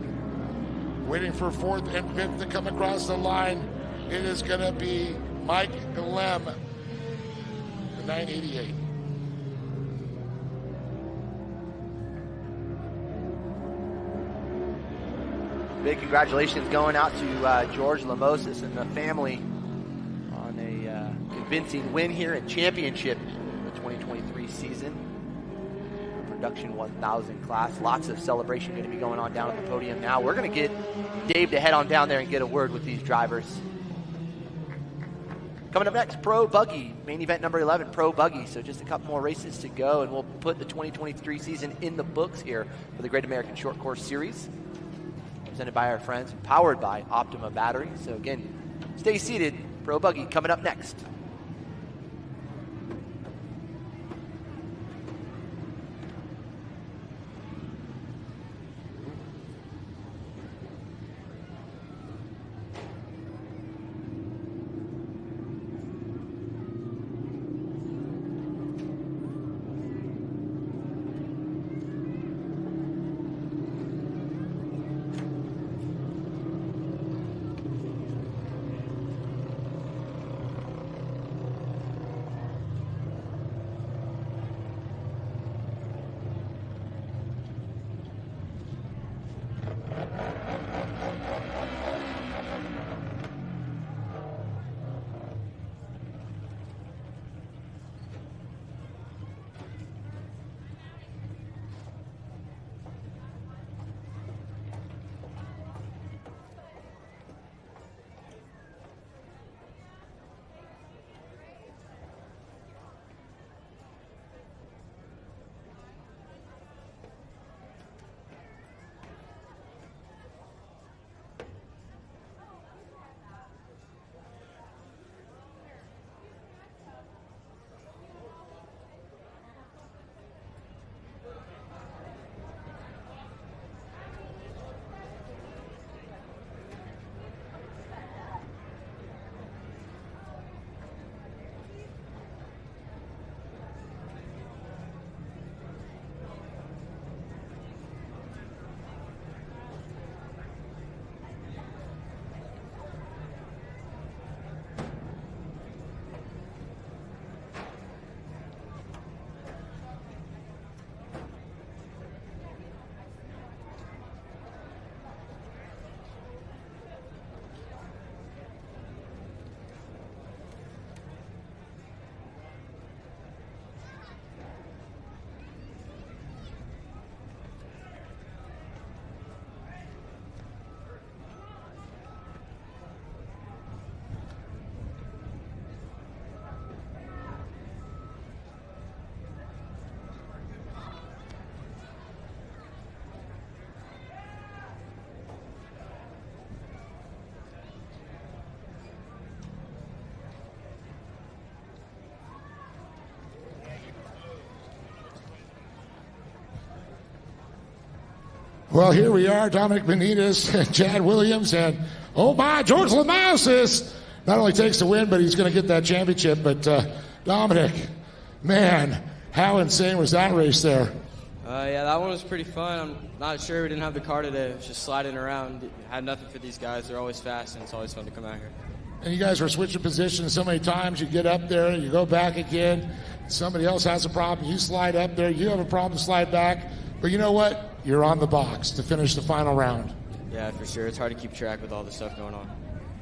Waiting for fourth and fifth to come across the line. It is going to be Mike Lem, the 988. Big congratulations going out to George Lamosis and the family on a convincing win here in championship in the 2023 season. Production 1000 class. Lots of celebration going to be going on down at the podium now. We're going to get Dave to head on down there and get a word with these drivers. Coming up next, Pro Buggy, main event number 11, Pro Buggy. So just a couple more races to go, and we'll put the 2023 season in the books here for the Great American Short Course Series, presented by our friends, powered by Optima Battery. So again, stay seated. Pro Buggy coming up next. Well, here we are, Dominic Benitez and Chad Williams, and oh my, George Lamousis not only takes the win, but he's going to get that championship. But Dominic, man, how insane was that race there? Yeah, that one was pretty fun. I'm not sure we didn't have the car today. It was just sliding around. Had nothing for these guys. They're always fast, and it's always fun to come out here. And you guys were switching positions so many times. You get up there, you go back again. Somebody else has a problem. You slide up there. You have a problem, slide back. But you know what? You're on the box to finish the final round. Yeah, for sure. It's hard to keep track with all the stuff going on.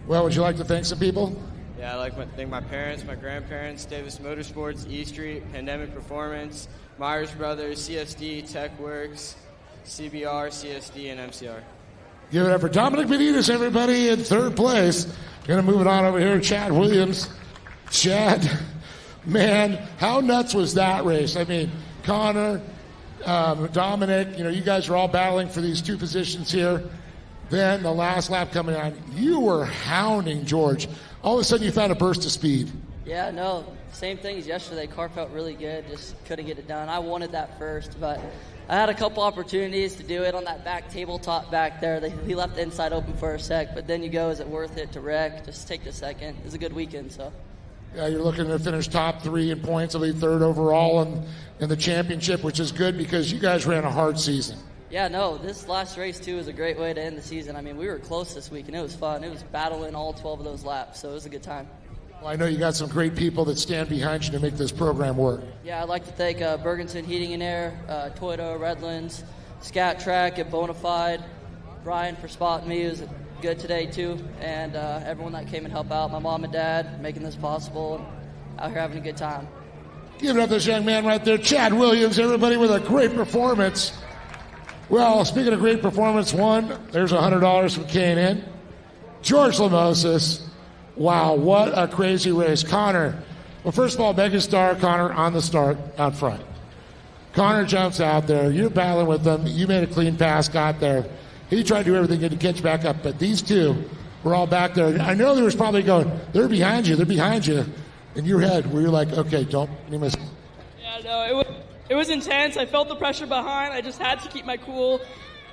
Well, would you like to thank some people? Yeah, I'd like to thank my parents, my grandparents, Davis Motorsports, E Street, Pandemic Performance, Myers Brothers, CSD, TechWorks, CBR, CSD, and MCR. Give it up for Dominic Benitez, everybody, in third place. Going to move it on over here to Chad Williams. Chad, man, how nuts was that race? I mean, Connor, Dominic, you guys are all battling for these two positions here. Then the last lap coming on, you were hounding George. All of a sudden you found a burst of speed. Yeah, no, same thing as yesterday. Car felt really good, just couldn't get it done. I wanted that first, but I had a couple opportunities to do it on that back tabletop back there. He left the inside open for a sec, but then you go, is it worth it to wreck? Just take the second. It was a good weekend, so. Yeah, you're looking to finish top 3 in points, I believe third overall in the championship, which is good because you guys ran a hard season. Yeah, no, this last race, too, was a great way to end the season. I mean, we were close this week, and it was fun. It was battling all 12 of those laps, so it was a good time. Well, I know you got some great people that stand behind you to make this program work. Yeah, I'd like to thank Bergenson Heating and Air, Toyota, Redlands, Scat Track, and Bonafide, Brian for spotting me. It was good today, too, and everyone that came and helped out, my mom and dad, making this possible, out here having a good time. Give it up to this young man right there, Chad Williams, everybody, with a great performance. Well, speaking of great performance, there's $100 from K&N. George Lamousis, wow, what a crazy race. Connor, well, first of all, megastar Connor on the start out front. Connor jumps out there. You're battling with him. You made a clean pass, got there. He tried to do everything to catch back up, but these two were all back there. I know there was probably going, they're behind you. In your head, where you're like, okay, don't miss. Yeah, no, it was intense. I felt the pressure behind. I just had to keep my cool.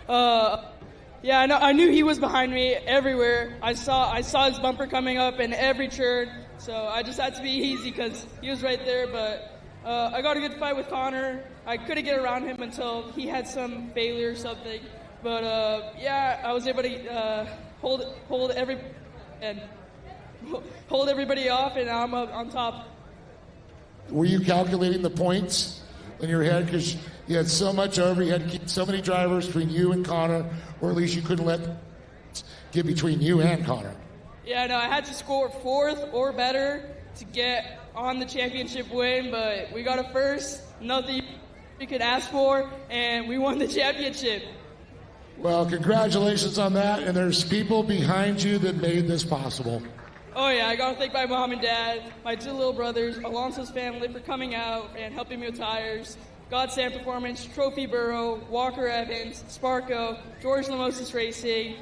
Yeah, I knew he was behind me everywhere. I saw his bumper coming up in every turn, so I just had to be easy because he was right there. But I got a good fight with Connor. I couldn't get around him until he had some failure or something. But yeah, I was able to hold everybody off, and I'm on top. Were you calculating the points in your head because you had so much over? You had to keep so many drivers between you and Connor, or at least you couldn't let get between you and Connor. Yeah, no, I had to score 4th or better to get on the championship win, but we got a first, nothing we could ask for, and we won the championship. Well, congratulations on that, and there's people behind you that made this possible. Oh, yeah, I got to thank my mom and dad, my 2 little brothers, Alonso's family for coming out and helping me with tires, Godsend Performance, Trophy Burrow, Walker Evans, Sparko, George Lamousis Racing,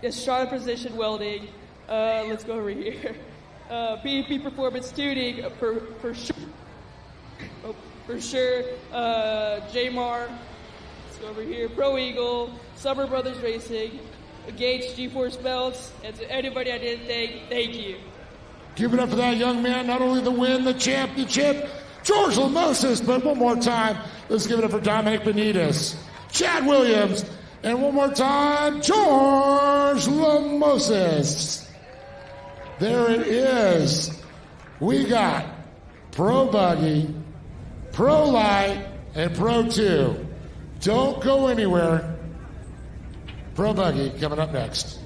Estrada Precision Welding, let's go over here, PEP Performance Tuning, for sure, J-Mar, let's go over here, Pro Eagle, Summer Brothers Racing, Gage G-Force Belts, and to anybody I didn't thank you. Give it up for that young man, not only the win, the championship, George Lamousis, but one more time, let's give it up for Dominic Benitez, Chad Williams, and one more time, George Lamousis. There it is. We got Pro Buggy, Pro Light, and Pro 2. Don't go anywhere. Pro Buggy coming up next.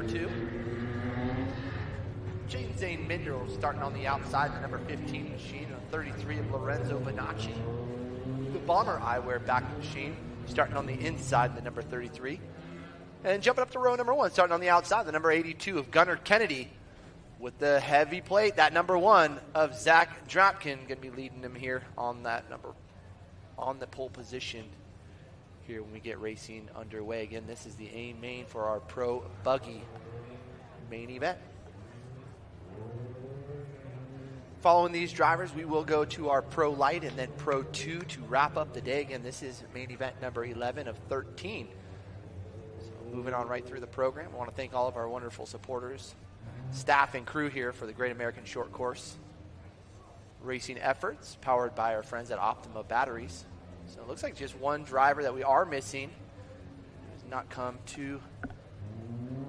2. Jaden Zane Minder starting on the outside, the number 15 machine, and 33 of Lorenzo Bonacci. The Bomber Eyewear back machine, starting on the inside, the number 33. And jumping up to row number 1, starting on the outside, the number 82 of Gunnar Kennedy. With the heavy plate, that number 1 of Zach Drapkin, going to be leading him here on that number, on the pole position here when we get racing underway. Again, this is the AIM main for our Pro Buggy main event. Following these drivers, we will go to our Pro Light and then Pro 2 to wrap up the day. Again, this is main event number 11 of 13. So moving on right through the program, I want to thank all of our wonderful supporters, staff and crew here for the Great American Short Course racing efforts, powered by our friends at Optima Batteries. So it looks like just one driver that we are missing has not come to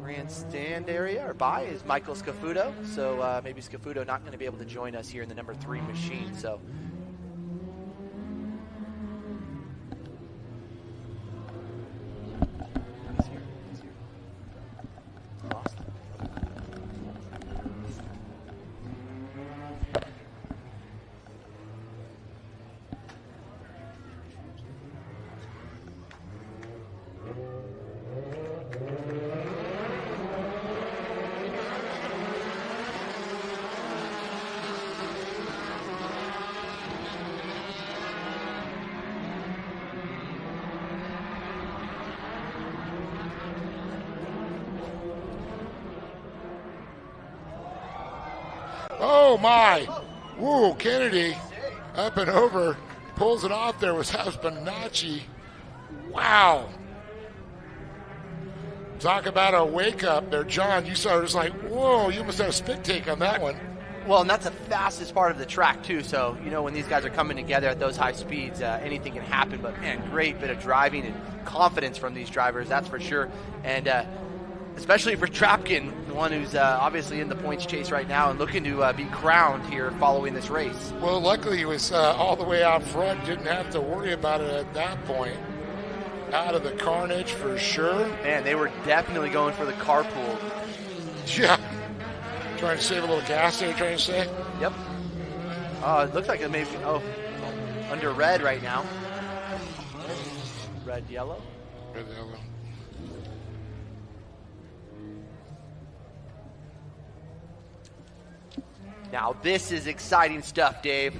grandstand area or by is Michael Scafuto. So maybe Scafuto not going to be able to join us here in the number 3 machine. So Oh, my. Woo, Kennedy up and over. Pulls it off there with House Bonacci. Wow. Talk about a wake-up there. John, you saw it was like, whoa, you must have a spit take on that one. well, and that's the fastest part of the track, too. So, you know, when these guys are coming together at those high speeds, anything can happen. But, man, great bit of driving and confidence from these drivers, that's for sure. And especially for Trapkin, the one who's obviously in the points chase right now and looking to be crowned here following this race. Well, luckily he was all the way out front, didn't have to worry about it at that point. Out of the carnage for sure. Man, they were definitely going for the carpool. Yeah. Trying to save a little gas there, trying to say? Yep. It looks like it may be, under red right now. Red, yellow. Red, yellow. Now, this is exciting stuff, Dave.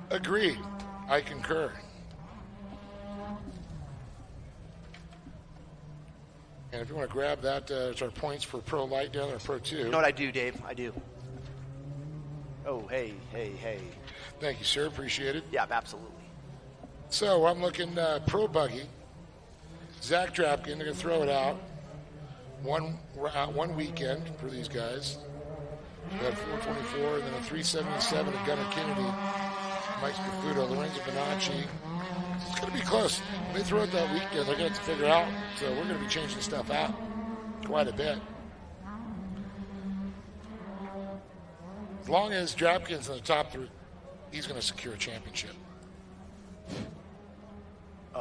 Agreed. I concur. And if you want to grab that, it's our points for Pro Light down there, Pro 2. You know what I do, Dave? I do. Oh, hey. Thank you, sir. Appreciate it. Yeah, absolutely. So I'm looking Pro Buggy. Zach Drapkin, they're going to throw it out. One weekend for these guys. We got 424 and then a 377 of Gunnar Kennedy, Mike Scafuto, Lorenzo Bonacci. It's going to be close. When they throw it that weekend, they're going to have to figure out. So we're going to be changing stuff out quite a bit. As long as Drapkin's in the top 3, he's going to secure a championship.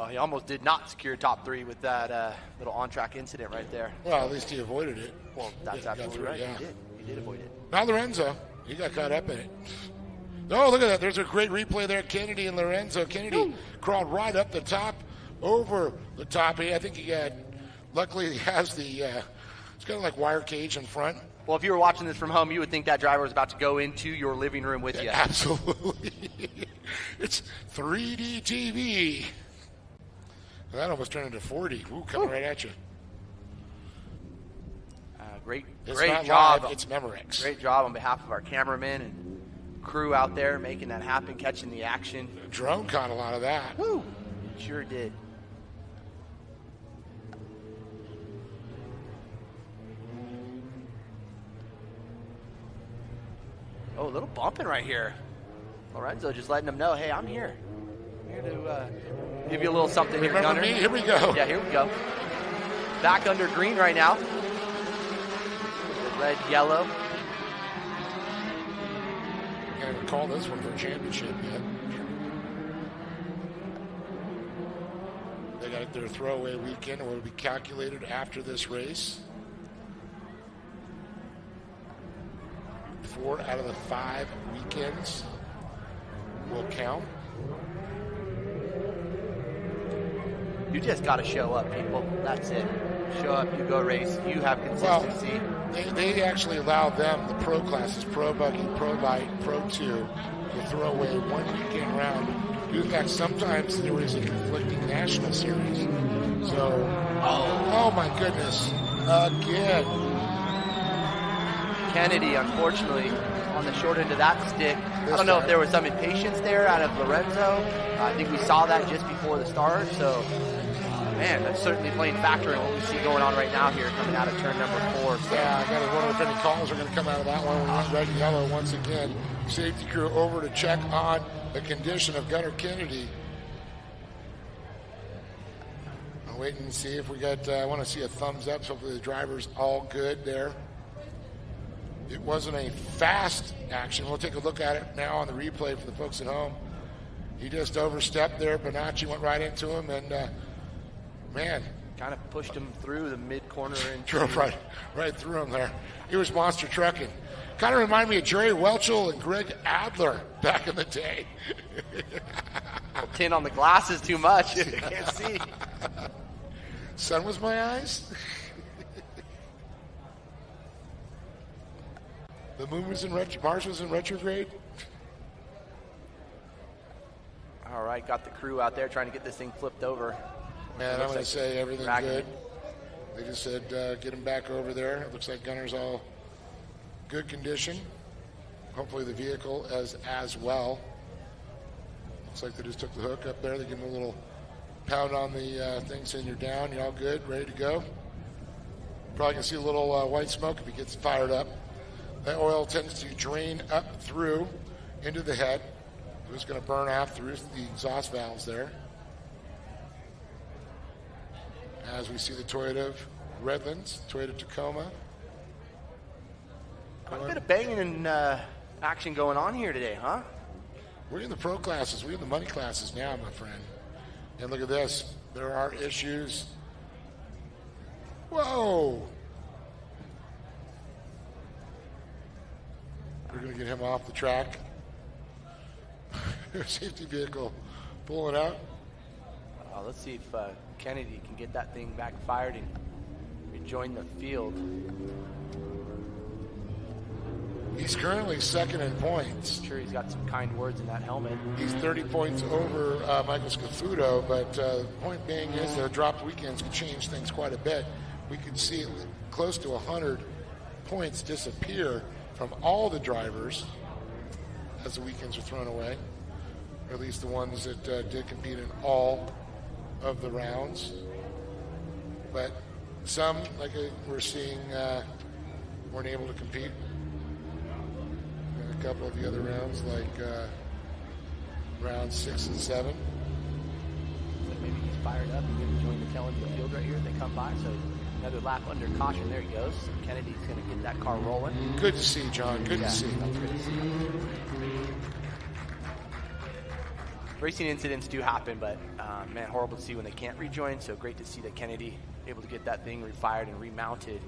He almost did not secure top 3 with that little on-track incident right there. Well, at least he avoided it. Well, that's absolutely right. Yeah. He did avoid it. Now Lorenzo, he got caught up in it. Oh, look at that. There's a great replay there. Kennedy and Lorenzo. Kennedy crawled right up the top, over the top. I think he had, luckily he has the, it's kind of like wire cage in front. Well, if you were watching this from home, you would think that driver was about to go into your living room with you. Absolutely. It's 3D TV. That almost turned into 40. Ooh, coming right at you. Great not job. Live, it's Memorex. Great job on behalf of our cameramen and crew out there making that happen, catching the action. Drone caught a lot of that. Woo! Sure did. Oh, a little bumping right here. Lorenzo just letting them know, hey, I'm here. I'm here to give you a little something here, Gunner. Me? Here we go. Yeah, here we go. Back under green right now. Red, yellow. Can't even call this one for a championship yet. They got their throwaway weekend, or will be calculated after this race. 4 out of the 5 weekends will count. You just got to show up, people. That's it. Show up, you go race, you have consistency. Well, they actually allow them, the pro classes, pro buggy, pro light, pro 2, to throw away 1 weekend round. In fact, sometimes there is a conflicting national series. So, oh my goodness, again. Kennedy, unfortunately, on the short end of that stick. I don't know if there was some impatience there out of Lorenzo. I think we saw that just before the start. So, man, that's certainly playing factor in what we see going on right now here coming out of turn number 4. So. Yeah, I got to wonder if any calls are going to come out of that one. We went red and yellow once again. Safety crew over to check on the condition of Gunnar Kennedy. I'll wait and see if we got, I want to see a thumbs up. So hopefully the driver's all good there. It wasn't a fast action. We'll take a look at it now on the replay for the folks at home. He just overstepped there. Bonacci went right into him, and man. Kind of pushed him through the mid-corner. Drove right through him there. He was monster trucking. Kind of reminded me of Jerry Welchel and Greg Adler back in the day. Tint on the glasses too much. I can't see. Sun was my eyes. The moon was in Mars was in retrograde. All right, got the crew out there trying to get this thing flipped over. Man, I'm going to say everything good. They just said get him back over there. It looks like Gunnar's all good condition. Hopefully the vehicle as well. Looks like they just took the hook up there. They give him a little pound on the thing saying you're down. You're all good, ready to go. Probably going to see a little white smoke if he gets fired up. That oil tends to drain up through into the head. It's going to burn off through the exhaust valves there. As we see the Toyota of Redlands, Toyota Tacoma. Quite a bit of banging and action going on here today, huh? We're in the pro classes. We're in the money classes now, my friend. And look at this. There are issues. Whoa! We're going to get him off the track. Safety vehicle pulling out. Let's see if Kennedy can get that thing back fired and rejoin the field. He's currently second in points. I'm sure he's got some kind words in that helmet. He's 30 points over Michael Scafuto, but the point being is the dropped weekends can change things quite a bit. We could see close to 100 points disappear from all the drivers as the weekends are thrown away, or at least the ones that did compete in all of the rounds. But some, like we're seeing, weren't able to compete. And a couple of the other rounds, like rounds 6 and 7. So maybe he's fired up. He's going to join the tail end of the field right here. They come by, so another lap under caution. There he goes. Kennedy's going to get that car rolling. Good to see, John. Good to see. That's good to see. Racing incidents do happen, but man, horrible to see when they can't rejoin. So great to see that Kennedy able to get that thing refired and remounted.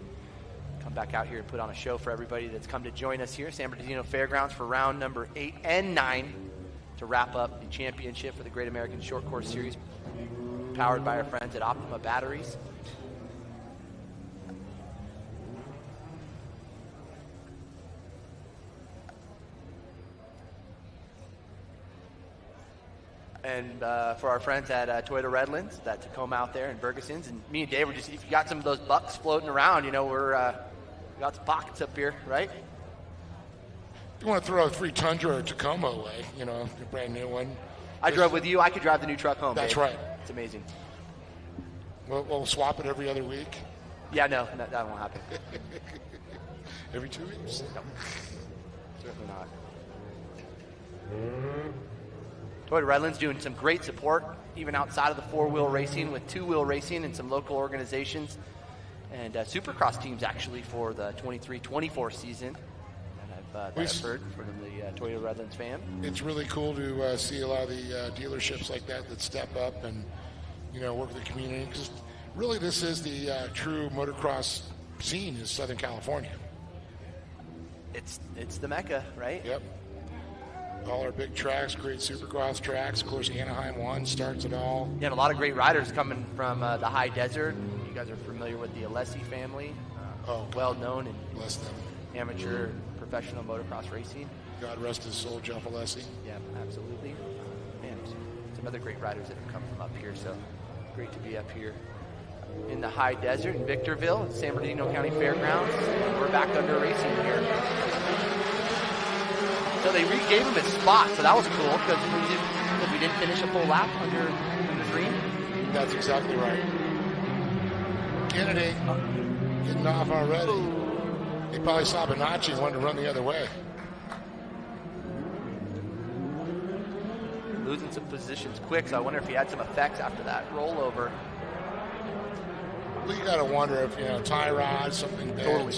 Come back out here and put on a show for everybody that's come to join us here, San Bernardino Fairgrounds, for round number 8 and 9 to wrap up the championship for the Great American Short Course Series, powered by our friends at Optima Batteries. And for our friends at Toyota Redlands, that Tacoma out there in Bergesons, and me and Dave were just, if you got some of those bucks floating around, you know, we got some pockets up here, right? You want to throw a free Tundra or Tacoma away, you know, a brand new one. I drove with you. I could drive the new truck home. That's Dave. right. It's amazing. We'll swap it every other week. Yeah, no, that won't happen. Every 2 weeks? No, certainly not. Toyota Redlands doing some great support, even outside of the four-wheel racing, with two-wheel racing and some local organizations and Supercross teams, actually, for the 23-24 season. That I've heard from the Toyota Redlands fan. It's really cool to see a lot of the dealerships like that step up and, you know, work with the community. Because really this is the true motocross scene in Southern California. It's the Mecca, right? Yep. All our big tracks, great supercross tracks. Of course, Anaheim 1 starts it all. Yeah, and a lot of great riders coming from the high desert. You guys are familiar with the Alessi family. Well known in bless them. Amateur, professional motocross racing. God rest his soul, Jeff Alessi. Yeah, absolutely. Man, some other great riders that have come from up here, so great to be up here in the high desert in Victorville, San Bernardino County Fairgrounds. We're back under racing here. So they regave him his spot, so that was cool because we didn't finish a full lap under green. That's exactly right. Kennedy getting off already. He probably saw Bonacci and wanted to run the other way. Losing some positions quick, so I wonder if he had some effects after that rollover. Well, you got to wonder if, tie rod, something bad. Totally.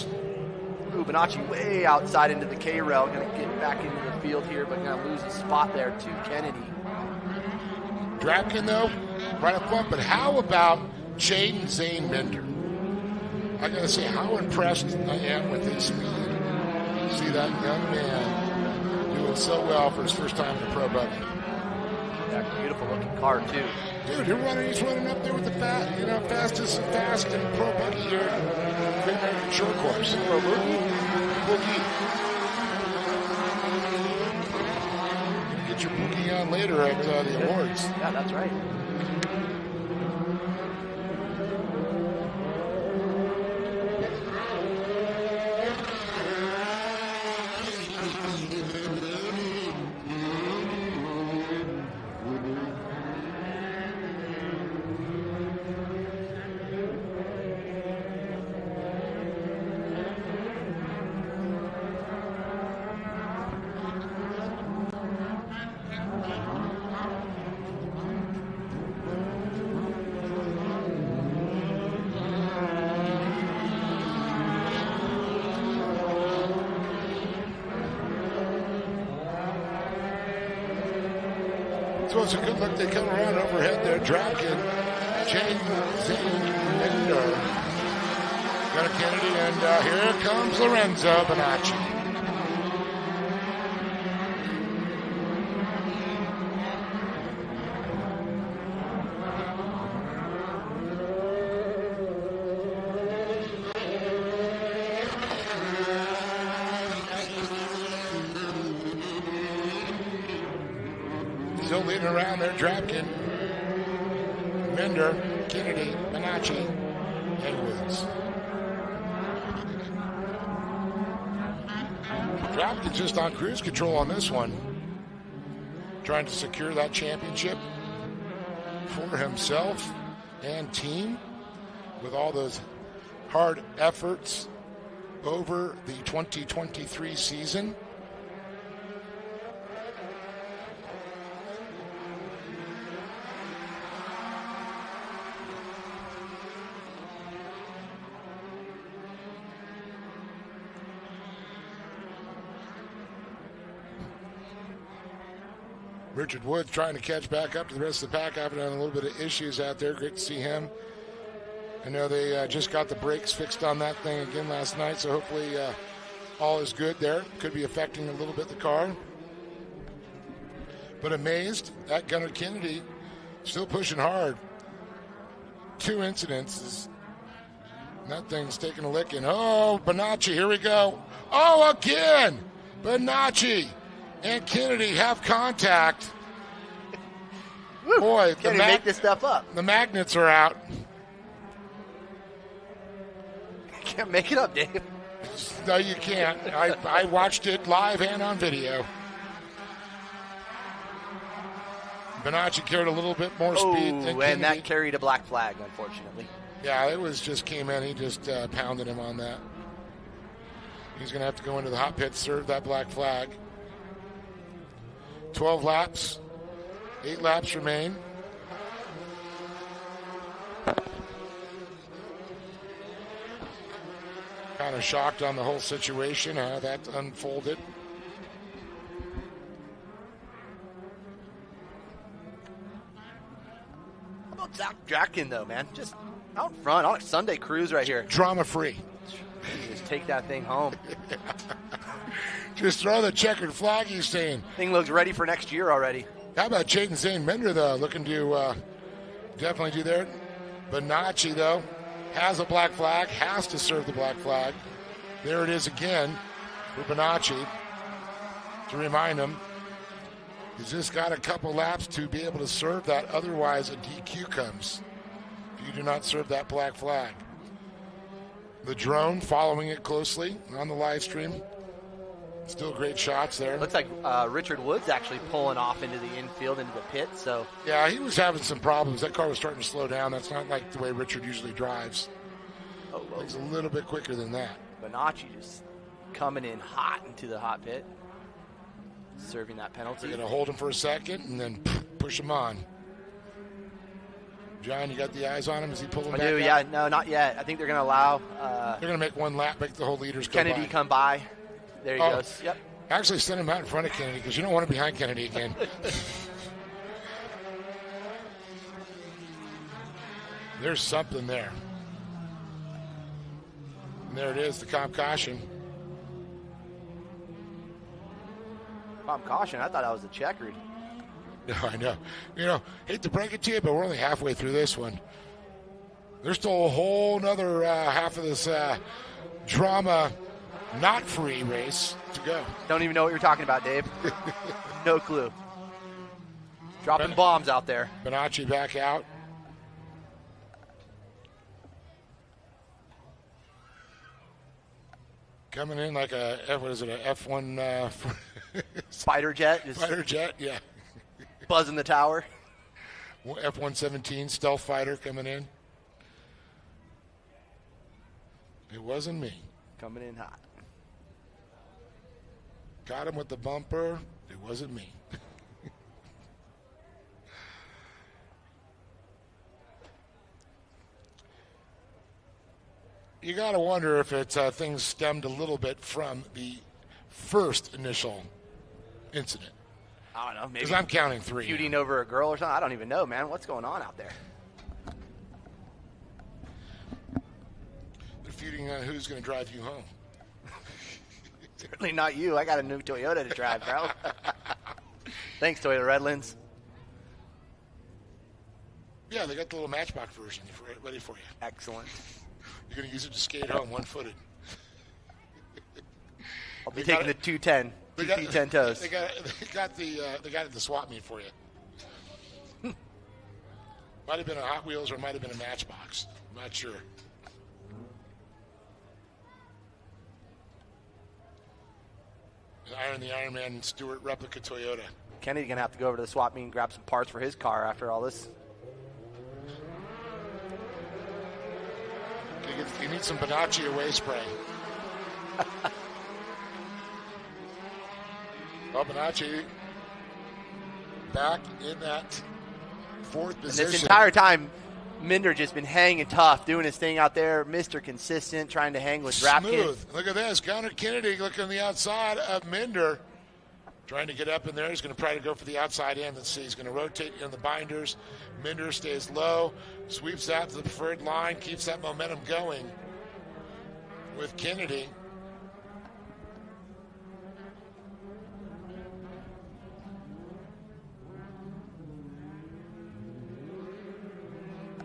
Ooh, Bonacci way outside into the K-rail, going to get back into the field here, but going to lose his spot there to Kennedy. Drapkin, though, right up front, but how about Jaden Zane Bender? I got to say how impressed I am with his speed. See that young man doing so well for his first time in the pro buggy. That beautiful looking car too. Dude, he's running up there with the fastest and fast and pro buggy here. Great American short course. Pro boogie. Get your boogie on later at the awards. Yeah, that's right. So it's a good look. They come around overhead there, dragging Jaden Zane Bender. Got a Kennedy, and here comes Lorenzo Bonacci. Still leading around there, Drapkin, Bender, Kennedy, Bonacci, and Woods. Drapkin just on cruise control on this one, trying to secure that championship for himself and team with all those hard efforts over the 2023 season. Richard Woods trying to catch back up to the rest of the pack after having a little bit of issues out there. Great to see him. I know they just got the brakes fixed on that thing again last night, so hopefully all is good there. Could be affecting a little bit the car. But amazed at Gunnar Kennedy, still pushing hard. 2 incidences. That thing's taking a licking. Oh, Bonacci, here we go. Oh, again! Bonacci and Kennedy have contact. Woo, boy, can't even make this stuff up. The magnets are out. Can't make it up, Dave. No, you can't. I watched it live and on video. Bonacci carried a little bit more speed than Kennedy. And that carried a black flag, unfortunately. Yeah, it was just came in. He just pounded him on that. He's going to have to go into the hot pit, serve that black flag. 12 laps. 8 laps remain. Kind of shocked on the whole situation, how that unfolded. How about Zach Drapkin, though, man? Just out front on a Sunday cruise right here. Drama-free. Just take that thing home. Just throw the checkered flag, he's saying. Thing looks ready for next year already. How about Chayton Zane Minder, though, looking to definitely do there. Bonacci, though, has a black flag, has to serve the black flag. There it is again for Bonacci to remind him he's just got a couple laps to be able to serve that. Otherwise, a DQ comes if you do not serve that black flag. The drone following it closely on the live stream. Still great shots there. Looks like Richard Wood's actually pulling off into the infield, into the pit. So yeah, he was having some problems. That car was starting to slow down. That's not like the way Richard usually drives. He's a little bit quicker than that. Bonacci just coming in hot into the hot pit, serving that penalty. They're going to hold him for a second and then push him on. John, you got the eyes on him? Is he pulling back do, out? yeah. No, not yet. I think they're going to allow they're going to make one lap, make the whole leaders go Kennedy by. come by. There he goes. Yep. Actually, send him out in front of Kennedy because you don't want him behind Kennedy again. There's something there. And there it is, the comp caution. Comp caution? I thought that was a checkered. No, I know. You know, hate to break it to you, but we're only halfway through this one. There's still a whole nother half of this drama, not free race to go. Don't even know what you're talking about, Dave. No clue. Dropping bombs out there. Bonacci back out. Coming in like a, what is it, a F1 Spider jet. Spider jet, yeah. Buzzing the tower. F-117 stealth fighter coming in. It wasn't me. Coming in hot. Got him with the bumper. It wasn't me. You got to wonder if it's things stemmed a little bit from the first initial incident. I don't know. Maybe because I'm counting 3. Feuding over a girl or something. I don't even know, man. What's going on out there? They're feuding on who's going to drive you home. Certainly not you. I got a new Toyota to drive, bro. Thanks, Toyota Redlands. Yeah, they got the little Matchbox version ready for you. Excellent. You're going to use it to skate home one-footed. I'll be taking the 210. 210 toes. They got it at the swap meet for you. Might have been a Hot Wheels or might have been a Matchbox. I'm not sure. The Iron Man Stewart replica Toyota. Kennedy's going to have to go over to the swap meet and grab some parts for his car after all this. He needs some Bonacci away spray. Well, Bonacci back in that fourth position. And this entire time, Minder just been hanging tough, doing his thing out there, Mr. Consistent, trying to hang with Rapkin. Smooth. Look at this. Gunnar Kennedy looking on the outside of Minder. Trying to get up in there. He's going to try to go for the outside end. Let's see. He's going to rotate in the binders. Minder stays low, sweeps out to the preferred line, keeps that momentum going with Kennedy.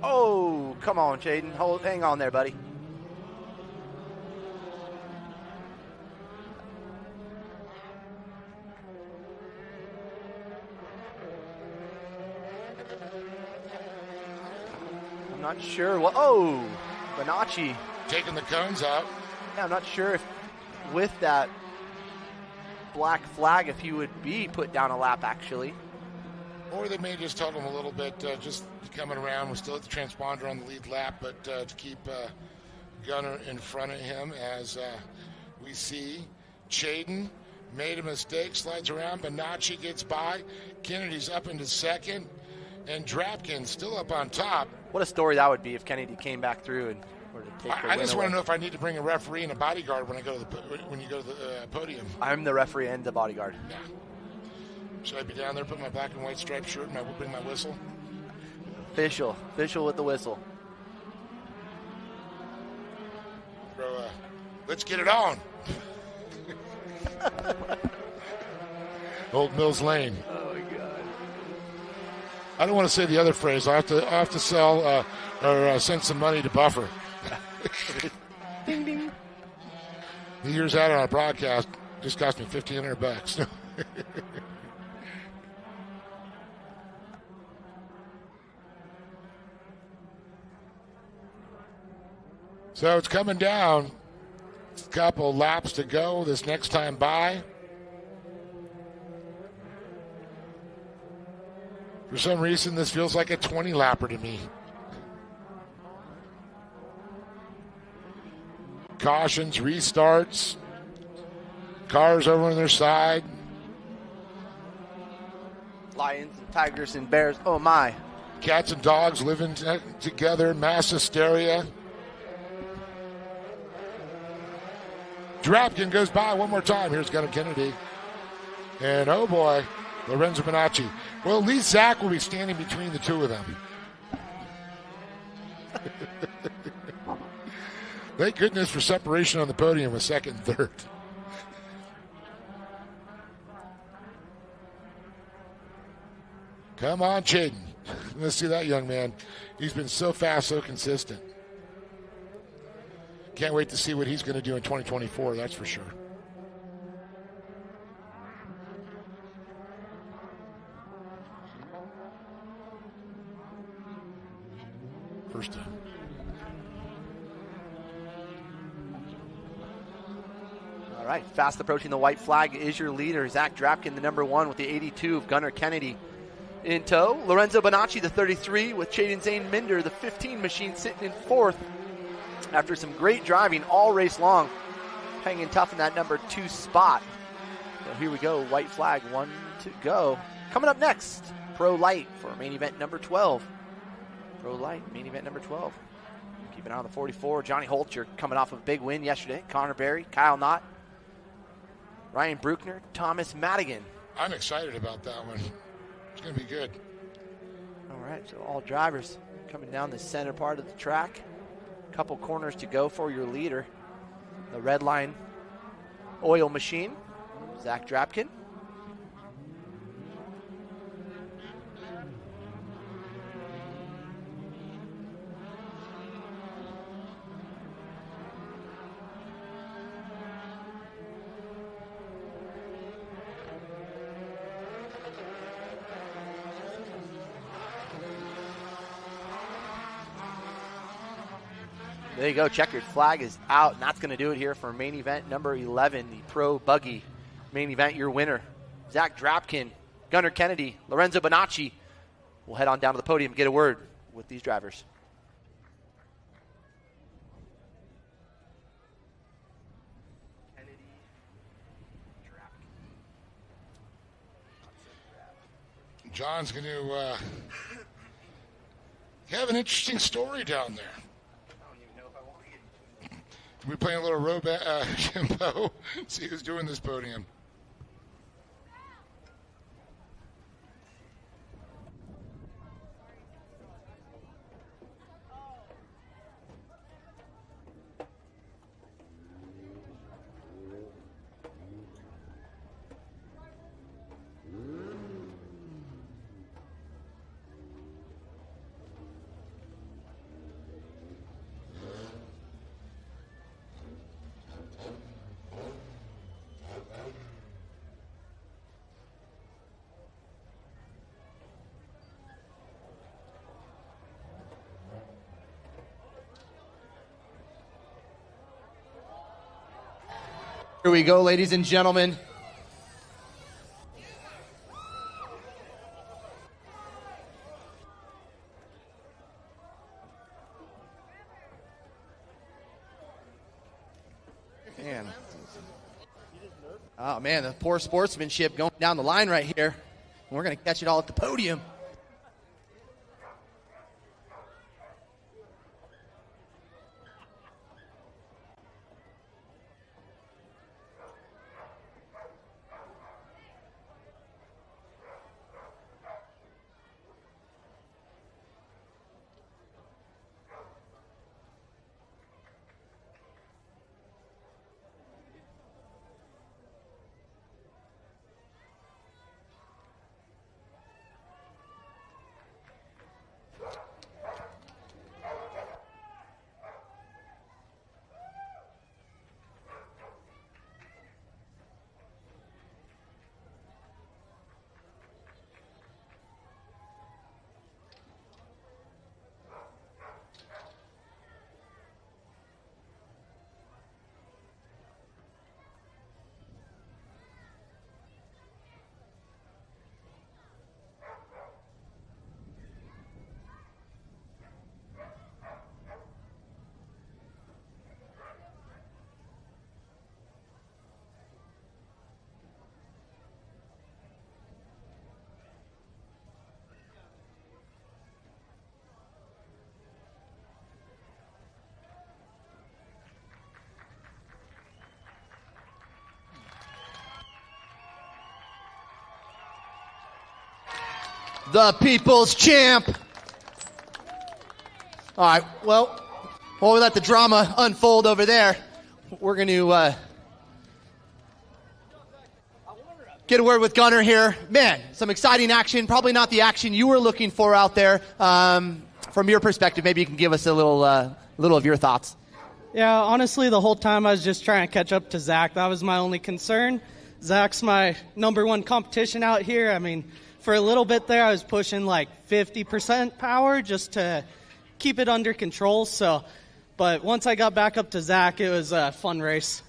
Oh, come on, Jaden. Hang on there, buddy. I'm not sure what. Oh, Bonacci taking the cones out. Yeah, I'm not sure if with that black flag, if he would be put down a lap actually. Or they may just told him a little bit, just coming around. We're still at the transponder on the lead lap, but to keep Gunnar in front of him as we see Chayton made a mistake, slides around. Bonacci gets by. Kennedy's up into second, and Drapkin still up on top. What a story that would be if Kennedy came back through and were to take the win I just away. want to know if I need to bring a referee and a bodyguard when you go to the podium. I'm the referee and the bodyguard. Yeah. Should I be down there, put my black and white striped shirt, and bring my whistle? Official with the whistle. Bro, let's get it on. Old Mills Lane. Oh, my God. I don't want to say the other phrase. I have to sell or send some money to Buffer. Ding, ding. He hears that on a broadcast. Just cost me $1,500. So it's coming down. A couple laps to go this next time by. For some reason, this feels like a 20-lapper to me. Cautions, restarts, cars over on their side. Lions and tigers and bears. Oh, my. Cats and dogs living together, mass hysteria. Drapkin goes by one more time. Here's Gunnar Kennedy. And, oh, boy, Lorenzo Bonacci. Well, at least Zach will be standing between the two of them. Thank goodness for separation on the podium with second and third. Come on, Chaden. Let's see that young man. He's been so fast, so consistent. Can't wait to see what he's going to do in 2024, that's for sure. First time. All right, fast approaching the white flag is your leader, Zach Drapkin, the number 1 with the 82 of Gunnar Kennedy in tow. Lorenzo Bonacci, the 33, with Chaden Zane Minder, the 15 machine, sitting in 4th after some great driving all race long, hanging tough in that number 2 spot. So here we go, white flag, 1 to go. Coming up next, Pro Light for main event number 12. Pro Light, main event number 12. Keep an eye on the 44. Johnny Holcher coming off of a big win yesterday. Connor Berry, Kyle Knott, Ryan Bruckner, Thomas Madigan. I'm excited about that one. It's going to be good. All right, so all drivers coming down the center part of the track. Couple corners to go for your leader. The red line oil machine, Zach Drapkin. There you go, checkered flag is out, and that's going to do it here for main event number 11, the Pro Buggy main event. Your winner, Zach Drapkin, Gunnar Kennedy, Lorenzo Bonacci. We'll head on down to the podium, get a word with these drivers. John's going to have an interesting story down there. We're playing a little Jimbo. See who's doing this podium. Here we go, ladies and gentlemen. Man. Oh, man, the poor sportsmanship going down the line right here. We're going to catch it all at the podium. the people's champ. All right, well, while we let the drama unfold over there, we're going to get a word with Gunner here. Man, some exciting action. Probably not the action you were looking for out there. From your perspective, maybe you can give us a little of your thoughts. Yeah, honestly, the whole time I was just trying to catch up to Zach. That was my only concern. Zach's my number one competition out here. I mean, for a little bit there, I was pushing like 50% power just to keep it under control. But once I got back up to Zach, it was a fun race.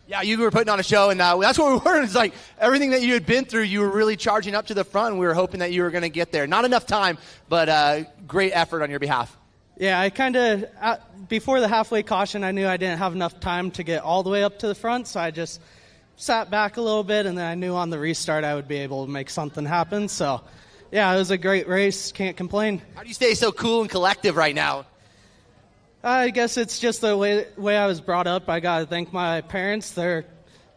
Yeah, you were putting on a show, and that's what we were. It's like everything that you had been through, you were really charging up to the front, and we were hoping that you were going to get there. Not enough time, but great effort on your behalf. Yeah, I kind of, before the halfway caution, I knew I didn't have enough time to get all the way up to the front, so I just sat back a little bit, and then I knew on the restart I would be able to make something happen. So, yeah, it was a great race. Can't complain. How do you stay so cool and collective right now? I guess it's just the way I was brought up. I got to thank my parents.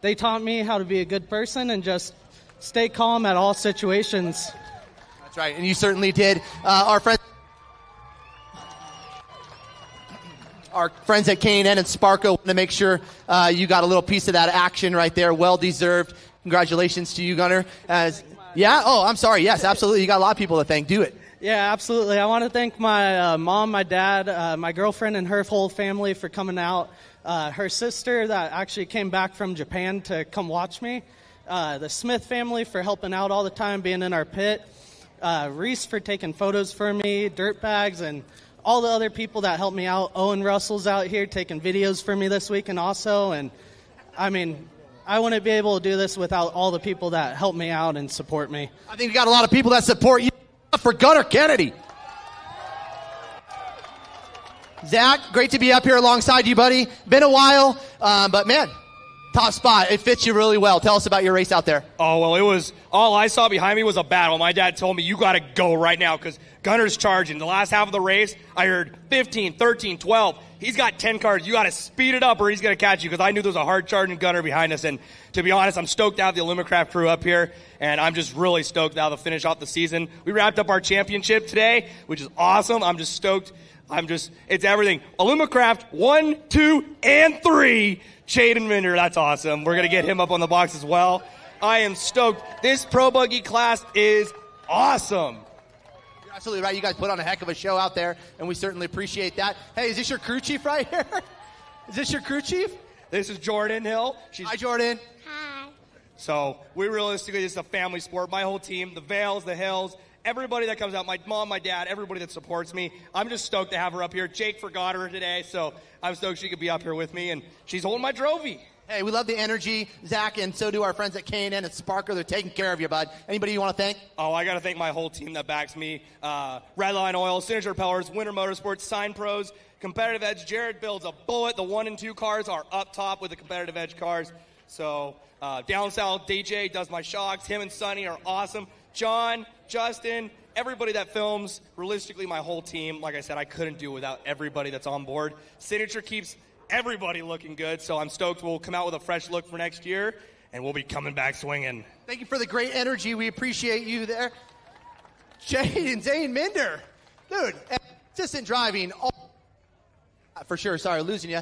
They taught me how to be a good person and just stay calm at all situations. That's right, and you certainly did. Our friends at K&N and Sparko want to make sure you got a little piece of that action right there. Well deserved. Congratulations to you, Gunner. I'm sorry. Yes, absolutely. You got a lot of people to thank. Do it. Yeah, absolutely. I want to thank my mom, my dad, my girlfriend, and her whole family for coming out. Her sister that actually came back from Japan to come watch me. The Smith family for helping out all the time, being in our pit. Reese for taking photos for me, Dirtbags, and all the other people that helped me out. Owen Russell's out here taking videos for me this weekend also. And, I mean, I wouldn't be able to do this without all the people that help me out and support me. I think we got a lot of people that support you. For Gunner Kennedy. Zach, great to be up here alongside you, buddy. Been a while, but man, top spot. It fits you really well. Tell us about your race out there. Oh, well, it was all I saw behind me was a battle. My dad told me, you got to go right now because Gunner's charging. The last half of the race, I heard 15, 13, 12. He's got 10 cars. You got to speed it up or he's going to catch you because I knew there was a hard charging Gunner behind us. And to be honest, I'm stoked to have the Illumicraft crew up here, and I'm just really stoked now to finish off the season. We wrapped up our championship today, which is awesome. I'm just stoked. It's everything. Illumicraft 1, 2, and 3. Chaden Minder, that's awesome. We're going to get him up on the box as well. I am stoked. This Pro Buggy class is awesome. You're absolutely right. You guys put on a heck of a show out there, and we certainly appreciate that. Hey, is this your crew chief right here? Is this your crew chief? This is Jordan Hill. Hi, Jordan. Hi. So we realistically, this is a family sport. My whole team, the Vales, the Hills, everybody that comes out, my mom, my dad, everybody that supports me. I'm just stoked to have her up here. Jake forgot her today, so I'm stoked she could be up here with me, and she's holding my trophy. Hey, we love the energy, Zach, and so do our friends at K&N and Sparker. They're taking care of you, bud. Anybody you want to thank? Oh, I got to thank my whole team that backs me. Redline Oil, Signature Propellers, Winter Motorsports, Sign Pros, Competitive Edge. Jared builds a bullet. The 1 and 2 cars are up top with the Competitive Edge cars. So down south, DJ does my shocks. Him and Sonny are awesome. John, Justin, everybody that films, realistically, my whole team. Like I said, I couldn't do it without everybody that's on board. Signature keeps everybody looking good, so I'm stoked we'll come out with a fresh look for next year, and we'll be coming back swinging. Thank you for the great energy. We appreciate you there. Jade and Zane Minder. Dude, consistent driving. For sure, sorry, losing you.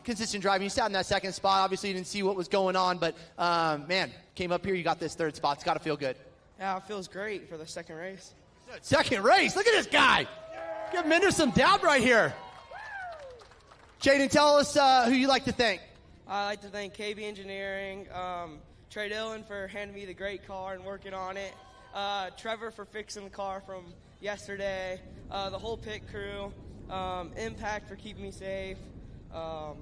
Consistent driving. You sat in that second spot. Obviously, you didn't see what was going on, but, man, came up here. You got this third spot. It's got to feel good. Yeah, it feels great for the second race. Second race. Look at this guy. Give Minder some doubt right here. Jaden, tell us who you like to thank. I'd like to thank KB Engineering, Trey Dillon for handing me the great car and working on it, Trevor for fixing the car from yesterday, the whole pit crew, Impact for keeping me safe. Wow,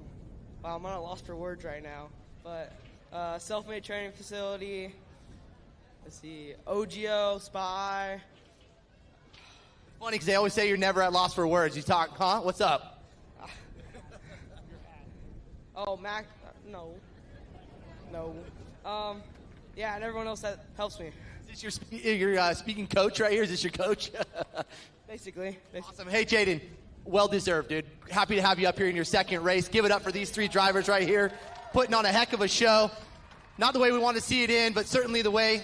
I'm at a loss for words right now. But self-made training facility. Let's see, OGO, Spy. Funny because they always say you're never at loss for words. You talk, huh? What's up? Oh, Mac, no. Yeah, and everyone else that helps me. Is this your speaking coach right here? Is this your coach? Basically. Awesome. Hey, Jaden, well deserved, dude. Happy to have you up here in your second race. Give it up for these three drivers right here, putting on a heck of a show. Not the way we want to see it in, but certainly the way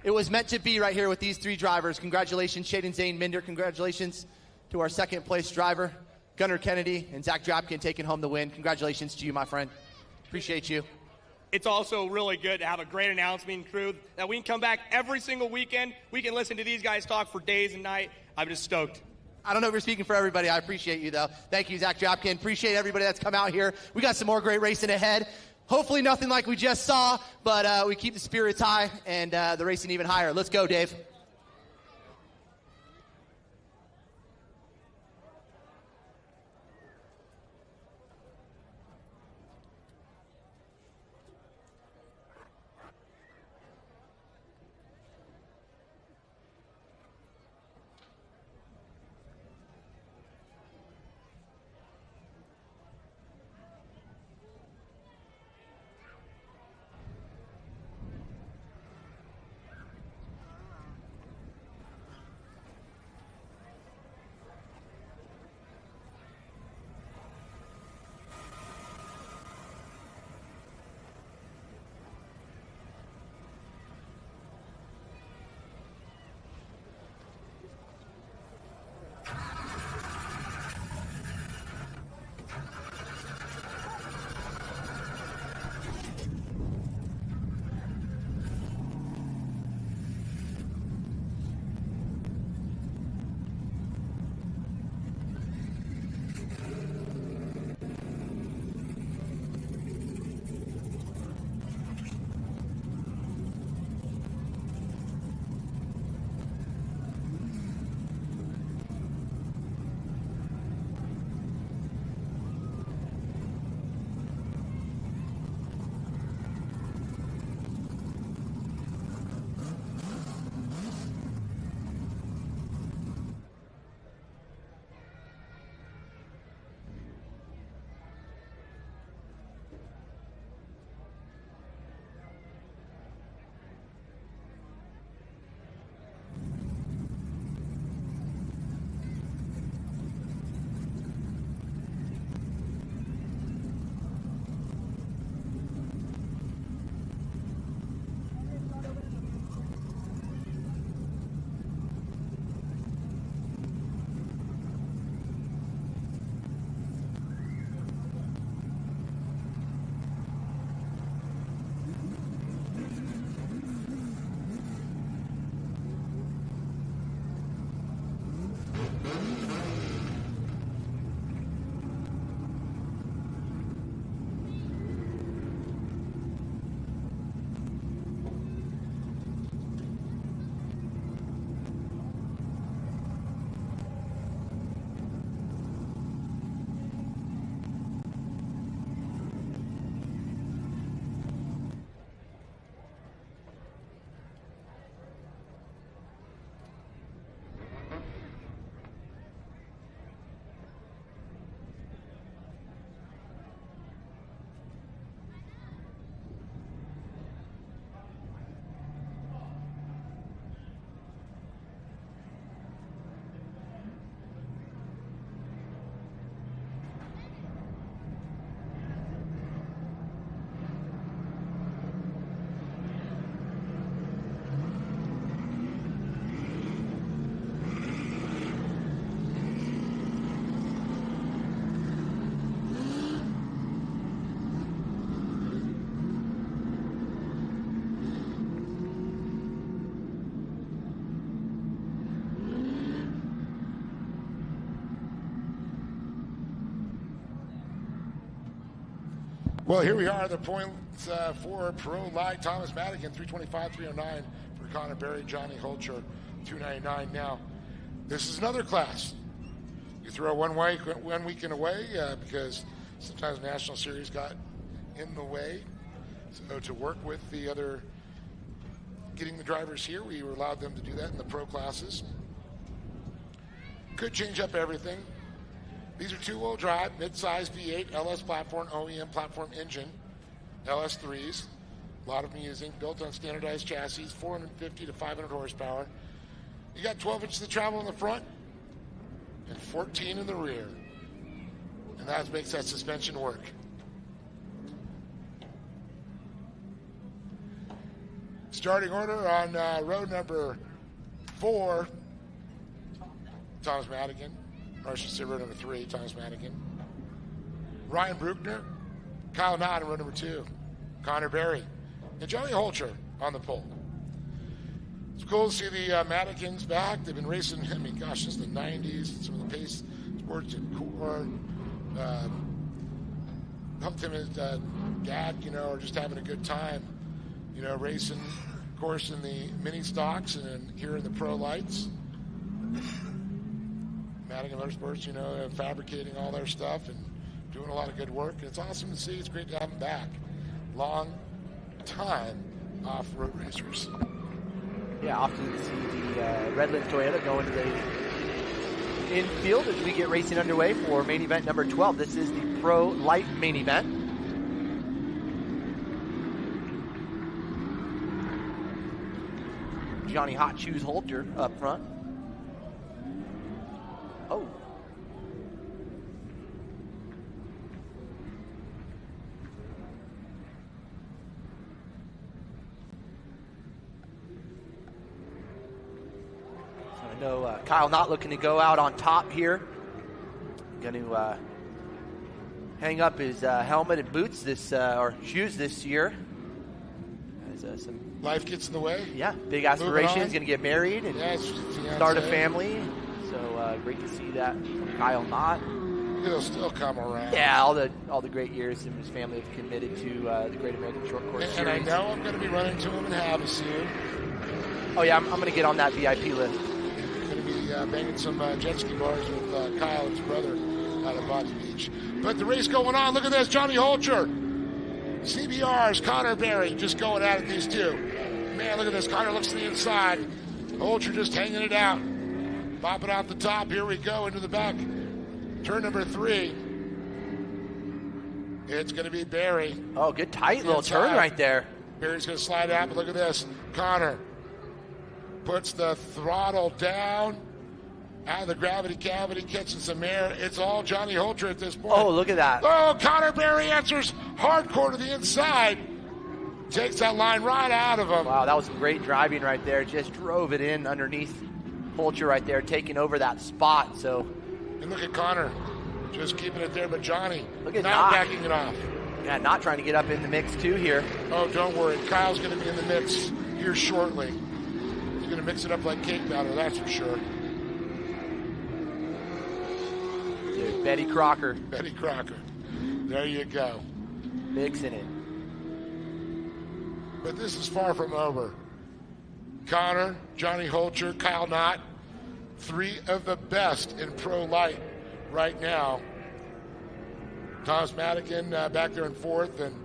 It was meant to be right here with these three drivers. Congratulations, Shaden Zane Minder. Congratulations to our second place driver, Gunnar Kennedy, and Zach Drapkin taking home the win. Congratulations to you, my friend. Appreciate you. It's also really good to have a great announcement crew that we can come back every single weekend. We can listen to these guys talk for days and night. I'm just stoked. I don't know if you're speaking for everybody. I appreciate you, though. Thank you, Zach Drapkin. Appreciate everybody that's come out here. We got some more great racing ahead. Hopefully nothing like we just saw, but we keep the spirits high and the racing even higher. Let's go, Dave. Well, here we are, the points for Pro Light. Thomas Madigan, 325, 309 for Connor Berry, Johnny Holcher, 299. Now, this is another class. You throw one weekend away because sometimes National Series got in the way. So to work with the other, getting the drivers here, we allowed them to do that in the pro classes. Could change up everything. These are two-wheel drive, mid-size V8, LS platform, OEM platform engine, LS3s. A lot of them using, built on standardized chassis, 450 to 500 horsepower. You got 12 inches of travel in the front and 14 in the rear. And that makes that suspension work. Starting order on row number 4, Thomas Madigan. Or I should say row number 3, Thomas Madigan. Ryan Bruckner, Kyle Knott on row number 2, Connor Berry, and Johnny Holcher on the pole. It's cool to see the Madigans back. They've been racing, I mean, gosh, since the 90s. Some of the pace sports and corn. Helped him and his dad, are just having a good time, racing, of course, in the mini stocks and then here in the pro lights. Madigan Motorsports, fabricating all their stuff and doing a lot of good work. And it's awesome to see. It's great to have them back. Long time off-road racers. Yeah, often see the Redlands Toyota go into the infield as we get racing underway for main event number 12. This is the Pro Light main event. Johnny Hot Shoes Holter up front. Oh. I know Kyle not looking to go out on top here. Going to hang up his helmet and boots or shoes this year. As some life gets in the way. Yeah, big aspirations. Going to get married and start a family. So great to see that from Kyle Knott. He'll still come around. Yeah, all the great years him and his family have committed to the Great American Short Course Series. And I know I'm going to be running to him in Havasu. Oh yeah, I'm going to get on that VIP list. Going to be banging some jet ski bars with Kyle and his brother out of Body Beach. But the race going on. Look at this, Johnny Holcher, CBR's Connor Berry just going at it. These two. Man, look at this. Connor looks to the inside. Holcher just hanging it out. Popping out the top. Here we go into the back. Turn number 3. It's going to be Berry. Oh, good tight little turn right there. Berry's going to slide out, but look at this. Connor puts the throttle down. Out of the gravity cavity, catching some air. It's all Johnny Holcher at this point. Oh, look at that. Oh, Connor Berry answers hardcore to the inside. Takes that line right out of him. Wow, that was great driving right there. Just drove it in underneath Holcher right there, taking over that spot. So, and look at Connor, just keeping it there. But Johnny, look at not backing it off. Yeah, not trying to get up in the mix too here. Oh, don't worry. Kyle's going to be in the mix here shortly. He's going to mix it up like cake batter, that's for sure. Dude, Betty Crocker. Betty Crocker. There you go. Mixing it. But this is far from over. Connor, Johnny Holcher, Kyle Knott, 3 of the best in Pro Light right now. Thomas Madigan back there in 4th and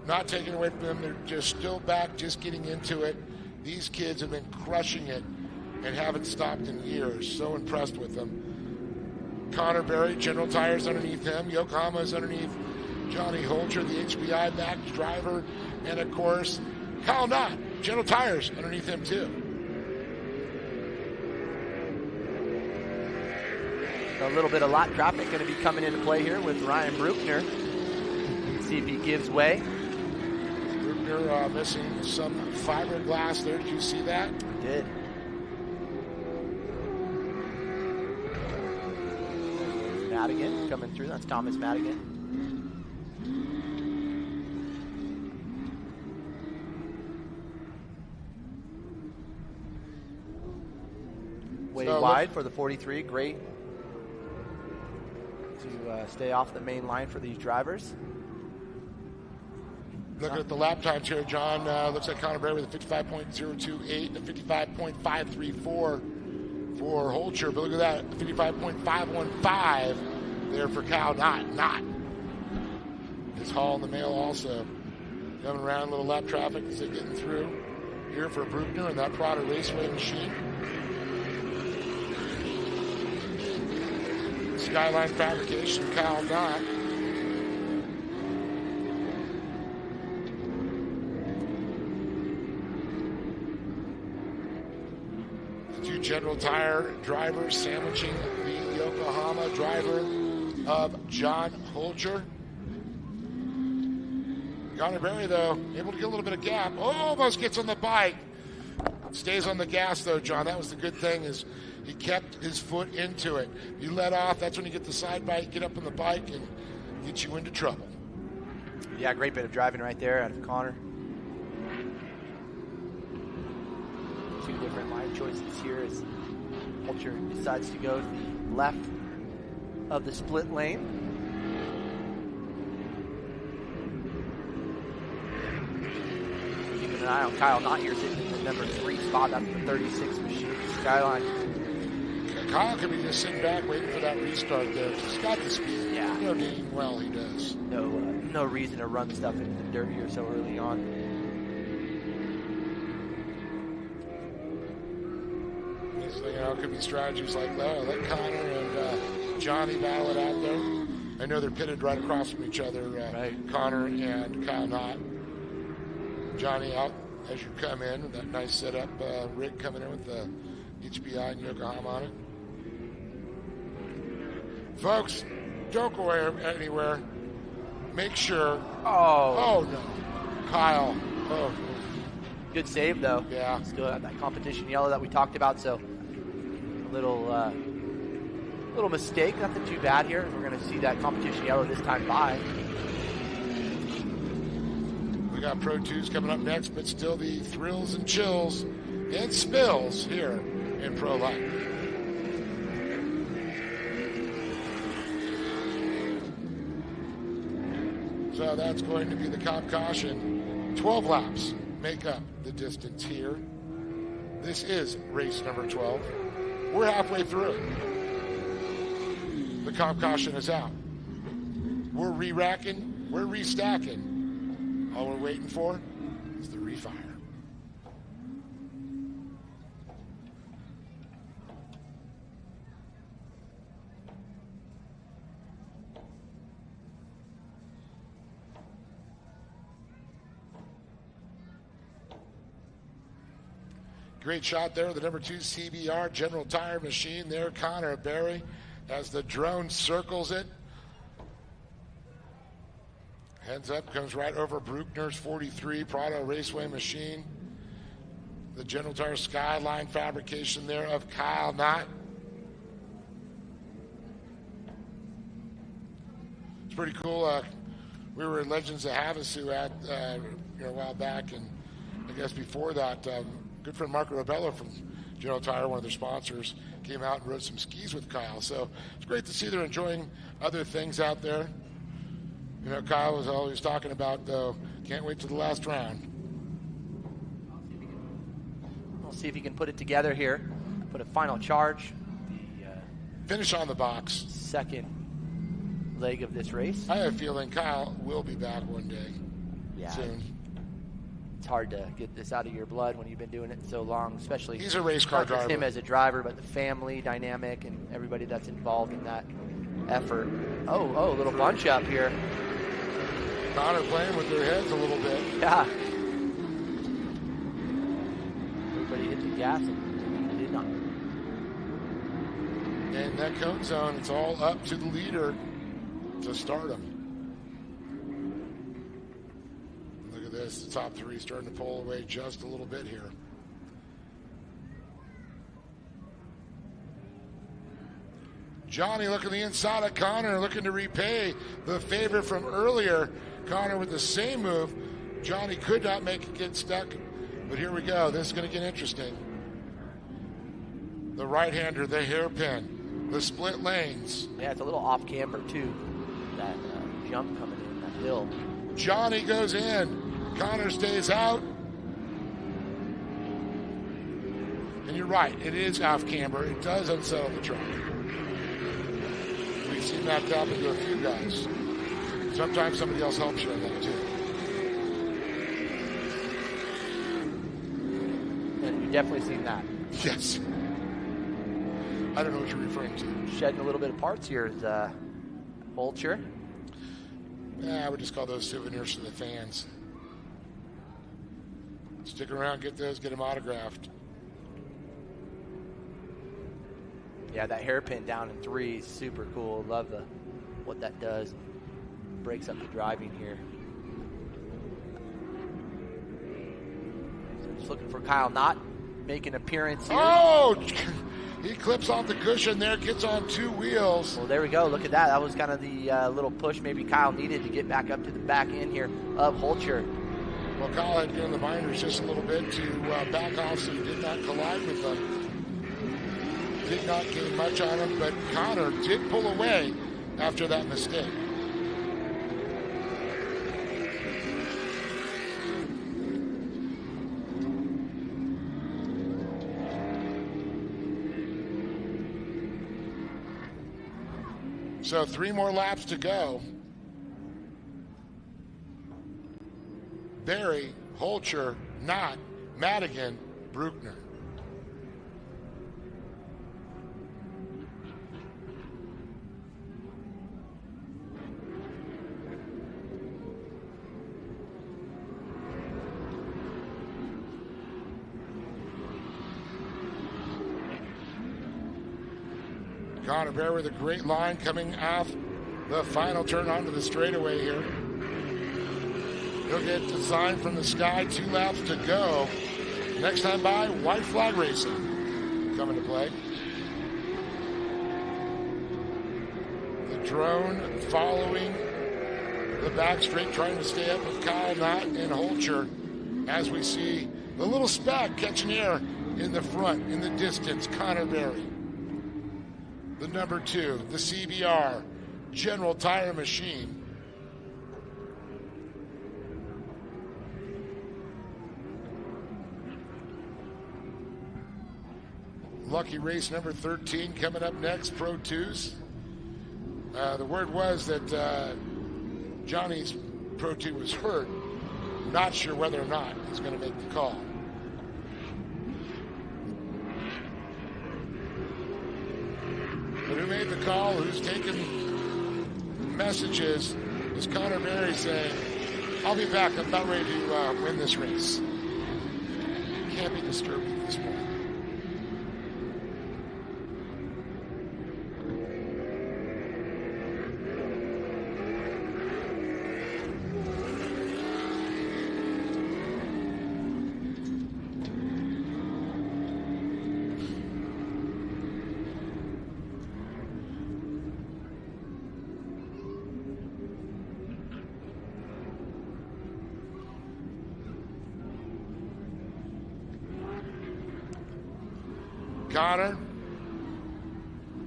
not taking away from them. They're just still back, just getting into it. These kids have been crushing it and haven't stopped in years. So impressed with them. Connor Berry, General Tires underneath him. Yokohama is underneath Johnny Holcher, the HBI backed driver. And, of course, Kyle Knott, General Tires underneath him, too. A little bit of lot traffic going to be coming into play here with Ryan Bruckner. Let's see if he gives way. Bruckner missing some fiberglass there. Did you see that? I did. Madigan coming through. That's Thomas Madigan. Way wide for the 43. Great to stay off the main line for these drivers. Looking at the lap times here, John, looks like Connor Berry with a 55.028 and a 55.534 for Holcher. But look at that, 55.515 there for Kyle Knott. His haul in the mail also. Coming around, a little lap traffic as they're getting through here for Bruckner and that Prada Raceway machine. Skyline Fabrication, Kyle Knott. The 2 General Tire drivers sandwiching the Yokohama driver of John Holcher. Connor Berry, though, able to get a little bit of gap. Almost gets on the bike. Stays on the gas, though, John. That was the good thing, is he kept his foot into it. You let off, that's when you get the side bite, get up on the bike, and get you into trouble. Yeah, great bit of driving right there out of Connor. Two different line choices here as Vulture decides to go to the left of the split lane. Keeping an eye on Kyle Knott here, sitting in the number 3 spot. That's the 36 machine Skyline. Kyle could be just sitting back waiting for that restart there. He's got the speed. Yeah. You know, Dean, well, he does. No reason to run stuff into the dirt here so early on. It could be strategies like that. Let Connor and Johnny battle it out there. I know they're pitted right across from each other, Connor and Kyle Knott. Johnny out as you come in with that nice setup rig coming in with the HBI and Yokohama on it. Folks, don't go anywhere. Make sure. Oh no. Kyle. Oh. Good save, though. Yeah. Still got that competition yellow that we talked about, so a little mistake. Nothing too bad here. We're going to see that competition yellow this time by. We got Pro 2s coming up next, but still the thrills and chills and spills here in Pro Life. So that's going to be the cop caution. 12 laps make up the distance here. This is race number 12. We're halfway through it. The cop caution is out. We're re-racking, we're restacking. All we're waiting for is the refire. Great shot there, the number 2 CBR General Tire machine there. Connor Berry as the drone circles it. Heads up, comes right over Bruckner's 43 Prado Raceway machine. The General Tire Skyline fabrication there of Kyle Knott. It's pretty cool. We were at Legends of Havasu at a while back, and I guess before that, good friend Marco Ribello from General Tire, one of their sponsors, came out and rode some skis with Kyle. So it's great to see they're enjoying other things out there. You know, Kyle was always talking about, though, can't wait to the last round. We'll see if he can put it together here. Put a final charge. Finish on the box. Second leg of this race. I have a feeling Kyle will be back one day. Yeah. Soon. It's hard to get this out of your blood when you've been doing it so long, especially he's a race car not just driver. him as a driver, but the family dynamic and everybody that's involved in that effort. Oh, a little bunch up here. Connor playing with their heads a little bit. Yeah. Everybody hit the gas and did not. In that cone zone, it's all up to the leader to start him. Look at this, the top 3 starting to pull away just a little bit here. Johnny looking the inside of Connor, looking to repay the favor from earlier. Connor with the same move. Johnny could not make it get stuck, but here we go. This is going to get interesting. The right-hander, the hairpin, the split lanes. Yeah, it's a little off camber too. That jump coming in, that hill. Johnny goes in. Connor stays out. And you're right, it is off camber. It does unsettle the track. We've seen that happen to a few guys. Sometimes somebody else helps you on that too. And you've definitely seen that. Yes. I don't know what you're referring to. Shedding a little bit of parts here is Vulture. Yeah, I would just call those souvenirs to the fans. Stick around, get those, get them autographed. Yeah, that hairpin down in 3 is super cool. Love what that does. Breaks up the driving here. So just looking for Kyle Knott make an appearance here. Oh, he clips off the cushion there, gets on 2 wheels. Well, there we go. Look at that. That was kind of the little push maybe Kyle needed to get back up to the back end here of Holcher. Well, Kyle had given the binders just a little bit to back off so he did not collide with them. Did not gain much on him, but Connor did pull away after that mistake. So 3 more laps to go. Barry, Holcher, Knott, Madigan, Bruckner. Connor Bear with a great line coming off the final turn onto the straightaway here. He'll get the sign from the sky, 2 laps to go. Next time by, white flag racing coming to play. The drone following the back straight, trying to stay up with Kyle Knott and Holcher as we see the little speck catching air in the front, in the distance, Connor Berry. The number 2, the CBR, General Tire Machine. Lucky race number 13 coming up next, Pro 2s. The word was that Johnny's Pro 2 was hurt. Not sure whether or not he's going to make the call. But who made the call, who's taking messages, is Connor Berry saying, I'll be back, I'm about ready to win this race. Can't be disturbed at this point. Connor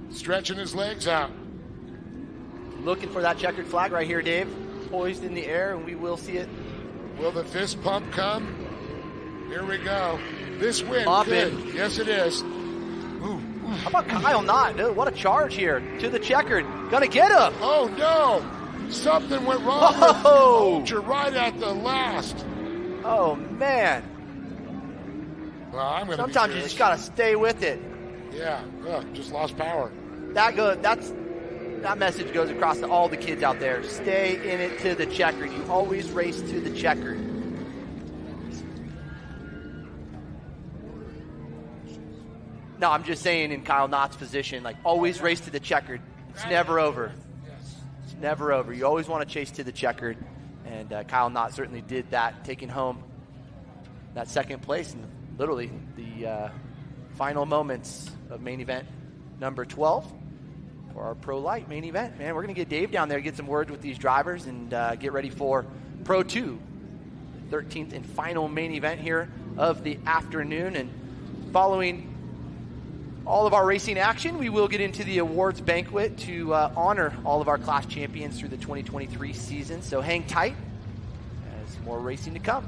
stretching his legs out. Looking for that checkered flag right here, Dave. Poised in the air, and we will see it. Will the fist pump come? Here we go. This win Popping. could. Yes, it is. Ooh. How about Kyle Knott? Dude, what a charge here to the checkered. Gonna get him. Oh, no. Something went wrong with Holcher right at the last. Oh, man. Well, I'm going to Sometimes you just got to stay with it. Yeah, just lost power. That message goes across to all the kids out there. Stay in it to the checkered. You always race to the checkered. No, I'm just saying in Kyle Knott's position, like always race to the checkered. It's never over. It's never over. You always want to chase to the checkered. And Kyle Knott certainly did that, taking home that second place and literally the final moments of main event number 12 for our Pro Light main event. Man, we're going to get Dave down there, get some words with these drivers, and get ready for Pro 2, the 13th and final main event here of the afternoon. And following all of our racing action, we will get into the awards banquet to honor all of our class champions through the 2023 season. So hang tight as more racing to come.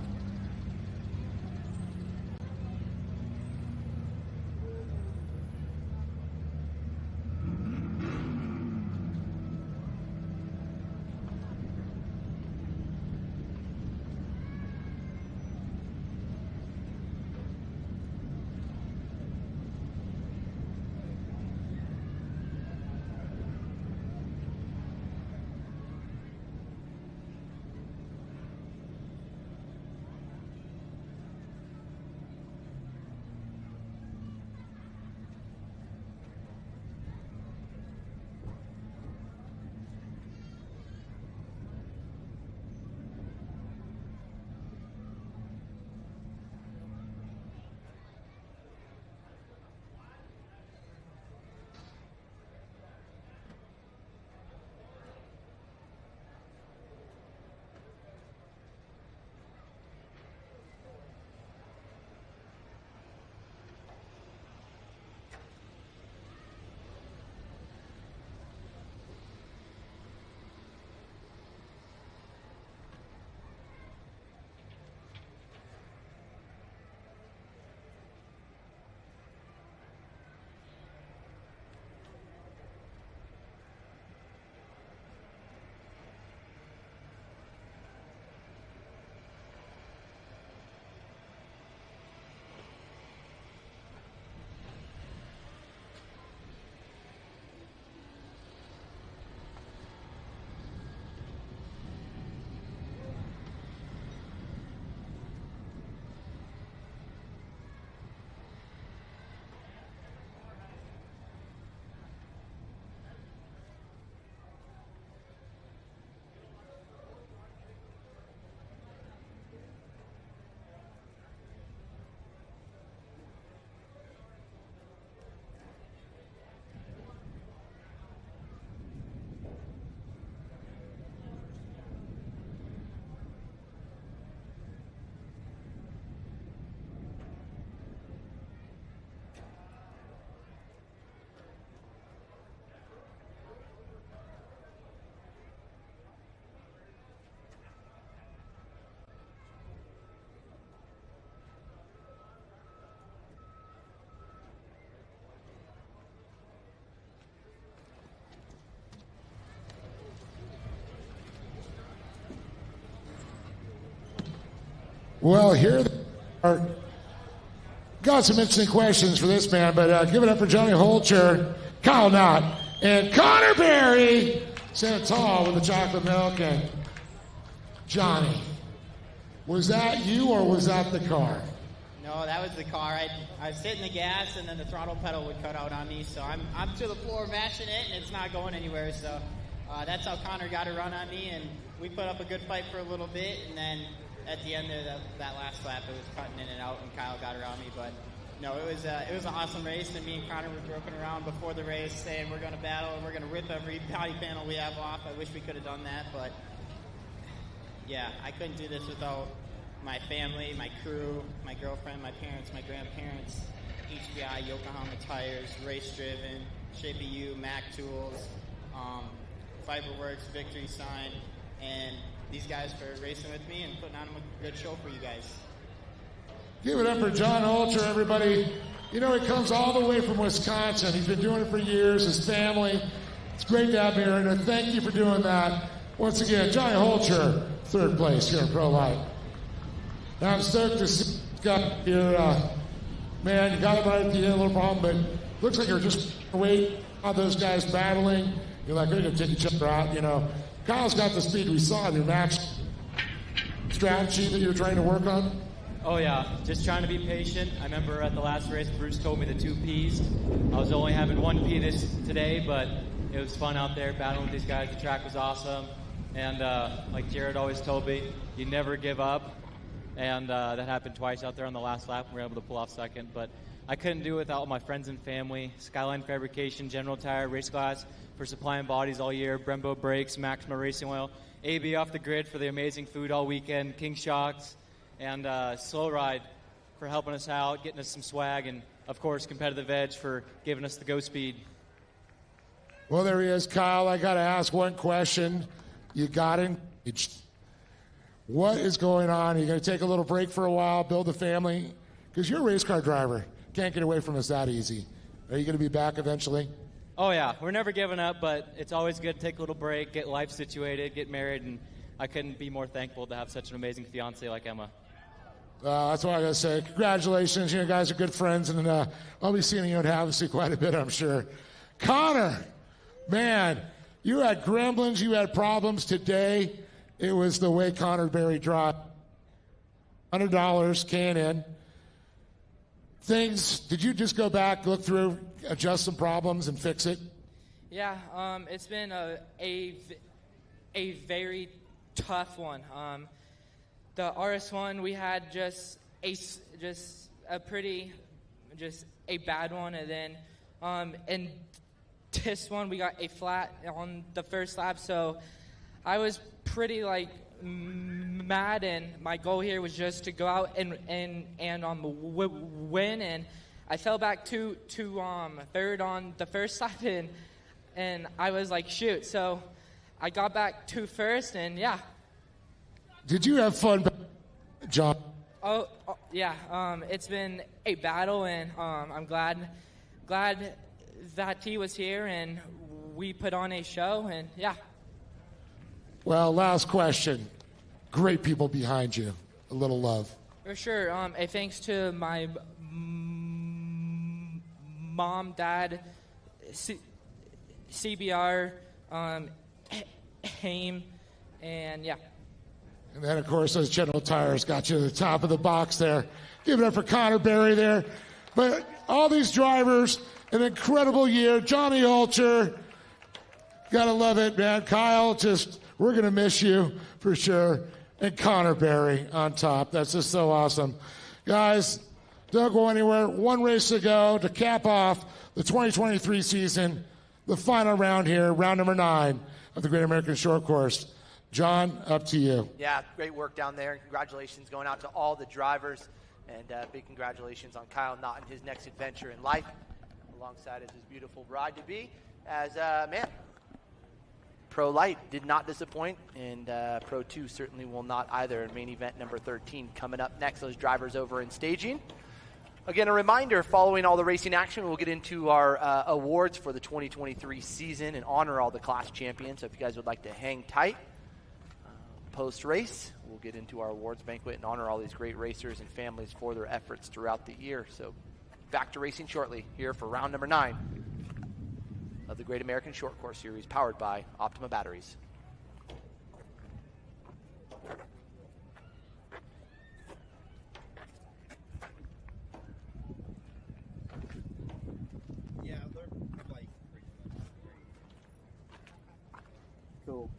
Well, here are got some interesting questions for this man, but give it up for Johnny Holcher, Kyle Knott, and Connor Berry. Stand tall with the chocolate milk. And Johnny, was that you or was that the car? No, that was the car. I was hitting the gas and then the throttle pedal would cut out on me, so I'm to the floor mashing it and it's not going anywhere. So that's how Connor got a run on me, and we put up a good fight for a little bit, and then at the end of that last lap, it was cutting in and out, and Kyle got around me. But no, it was an awesome race, and me and Connor were joking around before the race, saying we're going to battle and we're going to rip every body panel we have off. I wish we could have done that, but yeah, I couldn't do this without my family, my crew, my girlfriend, my parents, my grandparents, HBI, Yokohama Tires, Race Driven, Shape of You, Mac Tools, Fiberworks, Victory Sign, and these guys for racing with me and putting on a good show for you guys. Give it up for John Holcher, everybody. You know, he comes all the way from Wisconsin. He's been doing it for years, his family. It's great to have him here, and thank you for doing that. Once again, Johnny Holcher, third place here in Pro Light. Now I'm stoked to see got your man, you got him right at the end, a little problem, but looks like you're just wait on those guys battling. You're like, they're going to take each other out, you know. Kyle's got the speed we saw in your match strategy that you're trying to work on. Oh, yeah. Just trying to be patient. I remember at the last race, Bruce told me the 2 Ps. I was only having 1 P today, but it was fun out there battling with these guys. The track was awesome. And like Jared always told me, you never give up. And that happened twice out there on the last lap. We were able to pull off second. But I couldn't do it without all my friends and family. Skyline Fabrication, General Tire, Race Glass for supplying bodies all year. Brembo Brakes, Maxima Racing Oil. AB Off the Grid for the amazing food all weekend. King Shocks. And Slow Ride for helping us out, getting us some swag. And, of course, Competitive Edge for giving us the go speed. Well, there he is, Kyle. I got to ask one question. You got engaged. What is going on? Are you going to take a little break for a while, build a family? Because you're a race car driver. Can't get away from us that easy. Are you going to be back eventually? Oh, yeah. We're never giving up, but it's always good to take a little break, get life situated, get married, and I couldn't be more thankful to have such an amazing fiancée like Emma. That's what I got to say. Congratulations. You guys are good friends, and I'll be seeing you at Havasu quite a bit, I'm sure. Connor, man, you had gremlins, you had problems today. It was the way Connor Berry dropped. $100 K&N. Things, did you just go back, look through, adjust some problems, and fix it? Yeah, it's been a very tough one. The RS1, we had just a bad one, and then in this one we got a flat on the first lap. So I was pretty mad, and my goal here was just to go out and win. And I fell back to third on the first lap, and I was like, shoot. So I got back to first, and yeah. Did you have fun, John? Oh yeah. It's been a battle, and I'm glad that he was here, and we put on a show, and yeah. Well, last question. Great people behind you. A little love. For sure. A thanks to my mom, dad, CBR, AIM, and yeah. And then, of course, those General Tires got you to the top of the box there. Give it up for Connor Berry there. But all these drivers, an incredible year. Johnny Holcher, gotta love it, man. Kyle, we're going to miss you for sure. And Connor Berry on top. That's just so awesome. Guys, don't go anywhere. One race to go to cap off the 2023 season. The final round here, round number 9 of the Great American Short Course. John, up to you. Yeah, great work down there. Congratulations going out to all the drivers. And big congratulations on Kyle Knott and his next adventure in life, alongside his beautiful bride-to-be. As, man, Pro Light did not disappoint, and Pro 2 certainly will not either. Main event number 13 coming up next. Those drivers over in staging. Again, a reminder, following all the racing action, we'll get into our awards for the 2023 season and honor all the class champions. So if you guys would like to hang tight, post-race. We'll get into our awards banquet and honor all these great racers and families for their efforts throughout the year. So back to racing shortly here for round number 9 of the Great American Short Course Series, powered by Optima Batteries. Yeah, they're like Cool.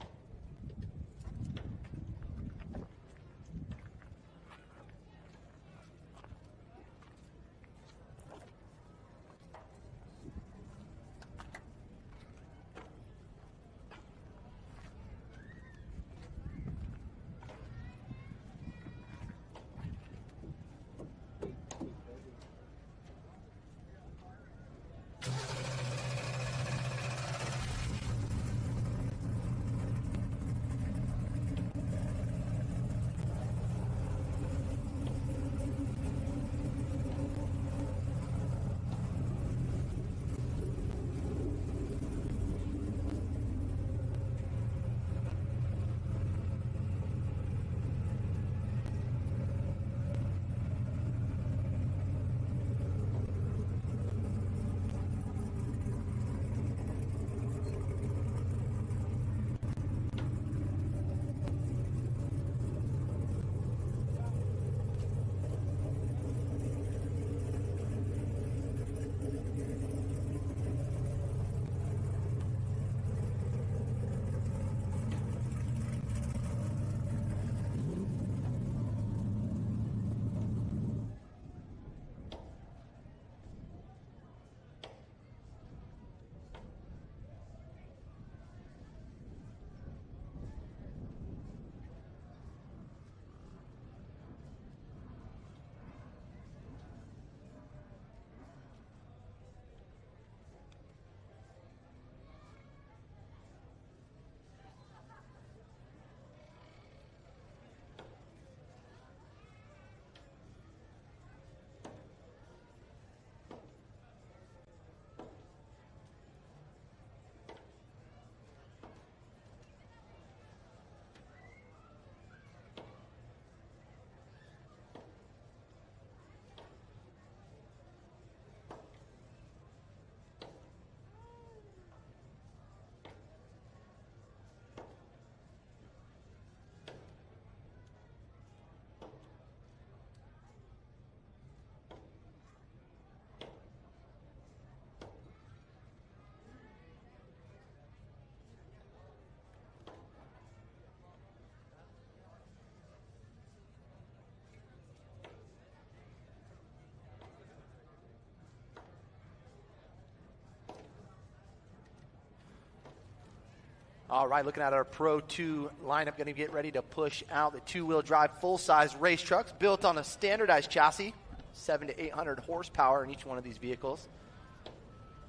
All right, looking at our Pro 2 lineup, going to get ready to push out the two-wheel drive full-size race trucks built on a standardized chassis, 700 to 800 horsepower in each one of these vehicles,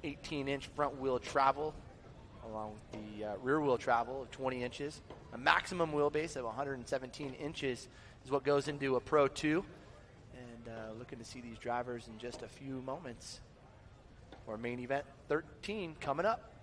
18-inch front-wheel travel, along with the rear-wheel travel of 20 inches. A maximum wheelbase of 117 inches is what goes into a Pro 2. And looking to see these drivers in just a few moments. Our main event 13 coming up.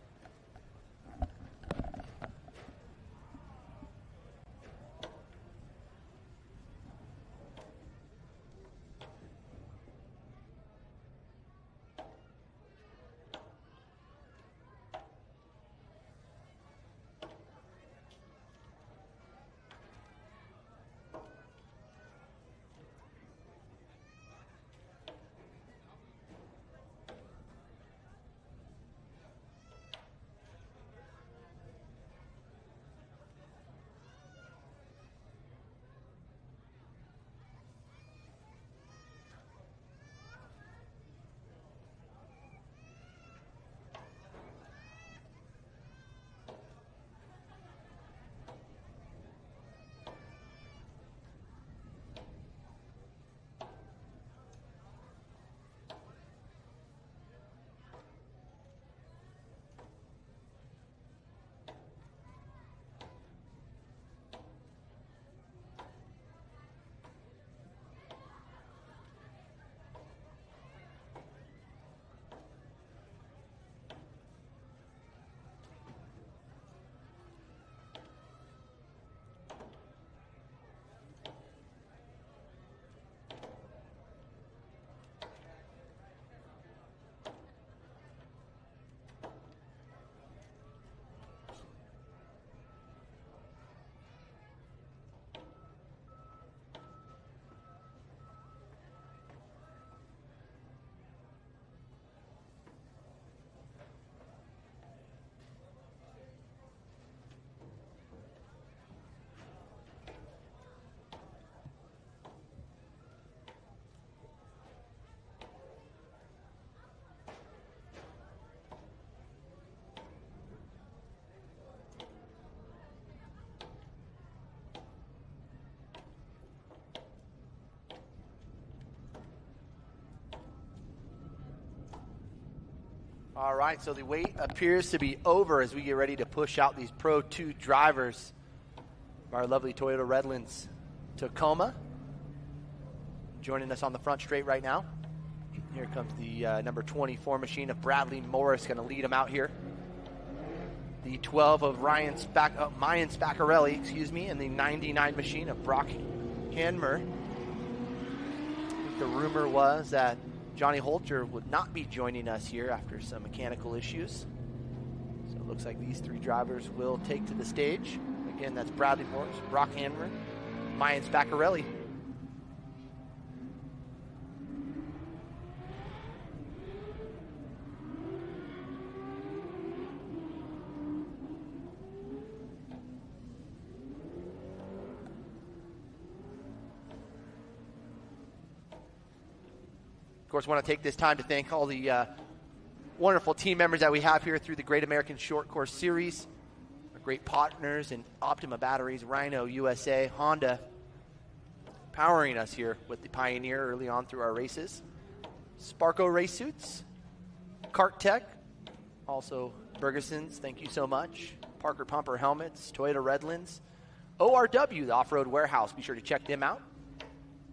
All right, so the wait appears to be over as we get ready to push out these Pro 2 drivers. Our lovely Toyota Redlands Tacoma joining us on the front straight right now. Here comes the number 24 machine of Bradley Morris, going to lead them out here. The 12 of Mayan Spaccarelli, and the 99 machine of Brock Hanmer. The rumor was that Johnny Holter would not be joining us here after some mechanical issues. So it looks like these three drivers will take to the stage. Again, that's Bradley Morris, Brock Hanmer, Mayan Spaccarelli. Of course, I want to take this time to thank all the wonderful team members that we have here through the Great American Short Course Series. Our great partners in Optima Batteries, Rhino USA, Honda, powering us here with the Pioneer early on through our races. Sparco Race Suits, Kart Tech, also Bergeson's, thank you so much. Parker Pumper Helmets, Toyota Redlands, ORW, the Off-Road Warehouse, be sure to check them out.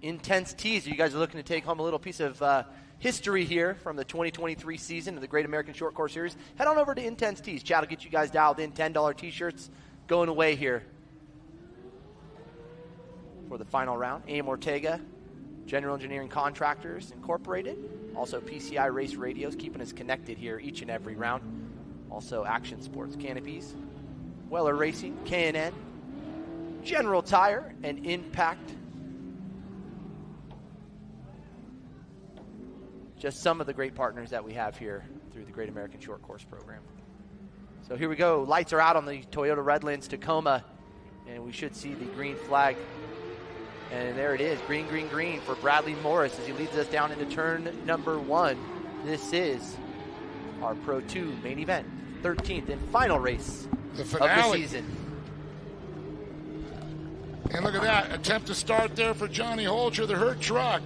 Intense Tees. You guys are looking to take home a little piece of history here from the 2023 season of the Great American Short Course Series. Head on over to Intense Tees. Chad will get you guys dialed in. $10 T-shirts going away here for the final round. A.M. Ortega, General Engineering Contractors Incorporated. Also PCI Race Radios, keeping us connected here each and every round. Also Action Sports Canopies, Weller Racing, K&N, General Tire, and Impact. Just some of the great partners that we have here through the Great American Short Course program. So here we go. Lights are out on the Toyota Redlands Tacoma, and we should see the green flag. And there it is, green, green, green for Bradley Morris as he leads us down into turn number 1. This is our Pro 2 main event, 13th and final race the of finale. the season. And look at that, attempt to start there for Johnny Holcher, the hurt truck.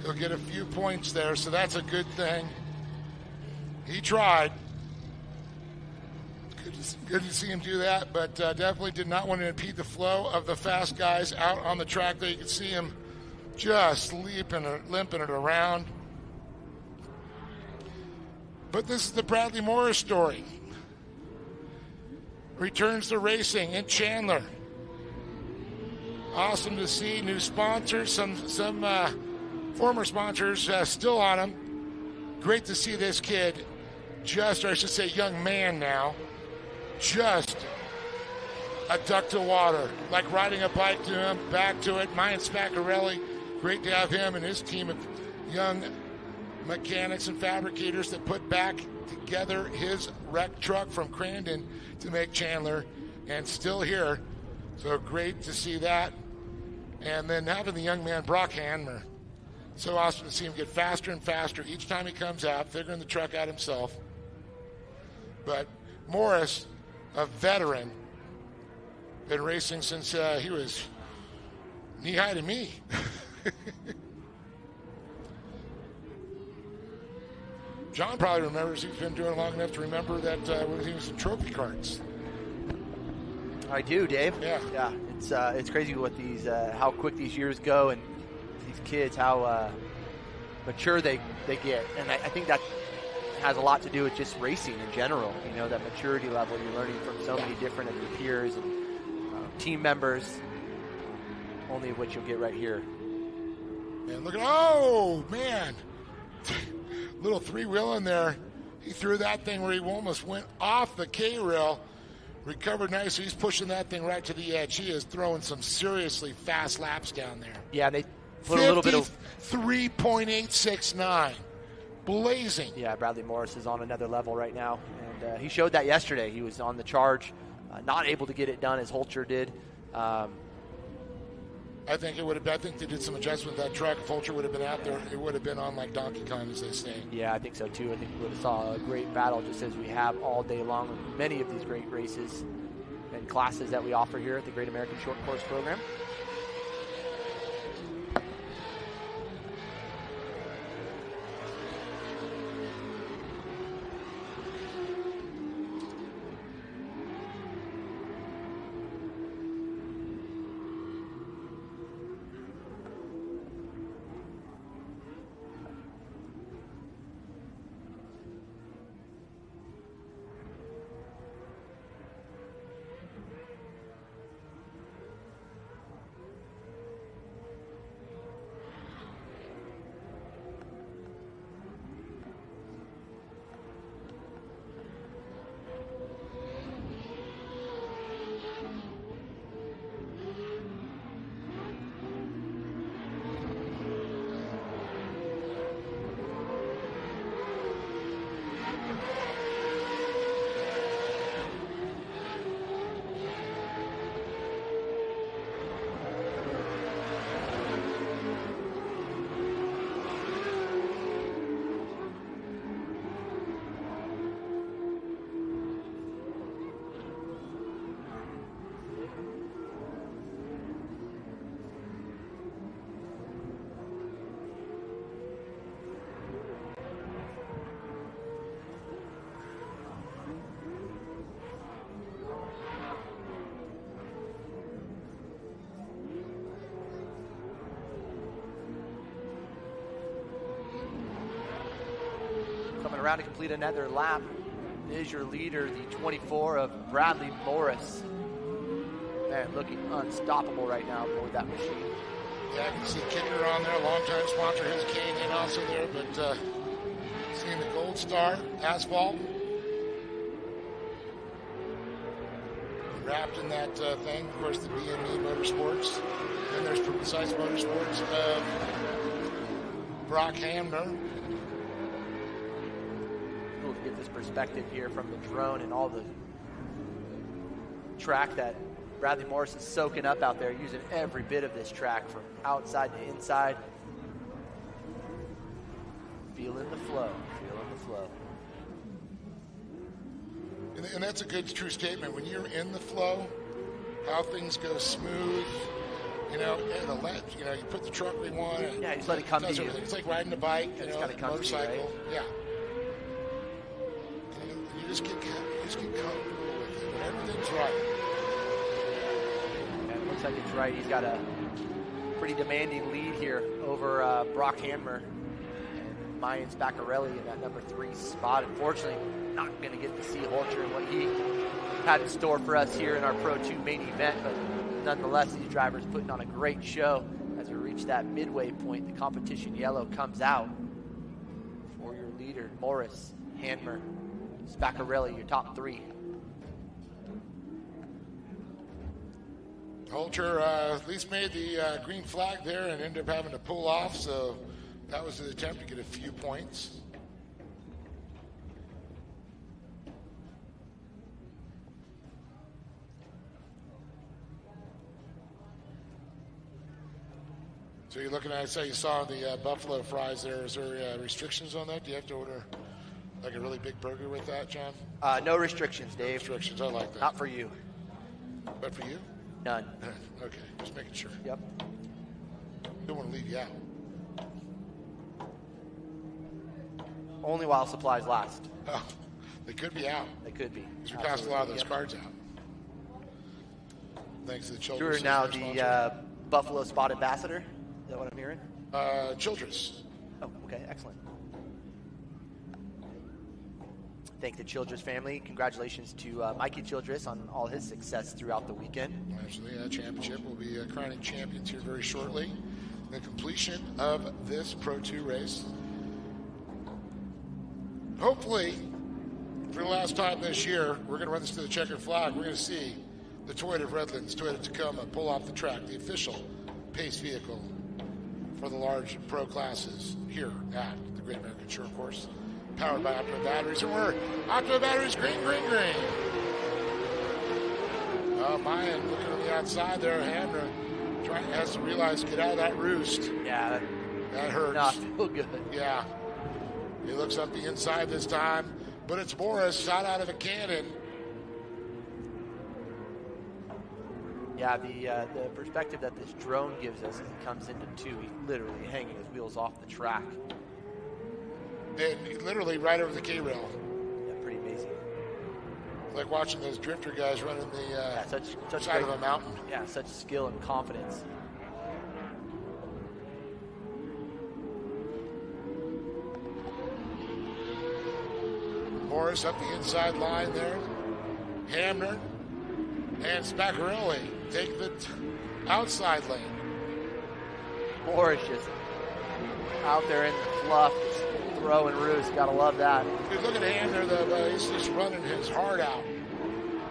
He'll get a few points there, so that's a good thing. He tried. Good to see him do that, but definitely did not want to impede the flow of the fast guys out on the track there. You can see him just limping it around. But this is the Bradley Morris story. Returns to racing in Chandler. Awesome to see new sponsors, some former sponsors still on him. Great to see this kid, or I should say young man now, just a duck to water, like riding a bike to him, back to it. Mayan Spaccarelli, great to have him and his team of young mechanics and fabricators that put back together his wrecked truck from Crandon to make Chandler, and still here. So great to see that. And then having the young man, Brock Hanmer. So awesome to see him get faster and faster each time he comes out, figuring the truck out himself. But Morris, a veteran, been racing since he was knee-high to me. John probably remembers, he's been doing it long enough to remember that when he was in trophy karts. I do, Dave. Yeah. It's crazy what these how quick these years go, and these kids how mature they get, and I think that has a lot to do with just racing in general. You know, that maturity level you're learning from so many different of your peers and team members, only of which you'll get right here. And look at, oh man, little three-wheel in there. He threw that thing where he almost went off the K-rail. Recovered nicely. He's pushing that thing right to the edge. He is throwing some seriously fast laps down there. Yeah, they put a little bit of 3.869. Blazing. Yeah, Bradley Morris is on another level right now, and he showed that yesterday. He was on the charge, not able to get it done as Holcher did. I think they did some adjustment with that truck. If Holcher would have been out there, it would have been on like Donkey Kong, as they say. Yeah, I think so too. I think we would have saw a great battle, just as we have all day long with many of these great races and classes that we offer here at the Great American Short Course program. coming around to complete another lap is your leader, the 24 of Bradley Morris. Man, looking unstoppable right now aboard that machine. Yeah, I can see Kicker on there, longtime sponsor, his K&N also there, but seeing the Gold Star asphalt wrapped in that thing, of course, the BME Motorsports. Then there's Precise Motorsports of Brock Hamner. Cool to get this perspective here from the drone and all the track that Bradley Morris is soaking up out there, using every bit of this track from outside to inside. Feeling the flow, feeling the flow. And that's a good, true statement. When you're in the flow, how things go smooth, you know, you put the truck where you want. Yeah, you just let it come to you. It's like riding a bike, motorcycle. To you, right? Yeah. And you just get comfortable with it, and everything's right. And it looks like it's right. He's got a pretty demanding lead here over Brock Hammer and Mayan Spaccarelli in that number 3 spot. Unfortunately, not going to get to see Holcher and what he had in store for us here in our Pro 2 main event, but nonetheless, these drivers putting on a great show. As we reach that midway point, the competition yellow comes out for your leader, Morris, Hammer, Spaccarelli, your top 3. Holcher at least made the green flag there and ended up having to pull off, so that was an attempt to get a few points. So you're looking at, I say you saw the buffalo fries there. Is there restrictions on that? Do you have to order like a really big burger with that, John? No restrictions, Dave. No restrictions, I like that. Not for you. But for you? None. Okay, just making sure. Yep. Don't want to leave you out. Only while supplies last. Oh, they could be out. They could be. Because we passed a lot of those cards out. Thanks to the children. You're now the Buffalo Spot Ambassador. Is that what I'm hearing? Childress. Oh, okay, excellent. Thank the Childress family. Congratulations to Mikey Childress on all his success throughout the weekend. Absolutely, championship will be crowning champions here very shortly. The completion of this Pro 2 race. Hopefully, for the last time this year, we're going to run this to the checkered flag. We're going to see the Toyota of Redlands, Toyota Tacoma, pull off the track, the official pace vehicle for the large pro classes here at the Great American Short Course, powered by Optima Batteries. And we're Optima Batteries, green, green, green. Mayan looking on the outside there. Hamner has to realize, get out of that roost. Yeah, that hurts. Not feel good. Yeah. He looks up the inside this time, but it's Morris shot out of a cannon. Yeah, the perspective that this drone gives us as he comes into 2, he's literally hanging his wheels off the track. And literally right over the K-rail. Yeah, pretty amazing. Like watching those drifter guys running the such side of a mountain. Yeah, such skill and confidence. Morris up the inside line there. Hamner and Spaccarelli take the outside lane. Morris just out there in the fluff, just throwing roost. Gotta love that. Dude, look at Hamner, though. He's just running his heart out.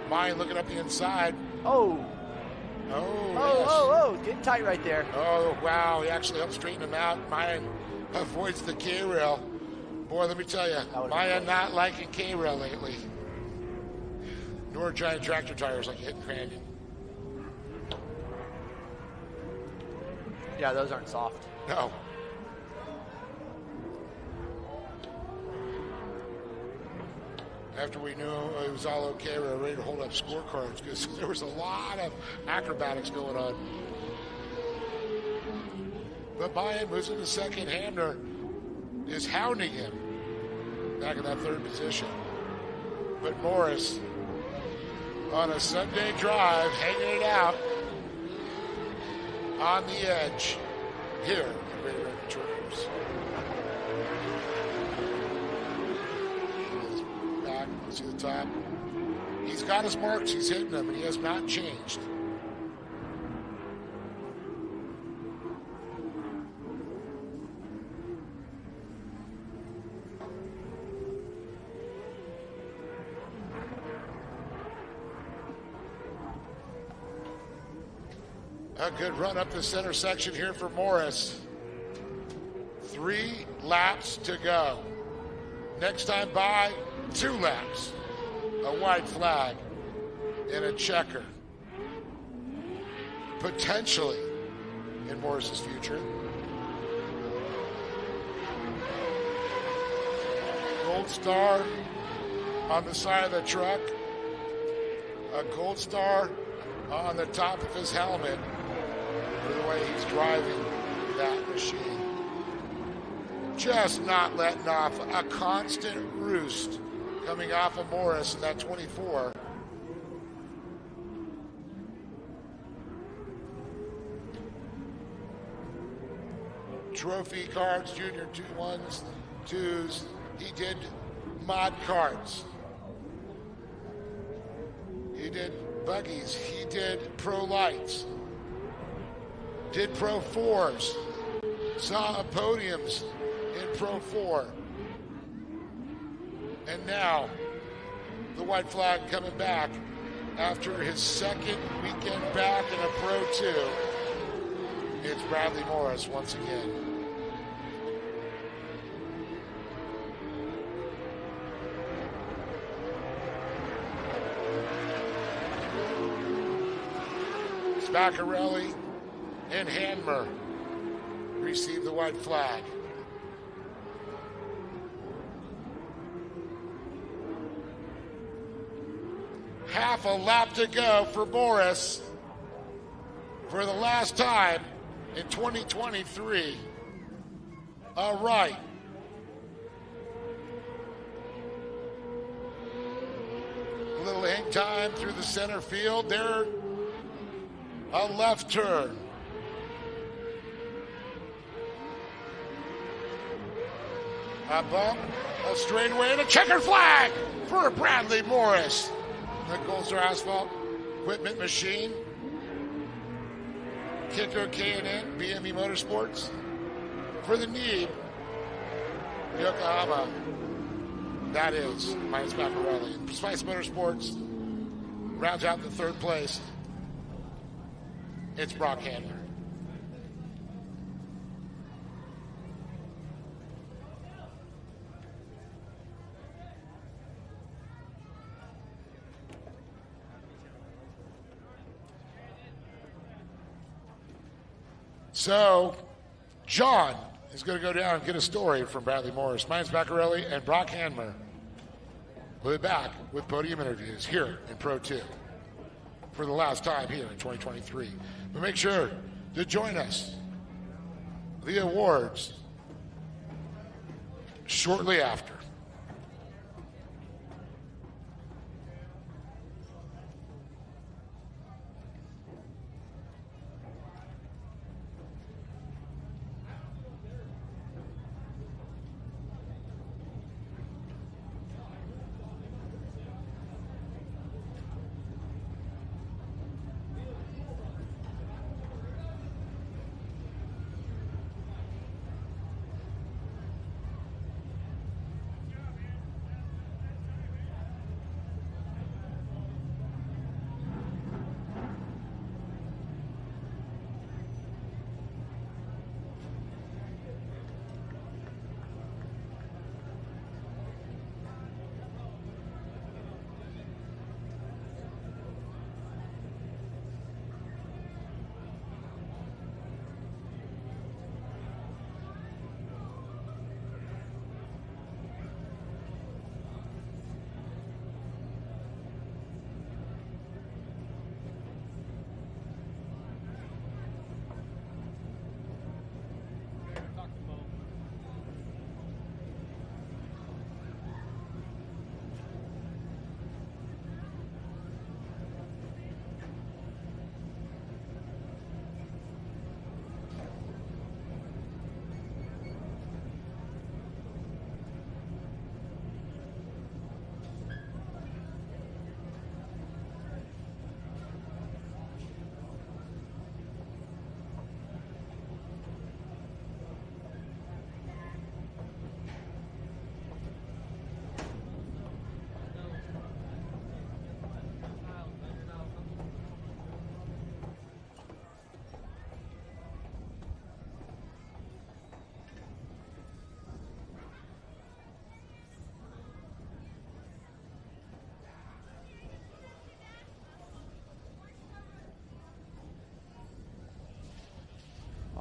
Mayan looking up the inside. Oh. Oh, yes. Getting tight right there. Oh, wow. He actually helped straighten him out. Mayan avoids the K-rail. Boy, let me tell you, Mayan not liking K-rail lately. Nor giant tractor tires like hitting Crandon. Yeah, those aren't soft. No. After we knew it was all okay, we were ready to hold up scorecards because there was a lot of acrobatics going on. But Mayan moves into second. Hamner is hounding him back in that third position. But Morris on a Sunday drive, hanging it out on the edge here at the Great American Short Course. got his marks, he's hitting them, and he has not changed. A good run up the center section here for Morris. 3 laps to go. Next time by, 2 laps. A white flag and a checker. Potentially in Morris's future. Gold star on the side of the truck. A gold star on the top of his helmet for the way he's driving that machine. Just not letting off. A constant roost coming off of Morris in that 24. Trophy cards, junior 2-1s, 2s. He did mod carts. He did buggies. He did pro lights. Did pro 4s. Saw podiums in Pro 4. And now, the white flag coming back after his second weekend back in a Pro 2. It's Bradley Morris once again. Spaccarelli and Hanmer receive the white flag. Half a lap to go for Morris for the last time in 2023. All right. A little hang time through the center field. There, a left turn. A bump, a straightaway, and a checkered flag for Bradley Morris. The Gold Star Asphalt Equipment Machine. Kicker K&N, BME Motorsports. For the Neeb, Yokohama. That is minus Spaccarelli. Spice Motorsports rounds out the third place. It's Brock Handler. So, John is going to go down and get a story from Bradley Morris. Mine's Baccarelli and Brock Handler. We'll be back with podium interviews here in Pro 2 for the last time here in 2023. But make sure to join us. The awards shortly after.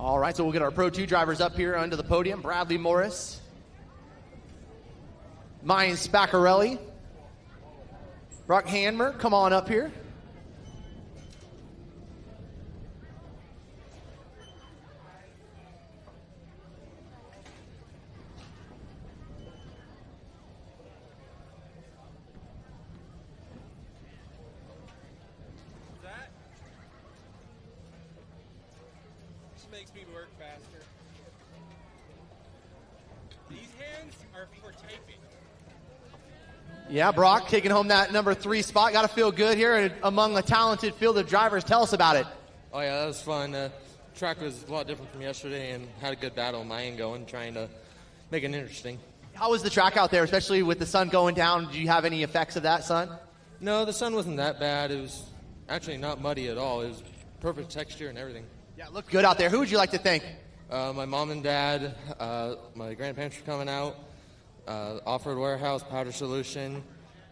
All right, so we'll get our Pro 2 drivers up here onto the podium. Bradley Morris, Mayan Spaccarelli, Brock Hanmer, come on up here. Makes me work faster. These hands are for taping. Yeah, Brock taking home that number 3 spot. Got to feel good here among a talented field of drivers. Tell us about it. Oh, yeah, that was fun. Track was a lot different from yesterday and had a good battle in my end going, trying to make it interesting. How was the track out there, especially with the sun going down? Did you have any effects of that sun? No, the sun wasn't that bad. It was actually not muddy at all. It was perfect texture and everything. Yeah, it looked good out there. Who would you like to thank? My mom and dad, my grandparents for coming out, Off-Road Warehouse, Powder Solution,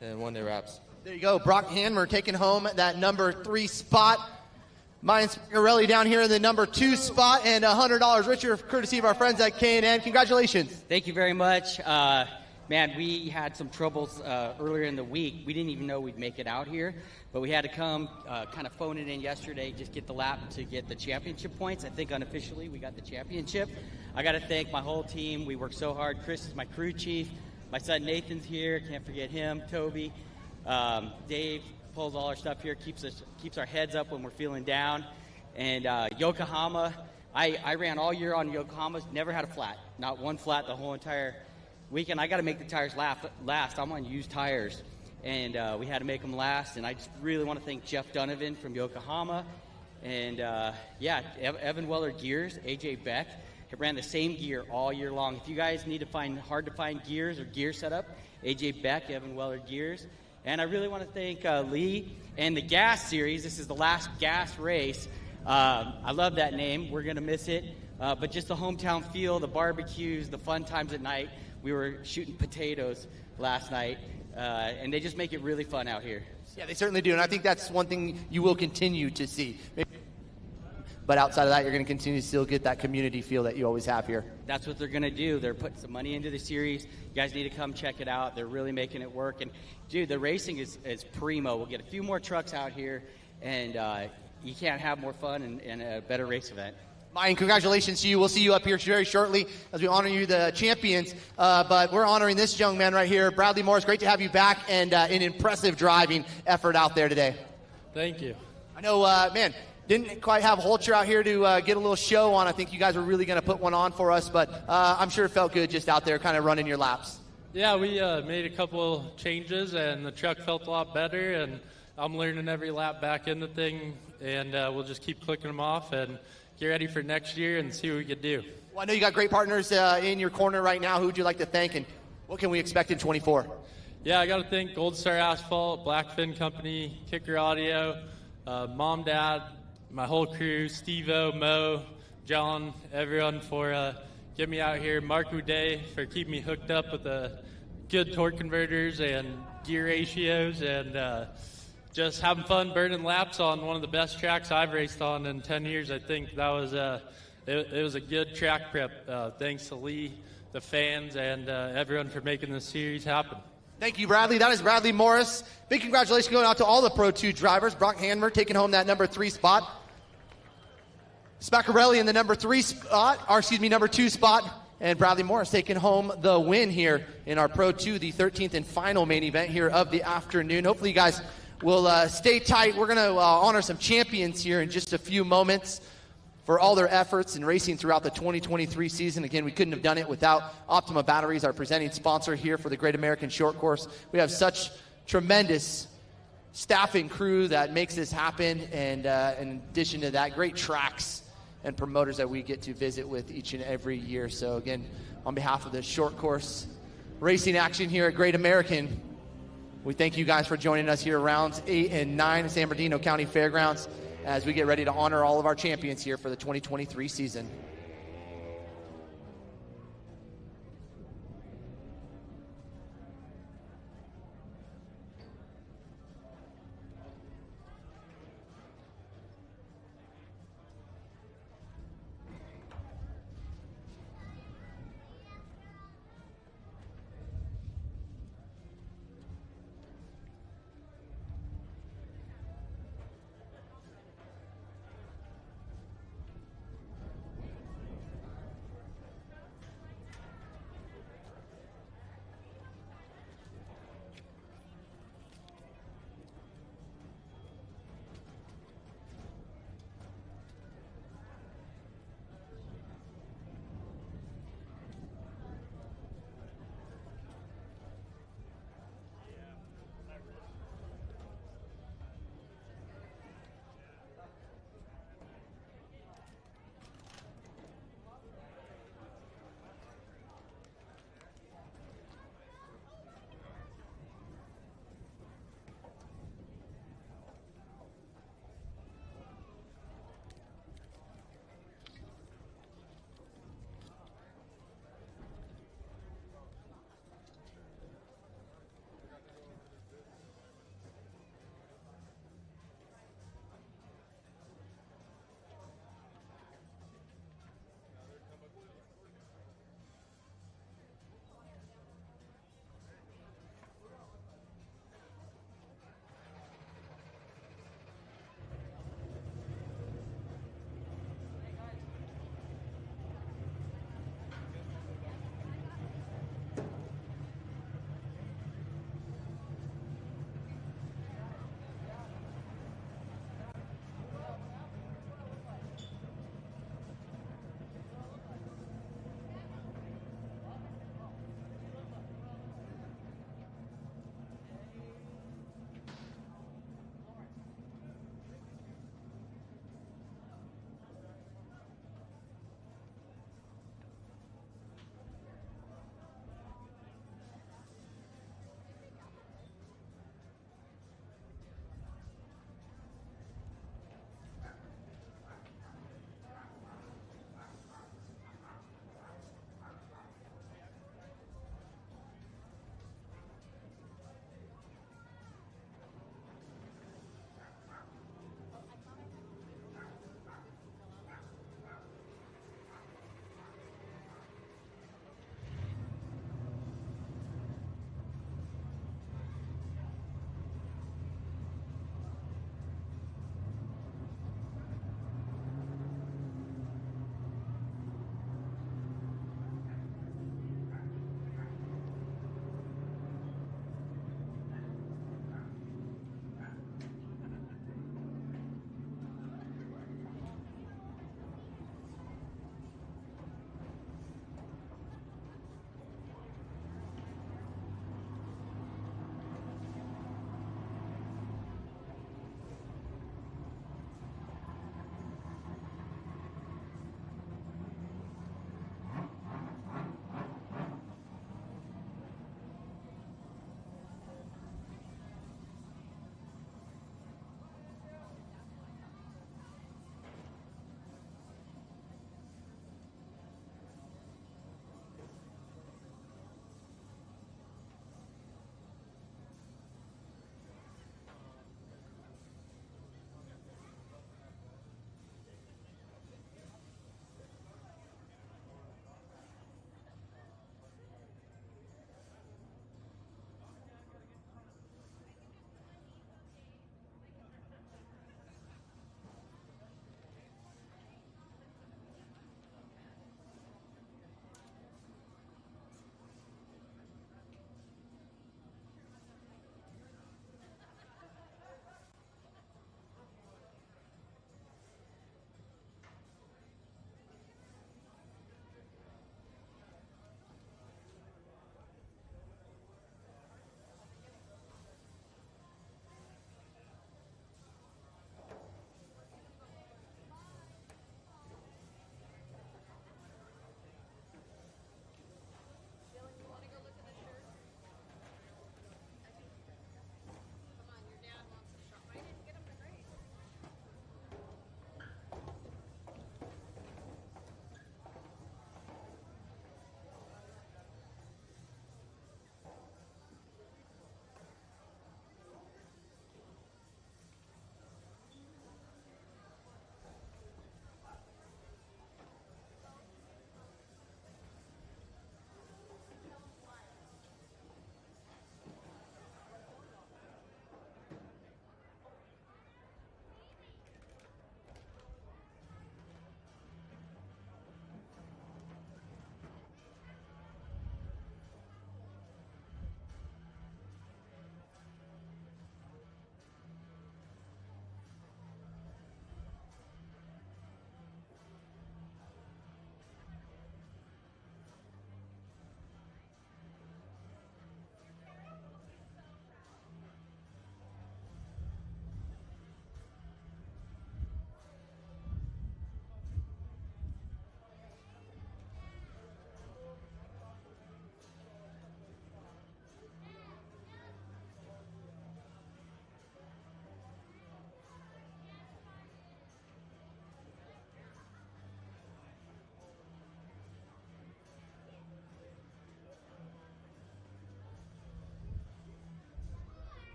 and One Day Wraps. There you go. Brock Hanmer taking home that number 3 spot. Mayan Spaccarelli down here in the number 2 spot, and $100 richer courtesy of our friends at K&N. Congratulations. Thank you very much. Man, we had some troubles earlier in the week. We didn't even know we'd make it out here, but we had to come kind of phone it in yesterday, just get the lap to get the championship points. I think unofficially we got the championship. I got to thank my whole team. We worked so hard. Chris is my crew chief. My son Nathan's here. Can't forget him. Toby. Dave pulls all our stuff here, keeps our heads up when we're feeling down. And Yokohama, I ran all year on Yokohama's, never had a flat. Not one flat the whole entire weekend. I got to make the tires last. I'm on used tires, and we had to make them last. And I just really want to thank Jeff Donovan from Yokohama, and Evan Weller Gears, AJ Beck, have ran the same gear all year long. If you guys need to find hard to find gears or gear setup, AJ Beck, Evan Weller Gears. And I really want to thank Lee and the Gas Series. This is the last gas race. I love that name. We're going to miss it. But just the hometown feel, the barbecues, the fun times at night. We were shooting potatoes last night, and they just make it really fun out here. Yeah, they certainly do, and I think that's one thing you will continue to see. But outside of that, you're going to continue to still get that community feel that you always have here. That's what they're going to do. They're putting some money into the series. You guys need to come check it out. They're really making it work. And, dude, the racing is primo. We'll get a few more trucks out here, and you can't have more fun and a better race event. Mayan, congratulations to you. We'll see you up here very shortly as we honor you, the champions. But we're honoring this young man right here, Bradley Morris. Great to have you back, and an impressive driving effort out there today. Thank you. I know, didn't quite have Holcher out here to get a little show on. I think you guys were really going to put one on for us, but I'm sure it felt good just out there kind of running your laps. Yeah, we made a couple changes, and the truck felt a lot better, and I'm learning every lap back in the thing, and we'll just keep clicking them off and get ready for next year and see what we can do. Well, I know you got great partners in your corner right now. Who would you like to thank, and what can we expect in 24? Yeah, I got to thank Gold Star Asphalt, Blackfin Company, Kicker Audio, Mom, Dad, my whole crew, Steve-O, Mo, John, everyone for getting me out here. Mark Uday for keeping me hooked up with the good torque converters and gear ratios, and just having fun burning laps on one of the best tracks I've raced on in 10 years. I think that was it was a good track prep. Thanks to Lee, the fans, and everyone for making this series happen. Thank you, Bradley. That is Bradley Morris. Big congratulations going out to all the Pro 2 drivers. Brock Hanmer taking home that number 3 spot. Spaccarelli in the number 2 spot. And Bradley Morris taking home the win here in our Pro 2, the 13th and final main event here of the afternoon. Hopefully you guys will stay tight. We're going to honor some champions here in just a few moments for all their efforts in racing throughout the 2023 season. Again, we couldn't have done it without Optima Batteries, our presenting sponsor here for the Great American Short Course. We have such tremendous staff and crew that makes this happen, and in addition to that, great tracks and promoters that we get to visit with each and every year. So again, on behalf of the short course racing action here at Great American, we thank you guys for joining us here rounds 8 and 9 at San Bernardino County Fairgrounds as we get ready to honor all of our champions here for the 2023 season.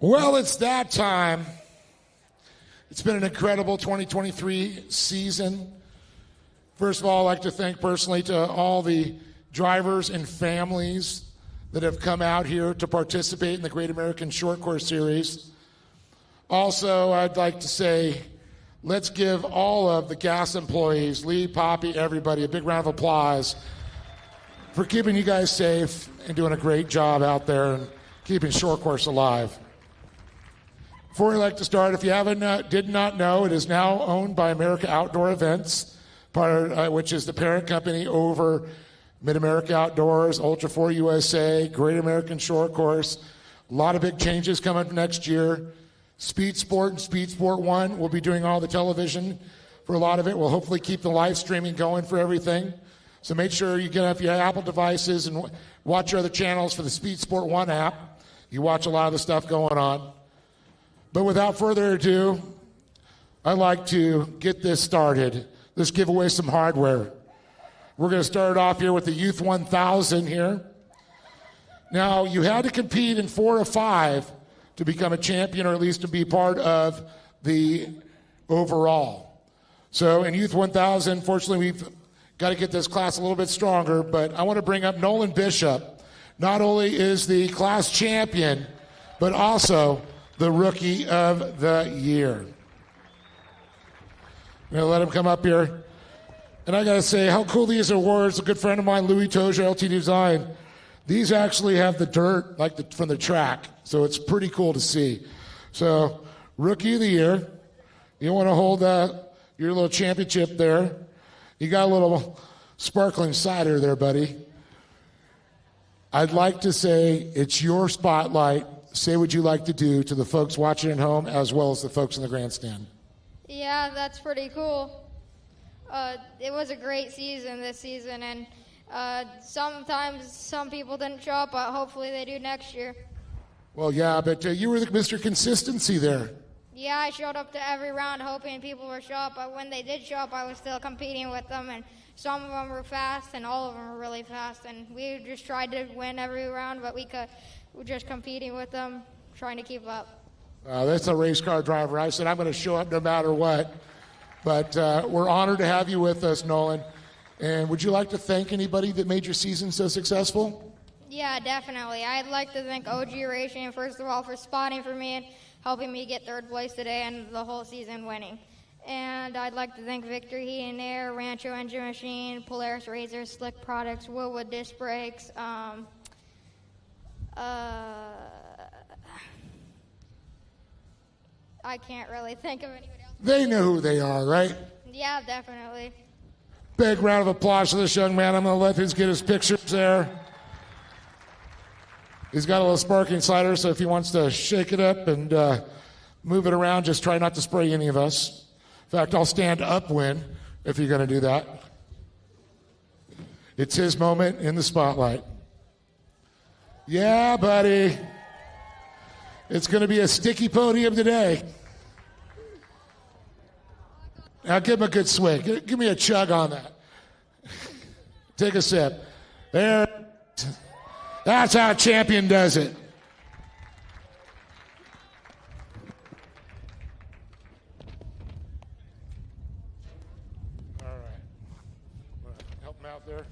Well, it's that time. It's been an incredible 2023 season. First of all, I'd like to thank personally to all the drivers and families that have come out here to participate in the Great American Short Course Series. Also, I'd like to say, let's give all of the gas employees, Lee, Poppy, everybody, a big round of applause for keeping you guys safe and doing a great job out there and keeping short course alive. Before we like to start, if you did not know, it is now owned by America Outdoor Events, which is the parent company over Mid-America Outdoors, Ultra 4 USA, Great American Short Course. A lot of big changes coming next year. Speed Sport and Speed Sport 1 will be doing all the television for a lot of it. We'll hopefully keep the live streaming going for everything. So make sure you get up your Apple devices and watch your other channels for the Speed Sport 1 app. You watch a lot of the stuff going on. But without further ado, I'd like to get this started. Let's give away some hardware. We're going to start off here with the Youth 1000 here. Now, you had to compete in 4 of 5 to become a champion, or at least to be part of the overall. So in Youth 1000, fortunately, we've got to get this class a little bit stronger, but I want to bring up Nolan Bishop. Not only is the class champion, but also the Rookie of the Year. I'm going to let him come up here. And I got to say, how cool these awards. A good friend of mine, Louis Toja, LT Design. These actually have the dirt from the track, so it's pretty cool to see. So, Rookie of the Year. You want to hold your little championship there. You got a little sparkling cider there, buddy. I'd like to say it's your spotlight. Say what you like to do to the folks watching at home as well as the folks in the grandstand. Yeah, that's pretty cool. It was a great season this season, and sometimes some people didn't show up, but hopefully they do next year. Well, yeah, but you were the Mr. Consistency there. Yeah, I showed up to every round hoping people would show up, but when they did show up, I was still competing with them, and some of them were fast, and all of them were really fast, and we just tried to win every round, but we're just competing with them, trying to keep up. That's a race car driver. I said I'm going to show up no matter what, but we're honored to have you with us, Nolan. And would you like to thank anybody that made your season so successful? Yeah, definitely. I'd like to thank OG Racing, first of all, for spotting for me and helping me get third place today and the whole season winning. And I'd like to thank Victory Heat and Air, Rancho Engine Machine, Polaris Razor, Slick Products, Willwood Disc Brakes, I can't really think of anybody else. They know who they are, right? Yeah, definitely. Big round of applause for this young man. I'm going to let him get his pictures there. He's got a little sparkling cider, so if he wants to shake it up and move it around, just try not to spray any of us. In fact, I'll stand upwind if you're going to do that. It's his moment in the spotlight. Yeah, buddy. It's going to be a sticky podium today. Now give him a good swig. Give me a chug on that. Take a sip. There. That's how a champion does it. All right. Help him out there.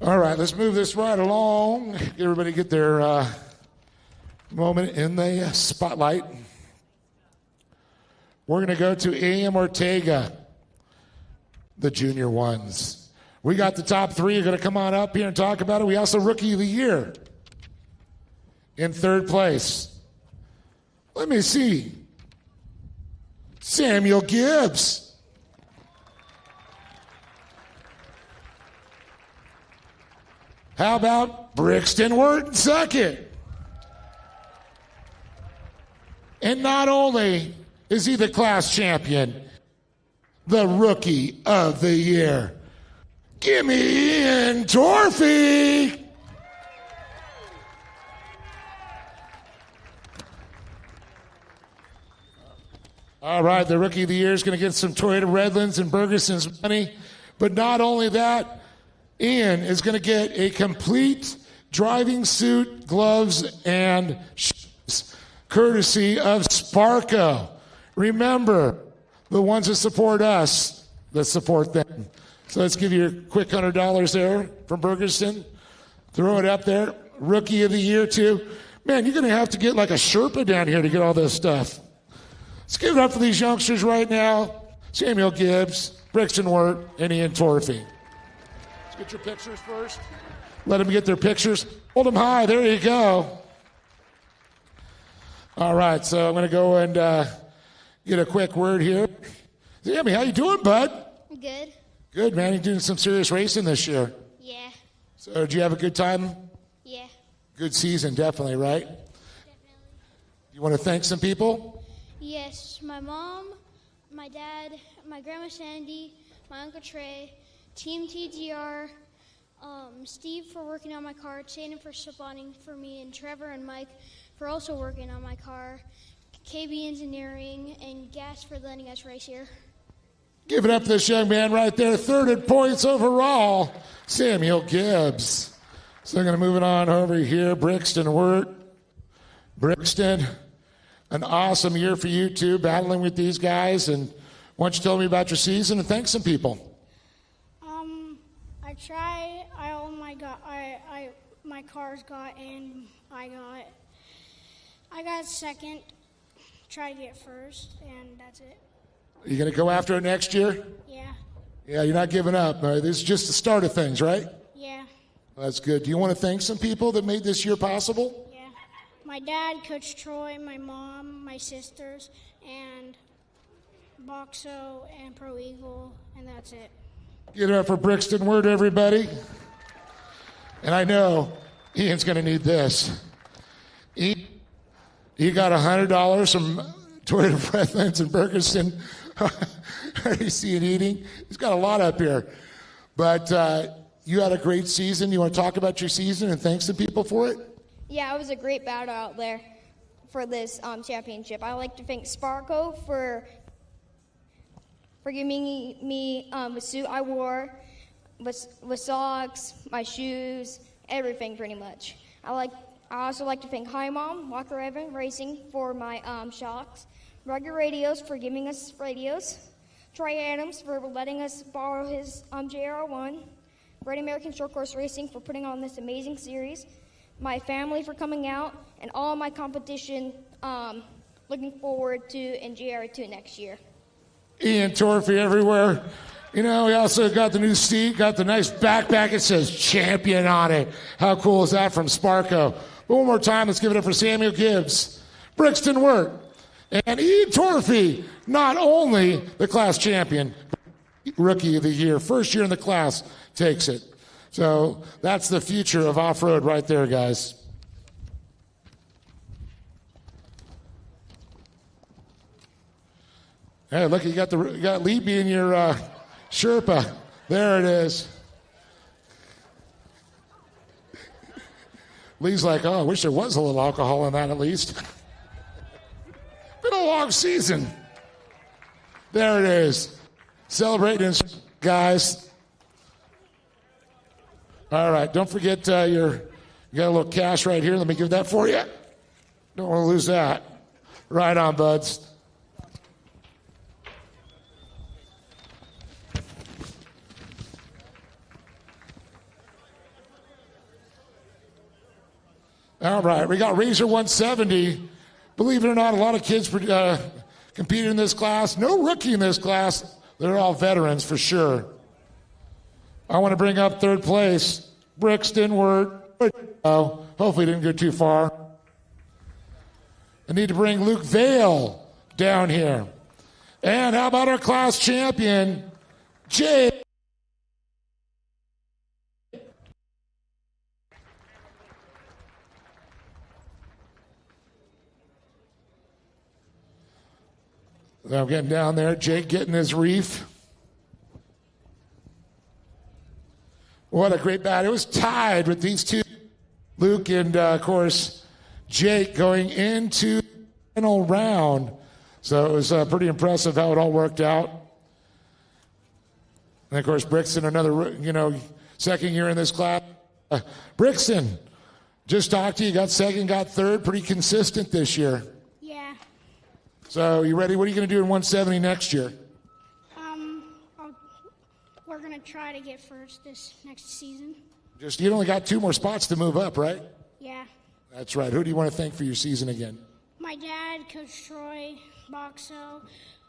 All right, let's move this right along. Everybody get their moment in the spotlight. We're going to go to A.M. Ortega, the junior ones. We got the top 3. You're going to come on up here and talk about it. We also Rookie of the Year in 3rd place. Let me see. Samuel Gibbs. How about Brixton Wharton 2nd? And not only is he the class champion, the Rookie of the Year. Give me Ian Torfey. All right, the Rookie of the Year is going to get some Toyota Redlands and Bergeson's money. But not only that, Ian is going to get a complete driving suit, gloves, and shoes, courtesy of Sparco. Remember, the ones that support us, that support them. So let's give you a quick $100 there from Bergerston. Throw it up there. Rookie of the year, too. Man, you're going to have to get like a Sherpa down here to get all this stuff. Let's give it up for these youngsters right now. Samuel Gibbs, Brixton Wirt, and Ian Torfey. Let's get your pictures first. Let them get their pictures. Hold them high. There you go. All right, so I'm going to go and get a quick word here. Sammy, how you doing, bud? Good. Good, man. You're doing some serious racing this year. Yeah. So did you have a good time? Yeah. Good season, definitely, right? Definitely. You want to thank some people? Yes, my mom, my dad, my grandma Sandy, my uncle Trey, Team TGR, Steve for working on my car, Shannon for spotting for me, and Trevor and Mike for also working on my car, KB Engineering, and Gas for letting us race here. Give it up to this young man right there, third in points overall, Samuel Gibbs. So I'm going to move it on over here, Brixton Wirt. Brixton, an awesome year for you too, battling with these guys. And why don't you tell me about your season and thank some people? I tried. My cars got in. I got second. Tried to get first, and that's it. Are you going to go after it next year? Yeah. Yeah, you're not giving up. This is just the start of things, right? Yeah. That's good. Do you want to thank some people that made this year possible? Yeah. My dad, Coach Troy, my mom, my sisters, and Boxo and Pro Eagle, and that's it. Give it up for Brixton Wirt, everybody. And I know Ian's going to need this. He got $100 from Toyota Breathlands and Bergerston. You see it eating? He's got a lot up here. But you had a great season. You want to talk about your season and thank some people for it? Yeah, it was a great battle out there for this championship. I'd like to thank Sparco for giving me a suit I wore, with socks, my shoes, everything pretty much. I also like to thank Hi Mom, Walker Evan Racing for my shocks, Rugged Radios for giving us radios, Troy Adams for letting us borrow his JR1, Great American Short Course Racing for putting on this amazing series, my family for coming out, and all my competition looking forward to in JR2 next year. Ian Torfey everywhere. You know, we also got the new seat, got the nice backpack. It says champion on it. How cool is that from Sparco? But one more time, let's give it up for Samuel Gibbs, Brixton Wirt, and Ian Torfey, not only the class champion, rookie of the year, first year in the class, takes it. So that's the future of off-road right there, guys. Hey, look, you got Libby in your Sherpa. There it is. Lee's like, oh, I wish there was a little alcohol in that at least. Been a long season. There it is. Celebrating, guys. All right, don't forget you got a little cash right here. Let me give that for you. Don't want to lose that. Right on, buds. All right, we got Razor 170. Believe it or not, a lot of kids competed in this class. No rookie in this class. They're all veterans for sure. I want to bring up third place, Brixton Wirt. Oh, hopefully didn't go too far. I need to bring Luke Vale down here. And how about our class champion, Jay? I'm getting down there. Jake getting his reef. What a great battle. It was tied with these two. Luke and, of course, Jake going into the final round. So it was pretty impressive how it all worked out. And, of course, Brixton, another, second year in this class. Brixton, Just talked to you. Got second, got third. Pretty consistent this year. Yeah. So you ready? What are you going to do in 170 next year? We're going to try to get first this next season. You only got 2 more spots to move up, right? Yeah. That's right. Who do you want to thank for your season again? My dad, Coach Troy, Boxo,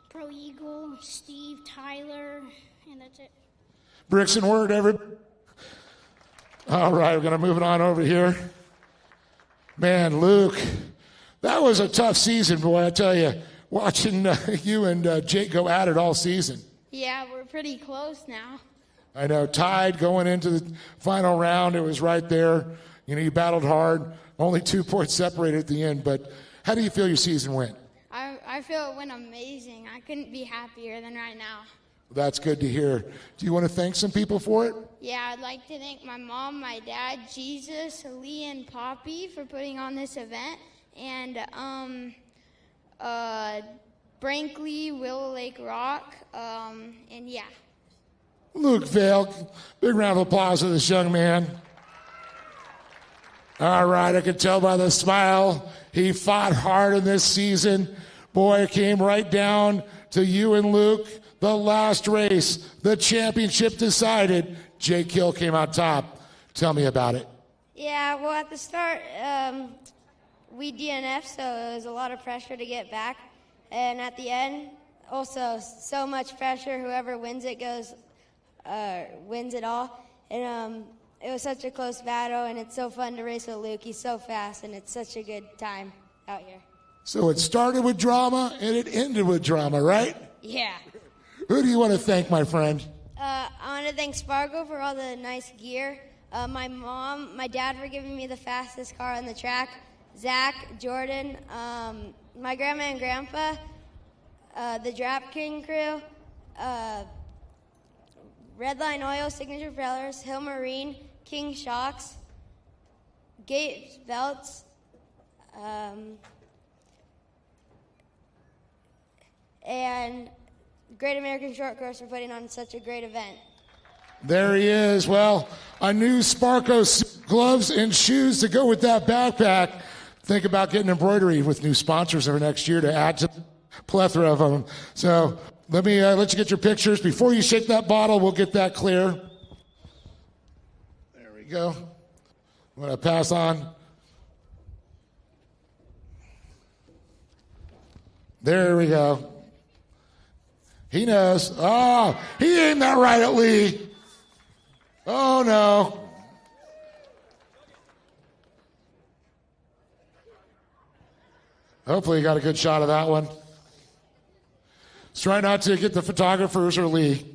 Pro Eagle, Steve, Tyler, and that's it. Bricks and word, everybody. All right, we're going to move it on over here. Man, Luke, that was a tough season, boy. I tell you, watching you and Jake go at it all season. Yeah, we're pretty close now. I know, tied going into the final round. It was right there. You know, you battled hard. Only 2 points separated at the end. But how do you feel your season went? I feel it went amazing. I couldn't be happier than right now. That's good to hear. Do you want to thank some people for it? Yeah, I'd like to thank my mom, my dad, Jesus, Lee, and Poppy for putting on this event. And Brinkley, Willow Lake Rock, and yeah. Luke Vale, big round of applause for this young man. All right, I can tell by the smile. He fought hard in this season. Boy, it came right down to you and Luke. The last race, the championship decided. Jake Hill came out top. Tell me about it. Yeah, well, at the start, we DNF'd, so it was a lot of pressure to get back. And at the end, also so much pressure. Whoever wins it wins it all. And it was such a close battle, and it's so fun to race with Luke. He's so fast, and it's such a good time out here. So it started with drama, and it ended with drama, right? Yeah. Who do you want to thank, my friend? I want to thank Spargo for all the nice gear. My mom, my dad for giving me the fastest car on the track. Zach, Jordan, my grandma and grandpa, the Drap King crew, Redline Oil, Signature Propellers, Hill Marine, King Shocks, Gates Belts, and Great American Short Course for putting on such a great event. There he is. Well, a new Sparko gloves and shoes to go with that backpack. Think about getting embroidery with new sponsors over next year to add to the plethora of them. So let me let you get your pictures. Before you shake that bottle, we'll get that clear. There we go. I'm going to pass on. There we go. He knows. Oh, he aimed that right at Lee. Oh, no. Hopefully you got a good shot of that one. Let's try not to get the photographers or Lee.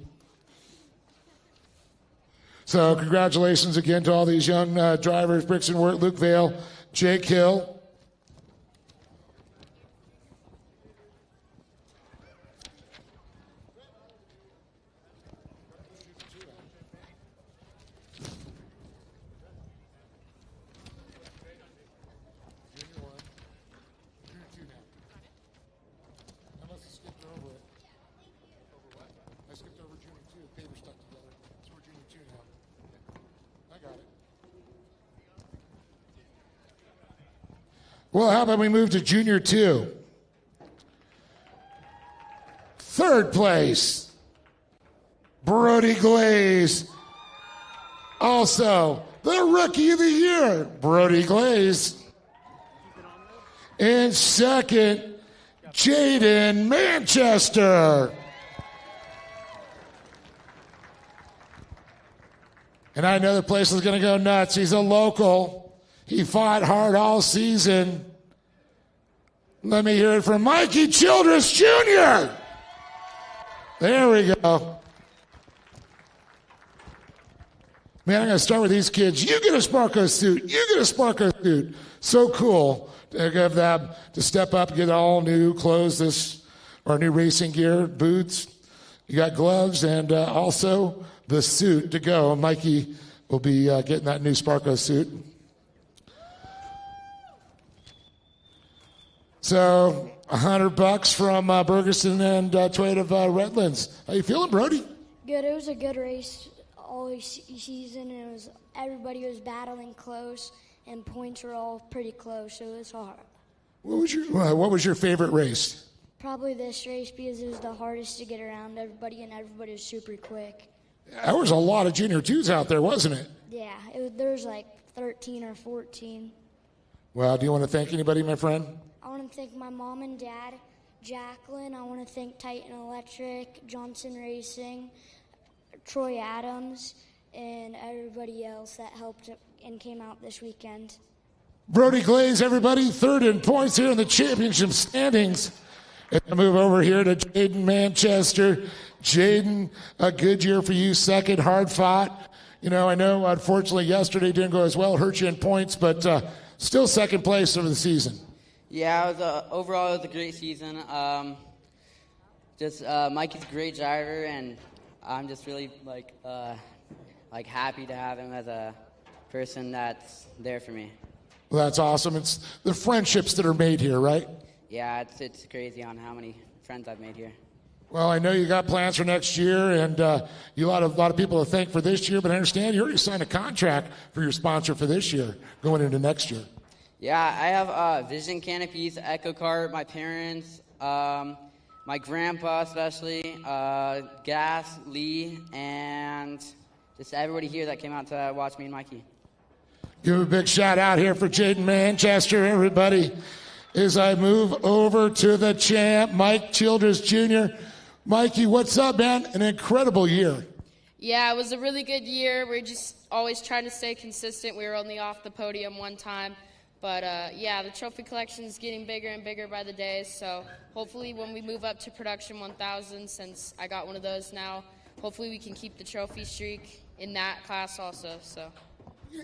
So congratulations again to all these young drivers, Bricks and Wirt, Luke Vale, Jake Hill. Well, how about we move to Junior 2? Third place, Brody Glaze. Also, the Rookie of the Year, Brody Glaze. And second, Jaden Manchester. And I know the place is going to go nuts. He's a local. He fought hard all season. Let me hear it from Mikey Childress Jr. There we go. Man, I'm going to start with these kids. You get a Sparko suit. You get a Sparko suit. So cool to give them to step up and get all new clothes, or new racing gear, boots. You got gloves and also the suit to go. Mikey will be getting that new Sparko suit. So $100 from Bergerson and Toyota of Redlands. How you feeling, Brody? Good. It was a good race all season. Everybody was battling close, and points were all pretty close, so it was hard. What was your favorite race? Probably this race because it was the hardest to get around everybody, and everybody was super quick. There was a lot of junior twos out there, wasn't it? Yeah, there was like 13 or 14. Well, do you want to thank anybody, my friend? I want to thank my mom and dad, Jacqueline. I want to thank Titan Electric, Johnson Racing, Troy Adams, and everybody else that helped and came out this weekend. Brody Glaze, everybody, third in points here in the championship standings. And I move over here to Jaden Manchester. Jaden, a good year for you, second, hard fought. You know, I know, unfortunately, yesterday didn't go as well, hurt you in points, but still second place over the season. Yeah, it was overall it was a great season. Mikey's a great driver, and I'm just really happy to have him as a person that's there for me. Well, that's awesome. It's the friendships that are made here, right? Yeah, it's crazy on how many friends I've made here. Well, I know you got plans for next year, and you a lot of people to thank for this year, but I understand you already signed a contract for your sponsor for this year, going into next year. Yeah, I have Vision Canopies, Echo Kart, my parents, my grandpa especially, Gas, Lee, and just everybody here that came out to watch me and Mikey. Give a big shout out here for Jaden Manchester, everybody. As I move over to the champ, Mike Childress Jr. Mikey, what's up, man? An incredible year. Yeah, it was a really good year. We're just always trying to stay consistent. We were only off the podium one time. But, yeah, the trophy collection is getting bigger and bigger by the day. So hopefully when we move up to production 1,000, since I got one of those now, hopefully we can keep the trophy streak in that class also. So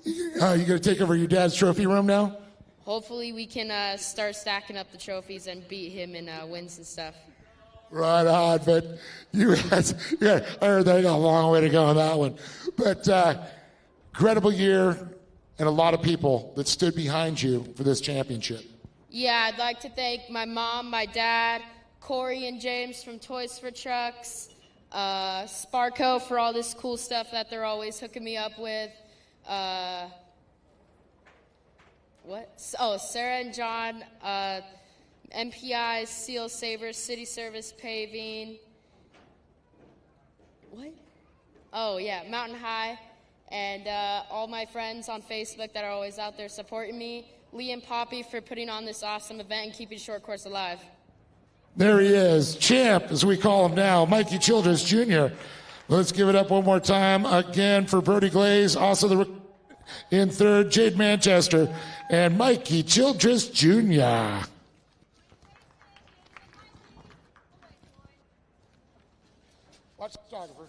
You going to take over your dad's trophy room now? hopefully we can start stacking up the trophies and beat him in wins and stuff. Right on, but you guys, yeah, I heard they got a long way to go on that one. But incredible year and a lot of people that stood behind you for this championship. Yeah, I'd like to thank my mom, my dad, Corey and James from Toys for Trucks, Sparko for all this cool stuff that they're always hooking me up with. Sarah and John, MPI, Seal Savers, City Service Paving. What? Oh, yeah, Mountain High. And all my friends on Facebook that are always out there supporting me. Lee and Poppy for putting on this awesome event and keeping Short Course alive. There he is, champ, as we call him now, Mikey Childress Jr. Let's give it up one more time again for Brody Glaze, also in third, Jade Manchester, and Mikey Childress Jr. Watch the photographer.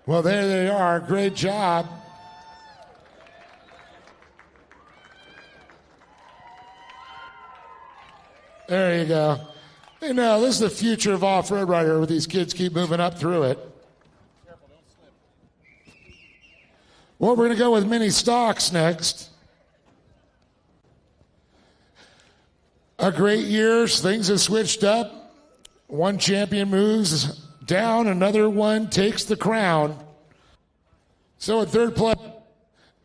Well, there they are. Great job. There you go. You know, this is the future of off-road right here, where these kids keep moving up through it. Well, we're going to go with mini stocks next. A great year. Things have switched up. One champion moves down, another one takes the crown. So at third place,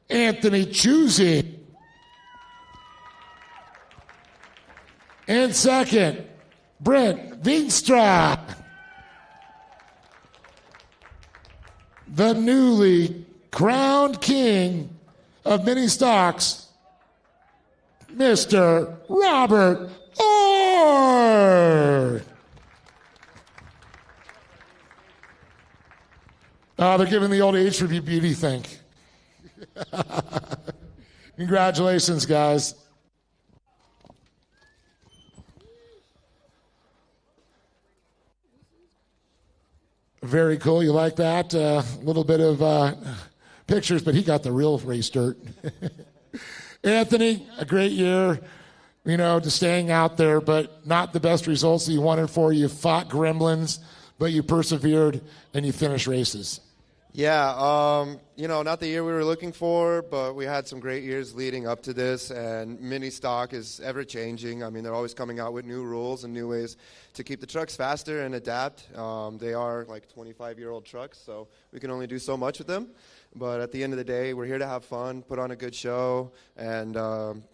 Anthony Chusey. And second, Brent Veenstra. The newly crowned king of mini stocks, Mr. Robert Orr. They're giving the old age for beauty thing. Congratulations, guys. Very cool. You like that? A little bit of pictures, but he got the real race dirt. Anthony, a great year. You know, just staying out there, but not the best results that you wanted for. You fought gremlins, but you persevered and you finished races. Yeah, not the year we were looking for, but we had some great years leading up to this, and mini stock is ever changing. I mean, they're always coming out with new rules and new ways to keep the trucks faster and adapt. They are like 25-year-old trucks, so we can only do so much with them. But at the end of the day, we're here to have fun, put on a good show, and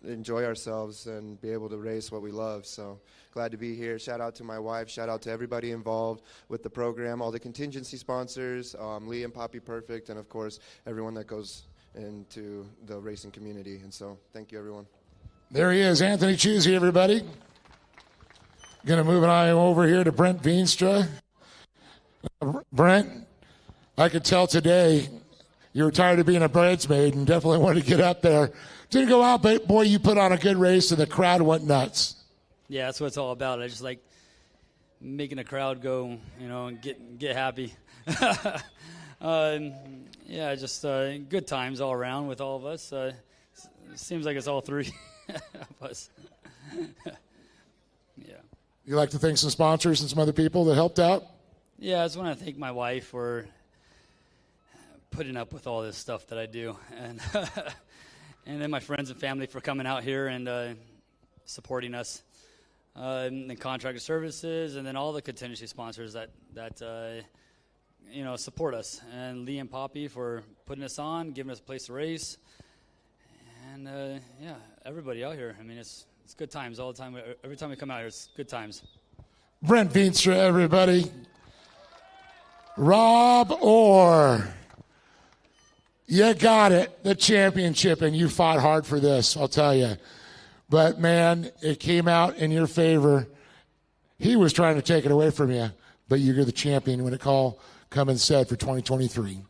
enjoy ourselves and be able to race what we love. So glad to be here. Shout out to my wife. Shout out to everybody involved with the program, all the contingency sponsors, Lee and Poppy Perfect, and, of course, everyone that goes into the racing community. And so thank you, everyone. There he is, Anthony Chusey, everybody. Going to move on over here to Brent Veenstra. Brent, I could tell today you were tired of being a bridesmaid and definitely wanted to get up there. Didn't go out, but, boy, you put on a good race, and the crowd went nuts. Yeah, that's what it's all about. I just like making the crowd go, and get happy. Just good times all around with all of us. Seems like it's all three of us. Yeah. You like to thank some sponsors and some other people that helped out? Yeah, I just want to thank my wife for putting up with all this stuff that I do, and and then my friends and family for coming out here and supporting us. And contractor services, and then all the contingency sponsors that support us, and Lee and Poppy for putting us on, giving us a place to race, and everybody out here. I mean, it's good times all the time. Every time we come out here, it's good times. Brent Veenstra, everybody. Rob Orr. You got it, the championship, and you fought hard for this, I'll tell you. But, man, it came out in your favor. He was trying to take it away from you, but you're the champion when it all come and said for 2023.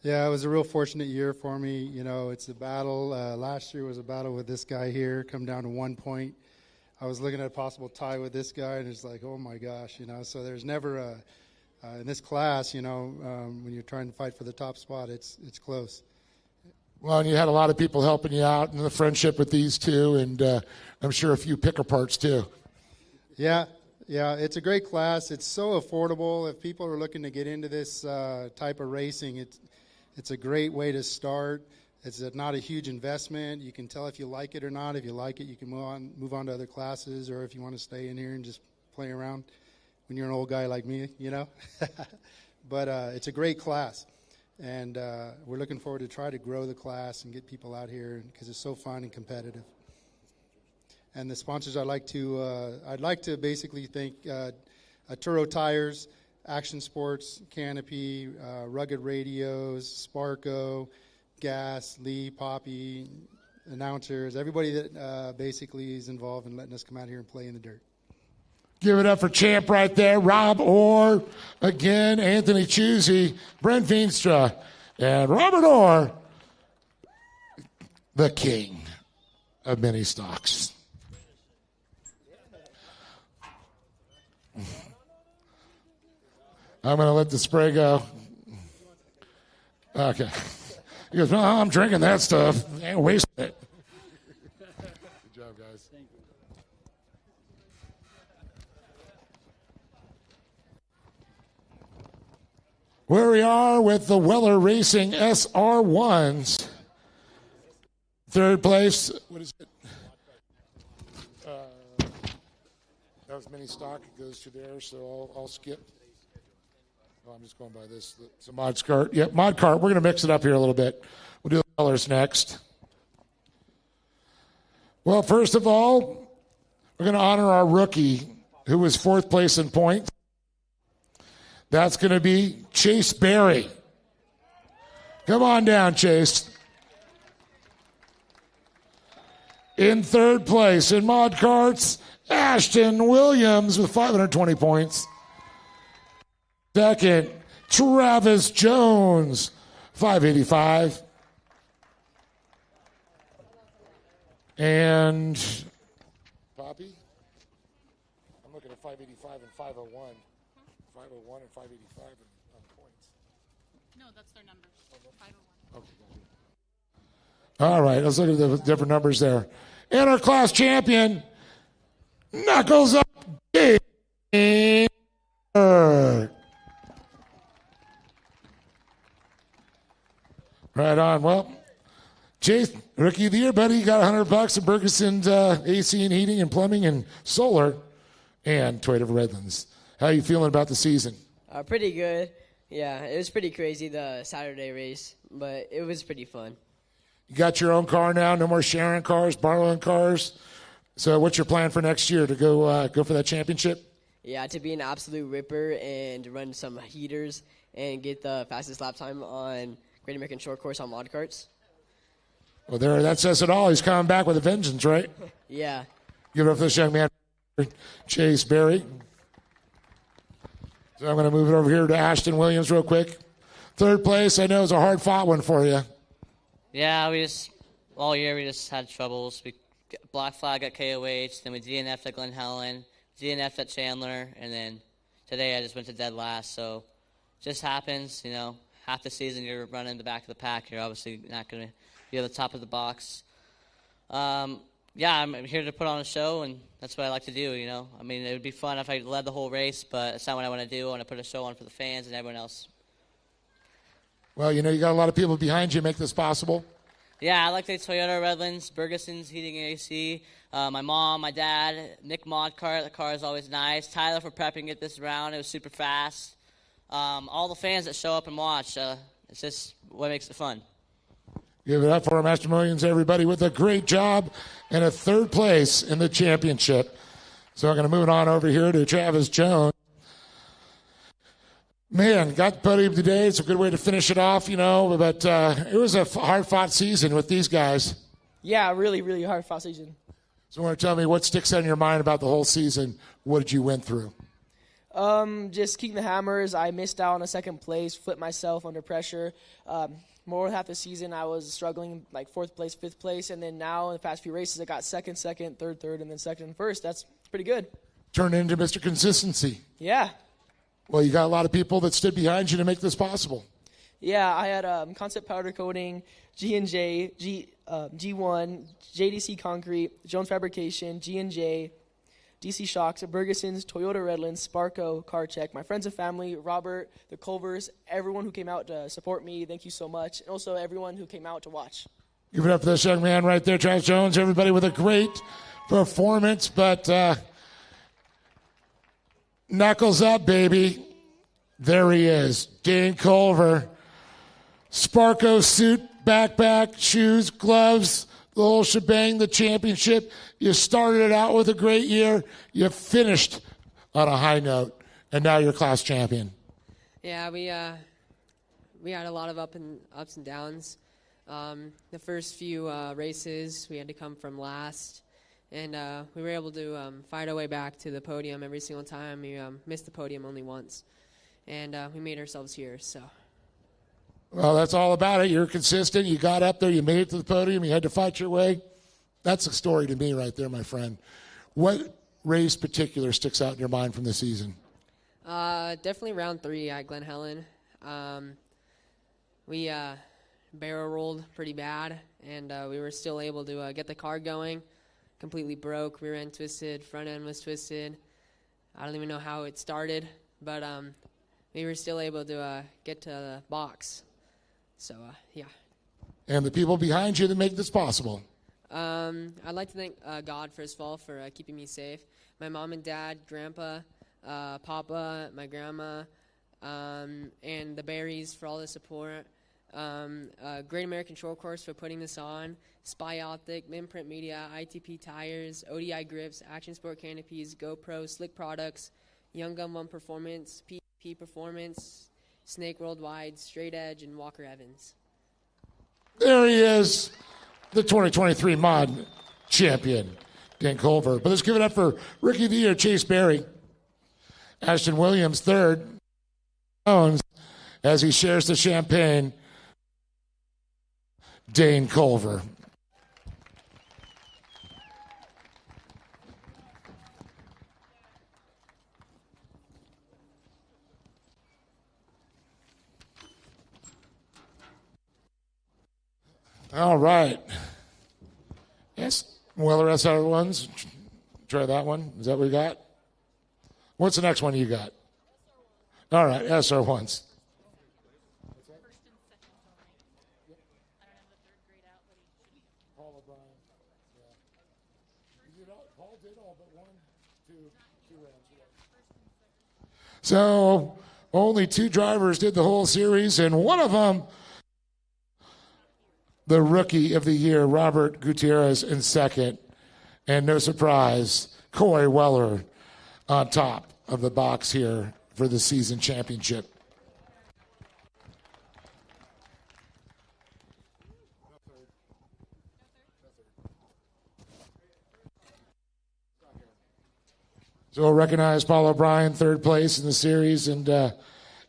Yeah, it was a real fortunate year for me. It's a battle. Last year was a battle with this guy here, come down to 1 point. I was looking at a possible tie with this guy, and it's like, oh, my gosh, So there's never in this class, when you're trying to fight for the top spot, it's close. Well, and you had a lot of people helping you out and the friendship with these two, and I'm sure a few picker parts too. Yeah, it's a great class. It's so affordable. If people are looking to get into this type of racing, it's a great way to start. It's not a huge investment. You can tell if you like it or not. If you like it, you can move on to other classes, or if you want to stay in here and just play around when you're an old guy like me, But it's a great class. And we're looking forward to try to grow the class and get people out here because it's so fun and competitive. And the sponsors I'd like to basically thank Turo Tires, Action Sports, Canopy, Rugged Radios, Sparco, Gas, Lee, Poppy, announcers, everybody that basically is involved in letting us come out here and play in the dirt. Give it up for champ right there. Rob Orr, again, Anthony Chusey, Brent Veenstra, and Robert Orr, the king of mini stocks. I'm going to let the spray go. Okay. He goes, no, I'm drinking that stuff. I ain't wasting it. Good job, guys. Thank you. Where we are with the Weller Racing SR1s. Third place. What is it? That was mini stock. It goes to there, so I'll skip. Oh, I'm just going by this. It's a mod cart. Yep, mod cart. We're going to mix it up here a little bit. We'll do the colors next. Well, first of all, we're going to honor our rookie who was fourth place in points. That's going to be Chase Berry. Come on down, Chase. In third place in mod carts, Ashton Williams with 520 points. Second, Travis Jones, 585. And Poppy? I'm looking at 585 and 501. 501 and 585 on points. No, that's their numbers. 501. Okay. All right, let's look at the different numbers there. And our class champion, Knuckles Up Gamer. Right on. Well, Chase, Rookie of the Year, buddy. You got $100 at Bergeson's AC and Heating and Plumbing and Solar and Toyota of Redlands. How you feeling about the season? Pretty good. Yeah, it was pretty crazy, the Saturday race, but it was pretty fun. You got your own car now, no more sharing cars, borrowing cars. So what's your plan for next year to go for that championship? Yeah, to be an absolute ripper and run some heaters and get the fastest lap time on Great American Short Course on mod karts. Well, that says it all. He's coming back with a vengeance, right? Yeah. Give it up for this young man, Chase Berry. So I'm going to move it over here to Ashton Williams real quick. Third place, I know, is a hard-fought one for you. Yeah, all year we just had troubles. We black flag at KOH, then we DNF'd at Glen Helen, DNF'd at Chandler, and then today I just went to dead last. So just happens, half the season you're running the back of the pack. You're obviously not going to be at the top of the box. I'm here to put on a show, and that's what I like to do, I mean, it would be fun if I led the whole race, but it's not what I want to do. I want to put a show on for the fans and everyone else. Well, you got a lot of people behind you make this possible. Yeah, I like the Toyota Redlands, Bergeson's Heating and AC, my mom, my dad, Nick Modcart, the car is always nice, Tyler for prepping it this round, it was super fast. All the fans that show up and watch, it's just what makes it fun. Give it up for Ashton Williams, everybody, with a great job and a third place in the championship. So I'm going to move it on over here to Travis Jones. Man, got the podium today. It's a good way to finish it off, but it was a hard-fought season with these guys. Yeah, really, really hard-fought season. So you want to tell me what sticks out in your mind about the whole season? What did you went through? Just keeping the hammers. I missed out on a second place, flipped myself under pressure. More than half the season, I was struggling, like fourth place, fifth place, and then now in the past few races, I got second, third, and then second and first. That's pretty good. Turned into Mr. Consistency. Yeah. Well, you got a lot of people that stood behind you to make this possible. Yeah, I had Concept Powder Coating, G&J, G1, JDC Concrete, Jones Fabrication, G&J, DC Shocks, Bergeson's, Toyota Redlands, Sparco, Car Check, my friends and family, Robert, the Culvers, everyone who came out to support me, thank you so much, and also everyone who came out to watch. Give it up for this young man right there, Travis Jones. Everybody with a great performance, but knuckles up, baby. There he is, Dane Culver. Sparco suit, backpack, shoes, gloves, the whole shebang, the championship. You started it out with a great year. You finished on a high note, and now you're class champion. Yeah, we had a lot of ups and downs. The first few races, we had to come from last, and we were able to fight our way back to the podium every single time. We missed the podium only once, and we made ourselves here. So. Well, that's all about it. You're consistent. You got up there. You made it to the podium. You had to fight your way. That's a story to me right there, my friend. What race particular sticks out in your mind from the season? Definitely round 3 at Glen Helen. We barrel rolled pretty bad, and we were still able to get the car going. Completely broke. Rear end twisted. Front end was twisted. I don't even know how it started, but we were still able to get to the box. So, yeah. And the people behind you that make this possible. I'd like to thank God, first of all, for keeping me safe. My mom and dad, grandpa, papa, my grandma, and the Berries for all the support. Great American Short Course for putting this on. Spy Optic, Minprint Media, ITP Tires, ODI Grips, Action Sport Canopies, GoPro, Slick Products, Young Gun 1 Performance, PP Performance, Snake Worldwide, Straight Edge, and Walker Evans. There he is, the 2023 mod champion, Dan Culver. But let's give it up for Rookie of the Year, Chase Berry. Ashton Williams, third. As he shares the champagne, Dane Culver. All right. Yes. Weller SR ones. Try that one. Is that what we got? What's the next one you got? All right. SR ones. Paul did all but one, two rounds. So only 2 drivers did the whole series, and one of them, the Rookie of the Year, Robert Gutierrez, in second. And no surprise, Corey Weller on top of the box here for the season championship. So we'll recognize Paul O'Brien, third place in the series, and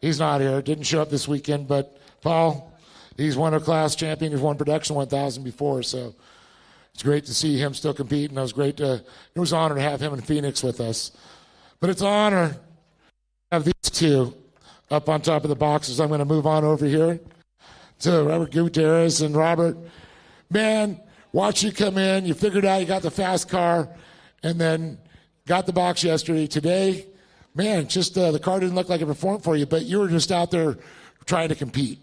he's not here. Didn't show up this weekend, but Paul, he's won a class champion. He's won production 1,000 before, so it's great to see him still competing. It was an honor to have him in Phoenix with us. But it's an honor to have these two up on top of the boxes. I'm going to move on over here to Robert Gutierrez. And Robert, man, watch you come in. You figured out you got the fast car and then got the box yesterday. Today, man, just the car didn't look like it performed for you, but you were just out there trying to compete.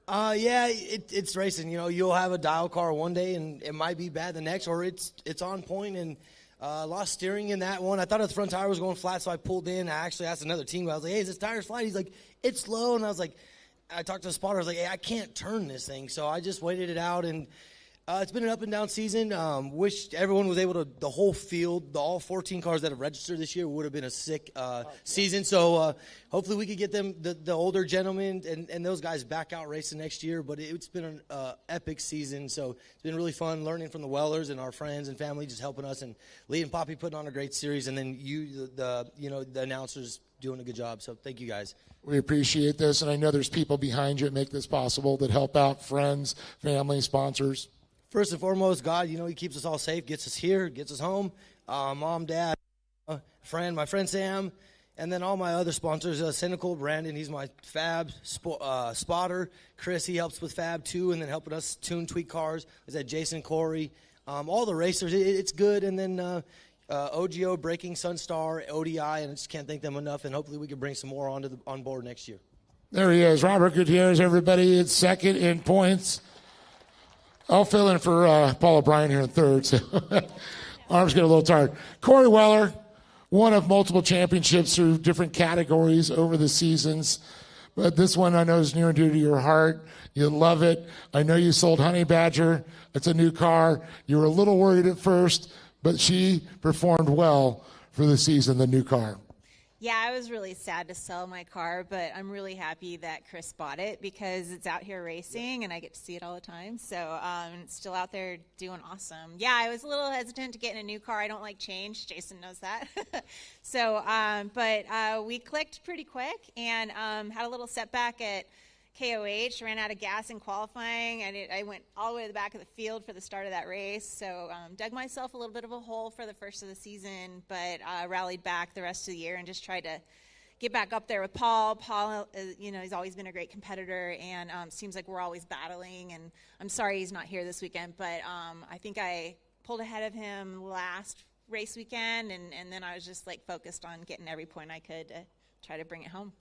Yeah, it's racing. You know, you'll have a dial car one day and it might be bad the next, or it's on point, and lost steering in that one. I thought the front tire was going flat, so I pulled in. I actually asked another team. I was like, hey, is this tire flat? He's like, it's slow. And I was like, I talked to the spotter. I was like, hey, I can't turn this thing. So I just waited it out, and it's been an up-and-down season. Wish everyone was able to, the whole field, all 14 cars that have registered this year would have been a sick season. So hopefully we could get them, the older gentlemen and those guys back out racing next year. But it's been an epic season. So it's been really fun learning from the Wellers and our friends and family just helping us, and Lee and Poppy putting on a great series. And then the announcers doing a good job. So thank you guys. We appreciate this, and I know there's people behind you that make this possible, that help out, friends, family, sponsors. First and foremost, God, He keeps us all safe, gets us here, gets us home. Mom, Dad, my friend Sam, and then all my other sponsors, Cynical, Brandon, he's my fab spotter. Chris, he helps with fab too, and then helping us tune, tweak cars. Is that Jason, Corey, all the racers, it's good. And then OGO, Breaking, Sunstar, ODI, and I just can't thank them enough, and hopefully we can bring some more on board next year. There he is, Robert Gutierrez, everybody. It's second in points. I'll fill in for Paul O'Brien here in third, so arms get a little tired. Corey Weller, one of multiple championships through different categories over the seasons, but this one I know is near and dear to your heart. You love it. I know you sold Honey Badger. It's a new car. You were a little worried at first, but she performed well for the season, the new car. Yeah, I was really sad to sell my car, but I'm really happy that Chris bought it because it's out here racing and I get to see it all the time. So it's still out there doing awesome. Yeah, I was a little hesitant to get in a new car. I don't like change. Jason knows that. But we clicked pretty quick and had a little setback at KOH, ran out of gas in qualifying. I went all the way to the back of the field for the start of that race, so dug myself a little bit of a hole for the first of the season, but rallied back the rest of the year and just tried to get back up there with Paul. Paul, he's always been a great competitor, and seems like we're always battling, and I'm sorry he's not here this weekend, but I think I pulled ahead of him last race weekend, and then I was just focused on getting every point I could to try to bring it home.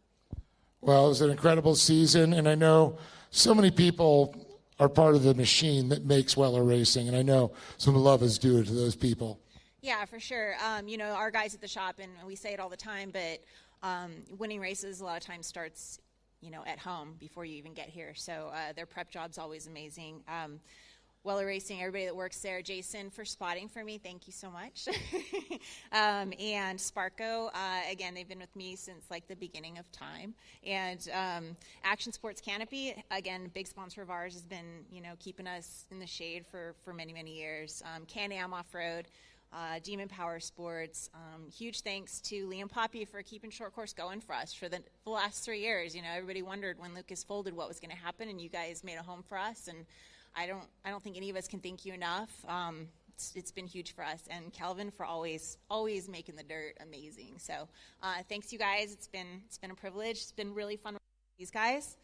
Well, it was an incredible season, and I know so many people are part of the machine that makes Weller Racing, and I know some love is due to those people. Yeah, for sure. Our guys at the shop, and we say it all the time, but winning races a lot of times starts, at home before you even get here. So their prep job's always amazing. Weller Racing, everybody that works there, Jason for spotting for me, thank you so much. And Sparko, again, they've been with me since the beginning of time. And Action Sports Canopy, again, big sponsor of ours, has been, keeping us in the shade for many, many years. Can-Am Off-Road, Demon Power Sports, huge thanks to Liam Poppy for keeping short course going for us for the last 3 years. Everybody wondered when Lucas folded what was going to happen, and you guys made a home for us, and I don't think any of us can thank you enough. It's been huge for us, and Calvin for always making the dirt amazing. So thanks you guys. It's been a privilege. It's been really fun with these guys.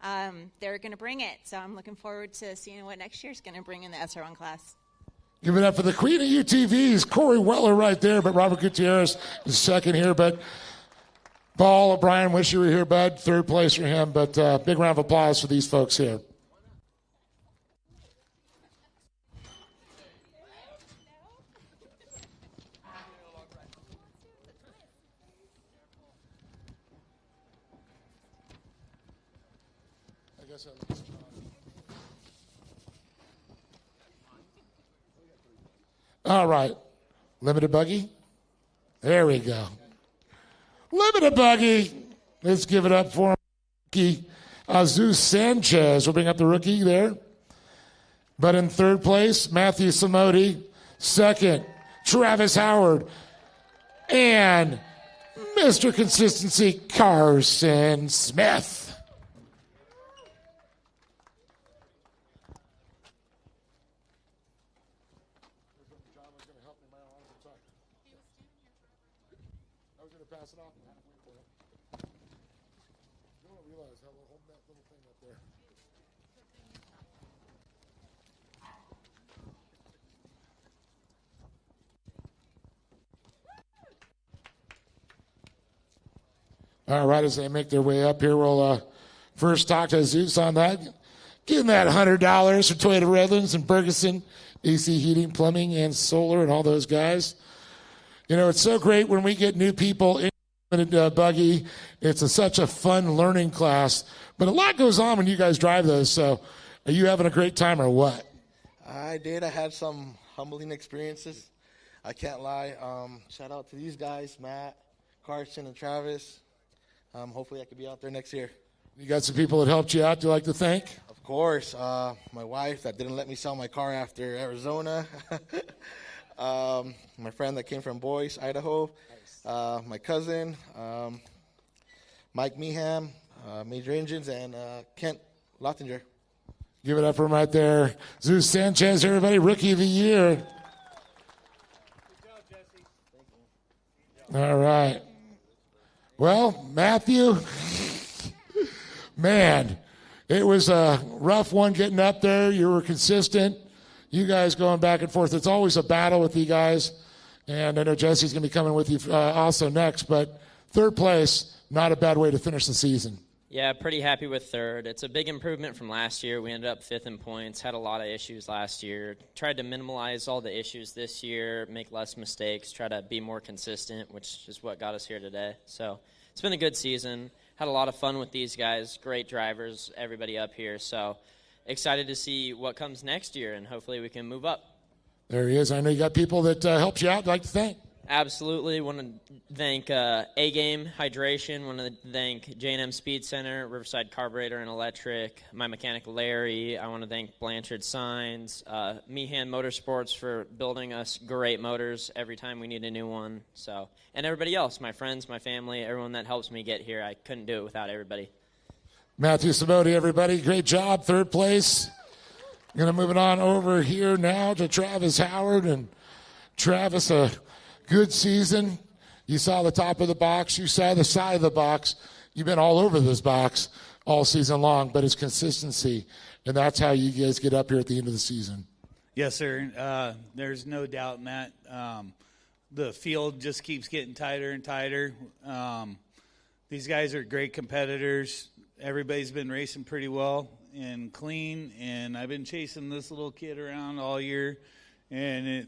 They're going to bring it, so I'm looking forward to seeing what next year's going to bring in the SR1 class. Give it up for the queen of UTVs, Corey Weller right there, but Robert Gutierrez is second here. But Paul O'Brien, wish you were here, bud. Third place for him, but big round of applause for these folks here. guess all right. Limited buggy. There we go. Limited buggy. Let's give it up for rookie Jesus Sanchez. We'll bring up the rookie there. But in third place, Matthew Samodi. Second, Travis Howard. And Mr. Consistency, Carson Smith. All right, as they make their way up here, we'll first talk to Zeus on that. Give him that $100 for Toyota Redlands and Ferguson, AC Heating, Plumbing, and Solar, and all those guys. You know, it's so great when we get new people in buggy. It's such a fun learning class. But a lot goes on when you guys drive those. So are you having a great time or what? I did. I had some humbling experiences. I can't lie. Shout out to these guys, Matt, Carson, and Travis. Hopefully I could be out there next year. You got some people that helped you out, do you like to thank? Of course. My wife that didn't let me sell my car after Arizona. My friend that came from Boise, Idaho. My cousin, Mike Meeham, Major Engines, and Kent Lottinger. Give it up for him right there. Zeus Sanchez, everybody, Rookie of the Year. Good job, Jesse. All right. Well, Matthew, man, it was a rough one getting up there. You were consistent. You guys going back and forth. It's always a battle with you guys. And I know Jesse's going to be coming with you also next. But third place, not a bad way to finish the season. Yeah, pretty happy with third. It's a big improvement from last year. We ended up fifth in points, had a lot of issues last year. Tried to minimize all the issues this year, make less mistakes, try to be more consistent, which is what got us here today. So it's been a good season. Had a lot of fun with these guys, great drivers, everybody up here. So excited to see what comes next year, and hopefully we can move up. There he is. I know you got people that helped you out. I'd like to thank. Absolutely. Want to thank A-Game Hydration. Want to thank J&M Speed Center, Riverside Carburetor and Electric, my mechanic Larry. I want to thank Blanchard Signs, Meehan Motorsports for building us great motors every time we need a new one. So, and everybody else, my friends, my family, everyone that helps me get here. I couldn't do it without everybody. Matthew Saboti, everybody. Great job. Third place. Going to move it on over here now to Travis Howard. And Travis, a good season. You saw the top of the box. You saw the side of the box. You've been all over this box all season long, but it's consistency, and that's how you guys get up here at the end of the season. Yes, sir. There's no doubt in that. The field just keeps getting tighter and tighter. These guys are great competitors. Everybody's been racing pretty well and clean, and I've been chasing this little kid around all year, and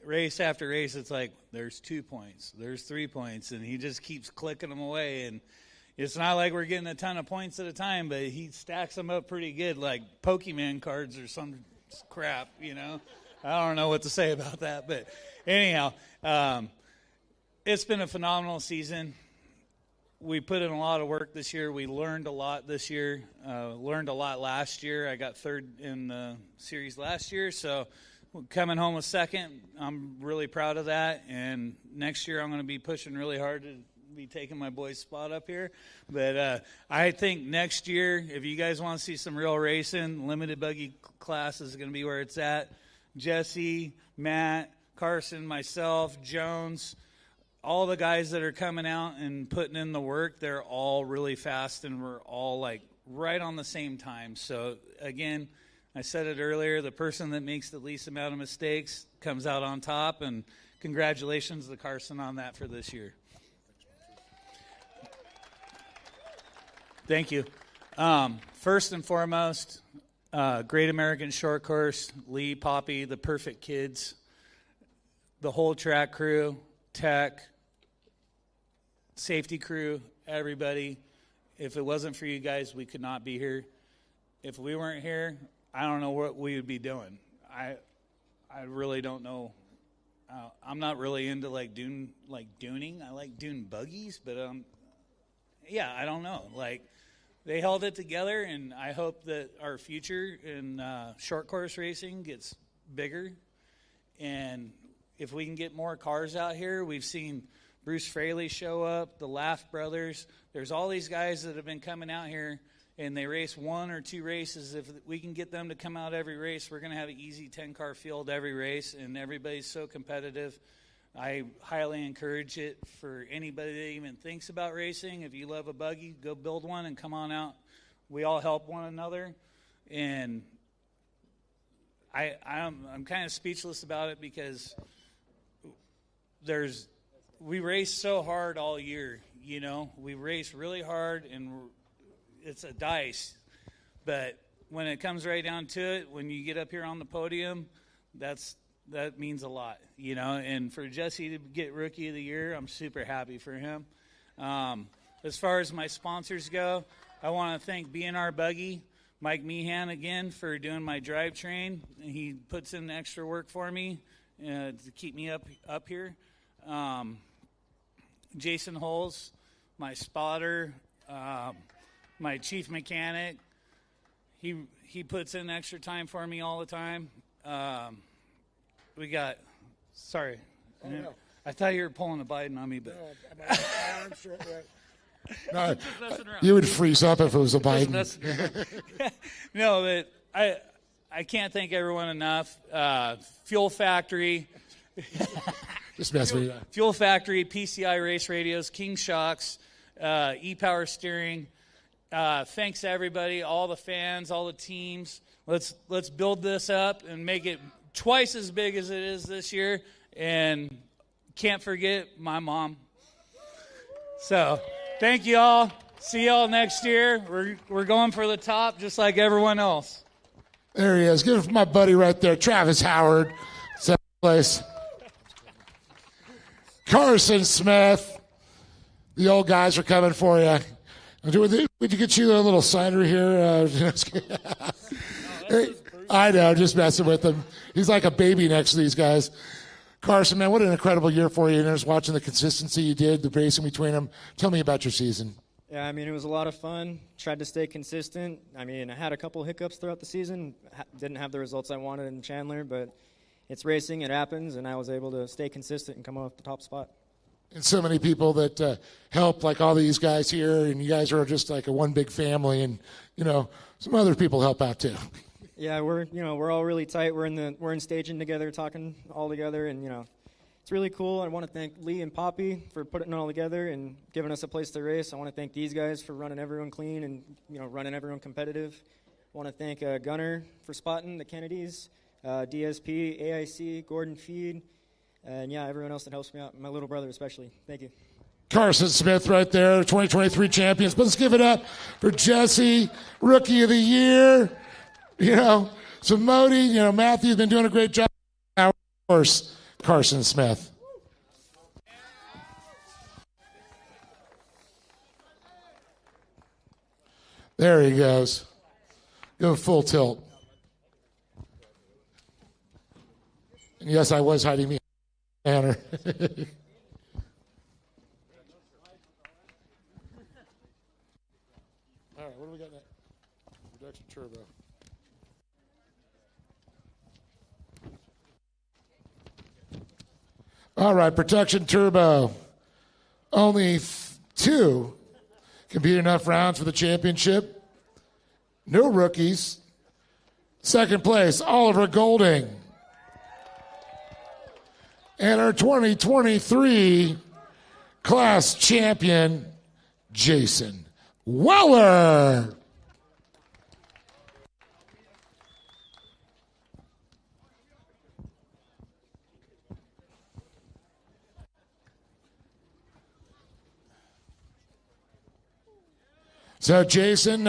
race after race, it's like there's 2 points, there's 3 points, and he just keeps clicking them away. And it's not like we're getting a ton of points at a time, but he stacks them up pretty good, like Pokemon cards or some crap, you know. I don't know what to say about that, but anyhow, it's been a phenomenal season. We put in a lot of work this year. We learned a lot this year, learned a lot last year. I got third in the series last year, so coming home with second, I'm really proud of that. And next year I'm going to be pushing really hard to be taking my boy's spot up here. But I think next year, if you guys want to see some real racing, limited buggy class is going to be where it's at. Jesse, Matt, Carson, myself, Jones, all the guys that are coming out and putting in the work, they're all really fast, and we're all like right on the same time. So again, I said it earlier, the person that makes the least amount of mistakes comes out on top, and congratulations to Carson on that for this year. Thank you. First and foremost, Great American Short Course, Lee, Poppy, the perfect kids, the whole track crew, tech, safety crew, everybody. If it wasn't for you guys, we could not be here. if we weren't here, I don't know what we would be doing. I really don't know. I'm not really into dooning. I like dune buggies, but yeah, I don't know. They held it together, and I hope that our future in short course racing gets bigger. And if we can get more cars out here, we've seen Bruce Fraley show up, the Laugh Brothers. There's all these guys that have been coming out here, and they race 1 or 2 races. If we can get them to come out every race, we're going to have an easy 10-car field every race, and everybody's so competitive. I highly encourage it for anybody that even thinks about racing. If you love a buggy, go build one and come on out. We all help one another, and I'm kind of speechless about it because we race so hard all year. We race really hard, and it's a dice. But when it comes right down to it, when you get up here on the podium, that means a lot, And for Jesse to get Rookie of the Year, I'm super happy for him. As far as my sponsors go, I want to thank B&R Buggy, Mike Meehan again for doing my drivetrain. He puts in extra work for me to keep me up here. Jason Holes, my spotter, my chief mechanic. He puts in extra time for me all the time. We got, sorry. Oh, no. I thought you were pulling a Biden on me, but. No, you would freeze up if it was a Biden. No, but I can't thank everyone enough. Fuel Factory. Just mess with you. Fuel Factory, PCI Race Radios, King Shocks, E-Power Steering. Thanks to everybody, all the fans, all the teams. Let's build this up and make it twice as big as it is this year. And can't forget my mom. So thank you all. See y'all next year. We're going for the top just like everyone else. There he is. Give it for my buddy right there, Travis Howard. Second place. Carson Smith. The old guys are coming for you. Would you get you a little cider here? I know, just messing with him. He's like a baby next to these guys. Carson, man, what an incredible year for you. And just watching the consistency you did, the racing between them. Tell me about your season. Yeah, it was a lot of fun. Tried to stay consistent. I had a couple hiccups throughout the season. Didn't have the results I wanted in Chandler, but it's racing. It happens, and I was able to stay consistent and come off the top spot. And so many people that help, like all these guys here, and you guys are just like a one big family, and some other people help out too. Yeah, we're all really tight. We're in staging together, talking all together, and it's really cool. I want to thank Lee and Poppy for putting it all together and giving us a place to race. I want to thank these guys for running everyone clean and running everyone competitive. I want to thank Gunner for spotting the Kennedys, DSP, AIC, Gordon Feed, and everyone else that helps me out, my little brother especially. Thank you. Carson Smith right there, 2023 champions. But let's give it up for Jesse, Rookie of the Year. So Modi, Matthew's been doing a great job. Now, of course, Carson Smith. There he goes. Go full tilt. And yes, I was hiding the banner. All right, what do we got next? Production Turbo. All right, Protection Turbo. Only 2 can be enough rounds for the championship. No rookies. Second place, Oliver Golding. And our 2023 class champion, Jason Weller. So Jason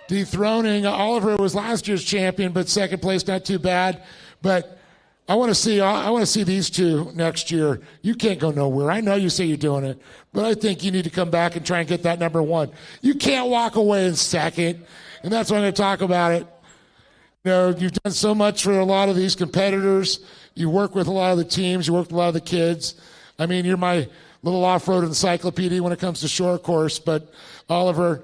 dethroning Oliver was last year's champion, but second place not too bad. But I want to see these two next year. You can't go nowhere. I know you say you're doing it, but I think you need to come back and try and get that number one. You can't walk away in second, and that's why I'm going to talk about it. You know, you've done so much for a lot of these competitors. You work with a lot of the teams. You work with a lot of the kids. I mean, you're my little off-road encyclopedia when it comes to short course. But Oliver,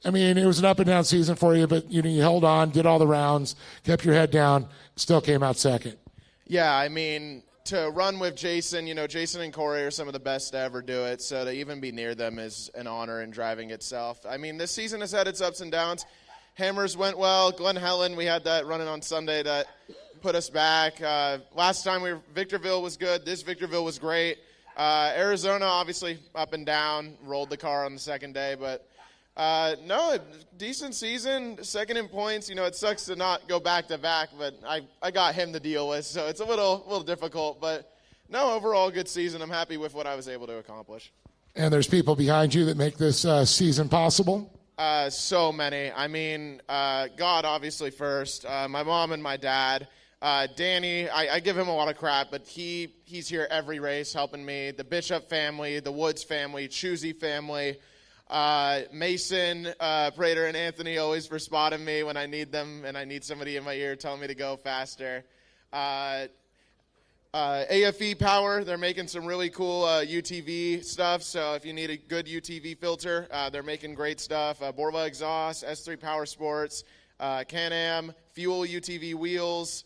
I mean, it was an up-and-down season for you, but you held on, did all the rounds, kept your head down, still came out second. Yeah, I mean, to run with Jason, Jason and Corey are some of the best to ever do it, so to even be near them is an honor in driving itself. I mean, this season has had its ups and downs. Hammers went well. Glen Helen, we had that running on Sunday that put us back. Last time Victorville was good. This Victorville was great. Arizona, obviously, up and down, rolled the car on the second day, but no, decent season, second in points. It sucks to not go back-to-back, but I got him to deal with, so it's a little difficult. But, no, overall good season. I'm happy with what I was able to accomplish. And there's people behind you that make this season possible? So many. I mean, God, obviously, first. My mom and my dad. Danny, I give him a lot of crap, but he's here every race helping me. The Bishop family, the Woods family, Choosy family. Mason, Prater, and Anthony always for spotting me when I need them and I need somebody in my ear telling me to go faster. AFE Power, they're making some really cool UTV stuff, so if you need a good UTV filter, they're making great stuff. Borla Exhaust, S3 Power Sports, Can-Am, Fuel UTV Wheels.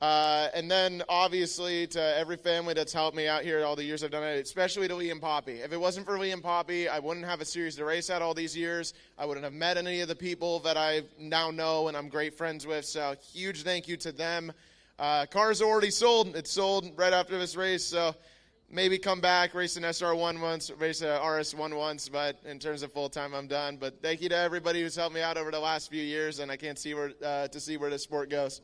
And then, obviously, to every family that's helped me out here all the years I've done it, especially to Lee and Poppy. If it wasn't for Lee and Poppy, I wouldn't have a series to race at all these years. I wouldn't have met any of the people that I now know and I'm great friends with. So, huge thank you to them. Car's already sold. It's sold right after this race. So, maybe come back, race an SR1 once, race a RS1 once. But in terms of full-time, I'm done. But thank you to everybody who's helped me out over the last few years. And I can't see where this sport goes.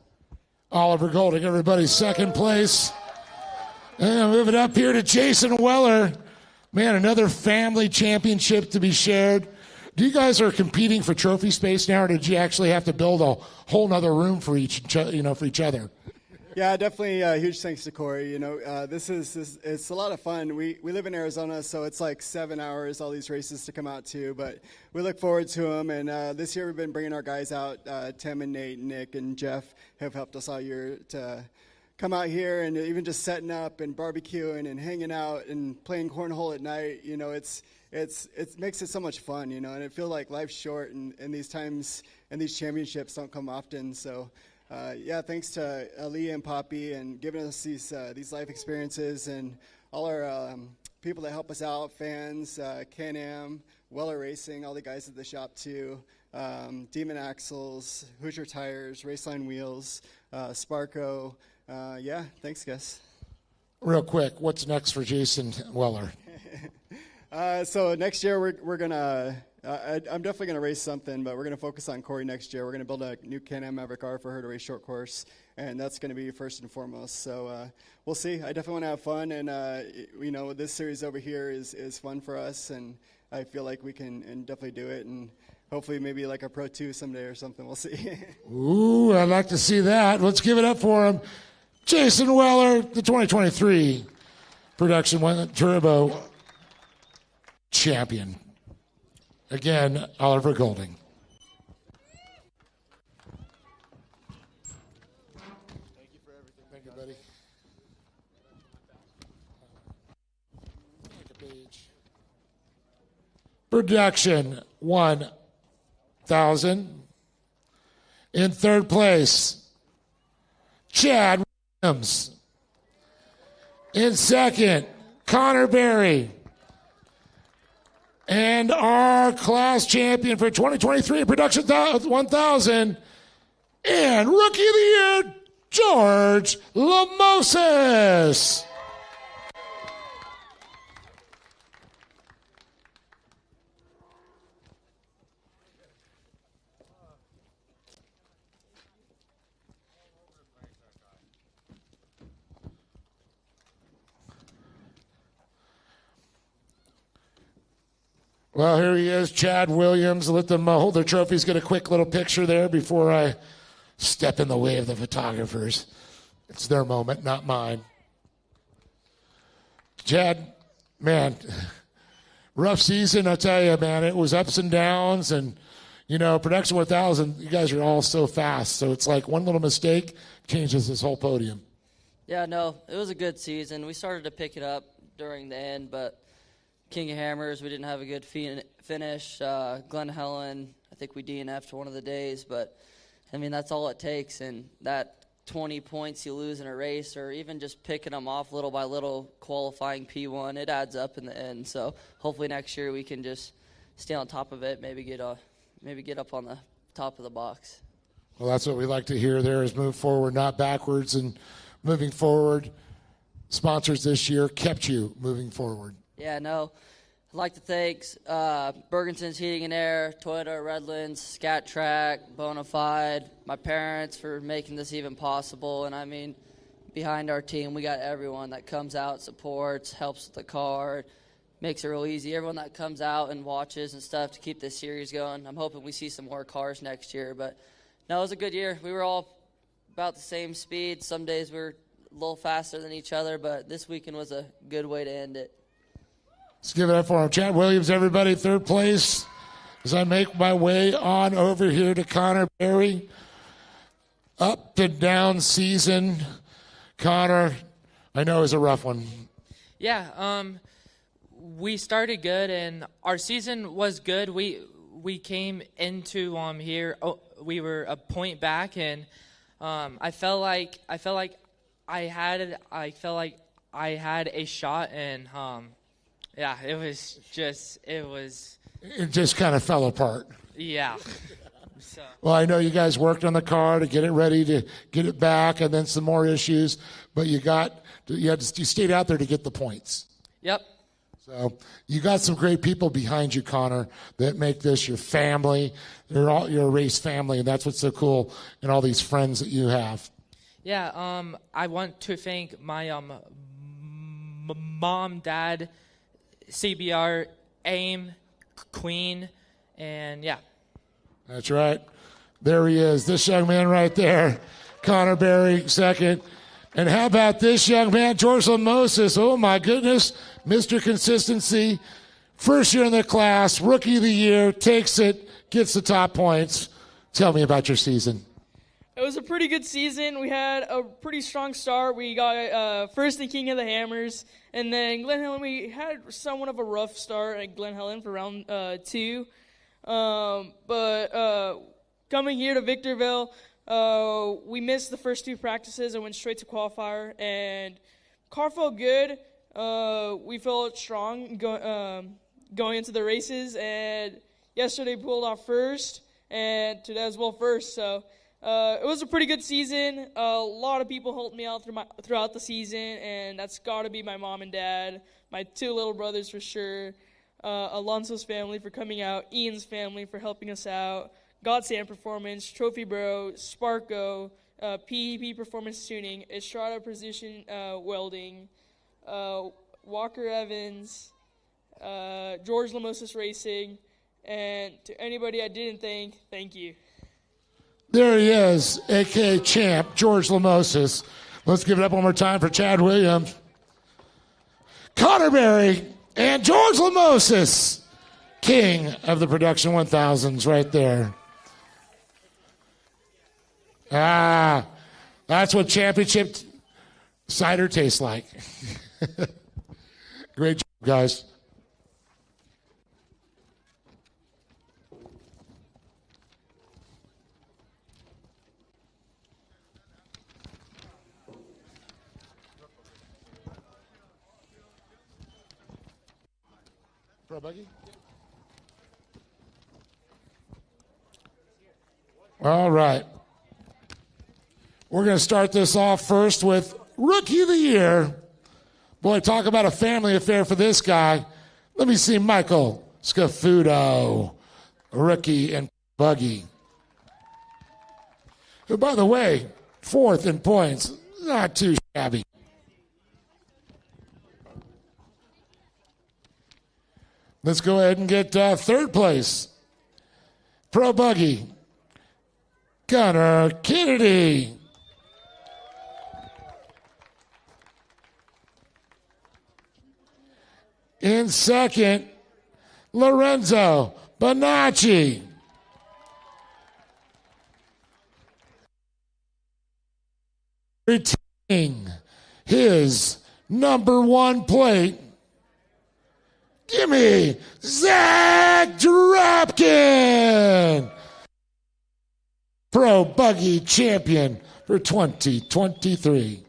Oliver Golding, everybody's second place. And move it up here to Jason Weller. Man, another family championship to be shared. Do you guys are competing for trophy space now, or did you actually have to build a whole nother room for each other? Yeah, definitely. Huge thanks to Corey. It's a lot of fun. We live in Arizona, so it's like 7 hours, all these races to come out to, but we look forward to them. And this year we've been bringing our guys out. Tim and Nate, Nick, and Jeff have helped us all year to come out here, and even just setting up and barbecuing and hanging out and playing cornhole at night. It makes it so much fun, and it feels like life's short, and these times and these championships don't come often. So. Thanks to Aaliyah and Poppy and giving us these life experiences, and all our people that help us out, fans, Can-Am, Weller Racing, all the guys at the shop too, Demon Axles, Hoosier Tires, Raceline Wheels, Sparco. Thanks, guys. Real quick, what's next for Jason Weller? So next year we're gonna. I'm definitely going to race something, but we're going to focus on Corey next year. We're going to build a new Can-Am Maverick R for her to race short course, and that's going to be first and foremost. So we'll see. I definitely want to have fun, and this series over here is fun for us, and I feel like we can definitely do it, and hopefully maybe like a Pro 2 someday or something. We'll see. Ooh, I'd like to see that. Let's give it up for him. Jason Weller, the 2023 Production 1 Turbo champion. Again, Oliver Golding. Thank you for everything. Thank you, buddy. Production 1000. In third place, Chad Williams. In second, Connor Berry. And our class champion for 2023 Production 1000 and Rookie of the Year, George Lamosis. Well, here he is, Chad Williams. Let them hold their trophies. Get a quick little picture there before I step in the way of the photographers. It's their moment, not mine. Chad, man, rough season, I tell you, man. It was ups and downs, and, Production 1000, you guys are all so fast. So it's like one little mistake changes this whole podium. Yeah, no, it was a good season. We started to pick it up during the end, but King of Hammers, we didn't have a good finish. Glen Helen, I think we DNF'd one of the days, but, that's all it takes, and that 20 points you lose in a race, or even just picking them off little by little, qualifying P1, it adds up in the end. So hopefully next year we can just stay on top of it, maybe get up on the top of the box. Well, that's what we like to hear there, is move forward, not backwards, and moving forward. Sponsors this year kept you moving forward. Yeah, no. I'd like to thank Bergenson's Heating and Air, Toyota, Redlands, Scat Track, Bonafide, my parents for making this even possible. And behind our team, we got everyone that comes out, supports, helps with the car, makes it real easy. Everyone that comes out and watches and stuff to keep this series going. I'm hoping we see some more cars next year. But no, it was a good year. We were all about the same speed. Some days we were a little faster than each other, but this weekend was a good way to end it. Let's give it up for him. Chad Williams, everybody, third place. As I make my way on over here to Connor Berry. Up and down season. Connor, I know, is a rough one. Yeah, we started good, and our season was good. We came into here. We were a point back, and I felt like I had a shot, and yeah, It just kind of fell apart. Yeah. So. Well, I know you guys worked on the car to get it ready to get it back, and then some more issues, but you stayed out there to get the points. Yep. So you got some great people behind you, Connor, that make this your family. You're a race family, and that's what's so cool, and all these friends that you have. Yeah, I want to thank my mom, dad, CBR, AIM, Queen, and yeah. That's right. There he is, this young man right there, Connor Berry, second. And how about this young man, George Lamoses? Oh, my goodness, Mr. Consistency. First year in the class, rookie of the year, takes it, gets the top points. Tell me about your season. It was a pretty good season. We had a pretty strong start. We got first in King of the Hammers. And then Glen Helen, we had somewhat of a rough start at Glen Helen for round 2. But coming here to Victorville, we missed the first 2 practices and went straight to qualifier. And car felt good. We felt strong going into the races. And yesterday pulled off first, and today as well first. So it was a pretty good season. A lot of people helped me out throughout the season, and that's got to be my mom and dad, my 2 little brothers for sure, Alonso's family for coming out, Ian's family for helping us out, Godsand Performance, Trophy Bro, Sparko, PEP Performance Tuning, Estrada Precision Welding, Walker Evans, George Lamoses Racing, and to anybody I didn't thank you. There he is, a.k.a. champ, George Lamoses. Let's give it up one more time for Chad Williams, Connor Berry, and George Lamoses, king of the Production 1000s right there. That's what championship cider tastes like. Great job, guys. Buggy? All right. We're going to start this off first with Rookie of the Year. Boy, talk about a family affair for this guy. Let me see Michael Scafuto, rookie and buggy. Who, by the way, 4th in points. Not too shabby. Let's go ahead and get 3rd place. Pro Buggy, Gunnar Kennedy. In second, Lorenzo Bonacci. Retaining his number one plate, give me Zach Drapkin, Pro Buggy Champion for 2023.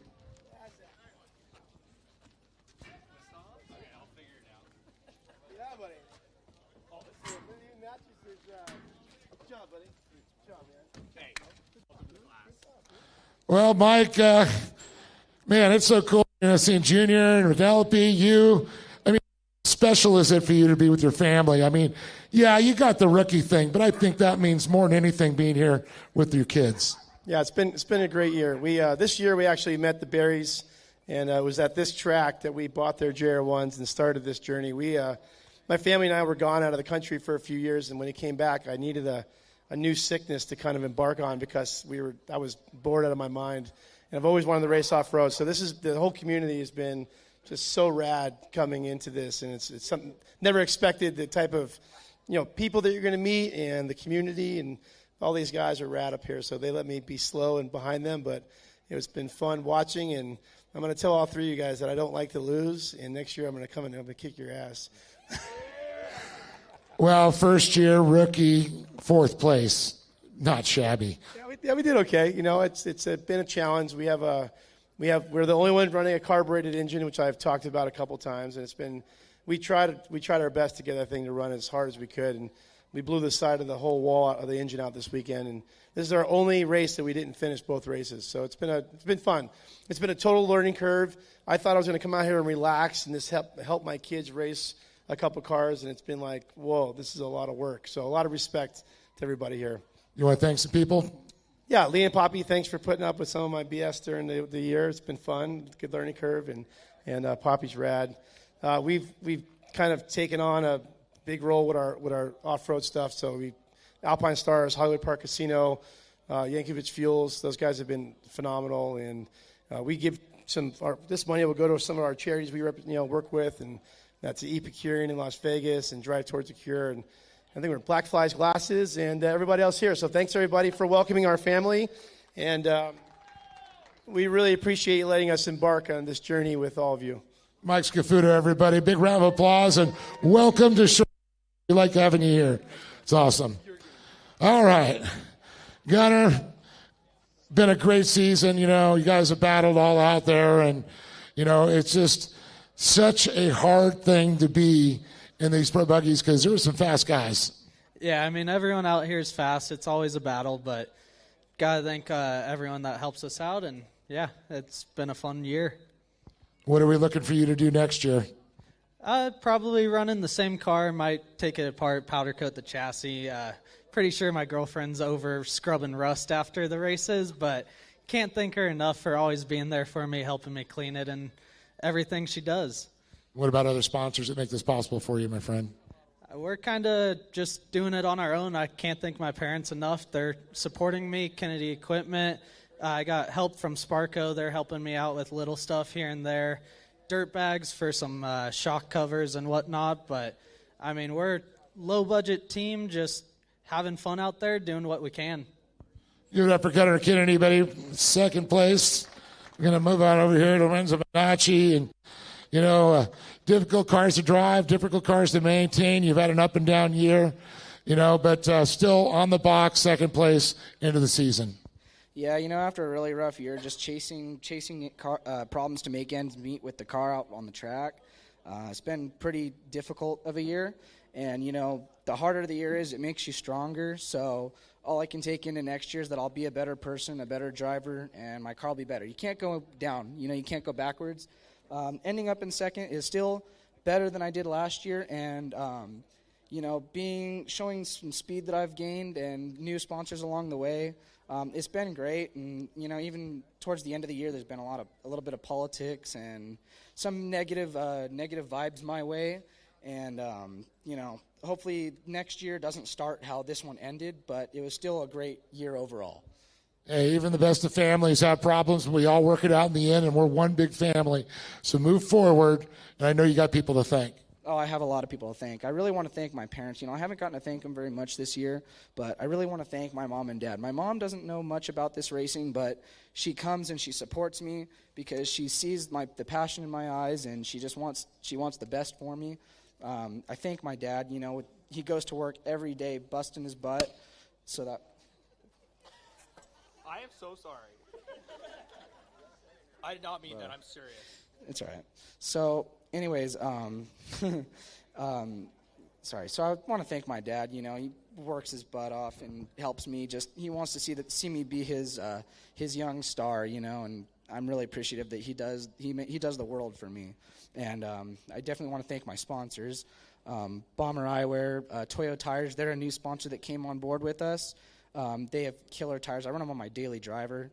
Well, Mike, man, it's so cool, seeing Junior and Penelope, you. I mean, how special is it for you to be with your family? I mean, yeah, you got the rookie thing, but I think that means more than anything being here with your kids. Yeah, it's been a great year. We this year we actually met the Berries, and it was at this track that we bought their JR1s and started this journey. My family and I were gone out of the country for a few years, and when he came back, I needed a new sickness to kind of embark on because I was bored out of my mind, and I've always wanted to race off road. So the whole community has been just so rad coming into this, and it's something never expected. The type of people that you're going to meet and the community, and all these guys are rad up here. So they let me be slow and behind them, but it's been fun watching. And I'm going to tell all three of you guys that I don't like to lose, and next year I'm going to come in and I'm going to kick your ass. Well, first year rookie, 4th place, not shabby. Yeah, we did okay. It's been a challenge. We're the only one running a carbureted engine, which I've talked about a couple times, and we tried our best to get that thing to run as hard as we could, and we blew the side of the whole wall of the engine out this weekend. And this is our only race that we didn't finish both races. So it's been fun. It's been a total learning curve. I thought I was going to come out here and relax and just help my kids race a couple cars, and it's been like, whoa, this is a lot of work. So a lot of respect to everybody here. You want to thank some people? Yeah, Lee and Poppy, thanks for putting up with some of my BS during the year. It's been fun, good learning curve, and Poppy's rad. We've kind of taken on a big role with our off-road stuff. So Alpine Stars, Hollywood Park Casino, Yankovic Fuels, those guys have been phenomenal, and we give this money will go to some of our charities we work with, and that's the Epicurean in Las Vegas and Drive Towards a Cure. And I think we're Black Flies Glasses and everybody else here. So thanks, everybody, for welcoming our family. And we really appreciate you letting us embark on this journey with all of you. Mike Scafuto, everybody. Big round of applause and welcome to Short. We like having you here. It's awesome. All right. Gunner, been a great season. You guys have battled all out there. And, it's just such a hard thing to be in these pro buggies because there were some fast guys. Yeah, I mean, everyone out here is fast. It's always a battle, but got to thank everyone that helps us out. And, yeah, it's been a fun year. What are we looking for you to do next year? Probably running the same car. Might take it apart, powder coat the chassis. Pretty sure my girlfriend's over scrubbing rust after the races, but can't thank her enough for always being there for me, helping me clean it, and everything she does. What about other sponsors that make this possible for you, my friend? We're kind of just doing it on our own. I can't thank my parents enough. They're supporting me, Kennedy Equipment. I got help from Sparco. They're helping me out with little stuff here and there. Dirt bags for some shock covers and whatnot. But, I mean, we're a low-budget team just having fun out there, doing what we can. Give it up for Gunner Kennedy, buddy. 2nd place. We're going to move on over here to Lorenzo Bonacci. And, difficult cars to drive, difficult cars to maintain. You've had an up and down year, but still on the box, 2nd place into the season. Yeah, after a really rough year, just chasing problems to make ends meet with the car out on the track. It's been pretty difficult of a year. And, the harder the year is, it makes you stronger. So all I can take into next year is that I'll be a better person, a better driver, and my car will be better. You can't go down. You can't go backwards. Ending up in 2nd is still better than I did last year. And, showing some speed that I've gained and new sponsors along the way, it's been great. And, even towards the end of the year, there's been a little bit of politics and some negative vibes my way. And, hopefully next year doesn't start how this one ended, but it was still a great year overall. Hey, even the best of families have problems, and we all work it out in the end, and we're one big family. So move forward, and I know you got people to thank. Oh, I have a lot of people to thank. I really want to thank my parents. You know, I haven't gotten to thank them very much this year, but I really want to thank my mom and dad. My mom doesn't know much about this racing, but she comes and she supports me because she sees the passion in my eyes, and she wants the best for me. I thank my dad. You know, he goes to work every day busting his butt so that. I am so sorry. I did not mean that. I'm serious. It's all right. So, anyways, sorry. So I want to thank my dad. You know, he works his butt off and helps me. He wants to see me be his young star. You know, and I'm really appreciative that he does the world for me. And I definitely want to thank my sponsors, Bomber Eyewear, Toyo Tires. They're a new sponsor that came on board with us. They have killer tires. I run them on my daily driver.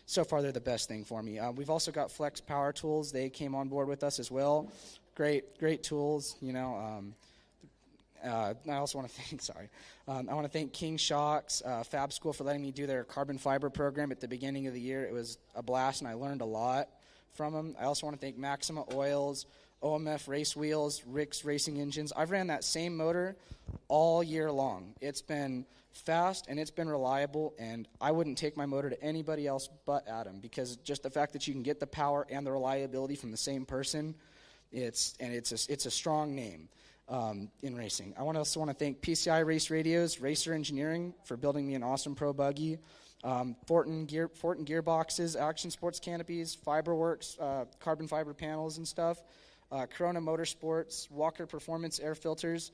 So far, they're the best thing for me. We've also got Flex Power Tools. They came on board with us as well. Great tools. You know, I also want to thank. I want to thank King Shocks, Fab School for letting me do their carbon fiber program at the beginning of the year. It was a blast, and I learned a lot from them. I also want to thank Maxima Oils, OMF Race Wheels, Rick's Racing Engines. I've ran that same motor all year long. It's been fast and it's been reliable, and I wouldn't take my motor to anybody else but Adam, because just the fact that you can get the power and the reliability from the same person, it's a strong name in racing. I also want to thank PCI Race Radios, Racer Engineering for building me an awesome pro buggy, Fortin gearboxes, Action Sports canopies, Fiberworks, carbon fiber panels and stuff, Corona Motorsports, Walker Performance air filters,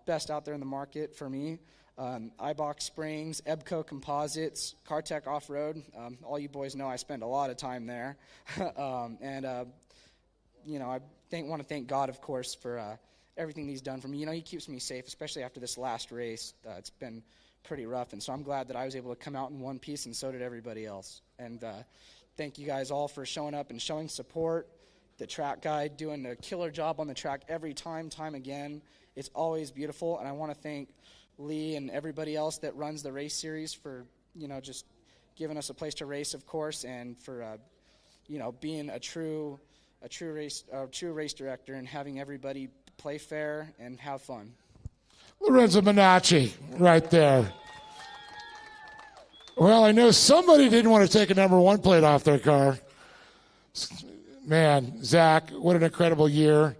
best out there in the market for me. iBox Springs, Ebco Composites, Cartech Off-Road. All you boys know I spend a lot of time there. You know, I want to thank God, of course, for everything he's done for me. You know, he keeps me safe, especially after this last race. It's been pretty rough, and so I'm glad that I was able to come out in one piece, and so did everybody else. And thank you guys all for showing up and showing support. The track guide doing a killer job on the track every time again. It's always beautiful, and I want to thank Lee and everybody else that runs the race series for, you know, just giving us a place to race, of course, and for, you know, being a true race director and having everybody play fair and have fun. Lorenzo Minacci, right there. Well, I know somebody didn't want to take a number one plate off their car. Man, Zach, what an incredible year.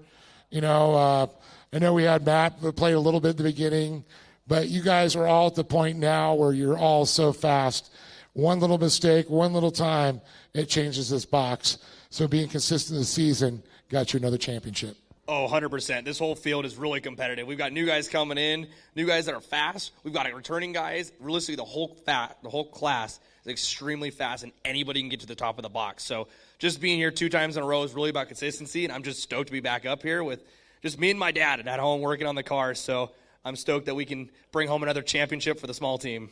You know, I know we had Matt that played a little bit at the beginning, but you guys are all at the point now where you're all so fast. One little mistake, one little time, it changes this box. So being consistent this season got you another championship. Oh, 100%. This whole field is really competitive. We've got new guys coming in, new guys that are fast. We've got returning guys. Realistically, the whole class is extremely fast, and anybody can get to the top of the box. So just being here 2 times in a row is really about consistency, and I'm just stoked to be back up here with just me and my dad and at home working on the car. So I'm stoked that we can bring home another championship for the small team.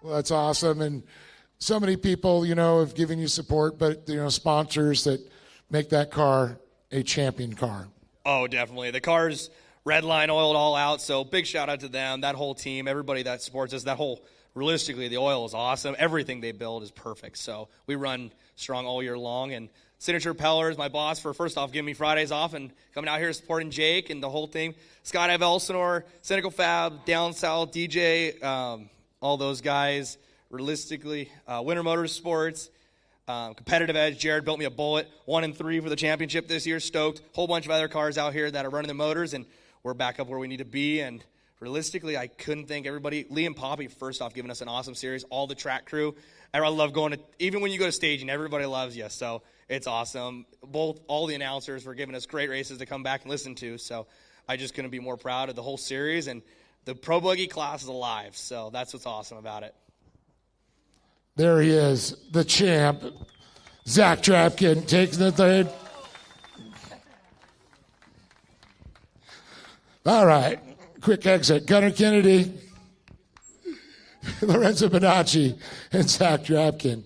Well, that's awesome. And so many people, you know, have given you support, but, you know, sponsors that make that car a champion car. Oh, definitely. The car's red line oiled all out, so big shout out to them, that whole team, everybody that supports us. Realistically, the oil is awesome. Everything they build is perfect. So we run strong all year long. And Signature Pellers, my boss, for first off giving me Fridays off and coming out here supporting Jake and the whole thing. Scott Ev Elsinore, Cynical Fab, Down South, DJ, all those guys. Realistically, Winter Motorsports, Competitive Edge. Jared built me a Bullet, 1 and 3 for the championship this year. Stoked. Whole bunch of other cars out here that are running the motors, and we're back up where we need to be. And realistically, I couldn't thank everybody. Lee and Poppy, first off, giving us an awesome series. All the track crew. I love going to, even when you go to staging, everybody loves you. So it's awesome. All the announcers were giving us great races to come back and listen to. So I just couldn't be more proud of the whole series. And the Pro Buggy class is alive. So that's what's awesome about it. There he is, the champ, Zach Drapkin, taking the third. All right, quick exit. Gunnar Kennedy, Lorenzo Bonacci, and Zach Drapkin.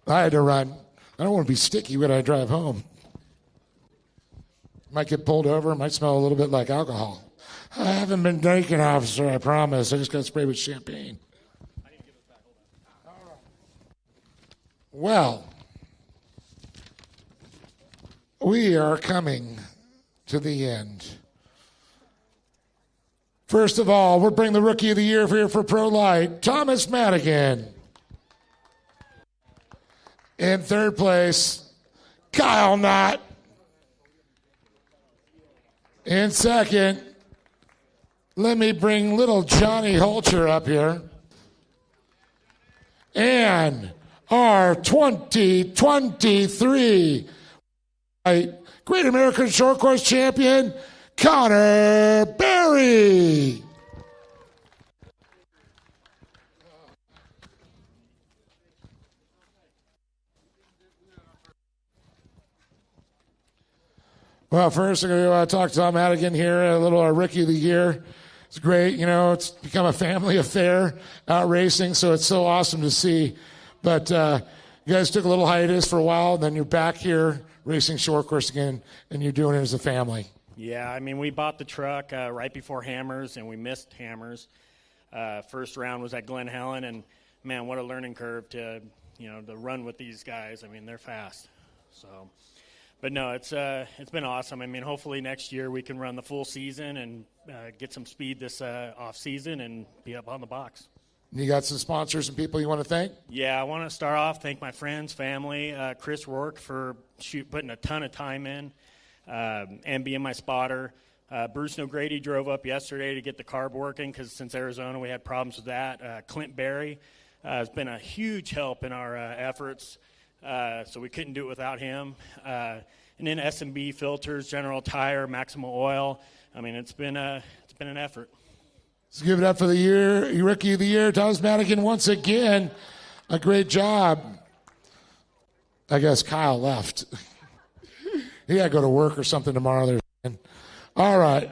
I had to run. I don't want to be sticky when I drive home. Might get pulled over. Might smell a little bit like alcohol. I haven't been drinking, officer, I promise. I just got sprayed with champagne. Well, we are coming to the end. First of all, we're bringing the Rookie of the Year here for Pro Light, Thomas Madigan. In third place, Kyle Knott. In second, let me bring little Johnny Holcher up here. And our 2023 Great American Short Course Champion, Connor Berry. Well, first I'm going to talk to Tom Madigan here, a little Rookie of the Year. It's great, it's become a family affair out racing, so it's so awesome to see. But you guys took a little hiatus for a while, and then you're back here racing short course again, and you're doing it as a family. Yeah, we bought the truck right before Hammers, and we missed Hammers. First round was at Glen Helen, and man, what a learning curve to run with these guys. They're fast. So, but no, it's been awesome. Hopefully next year we can run the full season and get some speed this off season and be up on the box. You got some sponsors and people you want to thank? Yeah, I want to start off, thank my friends, family, Chris Rourke for putting a ton of time in and being my spotter. Bruce O'Grady drove up yesterday to get the carb working because since Arizona we had problems with that. Clint Berry has been a huge help in our efforts, so we couldn't do it without him. And then S&B Filters, General Tire, Maxima Oil. It's been an effort. Let's give it up for the Rookie of the Year, Thomas Madigan, once again. A great job. I guess Kyle left. He got to go to work or something tomorrow. All right.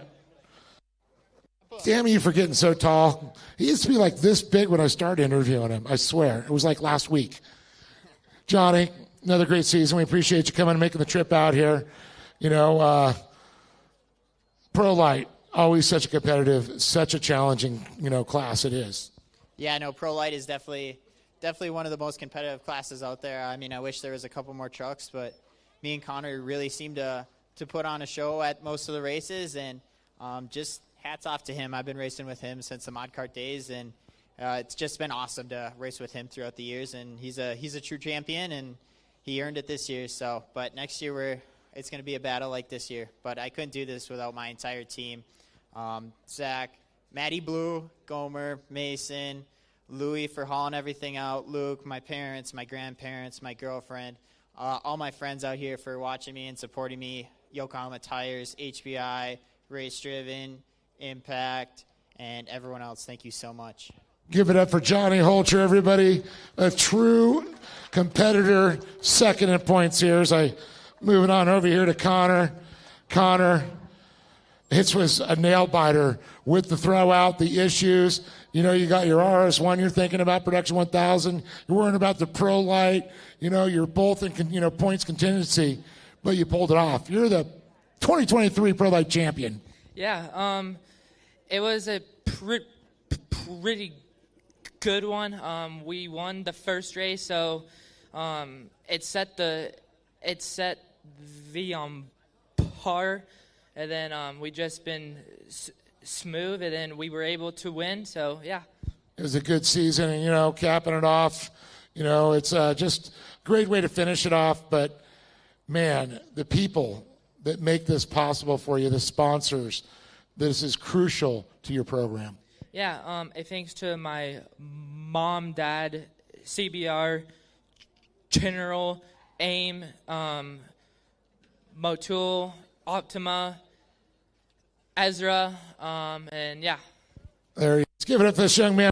Damn you for getting so tall. He used to be like this big when I started interviewing him. I swear. It was like last week. Johnny, another great season. We appreciate you coming and making the trip out here. Pro Light. Always such a competitive, such a challenging, class it is. Yeah, no, Pro Light is definitely one of the most competitive classes out there. I wish there was a couple more trucks, but me and Connor really seem to put on a show at most of the races, and just hats off to him. I've been racing with him since the mod kart days, and it's just been awesome to race with him throughout the years, and he's a true champion, and he earned it this year. So, but next year it's going to be a battle like this year, but I couldn't do this without my entire team. Zach, Maddie Blue, Gomer, Mason, Louie for hauling everything out, Luke, my parents, my grandparents, my girlfriend, all my friends out here for watching me and supporting me, Yokohama Tires, HBI, Race Driven, Impact, and everyone else. Thank you so much. Give it up for Johnny Holcher, everybody. A true competitor, second in points here. As I moving on over here to Connor. Connor. It was a nail biter with the throw out, the issues. You got your RS1, you're thinking about Production 1000. You're worrying about the Pro Light. You're both in, points contingency, but you pulled it off. You're the 2023 Pro Light champion. Yeah, it was a pretty good one. We won the first race, so it set the par. And then we just been smooth, and then we were able to win. So, yeah. It was a good season, and, capping it off. It's just a great way to finish it off. But, man, the people that make this possible for you, the sponsors, this is crucial to your program. Yeah, thanks to my mom, dad, CBR, General, AIM, Motul, Optima, Ezra, and yeah. There he is. Give it up for this young man.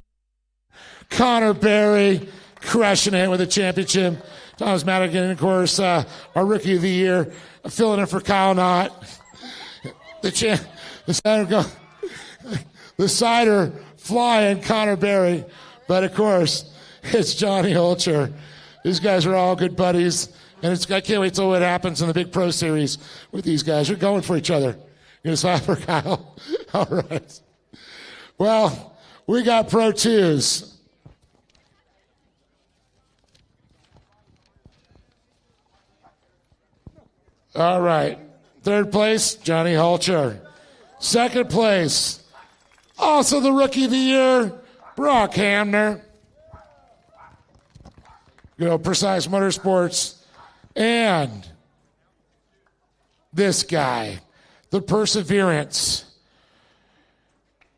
Connor Berry, crushing it with a championship. Thomas Madigan, of course, our Rookie of the Year, filling in for Kyle Knott. The cider flying, Connor Berry. But, of course, it's Johnny Holcher. These guys are all good buddies. And I can't wait till what happens in the big pro series with these guys. They're going for each other. You're going to slap for Kyle? All right. Well, we got Pro 2s. All right. Third place, Johnny Hulcher. Second place, also the Rookie of the Year, Brock Hamner. Precise Motorsports. And this guy, the perseverance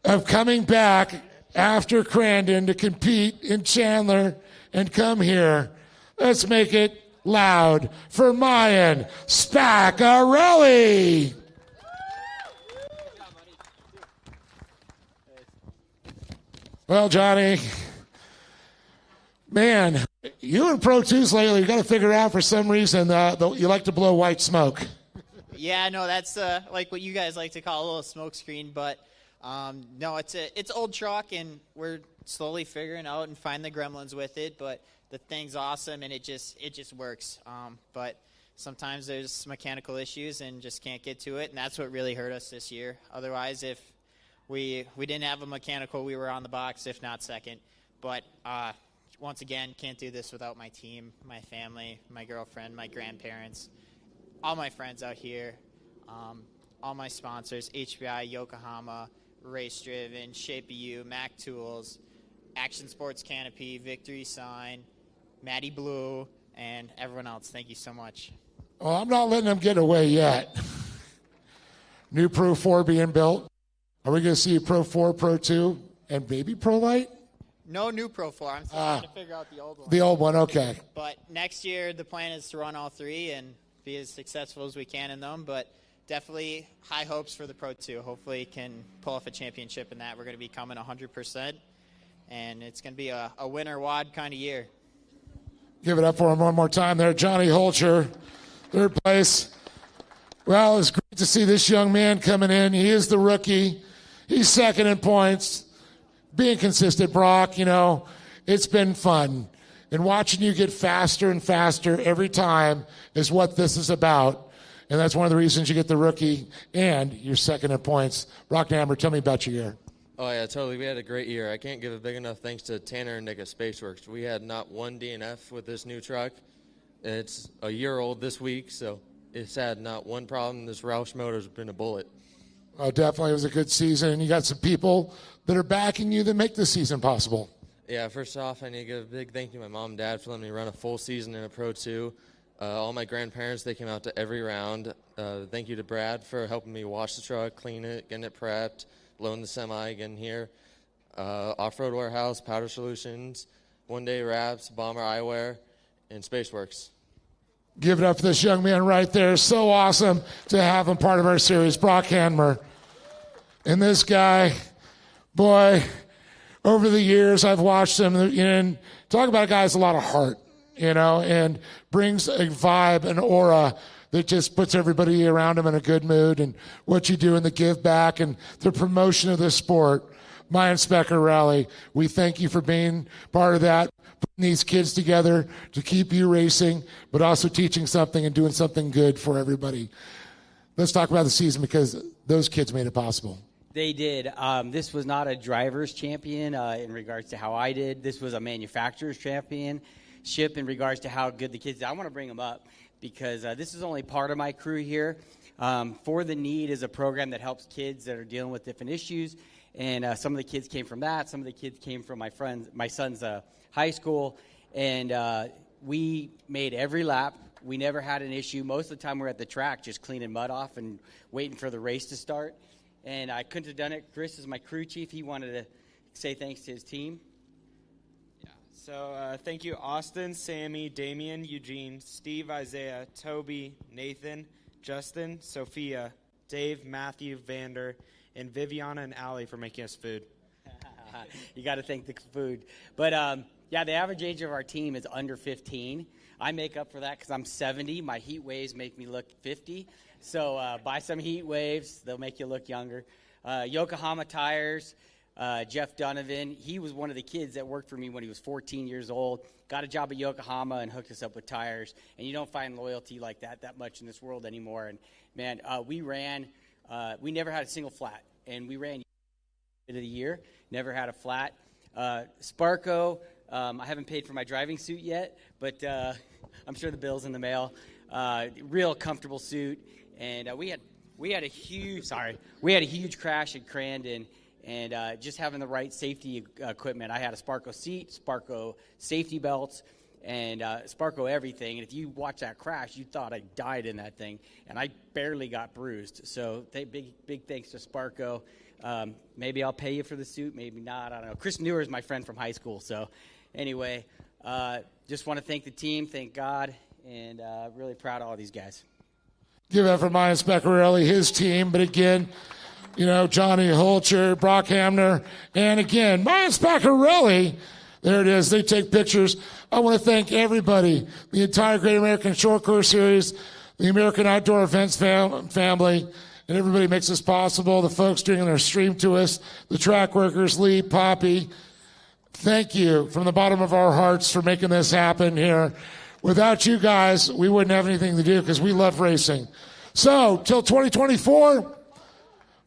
of coming back after Crandon to compete in Chandler and come here. Let's make it loud for Mayan Spaccarelli. Well, Johnny, man, you in Pro 2s lately, you got to figure out for some reason you like to blow white smoke. Yeah, no, that's like what you guys like to call a little smoke screen, but no, it's old truck, and we're slowly figuring out and find the gremlins with it, but the thing's awesome, and it just works. But sometimes there's mechanical issues and just can't get to it, and that's what really hurt us this year. Otherwise, if we didn't have a mechanical, we were on the box, if not second. But once again, can't do this without my team, my family, my girlfriend, my grandparents, all my friends out here, all my sponsors, HBI, Yokohama, Race Driven, Shape of You, Mac Tools, Action Sports Canopy, Victory Sign, Matty Blue, and everyone else. Thank you so much. Well, I'm not letting them get away yet. New Pro 4 being built. Are we going to see Pro 4, Pro 2, and maybe Pro Light? No new Pro 4. I'm still trying to figure out the old one. The old one, okay. But next year, the plan is to run all three and be as successful as we can in them. But definitely high hopes for the Pro 2. Hopefully can pull off a championship in that. We're going to be coming 100%. And it's going to be a winner WOD kind of year. Give it up for him one more time there. Johnny Hulcher, third place. Well, it's great to see this young man coming in. He is the rookie. He's second in points. Being consistent, Brock, it's been fun. And watching you get faster and faster every time is what this is about. And that's one of the reasons you get the rookie and you're second in points. Brock Hammer, tell me about your year. Oh, yeah, totally. We had a great year. I can't give a big enough thanks to Tanner and Nick at Spaceworks. We had not one DNF with this new truck. It's a year old this week, so it's had not one problem. This Roush motor's been a bullet. Oh, definitely. It was a good season. And you got some people that are backing you that make this season possible. Yeah, first off, I need to give a big thank you to my mom and dad for letting me run a full season in a Pro 2. All my grandparents, they came out to every round. Thank you to Brad for helping me wash the truck, clean it, getting it prepped, loan the semi, getting here. Off-Road Warehouse, Powder Solutions, One Day Wraps, Bomber Eyewear, and Spaceworks. Give it up for this young man right there. So awesome to have him part of our series, Brock Hammer. And this guy, boy, over the years I've watched him, and talk about a guy who has a lot of heart, and brings a vibe, an aura that just puts everybody around him in a good mood, and what you do in the give back and the promotion of this sport. Mayan Spaccarelli, we thank you for being part of that, putting these kids together to keep you racing, but also teaching something and doing something good for everybody. Let's talk about the season because those kids made it possible. They did. This was not a driver's champion in regards to how I did. This was a manufacturer's championship in regards to how good the kids did. I want to bring them up because this is only part of my crew here. For the Need is a program that helps kids that are dealing with different issues. And some of the kids came from that. Some of the kids came from my son's high school. And we made every lap. We never had an issue. Most of the time we're at the track just cleaning mud off and waiting for the race to start. And I couldn't have done it. Chris is my crew chief. He wanted to say thanks to his team. So thank you, Austin, Sammy, Damian, Eugene, Steve, Isaiah, Toby, Nathan, Justin, Sophia, Dave, Matthew, Vander, and Viviana and Allie for making us food. You got to thank the food. But, the average age of our team is under 15. I make up for that because I'm 70. My heat waves make me look 50. So buy some heat waves. They'll make you look younger. Yokohama Tires, Jeff Donovan. He was one of the kids that worked for me when he was 14 years old. Got a job at Yokohama and hooked us up with tires. And you don't find loyalty like that much in this world anymore. And, man, we ran. We never had a single flat. And we ran of the year. Never had a flat. Sparko, I haven't paid for my driving suit yet, but I'm sure the bill's in the mail. real comfortable suit, and we had a huge crash at Crandon, and just having the right safety equipment. I had a Sparco seat, Sparco safety belts, and Sparco everything. And if you watch that crash, you thought I died in that thing, and I barely got bruised. So big thanks to Sparco. Maybe I'll pay you for the suit, maybe not. I don't know. Chris Newer is my friend from high school. So anyway, just want to thank the team, thank God, and really proud of all these guys. Give that for Maya Speccarelli, his team. But again, Johnny Holcher, Brock Hamner, and again, Maya Speccarelli. There it is. They take pictures. I want to thank everybody, the entire Great American Short Course Series, the American Outdoor Events family, and everybody makes this possible. The folks doing their stream to us, the track workers, Lee, Poppy. Thank you from the bottom of our hearts for making this happen here. Without you guys, we wouldn't have anything to do because we love racing. So, till 2024,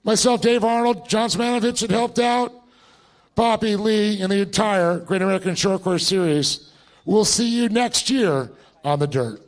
myself, Dave Arnold, John Smanovich had helped out, Poppy, Lee, and the entire Great American Short Course Series. We'll see you next year on the dirt.